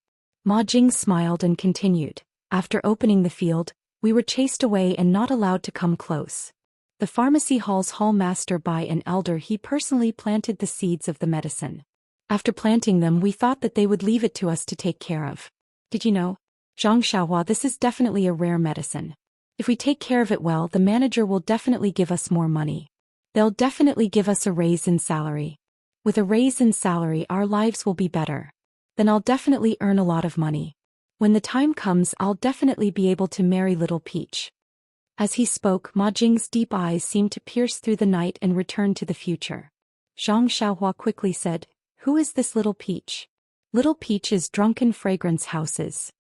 Speaker 1: Ma Jing smiled and continued, "After opening the field, we were chased away and not allowed to come close. The pharmacy hall's hall master, by an elder, he personally planted the seeds of the medicine. After planting them, we thought that they would leave it to us to take care of. Did you know? Zhang Xiaohua, this is definitely a rare medicine. If we take care of it well, the manager will definitely give us more money. They'll definitely give us a raise in salary. With a raise in salary, our lives will be better. Then I'll definitely earn a lot of money. When the time comes, I'll definitely be able to marry Little Peach." As he spoke, Ma Jing's deep eyes seemed to pierce through the night and return to the future. Zhang Xiaohua quickly said, "Who is this Little Peach?" "Little Peach is Drunken Fragrance Houses."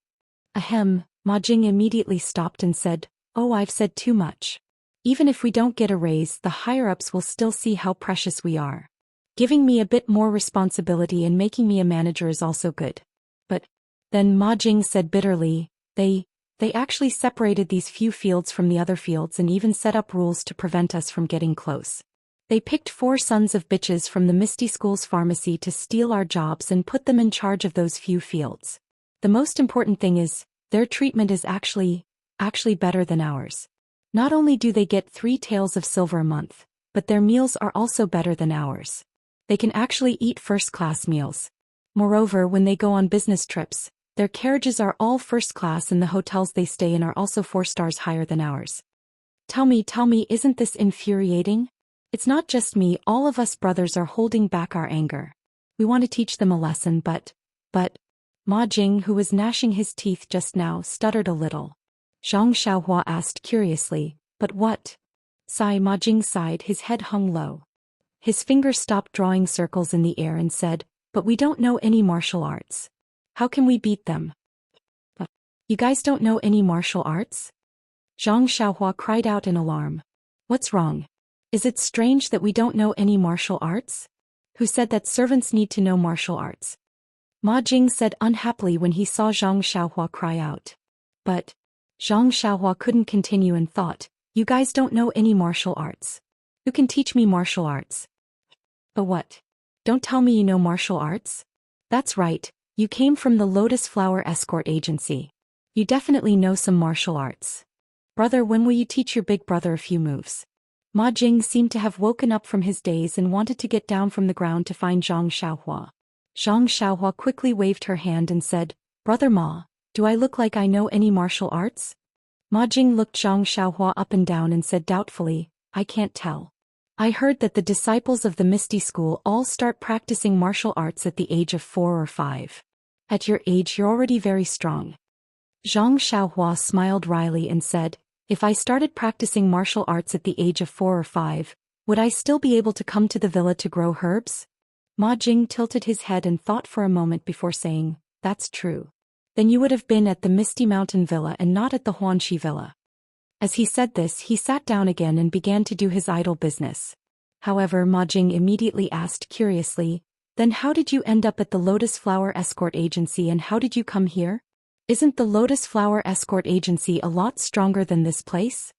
Speaker 1: Ahem, Ma Jing immediately stopped and said, "Oh, I've said too much. Even if we don't get a raise, the higher-ups will still see how precious we are. Giving me a bit more responsibility and making me a manager is also good." "But," then Ma Jing said bitterly, They actually separated these few fields from the other fields and even set up rules to prevent us from getting close. They picked 4 sons of bitches from the Misty School's pharmacy to steal our jobs and put them in charge of those few fields. The most important thing is, their treatment is actually better than ours. Not only do they get 3 taels of silver a month, but their meals are also better than ours. They can actually eat first-class meals. Moreover, when they go on business trips, their carriages are all first class and the hotels they stay in are also 4 stars higher than ours. Tell me, isn't this infuriating? It's not just me, all of us brothers are holding back our anger. We want to teach them a lesson, but... Ma Jing, who was gnashing his teeth just now, stuttered a little. Zhang Xiaohua asked curiously, "But what?" Ma Jing sighed, his head hung low. His fingers stopped drawing circles in the air and said, "But we don't know any martial arts. How can we beat them?" "You guys don't know any martial arts?" Zhang Xiaohua cried out in alarm. "What's wrong? Is it strange that we don't know any martial arts? Who said that servants need to know martial arts?" Ma Jing said unhappily when he saw Zhang Xiaohua cry out. But Zhang Xiaohua couldn't continue and thought, "You guys don't know any martial arts. Who can teach me martial arts?" "But what? Don't tell me you know martial arts? That's right, you came from the Lotus Flower Escort Agency. You definitely know some martial arts. Brother, when will you teach your big brother a few moves? Ma Jing seemed to have woken up from his daze and wanted to get down from the ground to find Zhang Xiaohua. Zhang Xiaohua quickly waved her hand and said, Brother Ma, do I look like I know any martial arts? Ma Jing looked Zhang Xiaohua up and down and said doubtfully, I can't tell. I heard that the disciples of the Misty School all start practicing martial arts at the age of 4 or 5. At your age you're already very strong. Zhang Xiaohua smiled wryly and said, if I started practicing martial arts at the age of 4 or 5, would I still be able to come to the villa to grow herbs? Ma Jing tilted his head and thought for a moment before saying, that's true. Then you would have been at the Misty Mountain Villa and not at the Huanxi Villa. As he said this, he sat down again and began to do his idle business. However, Ma Jing immediately asked curiously, then how did you end up at the Lotus Flower Escort Agency and how did you come here? Isn't the Lotus Flower Escort Agency a lot stronger than this place?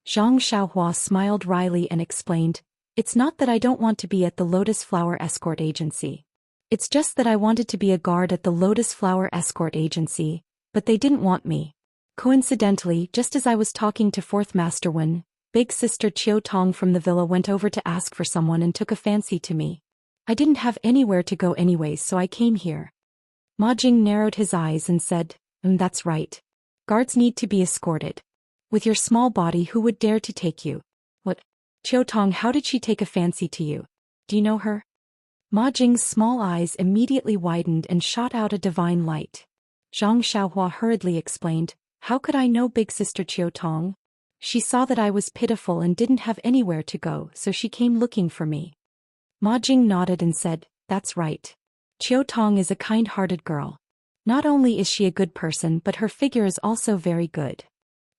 Speaker 1: Zhang Xiaohua smiled wryly and explained, it's not that I don't want to be at the Lotus Flower Escort Agency. It's just that I wanted to be a guard at the Lotus Flower Escort Agency, but they didn't want me. Coincidentally, just as I was talking to Fourth Master Wen, Big Sister Chiao Tong from the villa went over to ask for someone and took a fancy to me. I didn't have anywhere to go anyways, so I came here. Ma Jing narrowed his eyes and said, that's right. Guards need to be escorted. With your small body, who would dare to take you? What? Chiao Tong, how did she take a fancy to you? Do you know her? Ma Jing's small eyes immediately widened and shot out a divine light. Zhang Xiaohua hurriedly explained, how could I know Big Sister Chiao Tong? She saw that I was pitiful and didn't have anywhere to go, so she came looking for me. Ma Jing nodded and said, that's right. Chiao Tong is a kind-hearted girl. Not only is she a good person but her figure is also very good.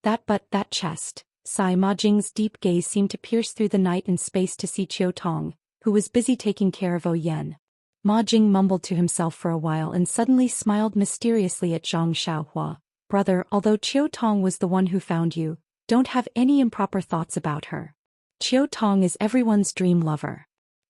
Speaker 1: That butt, that chest. Sigh. Ma Jing's deep gaze seemed to pierce through the night and space to see Chiao Tong, who was busy taking care of Oyen. Ma Jing mumbled to himself for a while and suddenly smiled mysteriously at Zhang Xiaohua. Brother, although Chiao Tong was the one who found you, don't have any improper thoughts about her. Chiao Tong is everyone's dream lover.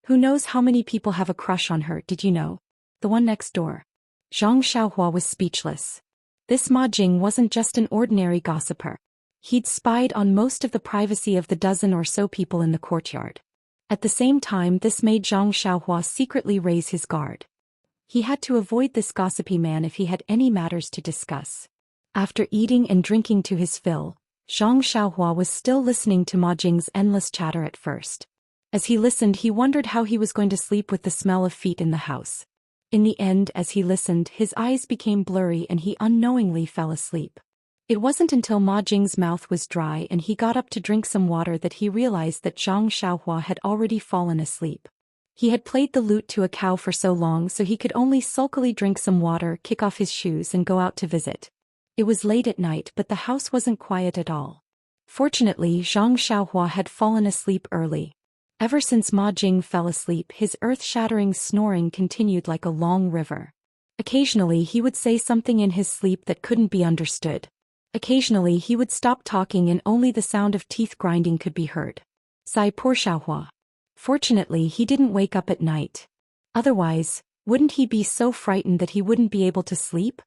Speaker 1: Who knows how many people have a crush on her, did you know? The one next door. Zhang Xiaohua was speechless. This Ma Jing wasn't just an ordinary gossiper. He'd spied on most of the privacy of the dozen or so people in the courtyard. At the same time, this made Zhang Xiaohua secretly raise his guard. He had to avoid this gossipy man if he had any matters to discuss. After eating and drinking to his fill, Zhang Xiaohua was still listening to Ma Jing's endless chatter at first. As he listened, he wondered how he was going to sleep with the smell of feet in the house. In the end, as he listened, his eyes became blurry and he unknowingly fell asleep. It wasn't until Ma Jing's mouth was dry and he got up to drink some water that he realized that Zhang Xiaohua had already fallen asleep. He had played the lute to a cow for so long so he could only sulkily drink some water, kick off his shoes and go out to visit. It was late at night but the house wasn't quiet at all. Fortunately, Zhang Xiaohua had fallen asleep early. Ever since Ma Jing fell asleep, his earth-shattering snoring continued like a long river. Occasionally he would say something in his sleep that couldn't be understood. Occasionally he would stop talking and only the sound of teeth grinding could be heard. Sigh. Poor Xiaohua. Fortunately he didn't wake up at night. Otherwise, wouldn't he be so frightened that he wouldn't be able to sleep?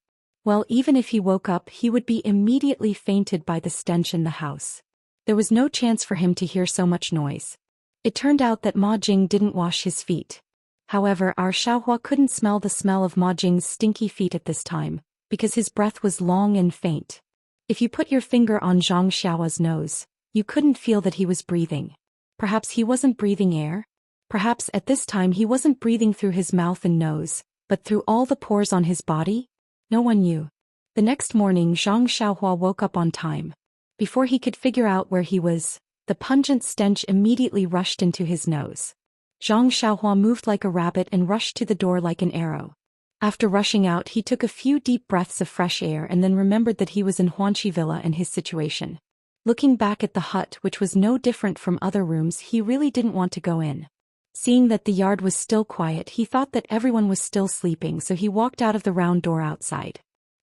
Speaker 1: Well, even if he woke up he would be immediately fainted by the stench in the house. There was no chance for him to hear so much noise. It turned out that Ma Jing didn't wash his feet. However, our Xiaohua couldn't smell the smell of Ma Jing's stinky feet at this time, because his breath was long and faint. If you put your finger on Zhang Xiaohua's nose, you couldn't feel that he was breathing. Perhaps he wasn't breathing air? Perhaps at this time he wasn't breathing through his mouth and nose, but through all the pores on his body? No one knew. The next morning Zhang Xiaohua woke up on time. Before he could figure out where he was, the pungent stench immediately rushed into his nose. Zhang Xiaohua moved like a rabbit and rushed to the door like an arrow. After rushing out, he took a few deep breaths of fresh air and then remembered that he was in Huanxi Villa and his situation. Looking back at the hut, which was no different from other rooms, he really didn't want to go in. Seeing that the yard was still quiet, he thought that everyone was still sleeping, so he walked out of the round door outside.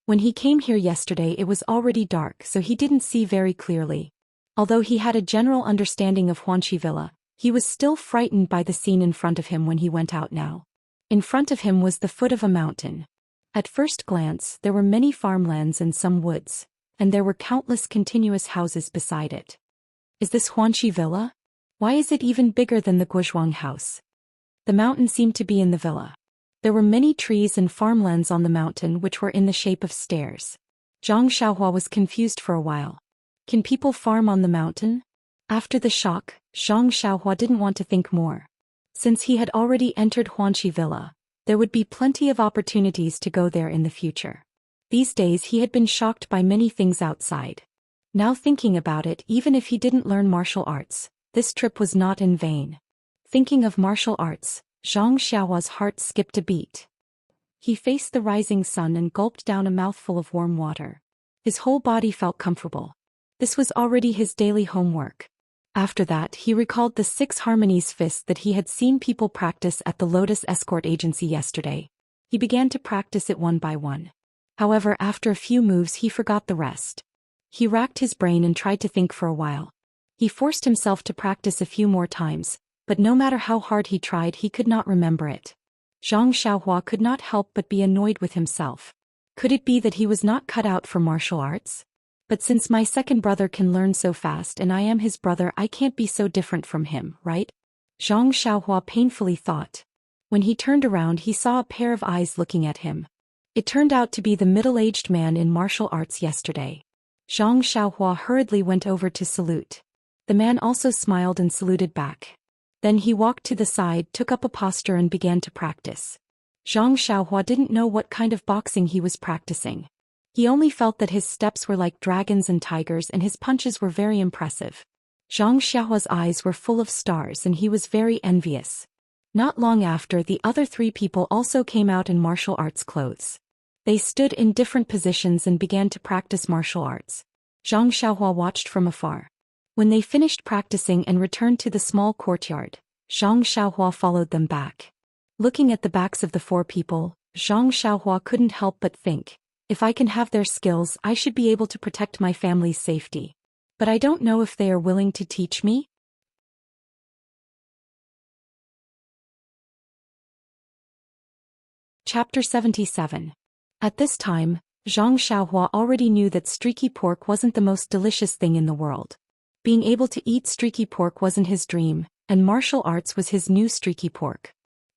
Speaker 1: When he came here yesterday, it was already dark, so he didn't see very clearly. Although he had a general understanding of Huanxi Villa, He was still frightened by the scene in front of him when he went out now. In front of him was the foot of a mountain. At first glance, there were many farmlands and some woods, and there were countless continuous houses beside it. Is this Huanqi Villa? Why is it even bigger than the Guozhuang house? The mountain seemed to be in the villa. There were many trees and farmlands on the mountain which were in the shape of stairs. Zhang Xiaohua was confused for a while. Can people farm on the mountain? After the shock, Zhang Xiaohua didn't want to think more. Since he had already entered Huanqi Villa, there would be plenty of opportunities to go there in the future. These days he had been shocked by many things outside. Now thinking about it, even if he didn't learn martial arts, this trip was not in vain. Thinking of martial arts, Zhang Xiaohua's heart skipped a beat. He faced the rising sun and gulped down a mouthful of warm water. His whole body felt comfortable. This was already his daily homework. After that, he recalled the 6 harmonies fist that he had seen people practice at the Lotus Escort Agency yesterday. He began to practice it one by one. However, after a few moves he forgot the rest. He racked his brain and tried to think for a while. He forced himself to practice a few more times, but no matter how hard he tried he could not remember it. Zhang Xiaohua could not help but be annoyed with himself. Could it be that he was not cut out for martial arts? But since my second brother can learn so fast and I am his brother, I can't be so different from him, right? Zhang Xiaohua painfully thought. When he turned around he saw a pair of eyes looking at him. It turned out to be the middle-aged man in martial arts yesterday. Zhang Xiaohua hurriedly went over to salute. The man also smiled and saluted back. Then he walked to the side, took up a posture and began to practice. Zhang Xiaohua didn't know what kind of boxing he was practicing. He only felt that his steps were like dragons and tigers and his punches were very impressive. Zhang Xiaohua's eyes were full of stars and he was very envious. Not long after, the other 3 people also came out in martial arts clothes. They stood in different positions and began to practice martial arts. Zhang Xiaohua watched from afar. When they finished practicing and returned to the small courtyard, Zhang Xiaohua followed them back. Looking at the backs of the 4 people, Zhang Xiaohua couldn't help but think, if I can have their skills, I should be able to protect my family's safety. But I don't know if they are willing to teach me. Chapter 77. At this time, Zhang Xiaohua already knew that streaky pork wasn't the most delicious thing in the world. Being able to eat streaky pork wasn't his dream, and martial arts was his new streaky pork.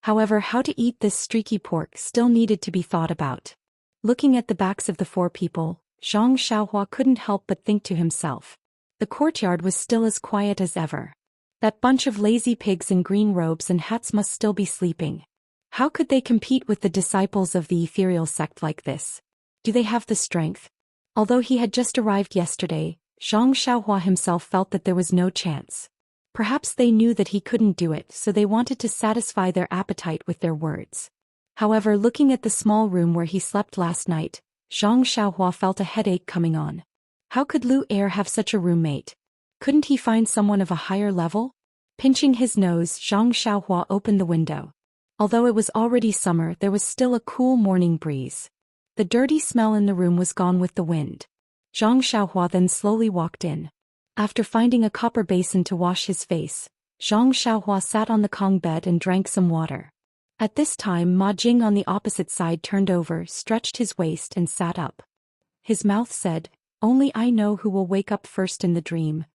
Speaker 1: However, how to eat this streaky pork still needed to be thought about. Looking at the backs of the 4 people, Zhang Xiaohua couldn't help but think to himself. The courtyard was still as quiet as ever. That bunch of lazy pigs in green robes and hats must still be sleeping. How could they compete with the disciples of the ethereal sect like this? Do they have the strength? Although he had just arrived yesterday, Zhang Xiaohua himself felt that there was no chance. Perhaps they knew that he couldn't do it, so they wanted to satisfy their appetite with their words. However, looking at the small room where he slept last night, Zhang Xiaohua felt a headache coming on. How could Lu Er have such a roommate? Couldn't he find someone of a higher level? Pinching his nose, Zhang Xiaohua opened the window. Although it was already summer, there was still a cool morning breeze. The dirty smell in the room was gone with the wind. Zhang Xiaohua then slowly walked in. After finding a copper basin to wash his face, Zhang Xiaohua sat on the Kong bed and drank some water. At this time, Ma Jing on the opposite side turned over, stretched his waist and sat up. His mouth said, "Only I know who will wake up first in the dream."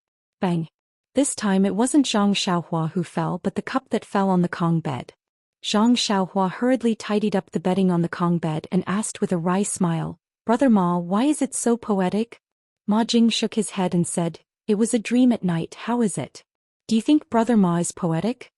Speaker 1: Bang! This time it wasn't Zhang Xiaohua who fell but the cup that fell on the Kong bed. Zhang Xiaohua hurriedly tidied up the bedding on the Kong bed and asked with a wry smile, "Brother Ma, why is it so poetic?" Ma Jing shook his head and said, "It was a dream at night, how is it? Do you think Brother Ma is poetic?"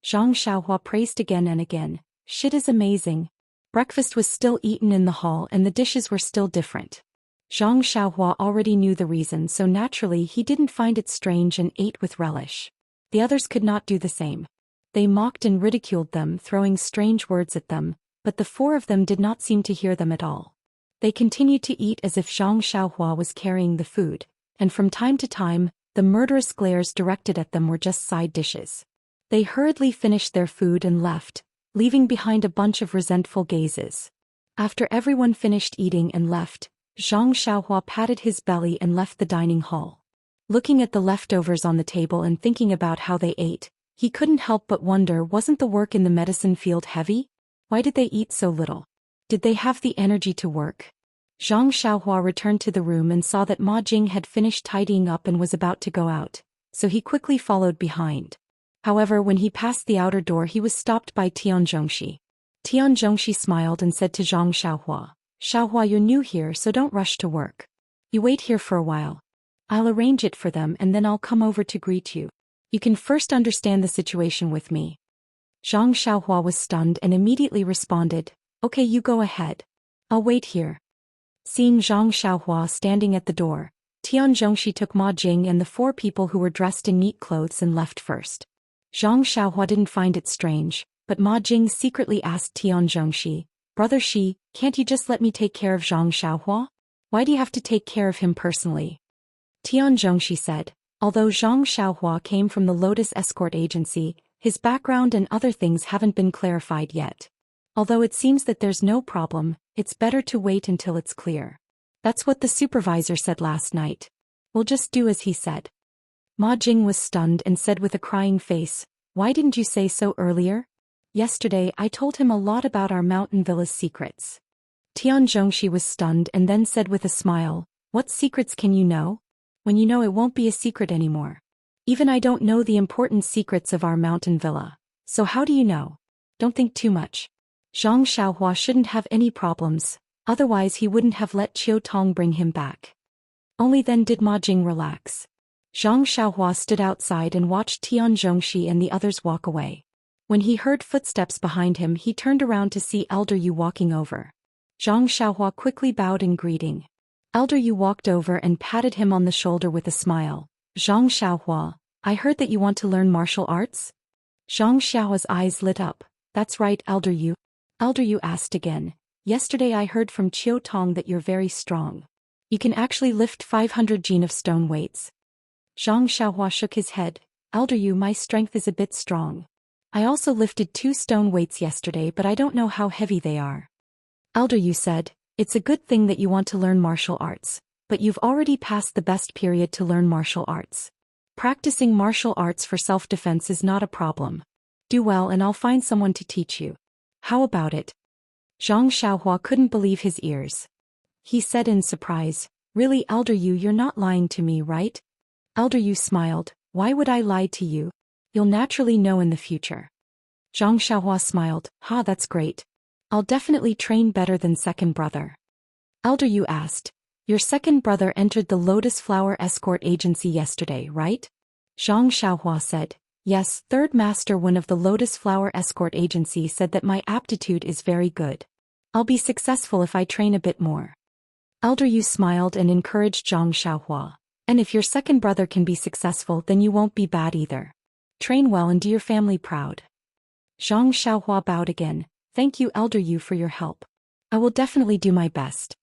Speaker 1: Zhang Xiaohua praised again and again, "Shit is amazing." Breakfast was still eaten in the hall and the dishes were still different. Zhang Xiaohua already knew the reason, so naturally he didn't find it strange and ate with relish. The others could not do the same. They mocked and ridiculed them, throwing strange words at them, but the 4 of them did not seem to hear them at all. They continued to eat as if Zhang Xiaohua was carrying the food, and from time to time, the murderous glares directed at them were just side dishes. They hurriedly finished their food and left, leaving behind a bunch of resentful gazes. After everyone finished eating and left, Zhang Xiaohua patted his belly and left the dining hall. Looking at the leftovers on the table and thinking about how they ate, He couldn't help but wonder, wasn't the work in the medicine field heavy? Why did they eat so little? Did they have the energy to work? Zhang Xiaohua returned to the room and saw that Ma Jing had finished tidying up and was about to go out, so he quickly followed behind. However, when he passed the outer door, he was stopped by Tian Zhongxi. Tian Zhongxi smiled and said to Zhang Xiaohua, "Xiaohua, you're new here, so don't rush to work. You wait here for a while. I'll arrange it for them and then I'll come over to greet you. You can first understand the situation with me." Zhang Xiaohua was stunned and immediately responded, "Okay, you go ahead. I'll wait here." Seeing Zhang Xiaohua standing at the door, Tian Zhongxi took Ma Jing and the 4 people who were dressed in neat clothes and left first. Zhang Xiaohua didn't find it strange, but Ma Jing secretly asked Tian Zhongxi, "Brother Shi, can't you just let me take care of Zhang Xiaohua? Why do you have to take care of him personally?" Tian Zhongxi said, although Zhang Xiaohua came from the Lotus Escort Agency, his background and other things haven't been clarified yet. Although it seems that there's no problem, it's better to wait until it's clear. That's what the supervisor said last night. We'll just do as he said. Ma Jing was stunned and said with a crying face, "Why didn't you say so earlier? Yesterday I told him a lot about our mountain villa's secrets." Tian Zhongxi was stunned and then said with a smile, "What secrets can you know? When you know, it won't be a secret anymore. Even I don't know the important secrets of our mountain villa. So how do you know? Don't think too much. Zhang Xiaohua shouldn't have any problems, otherwise he wouldn't have let Qiu Tong bring him back." Only then did Ma Jing relax. Zhang Xiaohua stood outside and watched Tian Zhongxi and the others walk away. When he heard footsteps behind him, he turned around to see Elder Yu walking over. Zhang Xiaohua quickly bowed in greeting. Elder Yu walked over and patted him on the shoulder with a smile. "Zhang Xiaohua, I heard that you want to learn martial arts?" Zhang Xiaohua's eyes lit up. "That's right, Elder Yu." Elder Yu asked again, "Yesterday I heard from Qiu Tong that you're very strong. You can actually lift 500 jin of stone weights." Zhang Xiaohua shook his head. "Elder Yu, my strength is a bit strong. I also lifted 2 stone weights yesterday, but I don't know how heavy they are." Elder Yu said, "It's a good thing that you want to learn martial arts, but you've already passed the best period to learn martial arts. Practicing martial arts for self-defense is not a problem. Do well and I'll find someone to teach you. How about it?" Zhang Xiaohua couldn't believe his ears. He said in surprise, "Really, Elder Yu, you're not lying to me, right?" Elder Yu smiled, "Why would I lie to you? You'll naturally know in the future." Zhang Xiaohua smiled, "Ha, that's great. I'll definitely train better than second brother." Elder Yu asked, "Your second brother entered the Lotus Flower Escort Agency yesterday, right?" Zhang Xiaohua said, "Yes, third master one of the Lotus Flower Escort Agency said that my aptitude is very good. I'll be successful if I train a bit more." Elder Yu smiled and encouraged Zhang Xiaohua. "And if your second brother can be successful, then you won't be bad either. Train well and do your family proud." Zhang Xiaohua bowed again. "Thank you, Elder Yu, for your help. I will definitely do my best."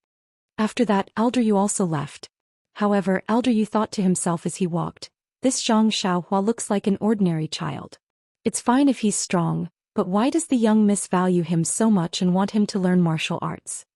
Speaker 1: After that, Elder Yu also left. However, Elder Yu thought to himself as he walked, "This Zhang Xiaohua looks like an ordinary child. It's fine if he's strong, but why does the young miss value him so much and want him to learn martial arts?"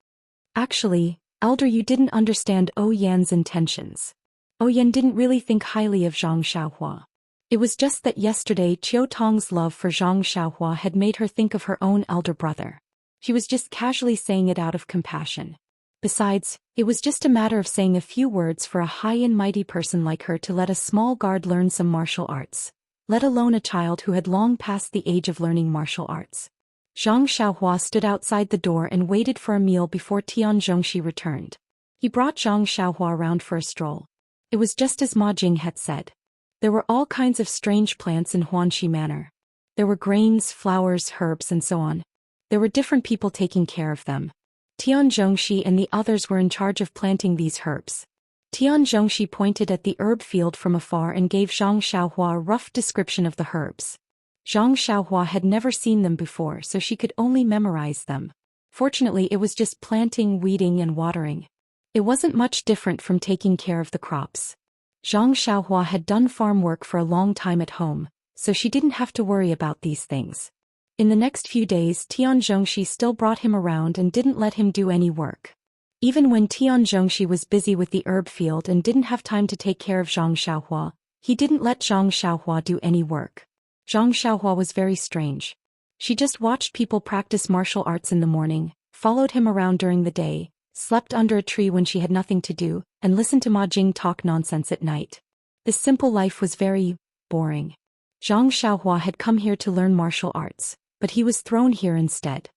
Speaker 1: Actually, Elder Yu didn't understand Yan's intentions. Yan didn't really think highly of Zhang Xiaohua. It was just that yesterday Qiu Tong's love for Zhang Xiaohua had made her think of her own elder brother. She was just casually saying it out of compassion. Besides, it was just a matter of saying a few words for a high and mighty person like her to let a small guard learn some martial arts, let alone a child who had long passed the age of learning martial arts. Zhang Xiaohua stood outside the door and waited for a meal before Tian Zhongxi returned. He brought Zhang Xiaohua around for a stroll. It was just as Ma Jing had said. There were all kinds of strange plants in Huanxi Manor. There were grains, flowers, herbs, and so on. There were different people taking care of them. Tian Zhongxi and the others were in charge of planting these herbs. Tian Zhongxi pointed at the herb field from afar and gave Zhang Xiaohua a rough description of the herbs. Zhang Xiaohua had never seen them before, so she could only memorize them. Fortunately, it was just planting, weeding, and watering. It wasn't much different from taking care of the crops. Zhang Xiaohua had done farm work for a long time at home, so she didn't have to worry about these things. In the next few days, Tian Zhongxi still brought him around and didn't let him do any work. Even when Tian Zhongxi was busy with the herb field and didn't have time to take care of Zhang Xiaohua, he didn't let Zhang Xiaohua do any work. Zhang Xiaohua was very strange. She just watched people practice martial arts in the morning, followed him around during the day, slept under a tree when she had nothing to do, and listened to Ma Jing talk nonsense at night. This simple life was very boring. Zhang Xiaohua had come here to learn martial arts, but he was thrown here instead.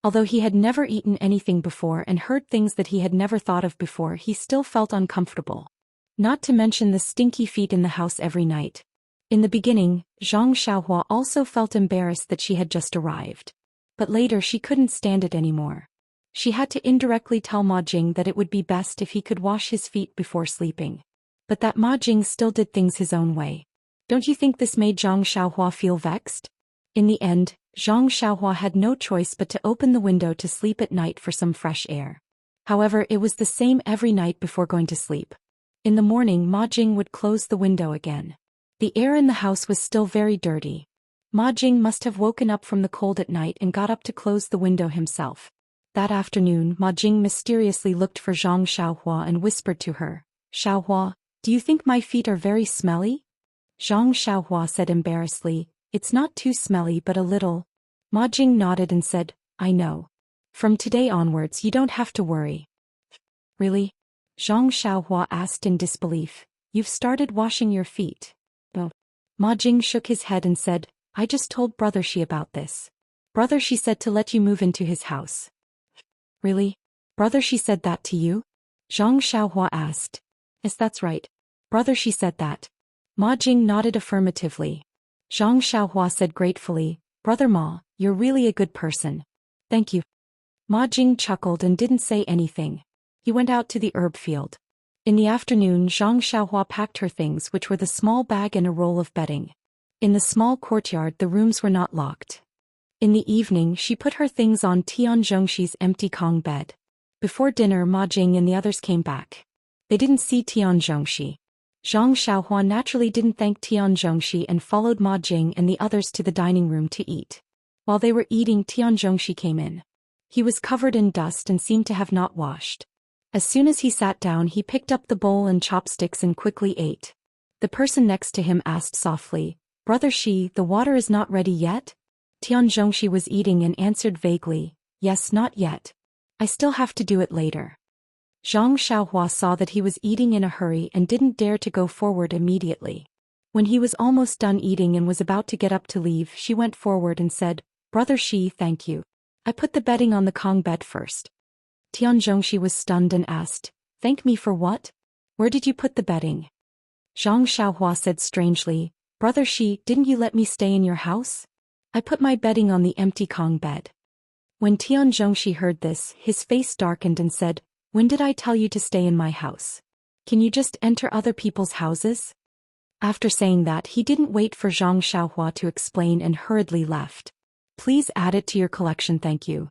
Speaker 1: Although he had never eaten anything before and heard things that he had never thought of before, he still felt uncomfortable. Not to mention the stinky feet in the house every night. In the beginning, Zhang Xiaohua also felt embarrassed that she had just arrived. But later she couldn't stand it anymore. She had to indirectly tell Ma Jing that it would be best if he could wash his feet before sleeping. But that Ma Jing still did things his own way. Don't you think this made Zhang Xiaohua feel vexed? In the end, Zhang Xiaohua had no choice but to open the window to sleep at night for some fresh air. However, it was the same every night before going to sleep. In the morning, Ma Jing would close the window again. The air in the house was still very dirty. Ma Jing must have woken up from the cold at night and got up to close the window himself. That afternoon, Ma Jing mysteriously looked for Zhang Xiaohua and whispered to her, "Xiaohua, do you think my feet are very smelly?" Zhang Xiaohua said embarrassedly, "It's not too smelly but a little." Ma Jing nodded and said, "I know. From today onwards you don't have to worry." "Really?" Zhang Xiaohua asked in disbelief. "You've started washing your feet?" "Oh." Ma Jing shook his head and said, "I just told Brother Shi about this. Brother Shi said to let you move into his house." "Really? Brother Shi said that to you?" Zhang Xiaohua asked. "Yes, that's right. Brother Shi said that." Ma Jing nodded affirmatively. Zhang Xiaohua said gratefully, "Brother Ma, you're really a good person. Thank you." Ma Jing chuckled and didn't say anything. He went out to the herb field. In the afternoon, Zhang Xiaohua packed her things, which were the small bag and a roll of bedding. In the small courtyard, the rooms were not locked. In the evening, she put her things on Tian Zhongshi's empty Kong bed. Before dinner, Ma Jing and the others came back. They didn't see Tian Zhongshi. Zhang Xiaohua naturally didn't thank Tian Zhongshi and followed Ma Jing and the others to the dining room to eat. While they were eating, Tian Zhongshi came in. He was covered in dust and seemed to have not washed. As soon as he sat down, he picked up the bowl and chopsticks and quickly ate. The person next to him asked softly, "Brother Shi, the water is not ready yet?" Tian Zhongshi was eating and answered vaguely, "Yes, not yet. I still have to do it later." Zhang Xiaohua saw that he was eating in a hurry and didn't dare to go forward immediately. When he was almost done eating and was about to get up to leave, she went forward and said, "Brother Shi, thank you. I put the bedding on the Kong bed first." Tian Zhongshi was stunned and asked, "Thank me for what? Where did you put the bedding?" Zhang Xiaohua said strangely, "Brother Shi, didn't you let me stay in your house? I put my bedding on the empty Kong bed." When Tian Zhongshi heard this, his face darkened and said, "When did I tell you to stay in my house? Can you just enter other people's houses?" After saying that, he didn't wait for Zhang Xiaohua to explain and hurriedly left. "Please add it to your collection, thank you."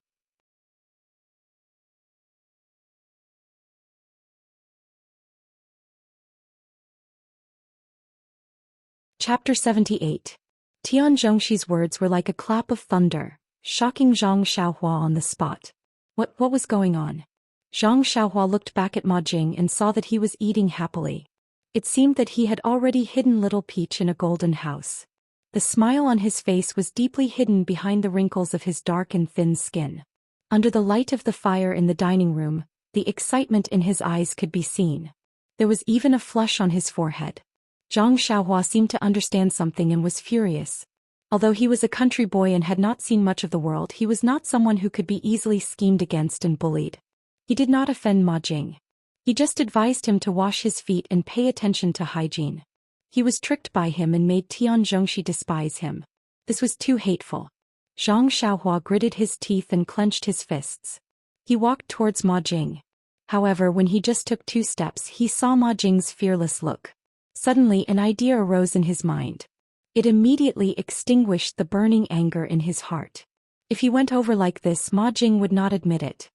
Speaker 1: Chapter 78. Tian Zhongshi's words were like a clap of thunder, shocking Zhang Xiaohua on the spot. What was going on? Zhang Xiaohua looked back at Ma Jing and saw that he was eating happily. It seemed that he had already hidden Little Peach in a golden house. The smile on his face was deeply hidden behind the wrinkles of his dark and thin skin. Under the light of the fire in the dining room, the excitement in his eyes could be seen. There was even a flush on his forehead. Zhang Xiaohua seemed to understand something and was furious. Although he was a country boy and had not seen much of the world, he was not someone who could be easily schemed against and bullied. He did not offend Ma Jing. He just advised him to wash his feet and pay attention to hygiene. He was tricked by him and made Tian Zhongshi despise him. This was too hateful. Zhang Xiaohua gritted his teeth and clenched his fists. He walked towards Ma Jing. However, when he just took 2 steps, he saw Ma Jing's fearless look. Suddenly, an idea arose in his mind. It immediately extinguished the burning anger in his heart. If he went over like this, Ma Jing would not admit it.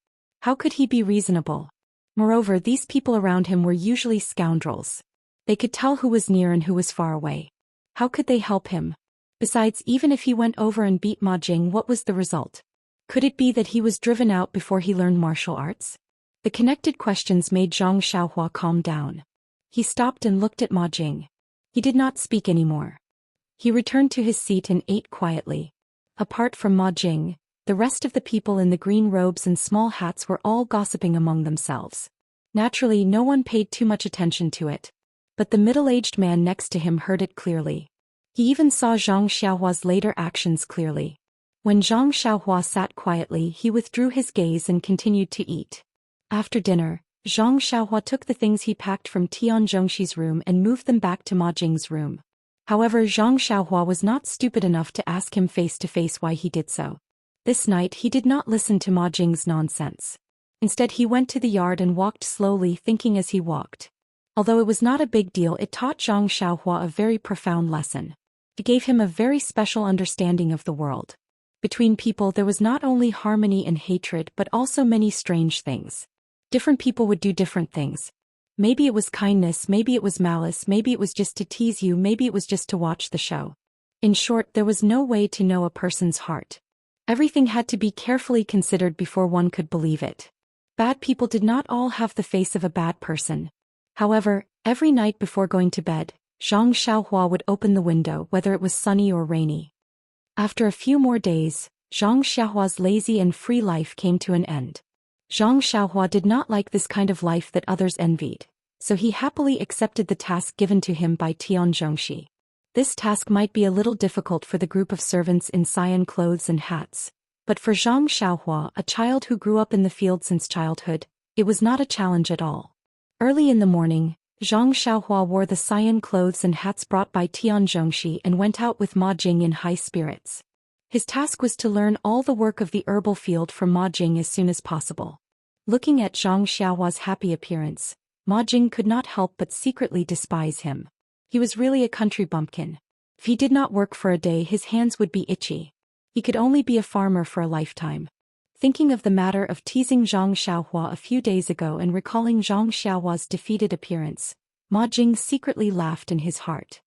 Speaker 1: How could he be reasonable? Moreover, these people around him were usually scoundrels. They could tell who was near and who was far away. How could they help him? Besides, even if he went over and beat Ma Jing, what was the result? Could it be that he was driven out before he learned martial arts? The connected questions made Zhang Xiaohua calm down. He stopped and looked at Ma Jing. He did not speak anymore. He returned to his seat and ate quietly. Apart from Ma Jing, the rest of the people in the green robes and small hats were all gossiping among themselves. Naturally, no one paid too much attention to it. But the middle-aged man next to him heard it clearly. He even saw Zhang Xiaohua's later actions clearly. When Zhang Xiaohua sat quietly, he withdrew his gaze and continued to eat. After dinner, Zhang Xiaohua took the things he packed from Tian Zhongxi's room and moved them back to Ma Jing's room. However, Zhang Xiaohua was not stupid enough to ask him face-to-face why he did so. This night he did not listen to Ma Jing's nonsense. Instead he went to the yard and walked slowly, thinking as he walked. Although it was not a big deal, it taught Zhang Xiaohua a very profound lesson. It gave him a very special understanding of the world. Between people there was not only harmony and hatred but also many strange things. Different people would do different things. Maybe it was kindness, maybe it was malice, maybe it was just to tease you, maybe it was just to watch the show. In short, there was no way to know a person's heart. Everything had to be carefully considered before one could believe it. Bad people did not all have the face of a bad person. However, every night before going to bed, Zhang Xiaohua would open the window whether it was sunny or rainy. After a few more days, Zhang Xiaohua's lazy and free life came to an end. Zhang Xiaohua did not like this kind of life that others envied, so he happily accepted the task given to him by Tian Zhongxi. This task might be a little difficult for the group of servants in cyan clothes and hats, but for Zhang Xiaohua, a child who grew up in the field since childhood, it was not a challenge at all. Early in the morning, Zhang Xiaohua wore the cyan clothes and hats brought by Tian Zhongxi and went out with Ma Jing in high spirits. His task was to learn all the work of the herbal field from Ma Jing as soon as possible. Looking at Zhang Xiaohua's happy appearance, Ma Jing could not help but secretly despise him. He was really a country bumpkin. If he did not work for a day, his hands would be itchy. He could only be a farmer for a lifetime. Thinking of the matter of teasing Zhang Xiaohua a few days ago and recalling Zhang Xiaohua's defeated appearance, Ma Jing secretly laughed in his heart.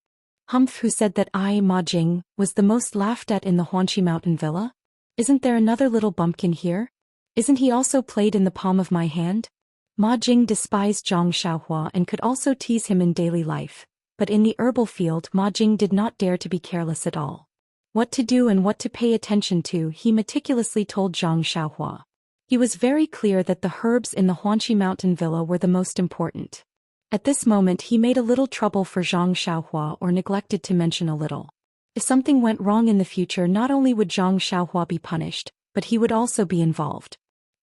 Speaker 1: Humph, who said that I, Ma Jing, was the most laughed at in the Huanqi Mountain Villa? Isn't there another little bumpkin here? Isn't he also played in the palm of my hand? Ma Jing despised Zhang Xiaohua and could also tease him in daily life, but in the herbal field Ma Jing did not dare to be careless at all. What to do and what to pay attention to he meticulously told Zhang Xiaohua. He was very clear that the herbs in the Huanqi Mountain Villa were the most important. At this moment he made a little trouble for Zhang Xiaohua or neglected to mention a little. If something went wrong in the future, not only would Zhang Xiaohua be punished, but he would also be involved.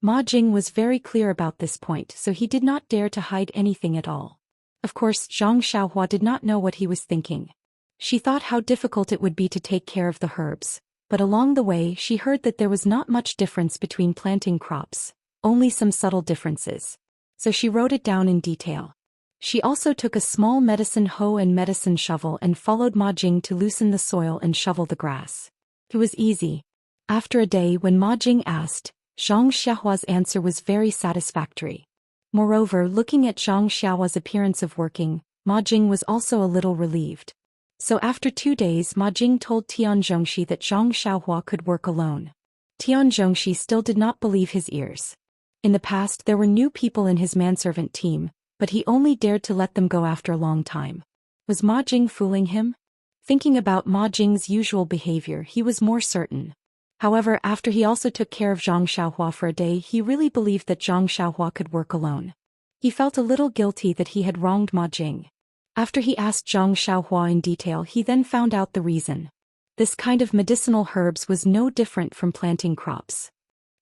Speaker 1: Ma Jing was very clear about this point, so he did not dare to hide anything at all. Of course, Zhang Xiaohua did not know what he was thinking. She thought how difficult it would be to take care of the herbs, but along the way she heard that there was not much difference between planting crops, only some subtle differences. So she wrote it down in detail. She also took a small medicine hoe and medicine shovel and followed Ma Jing to loosen the soil and shovel the grass. It was easy. After a day, when Ma Jing asked, Zhang Xiaohua's answer was very satisfactory. Moreover, looking at Zhang Xiaohua's appearance of working, Ma Jing was also a little relieved. So after 2 days, Ma Jing told Tian Zhongxi that Zhang Xiaohua could work alone. Tian Zhongxi still did not believe his ears. In the past there were new people in his manservant team, but he only dared to let them go after a long time. Was Ma Jing fooling him? Thinking about Ma Jing's usual behavior, he was more certain. However, after he also took care of Zhang Xiaohua for a day, he really believed that Zhang Xiaohua could work alone. He felt a little guilty that he had wronged Ma Jing. After he asked Zhang Xiaohua in detail, he then found out the reason. This kind of medicinal herbs was no different from planting crops.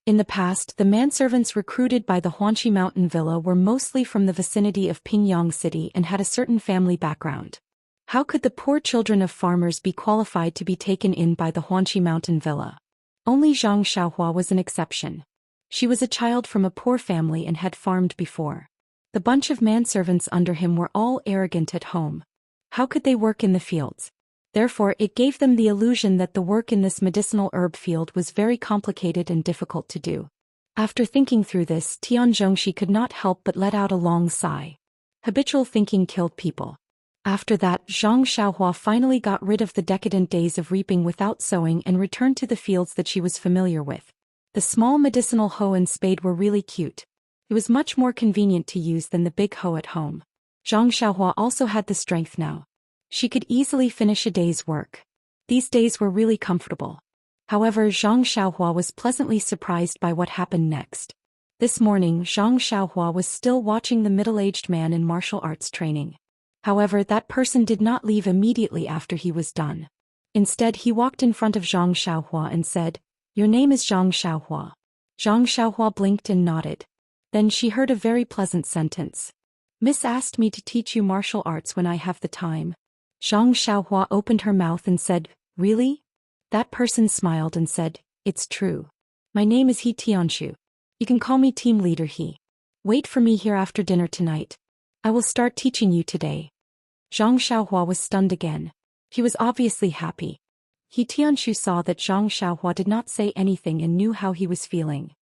Speaker 1: In the past, the manservants recruited by the Huanqi Mountain Villa were mostly from the vicinity of Pingyang City and had a certain family background. How could the poor children of farmers be qualified to be taken in by the Huanqi Mountain Villa? Only Zhang Xiaohua was an exception. She was a child from a poor family and had farmed before. The bunch of manservants under him were all arrogant at home. How could they work in the fields? Therefore, it gave them the illusion that the work in this medicinal herb field was very complicated and difficult to do. After thinking through this, Tian Zhongxi could not help but let out a long sigh. Habitual thinking killed people. After that, Zhang Xiaohua finally got rid of the decadent days of reaping without sowing and returned to the fields that she was familiar with. The small medicinal hoe and spade were really cute. It was much more convenient to use than the big hoe at home. Zhang Xiaohua also had the strength now. She could easily finish a day's work. These days were really comfortable. However, Zhang Xiaohua was pleasantly surprised by what happened next. This morning, Zhang Xiaohua was still watching the middle-aged man in martial arts training. However, that person did not leave immediately after he was done. Instead, he walked in front of Zhang Xiaohua and said, "Your name is Zhang Xiaohua." Zhang Xiaohua blinked and nodded. Then she heard a very pleasant sentence. "Miss asked me to teach you martial arts when I have the time." Zhang Xiaohua opened her mouth and said, "Really?" That person smiled and said, "It's true. My name is He Tianshu. You can call me team leader He. Wait for me here after dinner tonight. I will start teaching you today." Zhang Xiaohua was stunned again. He was obviously happy. He Tianshu saw that Zhang Xiaohua did not say anything and knew how he was feeling.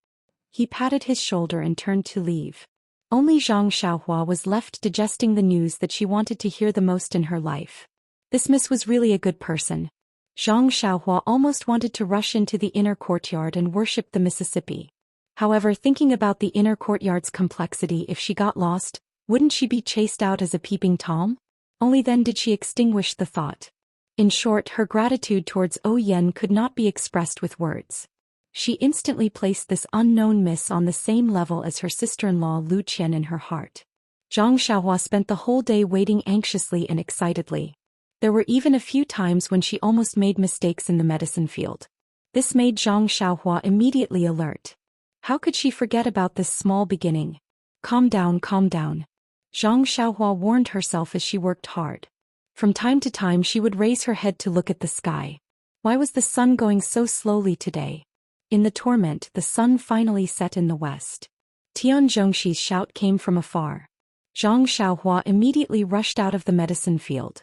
Speaker 1: He patted his shoulder and turned to leave. Only Zhang Xiaohua was left digesting the news that she wanted to hear the most in her life. This miss was really a good person. Zhang Xiaohua almost wanted to rush into the inner courtyard and worship the Mississippi. However, thinking about the inner courtyard's complexity, if she got lost, wouldn't she be chased out as a peeping Tom? Only then did she extinguish the thought. In short, her gratitude towards Yen could not be expressed with words. She instantly placed this unknown miss on the same level as her sister-in-law Lu Qian in her heart. Zhang Xiaohua spent the whole day waiting anxiously and excitedly. There were even a few times when she almost made mistakes in the medicine field. This made Zhang Xiaohua immediately alert. How could she forget about this small beginning? Calm down, calm down. Zhang Xiaohua warned herself as she worked hard. From time to time she would raise her head to look at the sky. Why was the sun going so slowly today? In the torment, the sun finally set in the west. Tian Zhongxi's shout came from afar. Zhang Xiaohua immediately rushed out of the medicine field.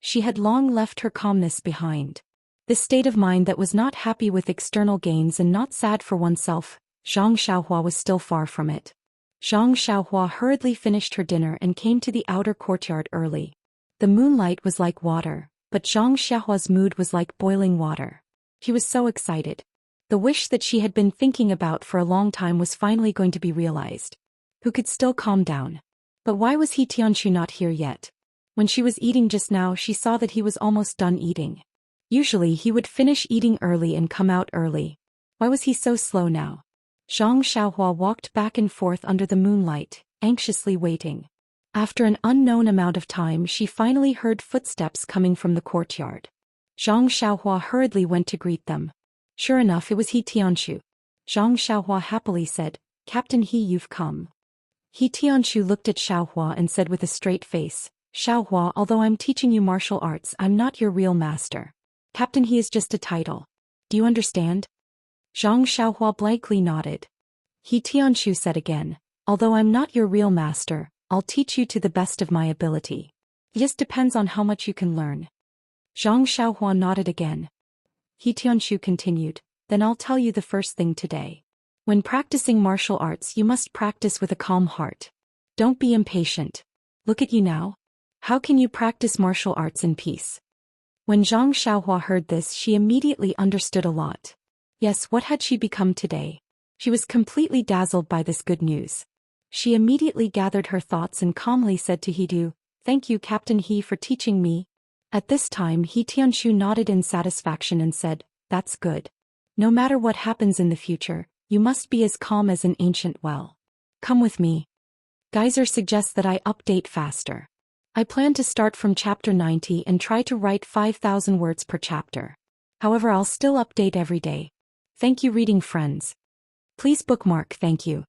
Speaker 1: She had long left her calmness behind. This state of mind that was not happy with external gains and not sad for oneself, Zhang Xiaohua was still far from it. Zhang Xiaohua hurriedly finished her dinner and came to the outer courtyard early. The moonlight was like water, but Zhang Xiaohua's mood was like boiling water. He was so excited. The wish that she had been thinking about for a long time was finally going to be realized. Who could still calm down? But why was He Tianshu not here yet? When she was eating just now, she saw that he was almost done eating. Usually he would finish eating early and come out early. Why was he so slow now? Zhang Xiaohua walked back and forth under the moonlight, anxiously waiting. After an unknown amount of time, she finally heard footsteps coming from the courtyard. Zhang Xiaohua hurriedly went to greet them. Sure enough, it was He Tianshu. Zhang Xiaohua happily said, "Captain He, you've come." He Tianshu looked at Xiaohua and said with a straight face, "Xiaohua, although I'm teaching you martial arts, I'm not your real master. Captain He is just a title. Do you understand?" Zhang Xiaohua blankly nodded. He Tianshu said again, "Although I'm not your real master, I'll teach you to the best of my ability. It just depends on how much you can learn." Zhang Xiaohua nodded again. He Tianshu continued, "Then I'll tell you the first thing today. When practicing martial arts, you must practice with a calm heart. Don't be impatient. Look at you now. How can you practice martial arts in peace?" When Zhang Xiaohua heard this, she immediately understood a lot. Yes, what had she become today? She was completely dazzled by this good news. She immediately gathered her thoughts and calmly said to Hidu, "Thank you, Captain He, for teaching me." At this time, He Tianshu nodded in satisfaction and said, "That's good. No matter what happens in the future, you must be as calm as an ancient well. Come with me." Geyser suggests that I update faster. I plan to start from chapter 90 and try to write 5,000 words per chapter. However, I'll still update every day. Thank you, reading friends. Please bookmark, thank you.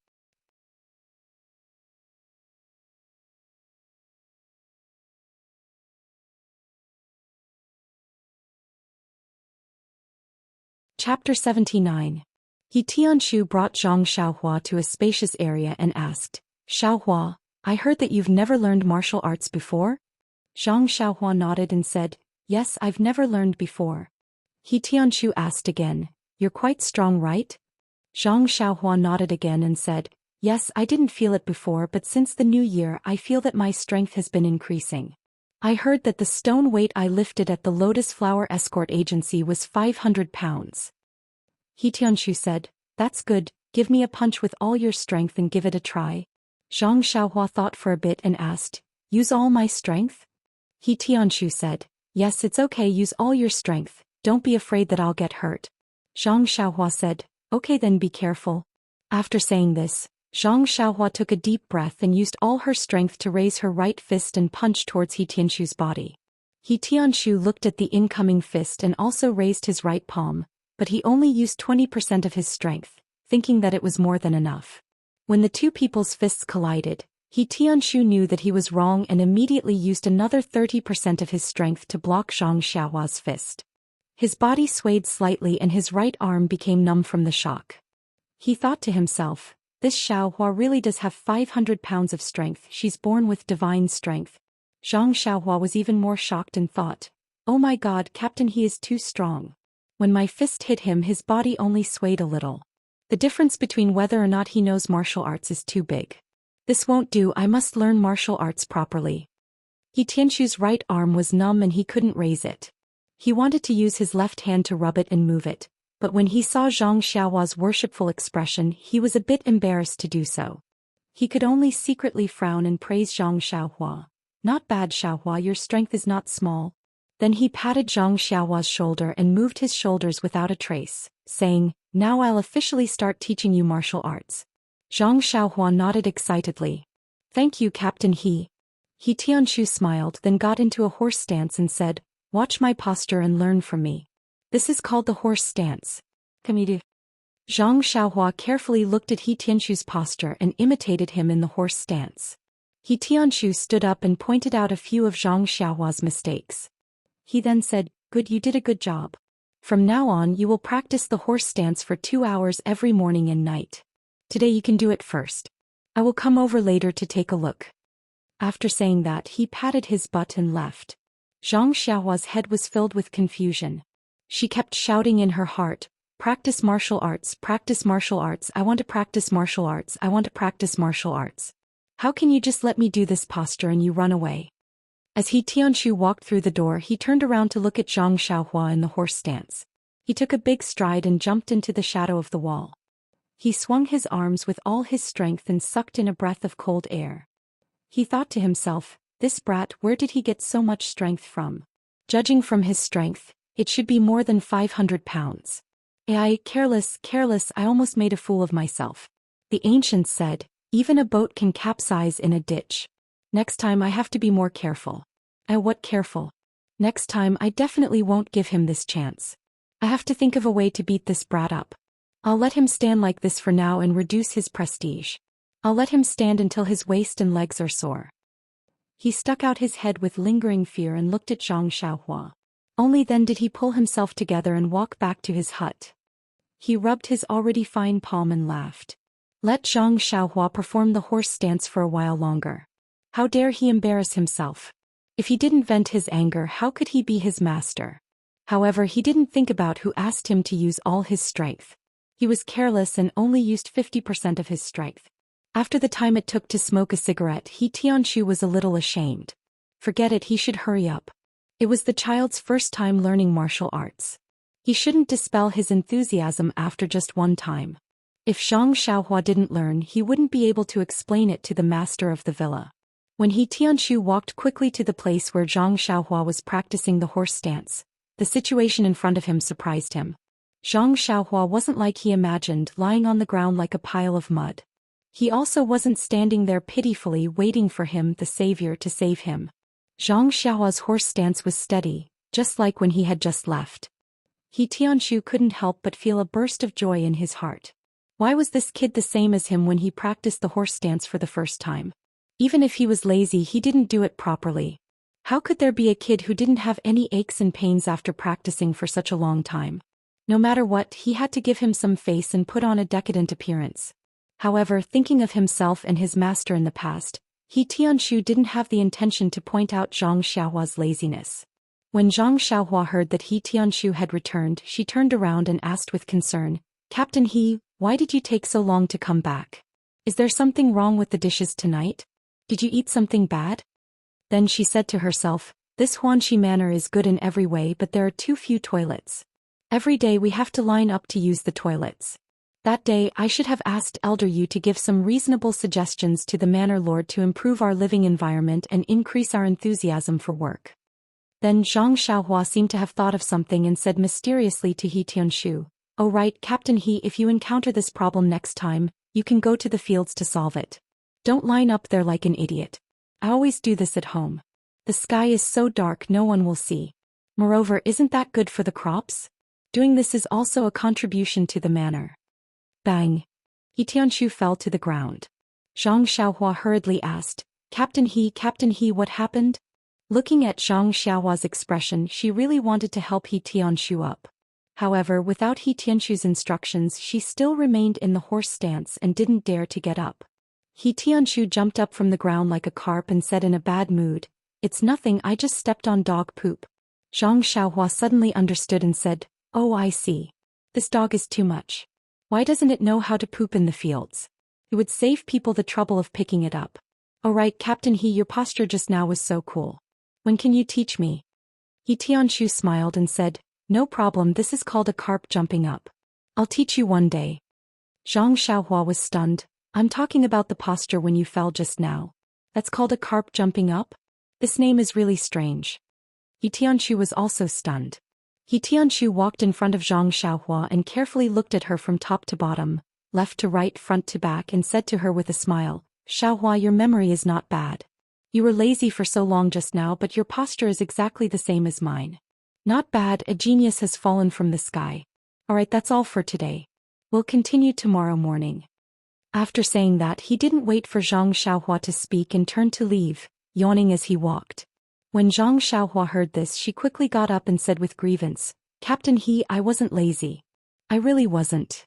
Speaker 1: Chapter 79. He Tianshu brought Zhang Xiaohua to a spacious area and asked, "Xiaohua, I heard that you've never learned martial arts before?" Zhang Xiaohua nodded and said, "Yes, I've never learned before." He Tianshu asked again, "You're quite strong, right?" Zhang Xiaohua nodded again and said, "Yes, I didn't feel it before, but since the new year I feel that my strength has been increasing. I heard that the stone weight I lifted at the Lotus Flower Escort Agency was 500 pounds. He Tianshu said, "That's good, give me a punch with all your strength and give it a try." Zhang Xiaohua thought for a bit and asked, "Use all my strength?" He Tianshu said, "Yes, it's okay, use all your strength, Don't be afraid that I'll get hurt. Zhang Xiaohua said, okay then be careful. After saying this, Zhang Xiaohua took a deep breath and used all her strength to raise her right fist and punch towards He Tianshu's body. He Tianshu looked at the incoming fist and also raised his right palm, but he only used 20% of his strength, thinking that it was more than enough. When the two people's fists collided, He Tianshu knew that he was wrong and immediately used another 30% of his strength to block Zhang Xiaohua's fist. His body swayed slightly and his right arm became numb from the shock. He thought to himself, this Xiaohua really does have 500 pounds of strength, she's born with divine strength. Zhang Xiaohua was even more shocked and thought, oh my god, Captain, he is too strong. When my fist hit him, his body only swayed a little. The difference between whether or not he knows martial arts is too big. This won't do, I must learn martial arts properly. He Tianshu's right arm was numb and he couldn't raise it. He wanted to use his left hand to rub it and move it, but when he saw Zhang Xiaohua's worshipful expression, he was a bit embarrassed to do so. He could only secretly frown and praise Zhang Xiaohua. Not bad, Xiaohua, your strength is not small. Then he patted Zhang Xiaohua's shoulder and moved his shoulders without a trace, saying, now I'll officially start teaching you martial arts. Zhang Xiaohua nodded excitedly. Thank you, Captain He. He Tianshu smiled, then got into a horse stance and said, watch my posture and learn from me. This is called the horse stance. Zhang Xiaohua carefully looked at He Tianshu's posture and imitated him in the horse stance. He Tianshu stood up and pointed out a few of Zhang Xiaohua's mistakes. He then said, good, you did a good job. From now on you will practice the horse stance for 2 hours every morning and night. Today you can do it first. I will come over later to take a look. After saying that, he patted his butt and left. Zhang Xiaohua's head was filled with confusion. She kept shouting in her heart, practice martial arts, I want to practice martial arts, I want to practice martial arts. How can you just let me do this posture and you run away? As He Tianshu walked through the door, he turned around to look at Zhang Xiaohua in the horse stance. He took a big stride and jumped into the shadow of the wall. He swung his arms with all his strength and sucked in a breath of cold air. He thought to himself, this brat, where did he get so much strength from? Judging from his strength, it should be more than 500 pounds. Careless, I almost made a fool of myself. The ancients said, even a boat can capsize in a ditch. Next time I have to be more careful. What careful? Next time I definitely won't give him this chance. I have to think of a way to beat this brat up. I'll let him stand like this for now and reduce his prestige. I'll let him stand until his waist and legs are sore. He stuck out his head with lingering fear and looked at Zhang Xiaohua. Only then did he pull himself together and walk back to his hut. He rubbed his already fine palm and laughed. Let Zhang Xiaohua perform the horse stance for a while longer. How dare he embarrass himself? If he didn't vent his anger, how could he be his master? However, he didn't think about who asked him to use all his strength. He was careless and only used 50% of his strength. After the time it took to smoke a cigarette, He Tianshu was a little ashamed. Forget it, he should hurry up. It was the child's first time learning martial arts. He shouldn't dispel his enthusiasm after just one time. If Zhang Xiaohua didn't learn, he wouldn't be able to explain it to the master of the villa. When He Tianshu walked quickly to the place where Zhang Xiaohua was practicing the horse stance, the situation in front of him surprised him. Zhang Xiaohua wasn't like he imagined, lying on the ground like a pile of mud. He also wasn't standing there pitifully waiting for him, the savior, to save him. Zhang Xiaohua's horse stance was steady, just like when he had just left. He Tianshu couldn't help but feel a burst of joy in his heart. Why was this kid the same as him when he practiced the horse stance for the first time? Even if he was lazy, he didn't do it properly. How could there be a kid who didn't have any aches and pains after practicing for such a long time? No matter what, he had to give him some face and put on a decadent appearance. However, thinking of himself and his master in the past, He Tianshu didn't have the intention to point out Zhang Xiaohua's laziness. When Zhang Xiaohua heard that He Tianshu had returned, she turned around and asked with concern, Captain He, why did you take so long to come back? Is there something wrong with the dishes tonight? Did you eat something bad? Then she said to herself, this Huanxi manor is good in every way, but there are too few toilets. Every day we have to line up to use the toilets. That day I should have asked Elder Yu to give some reasonable suggestions to the manor lord to improve our living environment and increase our enthusiasm for work. Then Zhang Xiaohua seemed to have thought of something and said mysteriously to He Tianshu, "Oh right, Captain He, if you encounter this problem next time, you can go to the fields to solve it. Don't line up there like an idiot. I always do this at home. The sky is so dark no one will see. Moreover, isn't that good for the crops? Doing this is also a contribution to the manor." Bang! He Tianshu fell to the ground. Zhang Xiaohua hurriedly asked, Captain He, what happened?" Looking at Zhang Xiaohua's expression, she really wanted to help He Tianshu up. However, without He Tianshu's instructions, she still remained in the horse stance and didn't dare to get up. He Tianshu jumped up from the ground like a carp and said in a bad mood, "It's nothing, I just stepped on dog poop." Zhang Xiaohua suddenly understood and said, "Oh, I see. This dog is too much. Why doesn't it know how to poop in the fields? It would save people the trouble of picking it up. All right, Captain He, your posture just now was so cool. When can you teach me?" He Tianshu smiled and said, "No problem, this is called a carp jumping up. I'll teach you one day." Zhang Xiaohua was stunned. "I'm talking about the posture when you fell just now. That's called a carp jumping up? This name is really strange." He Tianshu was also stunned. He Tianshu walked in front of Zhang Xiaohua and carefully looked at her from top to bottom, left to right, front to back, and said to her with a smile, "Xiaohua, your memory is not bad. You were lazy for so long just now, but your posture is exactly the same as mine. Not bad, a genius has fallen from the sky. Alright, that's all for today. We'll continue tomorrow morning." After saying that, he didn't wait for Zhang Xiaohua to speak and turned to leave, yawning as he walked. When Zhang Xiaohua heard this, she quickly got up and said with grievance, "Captain He, I wasn't lazy. I really wasn't.